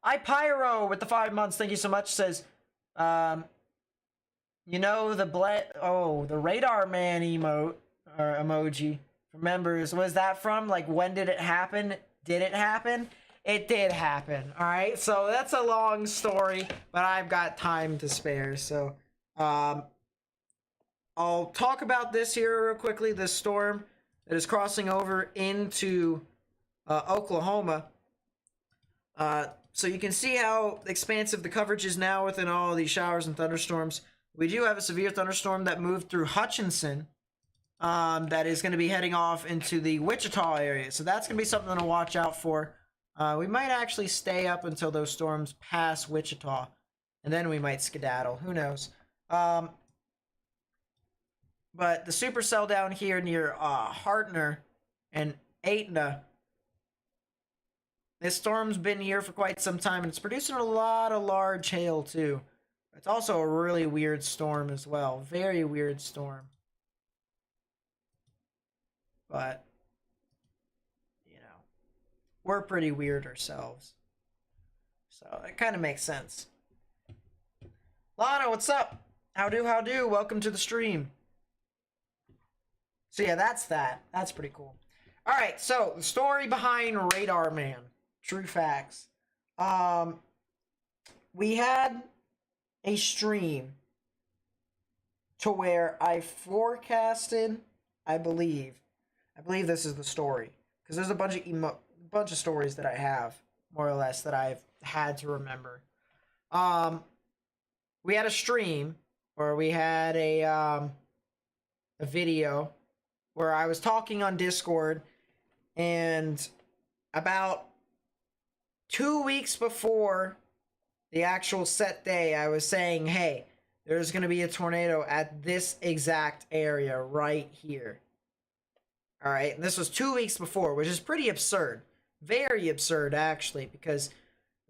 iPyro with the 5 months, thank you so much, says, you know, the radar man emote or emoji for members. Was that from, like, when did it happen? Did it happen? It did happen. All right, so that's a long story, but I've got time to spare. So I'll talk about this here real quickly. This storm that is crossing over into Oklahoma. So you can see how expansive the coverage is now within all of these showers and thunderstorms. We do have a severe thunderstorm that moved through Hutchinson that is going to be heading off into the Wichita area. So that's going to be something to watch out for. We might actually stay up until those storms pass Wichita, and then we might skedaddle. Who knows? But the supercell down here near Hartner and Aetna, this storm's been here for quite some time, and it's producing a lot of large hail, too. It's also a really weird storm as well. Very weird storm. But, you know, we're pretty weird ourselves. So, it kind of makes sense. Lana, what's up? How do? Welcome to the stream. So, yeah, that's that. That's pretty cool. All right, so, the story behind Radar Man. True facts. We had a stream to where I forecasted, I believe this is the story, because there's a bunch of stories that I have, more or less, that I've had to remember. We had a stream where we had a video where I was talking on Discord, and about 2 weeks before the actual set day, I was saying, hey, there's going to be a tornado at this exact area right here. All right, and this was 2 weeks before, which is pretty absurd. Very absurd, actually, because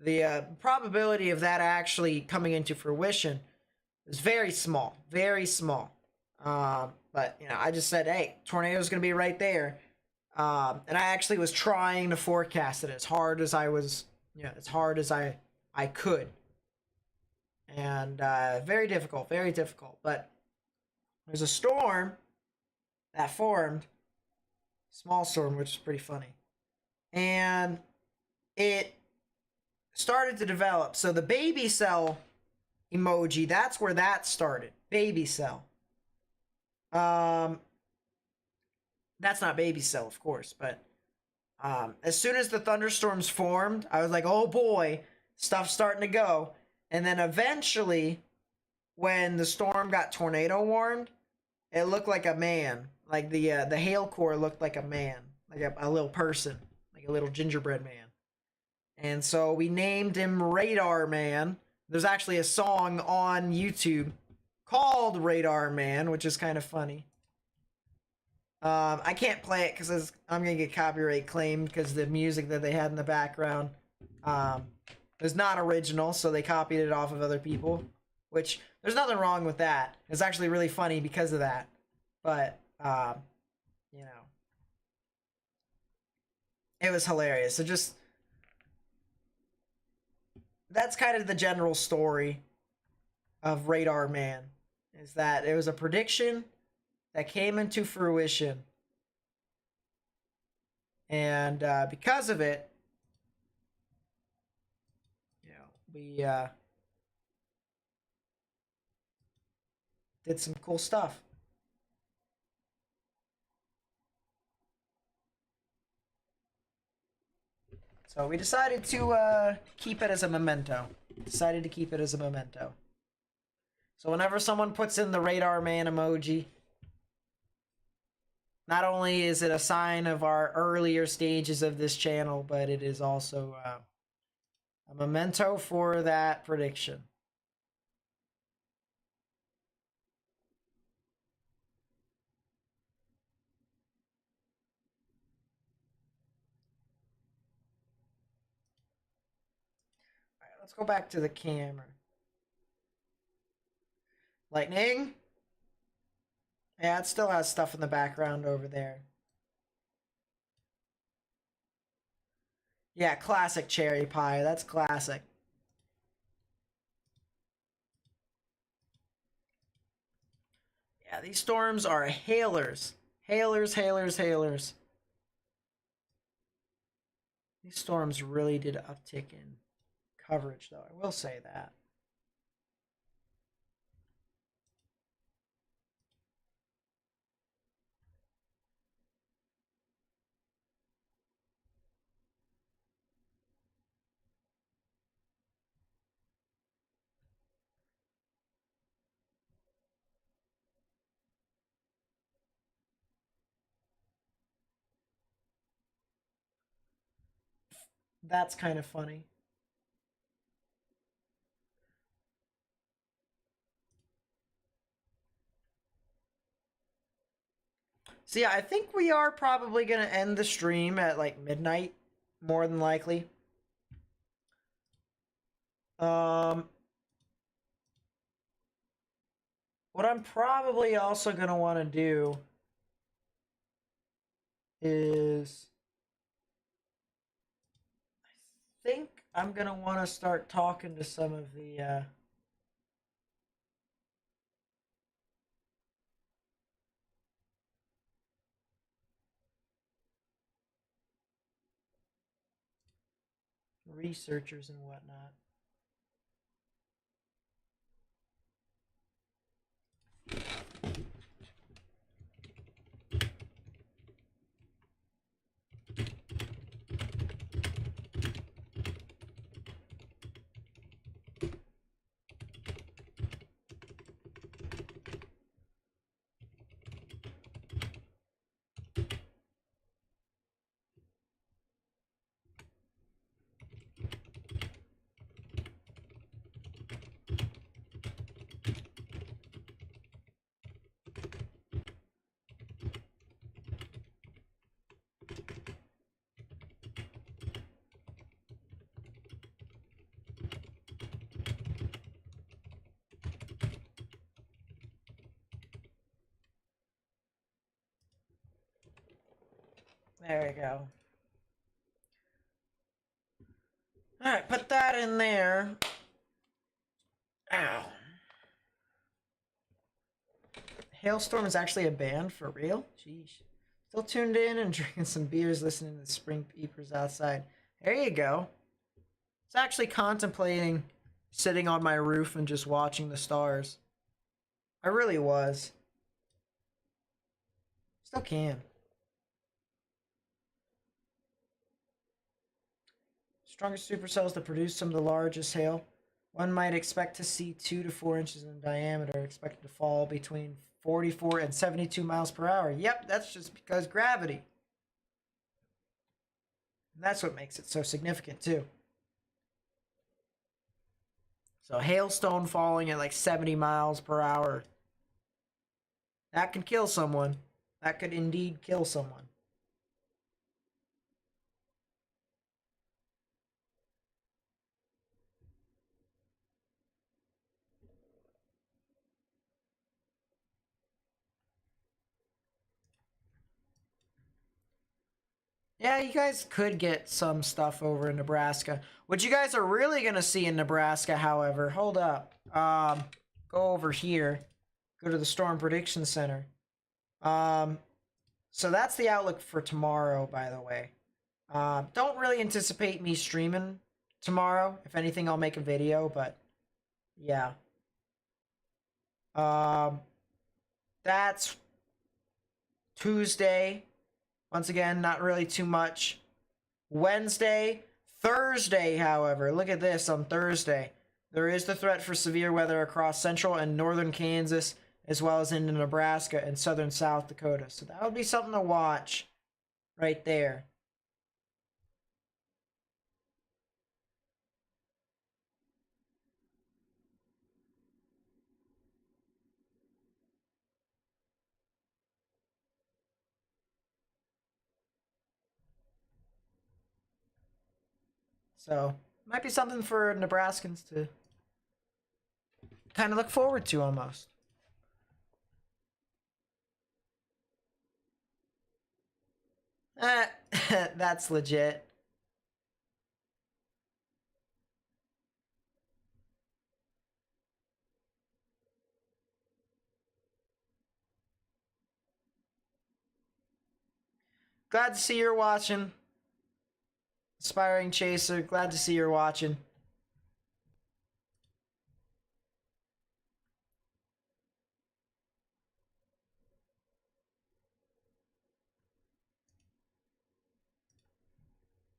the probability of that actually coming into fruition is very small. Very small. But, you know, I just said, hey, tornado's going to be right there. And I actually was trying to forecast it as hard as I was, as hard as I could. And very difficult, but there's a storm that formed, small storm, which is pretty funny, and it started to develop. So the baby cell emoji, that's where that started. Baby cell. That's not baby cell, of course, but as soon as the thunderstorms formed, I was like, oh boy, stuff's starting to go. And then eventually, when the storm got tornado warned, it looked like a man. Like the hail core looked like a man, like a little person, like a little gingerbread man. And so we named him Radar Man. There's actually a song on YouTube called Radar Man, which is kind of funny. I can't play it because I'm going to get copyright claimed because the music that they had in the background was not original, so they copied it off of other people, which there's nothing wrong with that. It's actually really funny because of that. But, you know, it was hilarious. So just, that's kind of the general story of Radar Man, is that it was a prediction that came into fruition. And because of it, we did some cool stuff. So we decided to keep it as a memento. So whenever someone puts in the Radar Man emoji, not only is it a sign of our earlier stages of this channel, but it is also a memento for that prediction. All right, let's go back to the camera. Lightning? Yeah, it still has stuff in the background over there. Yeah, classic cherry pie. That's classic. Yeah, these storms are hailers. Hailers, hailers, hailers. These storms really did uptick in coverage, though. I will say that. That's kind of funny. So yeah, I think we are probably going to end the stream at like midnight, more than likely. What I'm probably also going to want to do is I think I'm going to want to start talking to some of the researchers and whatnot. There we go. Alright, put that in there. Ow. Hailstorm is actually a band for real? Jeez. Still tuned in and drinking some beers, listening to the spring peepers outside. There you go. It's actually contemplating sitting on my roof and just watching the stars. I really was. Still can. Strongest supercells that produce some of the largest hail. One might expect to see 2 to 4 inches in diameter, expected to fall between 44 and 72 miles per hour. Yep, that's just because gravity. And that's what makes it so significant, too. So hailstone falling at like 70 miles per hour. That could kill someone. That could indeed kill someone. Yeah, you guys could get some stuff over in Nebraska. What you guys are really going to see in Nebraska, however, hold up. Go over here. Go to the Storm Prediction Center. So that's the outlook for tomorrow, by the way. Don't really anticipate me streaming tomorrow. If anything, I'll make a video, but yeah. That's Tuesday. Once again, not really too much. Wednesday, Thursday, however, look at this on Thursday. There is the threat for severe weather across central and northern Kansas, as well as into Nebraska and southern South Dakota. So that would be something to watch right there. So, might be something for Nebraskans to kind of look forward to almost. That's legit. Glad to see you're watching. Aspiring Chaser, glad to see you're watching.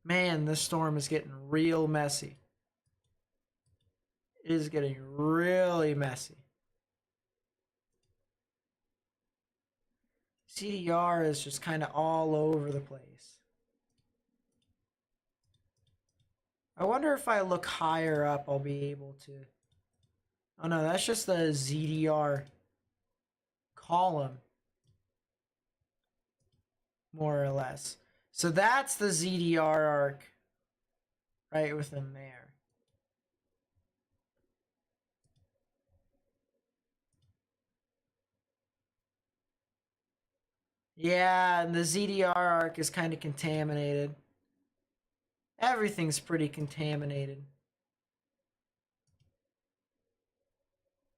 Man, this storm is getting real messy. It is getting really messy. CDR is just kind of all over the place. I wonder if I look higher up, I'll be able to... Oh no, that's just the ZDR column. More or less. So that's the ZDR arc right within there. Yeah, and the ZDR arc is kind of contaminated. Everything's pretty contaminated.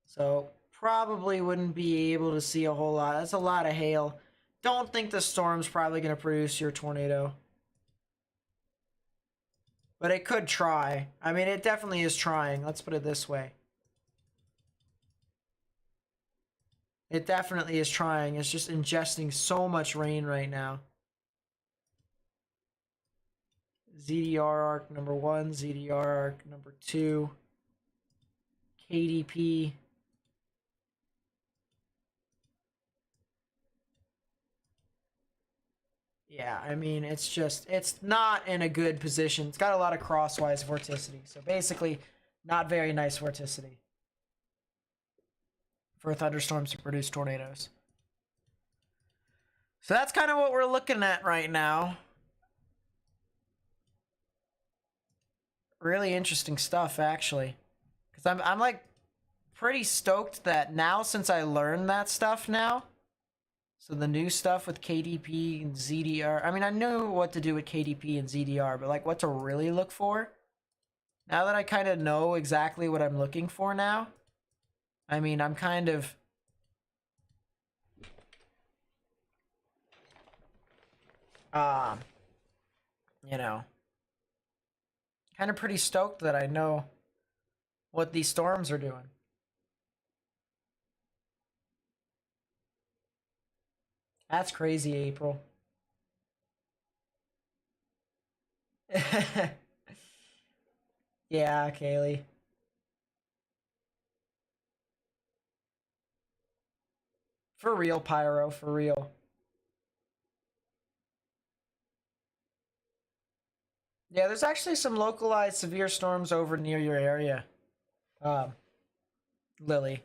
So probably wouldn't be able to see a whole lot. That's a lot of hail. Don't think the storm's probably going to produce your tornado. But it could try. I mean, it definitely is trying. Let's put it this way. It definitely is trying. It's just ingesting so much rain right now. ZDR arc number 1, ZDR arc number 2, KDP. Yeah, I mean, it's not in a good position. It's got a lot of crosswise vorticity. So basically, not very nice vorticity for thunderstorms to produce tornadoes. So that's kind of what we're looking at right now. Really interesting stuff, actually. Because I'm like pretty stoked that now, since I learned that stuff now, so the new stuff with KDP and ZDR, I mean, I knew what to do with KDP and ZDR, but like what to really look for. Now that I kind of know exactly what I'm looking for now, I mean, I'm kind of... you know, kind of pretty stoked that I know what these storms are doing. That's crazy, April. Yeah, Kaylee. For real, Pyro, for real. Yeah, there's actually some localized severe storms over near your area, Lily.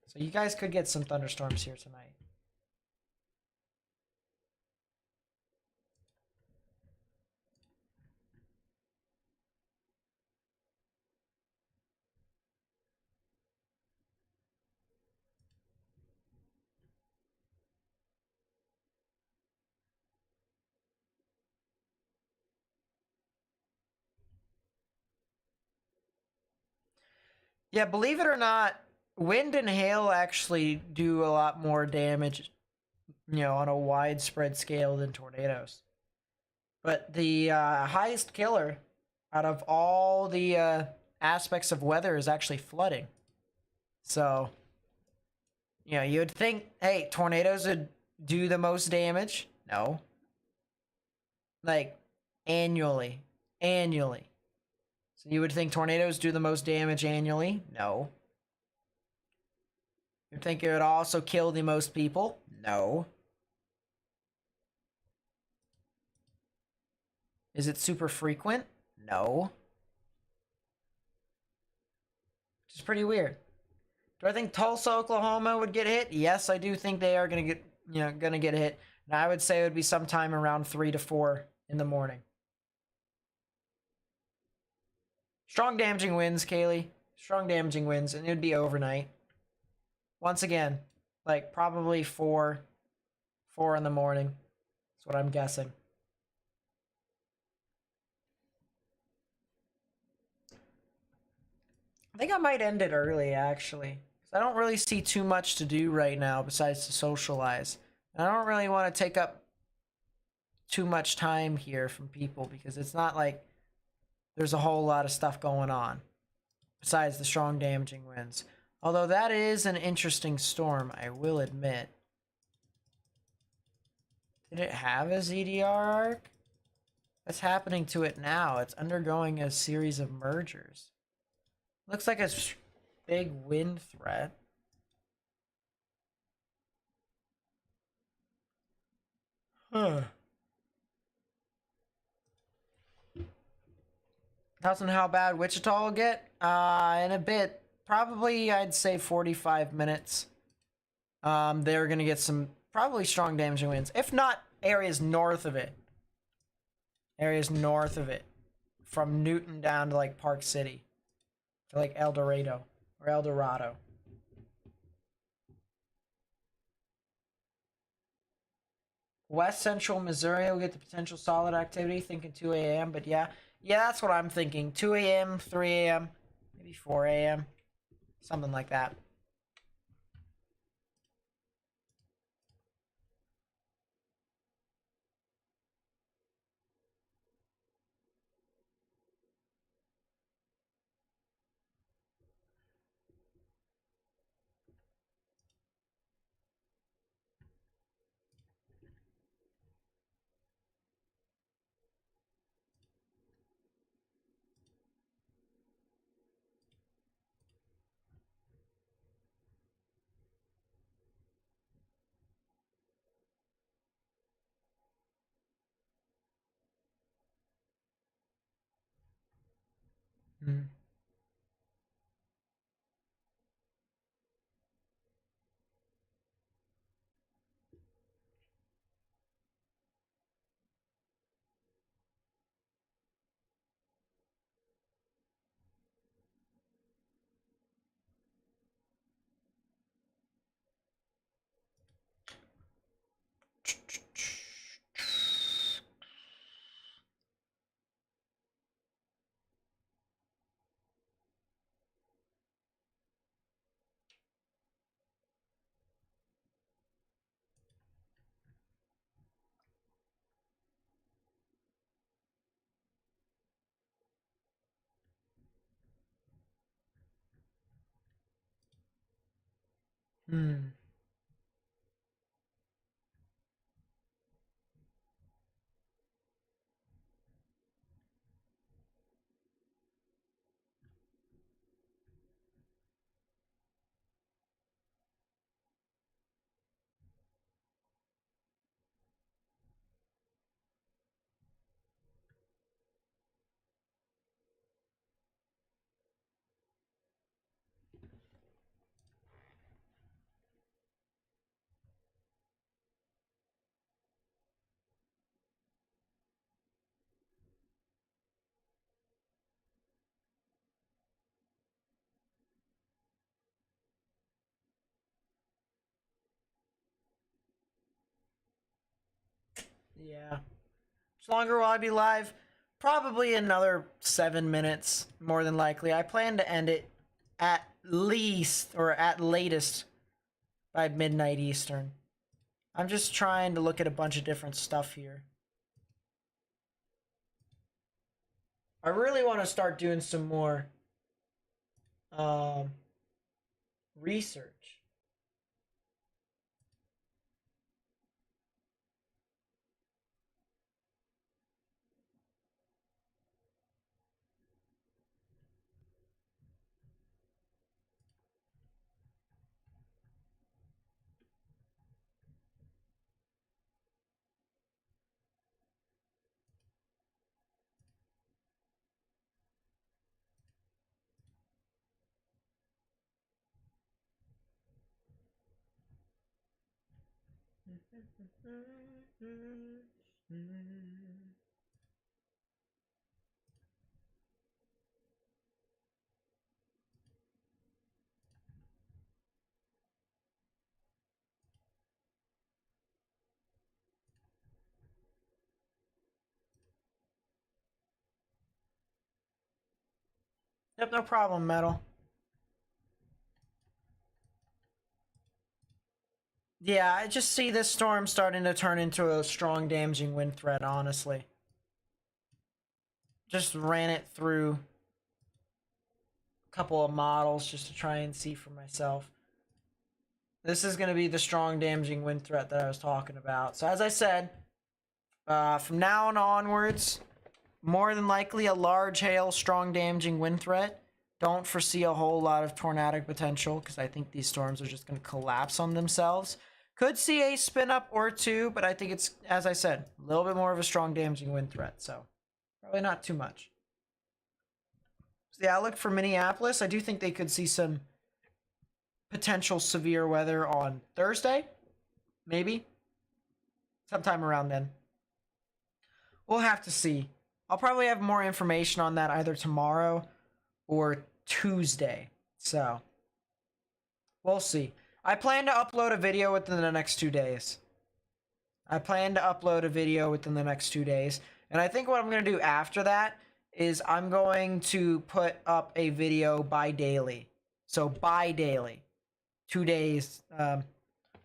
So you guys could get some thunderstorms here tonight. Yeah, believe it or not, wind and hail actually do a lot more damage, you know, on a widespread scale than tornadoes. But the highest killer out of all the aspects of weather is actually flooding. So, you know, you'd think, hey, tornadoes would do the most damage. No. Like, annually. Annually. So you would think tornadoes do the most damage annually? No. You'd think it would also kill the most people? No. Is it super frequent? No. Which is pretty weird. Do I think Tulsa, Oklahoma would get hit? Yes, I do think they are gonna get hit. And I would say it would be sometime around 3 to 4 in the morning. Strong damaging winds, Kaylee. Strong damaging winds, and it would be overnight. Once again, like probably 4 in the morning. That's what I'm guessing. I think I might end it early, actually. I don't really see too much to do right now besides to socialize. And I don't really want to take up too much time here from people because it's not like there's a whole lot of stuff going on besides the strong damaging winds. Although that is an interesting storm, I will admit. Did it have a ZDR arc? What's happening to it now? It's undergoing a series of mergers. Looks like a big wind threat. Huh. How bad Wichita will get? In a bit. Probably, I'd say 45 minutes. They're going to get some probably strong damaging winds. If not, areas north of it. Areas north of it. From Newton down to, like, Park City. To, like, El Dorado. Or El Dorado. West Central Missouri will get the potential solid activity. Thinking 2 a.m. But yeah. Yeah, that's what I'm thinking. 2 a.m., 3 a.m., maybe 4 a.m. Something like that. Hmm. Hmm. Yeah. Much longer will I be live? Probably another 7 minutes, more than likely. I plan to end it at least, or at latest, by midnight Eastern. I'm just trying to look at a bunch of different stuff here. I really want to start doing some more um, research. Yep, no problem, Metal. Yeah, I just see this storm starting to turn into a strong damaging wind threat, honestly. Just ran it through a couple of models just to try and see for myself. This is going to be the strong damaging wind threat that I was talking about. So as I said, from now on onwards, more than likely a large hail, strong damaging wind threat. Don't foresee a whole lot of tornadic potential because I think these storms are just going to collapse on themselves. Could see a spin up or two, but I think it's, as I said, a little bit more of a strong damaging wind threat. So probably not too much. So the outlook for Minneapolis, I do think they could see some potential severe weather on Thursday, maybe sometime around then. We'll have to see. I'll probably have more information on that either tomorrow or Tuesday. So we'll see. I plan to upload a video within the next 2 days. And I think what I'm going to do after that is I'm going to put up a video bi-daily. So bi-daily. 2 days.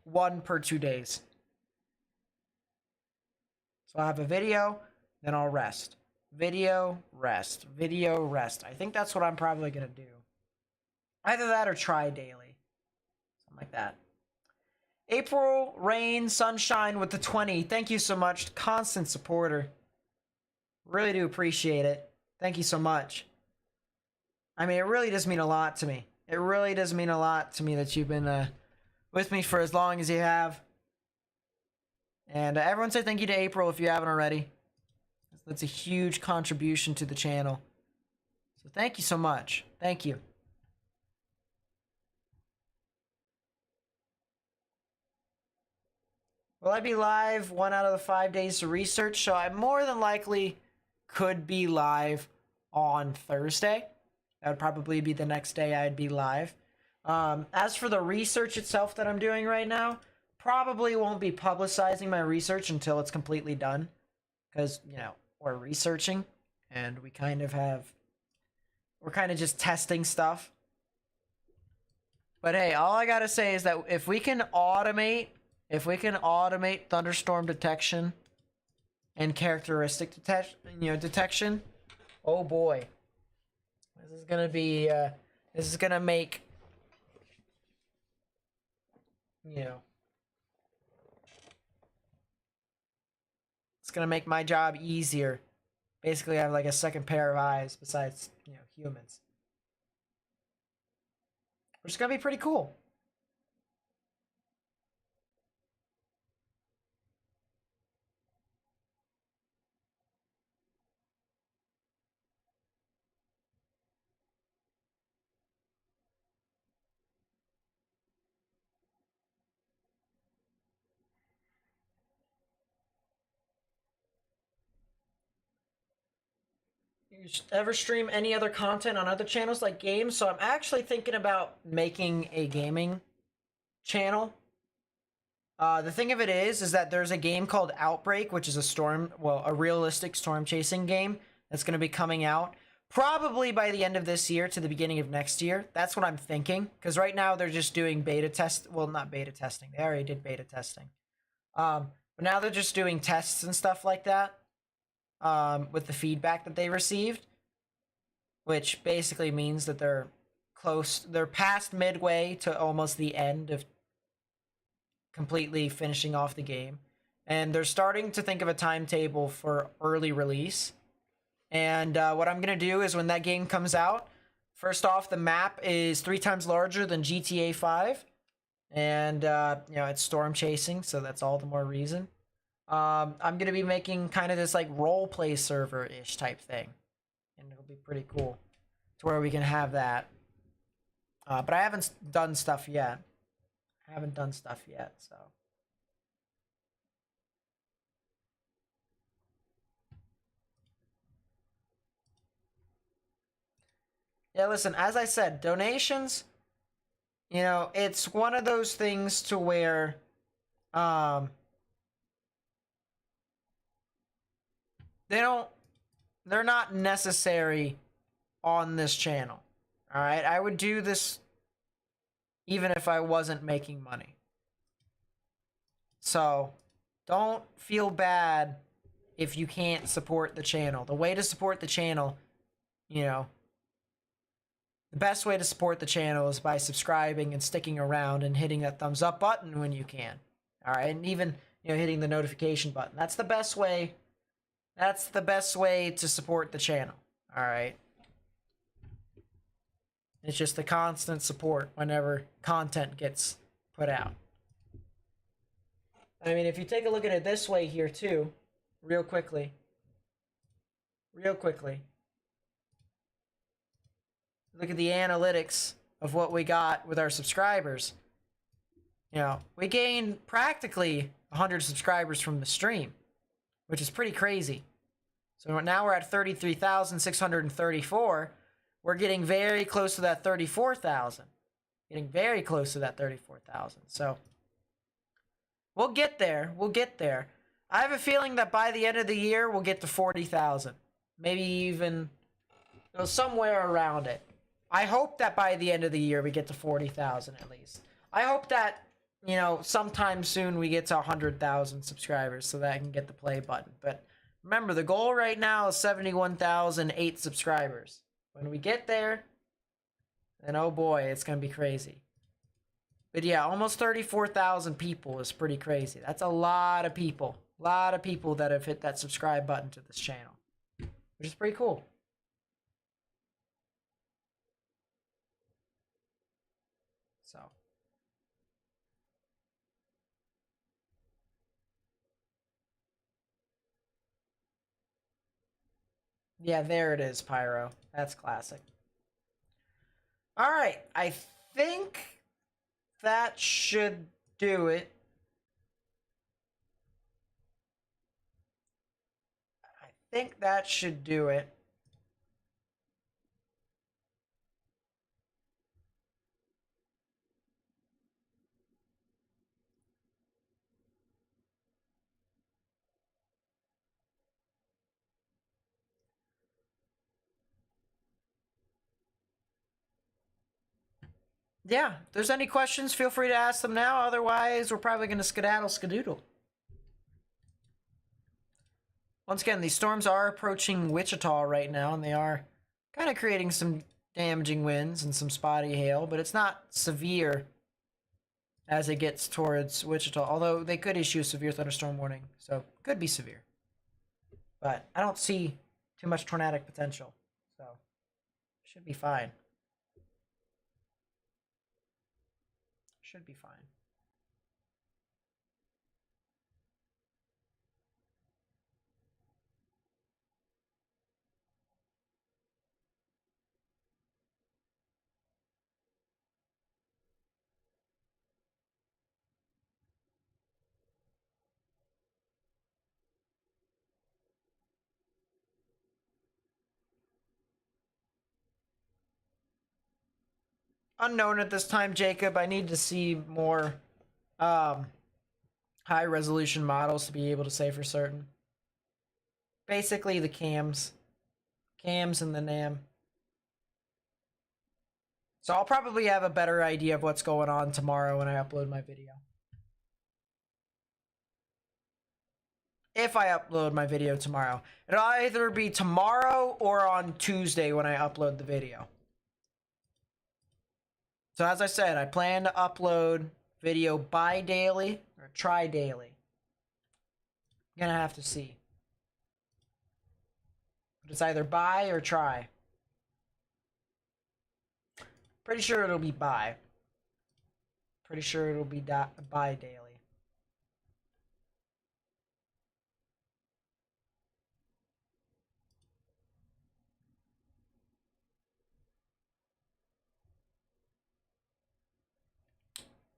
One per 2 days. So I'll have a video, then I'll rest. Video, rest. Video, rest. I think that's what I'm probably going to do. Either that or try daily. Something like that. April, rain, sunshine with the 20. Thank you so much. Constant supporter. Really do appreciate it. Thank you so much. I mean, it really does mean a lot to me. It really does mean a lot to me that you've been with me for as long as you have. And everyone say thank you to April if you haven't already. That's a huge contribution to the channel. So thank you so much. Thank you. Will I be live 1 out of the 5 days of research? So I more than likely could be live on Thursday. That would probably be the next day I'd be live. As for the research itself that I'm doing right now, probably won't be publicizing my research until it's completely done. Because, you know, we're researching and we're kind of just testing stuff. But hey, all I gotta say is that if we can automate thunderstorm detection and characteristic detection, oh boy, this is gonna make, it's gonna make my job easier. Basically, I have like a second pair of eyes besides, humans. Which is gonna be pretty cool. You ever stream any other content on other channels like games? So I'm actually thinking about making a gaming channel. The thing of it is that there's a game called Outbreak, which is a realistic storm chasing game that's going to be coming out probably by the end of this year to the beginning of next year. That's what I'm thinking, because right now they're just doing beta test. Well, not beta testing. They already did beta testing. But now they're just doing tests and stuff like that. With the feedback that they received, which basically means that they're past midway to almost the end of completely finishing off the game, and they're starting to think of a timetable for early release. And what I'm gonna do is when that game comes out, first off, the map is 3 times larger than GTA 5, and it's storm chasing, so that's all the more reason. I'm going to be making kind of this like role play server-ish type thing. And it'll be pretty cool to where we can have that. But I haven't done stuff yet. So. Yeah, listen, as I said, donations, it's one of those things to where, they're not necessary on this channel. All right, I would do this even if I wasn't making money. So don't feel bad if you can't support the channel. The way to support the channel, you know, the best way to support the channel is by subscribing and sticking around and hitting that thumbs up button when you can. All right, and even, you know, hitting the notification button. That's the best way. That's the best way to support the channel. All right. It's just the constant support whenever content gets put out. I mean, if you take a look at it this way here too, real quickly. Look at the analytics of what we got with our subscribers. You know, we gained practically 100 subscribers from the stream, which is pretty crazy. So now we're at 33,634. We're getting very close to that 34,000. Getting very close to that 34,000. So we'll get there. We'll get there. I have a feeling that by the end of the year, we'll get to 40,000. Maybe even, you know, somewhere around it. I hope that by the end of the year, we get to 40,000 at least. I hope that, you know, sometime soon we get to 100,000 subscribers so that I can get the play button. But remember, the goal right now is 71,008 subscribers. When we get there, then oh boy, it's going to be crazy. But yeah, almost 34,000 people is pretty crazy. That's a lot of people. A lot of people that have hit that subscribe button to this channel, which is pretty cool. So. Yeah, there it is, Pyro. That's classic. All right, I think that should do it. I think that should do it. Yeah, if there's any questions, feel free to ask them now. Otherwise, we're probably going to skedaddle. Once again, these storms are approaching Wichita right now, and they are kind of creating some damaging winds and some spotty hail, but it's not severe as it gets towards Wichita, although they could issue a severe thunderstorm warning, so could be severe. But I don't see too much tornadic potential, so should be fine. Should be fine. Unknown at this time, Jacob. I need to see more high resolution models to be able to say for certain. Basically the cams and the NAM. So I'll probably have a better idea of what's going on tomorrow when I upload my video. If I upload my video tomorrow. It'll either be tomorrow or on Tuesday when I upload the video. So as I said, I plan to upload video bi-daily or tri-daily. I'm gonna have to see. But it's either bi or tri. Pretty sure it'll be bi. Pretty sure it'll be bi-daily.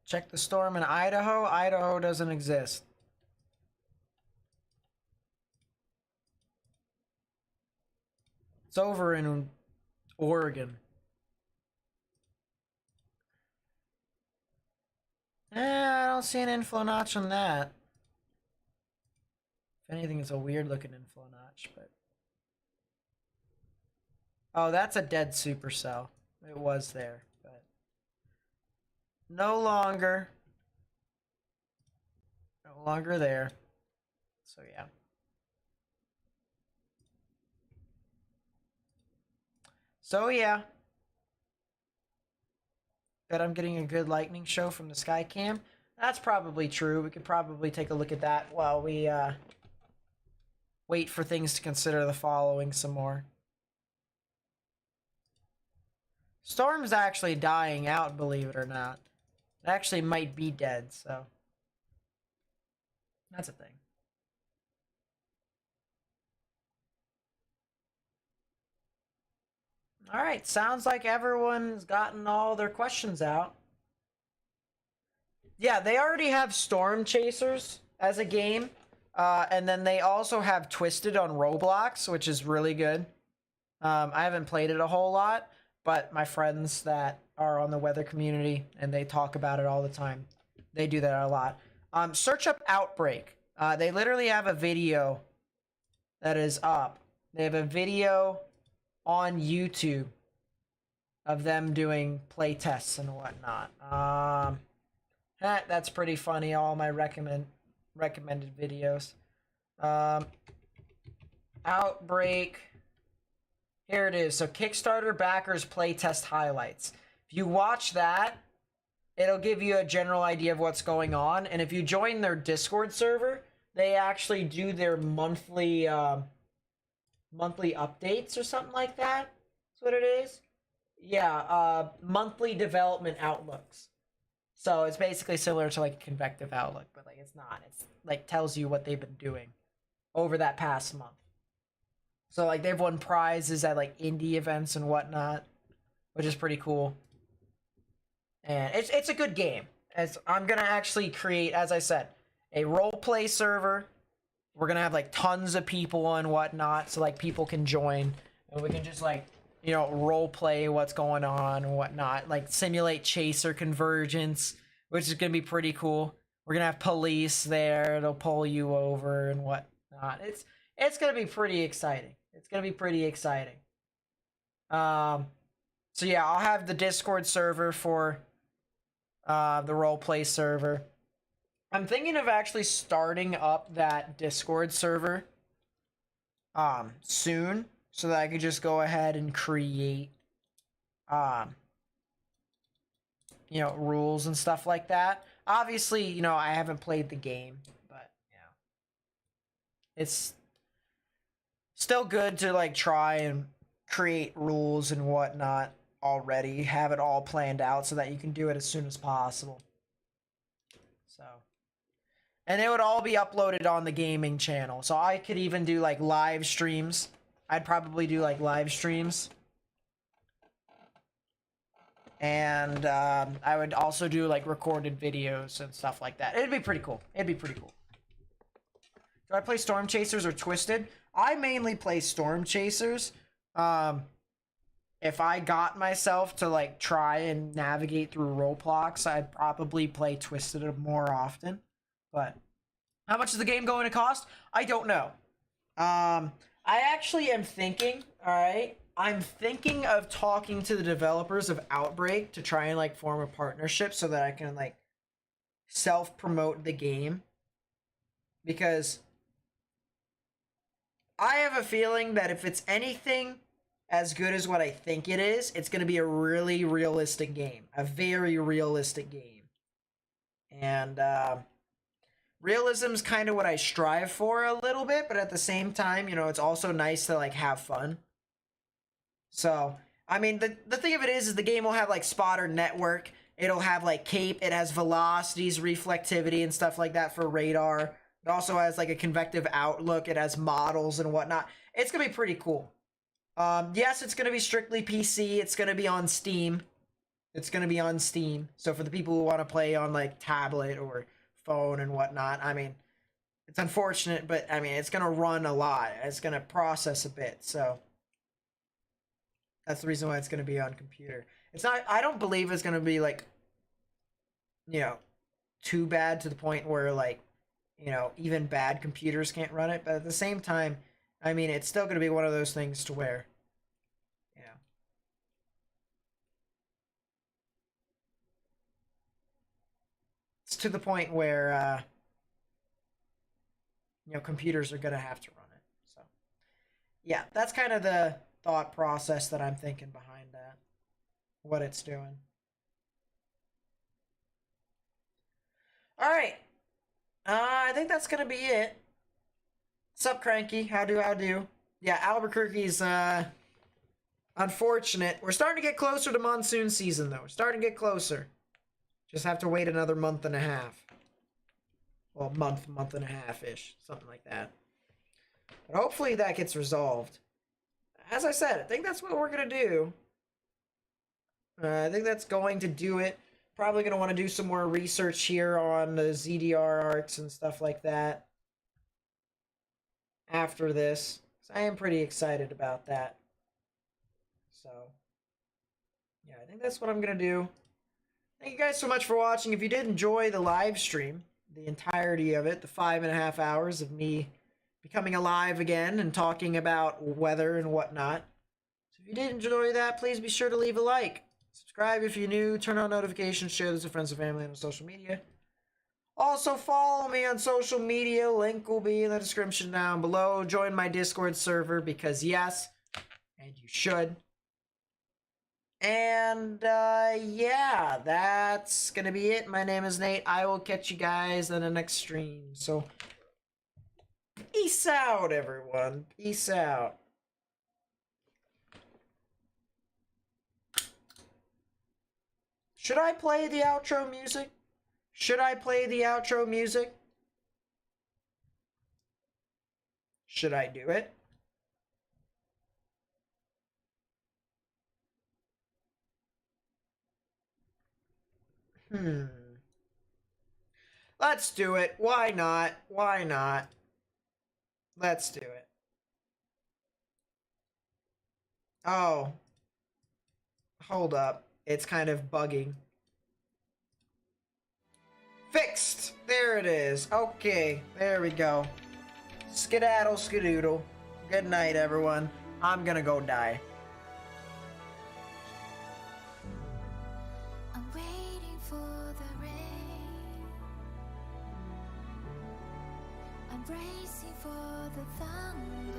Check the storm in Idaho. Idaho doesn't exist. It's over in Oregon. I don't see an inflow notch on that. If anything, it's a weird looking inflow notch, but... Oh, that's a dead supercell. It was there, but... No longer. No longer there. So yeah. So yeah. Bet I'm getting a good lightning show from the sky cam. That's probably true. We could probably take a look at that while we wait for things to consider the following some more. Storm's actually dying out, believe it or not. It actually might be dead, so that's a thing. All right, sounds like everyone's gotten all their questions out. Yeah, they already have Storm Chasers as a game. And then they also have Twisted on Roblox, which is really good. I haven't played it a whole lot, but my friends that are on the weather community and they talk about it all the time. They do that a lot. Search up Outbreak. They literally have a video that is up. They have a video on YouTube of them doing play tests and whatnot. That's pretty funny. All my recommended videos. Outbreak. Here it is. So Kickstarter backers playtest highlights. If you watch that, it'll give you a general idea of what's going on. And if you join their Discord server, they actually do their monthly updates or something like that. That's what it is. Yeah, monthly development outlooks. So it's basically similar to like a convective outlook, but like it's not. It's like tells you what they've been doing over that past month. So like they've won prizes at like indie events and whatnot, which is pretty cool. And it's a good game. As I'm gonna actually create, as I said, a role play server. We're gonna have like tons of people and whatnot, so like people can join and we can just like, you know, role play what's going on and whatnot, like simulate chaser convergence, which is gonna be pretty cool. We're gonna have police there; they'll pull you over and whatnot. It's gonna be pretty exciting. It's gonna be pretty exciting. So yeah, I'll have the Discord server for the role play server. I'm thinking of actually starting up that Discord server soon, so that I could just go ahead and create you know, rules and stuff like that. Obviously, you know, I haven't played the game, but you know, it's still good to like try and create rules and whatnot already, have it all planned out so that you can do it as soon as possible. So, and it would all be uploaded on the gaming channel, so I could even do like live streams. I'd probably do like live streams. And I would also do like recorded videos and stuff like that. It'd be pretty cool. It'd be pretty cool. Do I play Storm Chasers or Twisted? I mainly play Storm Chasers. If I got myself to like try and navigate through Roblox, I'd probably play Twisted more often. But how much is the game going to cost? I don't know. I actually am thinking, all right, I'm thinking of talking to the developers of Outbreak to try and like form a partnership so that I can like self-promote the game. Because I have a feeling that if it's anything as good as what I think it is, it's going to be a really realistic game. A very realistic game. And realism's kind of what I strive for a little bit, but at the same time, you know, it's also nice to like have fun. So, I mean, the thing of it is the game will have like spotter network. It'll have like cape. It has velocities, reflectivity, and stuff like that for radar. It also has like a convective outlook. It has models and whatnot. It's gonna be pretty cool. Yes, it's gonna be strictly PC. It's gonna be on Steam. It's gonna be on Steam. So for the people who want to play on like tablet or phone and whatnot, I mean, it's unfortunate, but I mean, it's gonna run a lot. It's gonna process a bit. So that's the reason why it's gonna be on computer. It's not. I don't believe it's gonna be like, you know, too bad to the point where like, you know, even bad computers can't run it. But at the same time, I mean, it's still gonna be one of those things to where, you know, it's to the point where computers are going to have to run it. So, yeah, that's kind of the thought process that I'm thinking behind that, what it's doing. All right. I think that's going to be it. Sup, Cranky? How do? Yeah, Albuquerque's unfortunate. We're starting to get closer to monsoon season, though. We're starting to get closer. Just have to wait another month and a half. Well, month and a half-ish. Something like that. But hopefully that gets resolved. As I said, I think that's what we're going to do. I think that's going to do it. Probably going to want to do some more research here on the ZDR arcs and stuff like that after this. So I am pretty excited about that. So, yeah, I think that's what I'm going to do. Thank you guys so much for watching. If you did enjoy the live stream, the entirety of it, the 5.5 hours of me becoming alive again and talking about weather and whatnot. So if you did enjoy that, please be sure to leave a like. Subscribe if you're new, turn on notifications, share this with friends and family on social media. Also, follow me on social media. Link will be in the description down below. Join my Discord server because yes, and you should. And, yeah, that's gonna be it. My name is Nate. I will catch you guys in the next stream. So, peace out, everyone. Peace out. Should I play the outro music? Should I play the outro music? Should I do it? Let's do it. Why not? Why not? Let's do it. Oh. Hold up. It's kind of bugging. Fixed! There it is. Okay, there we go. Skedaddle, skedoodle. Good night, everyone. I'm gonna go die. I'm waiting for the rain. I'm bracing for the thunder.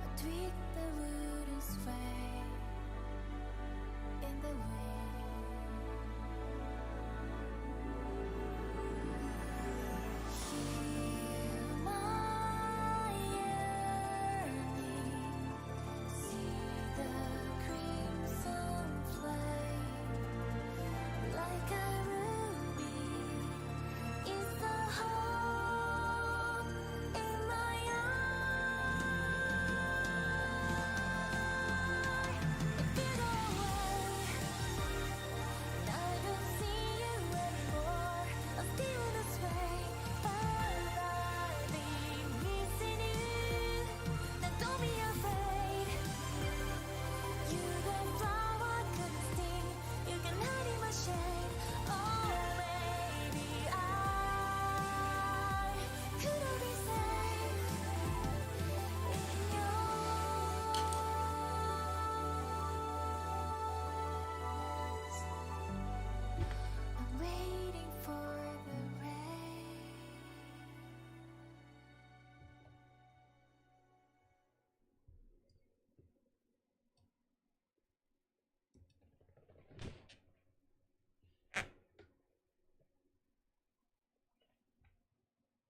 I tweak the wooden frame.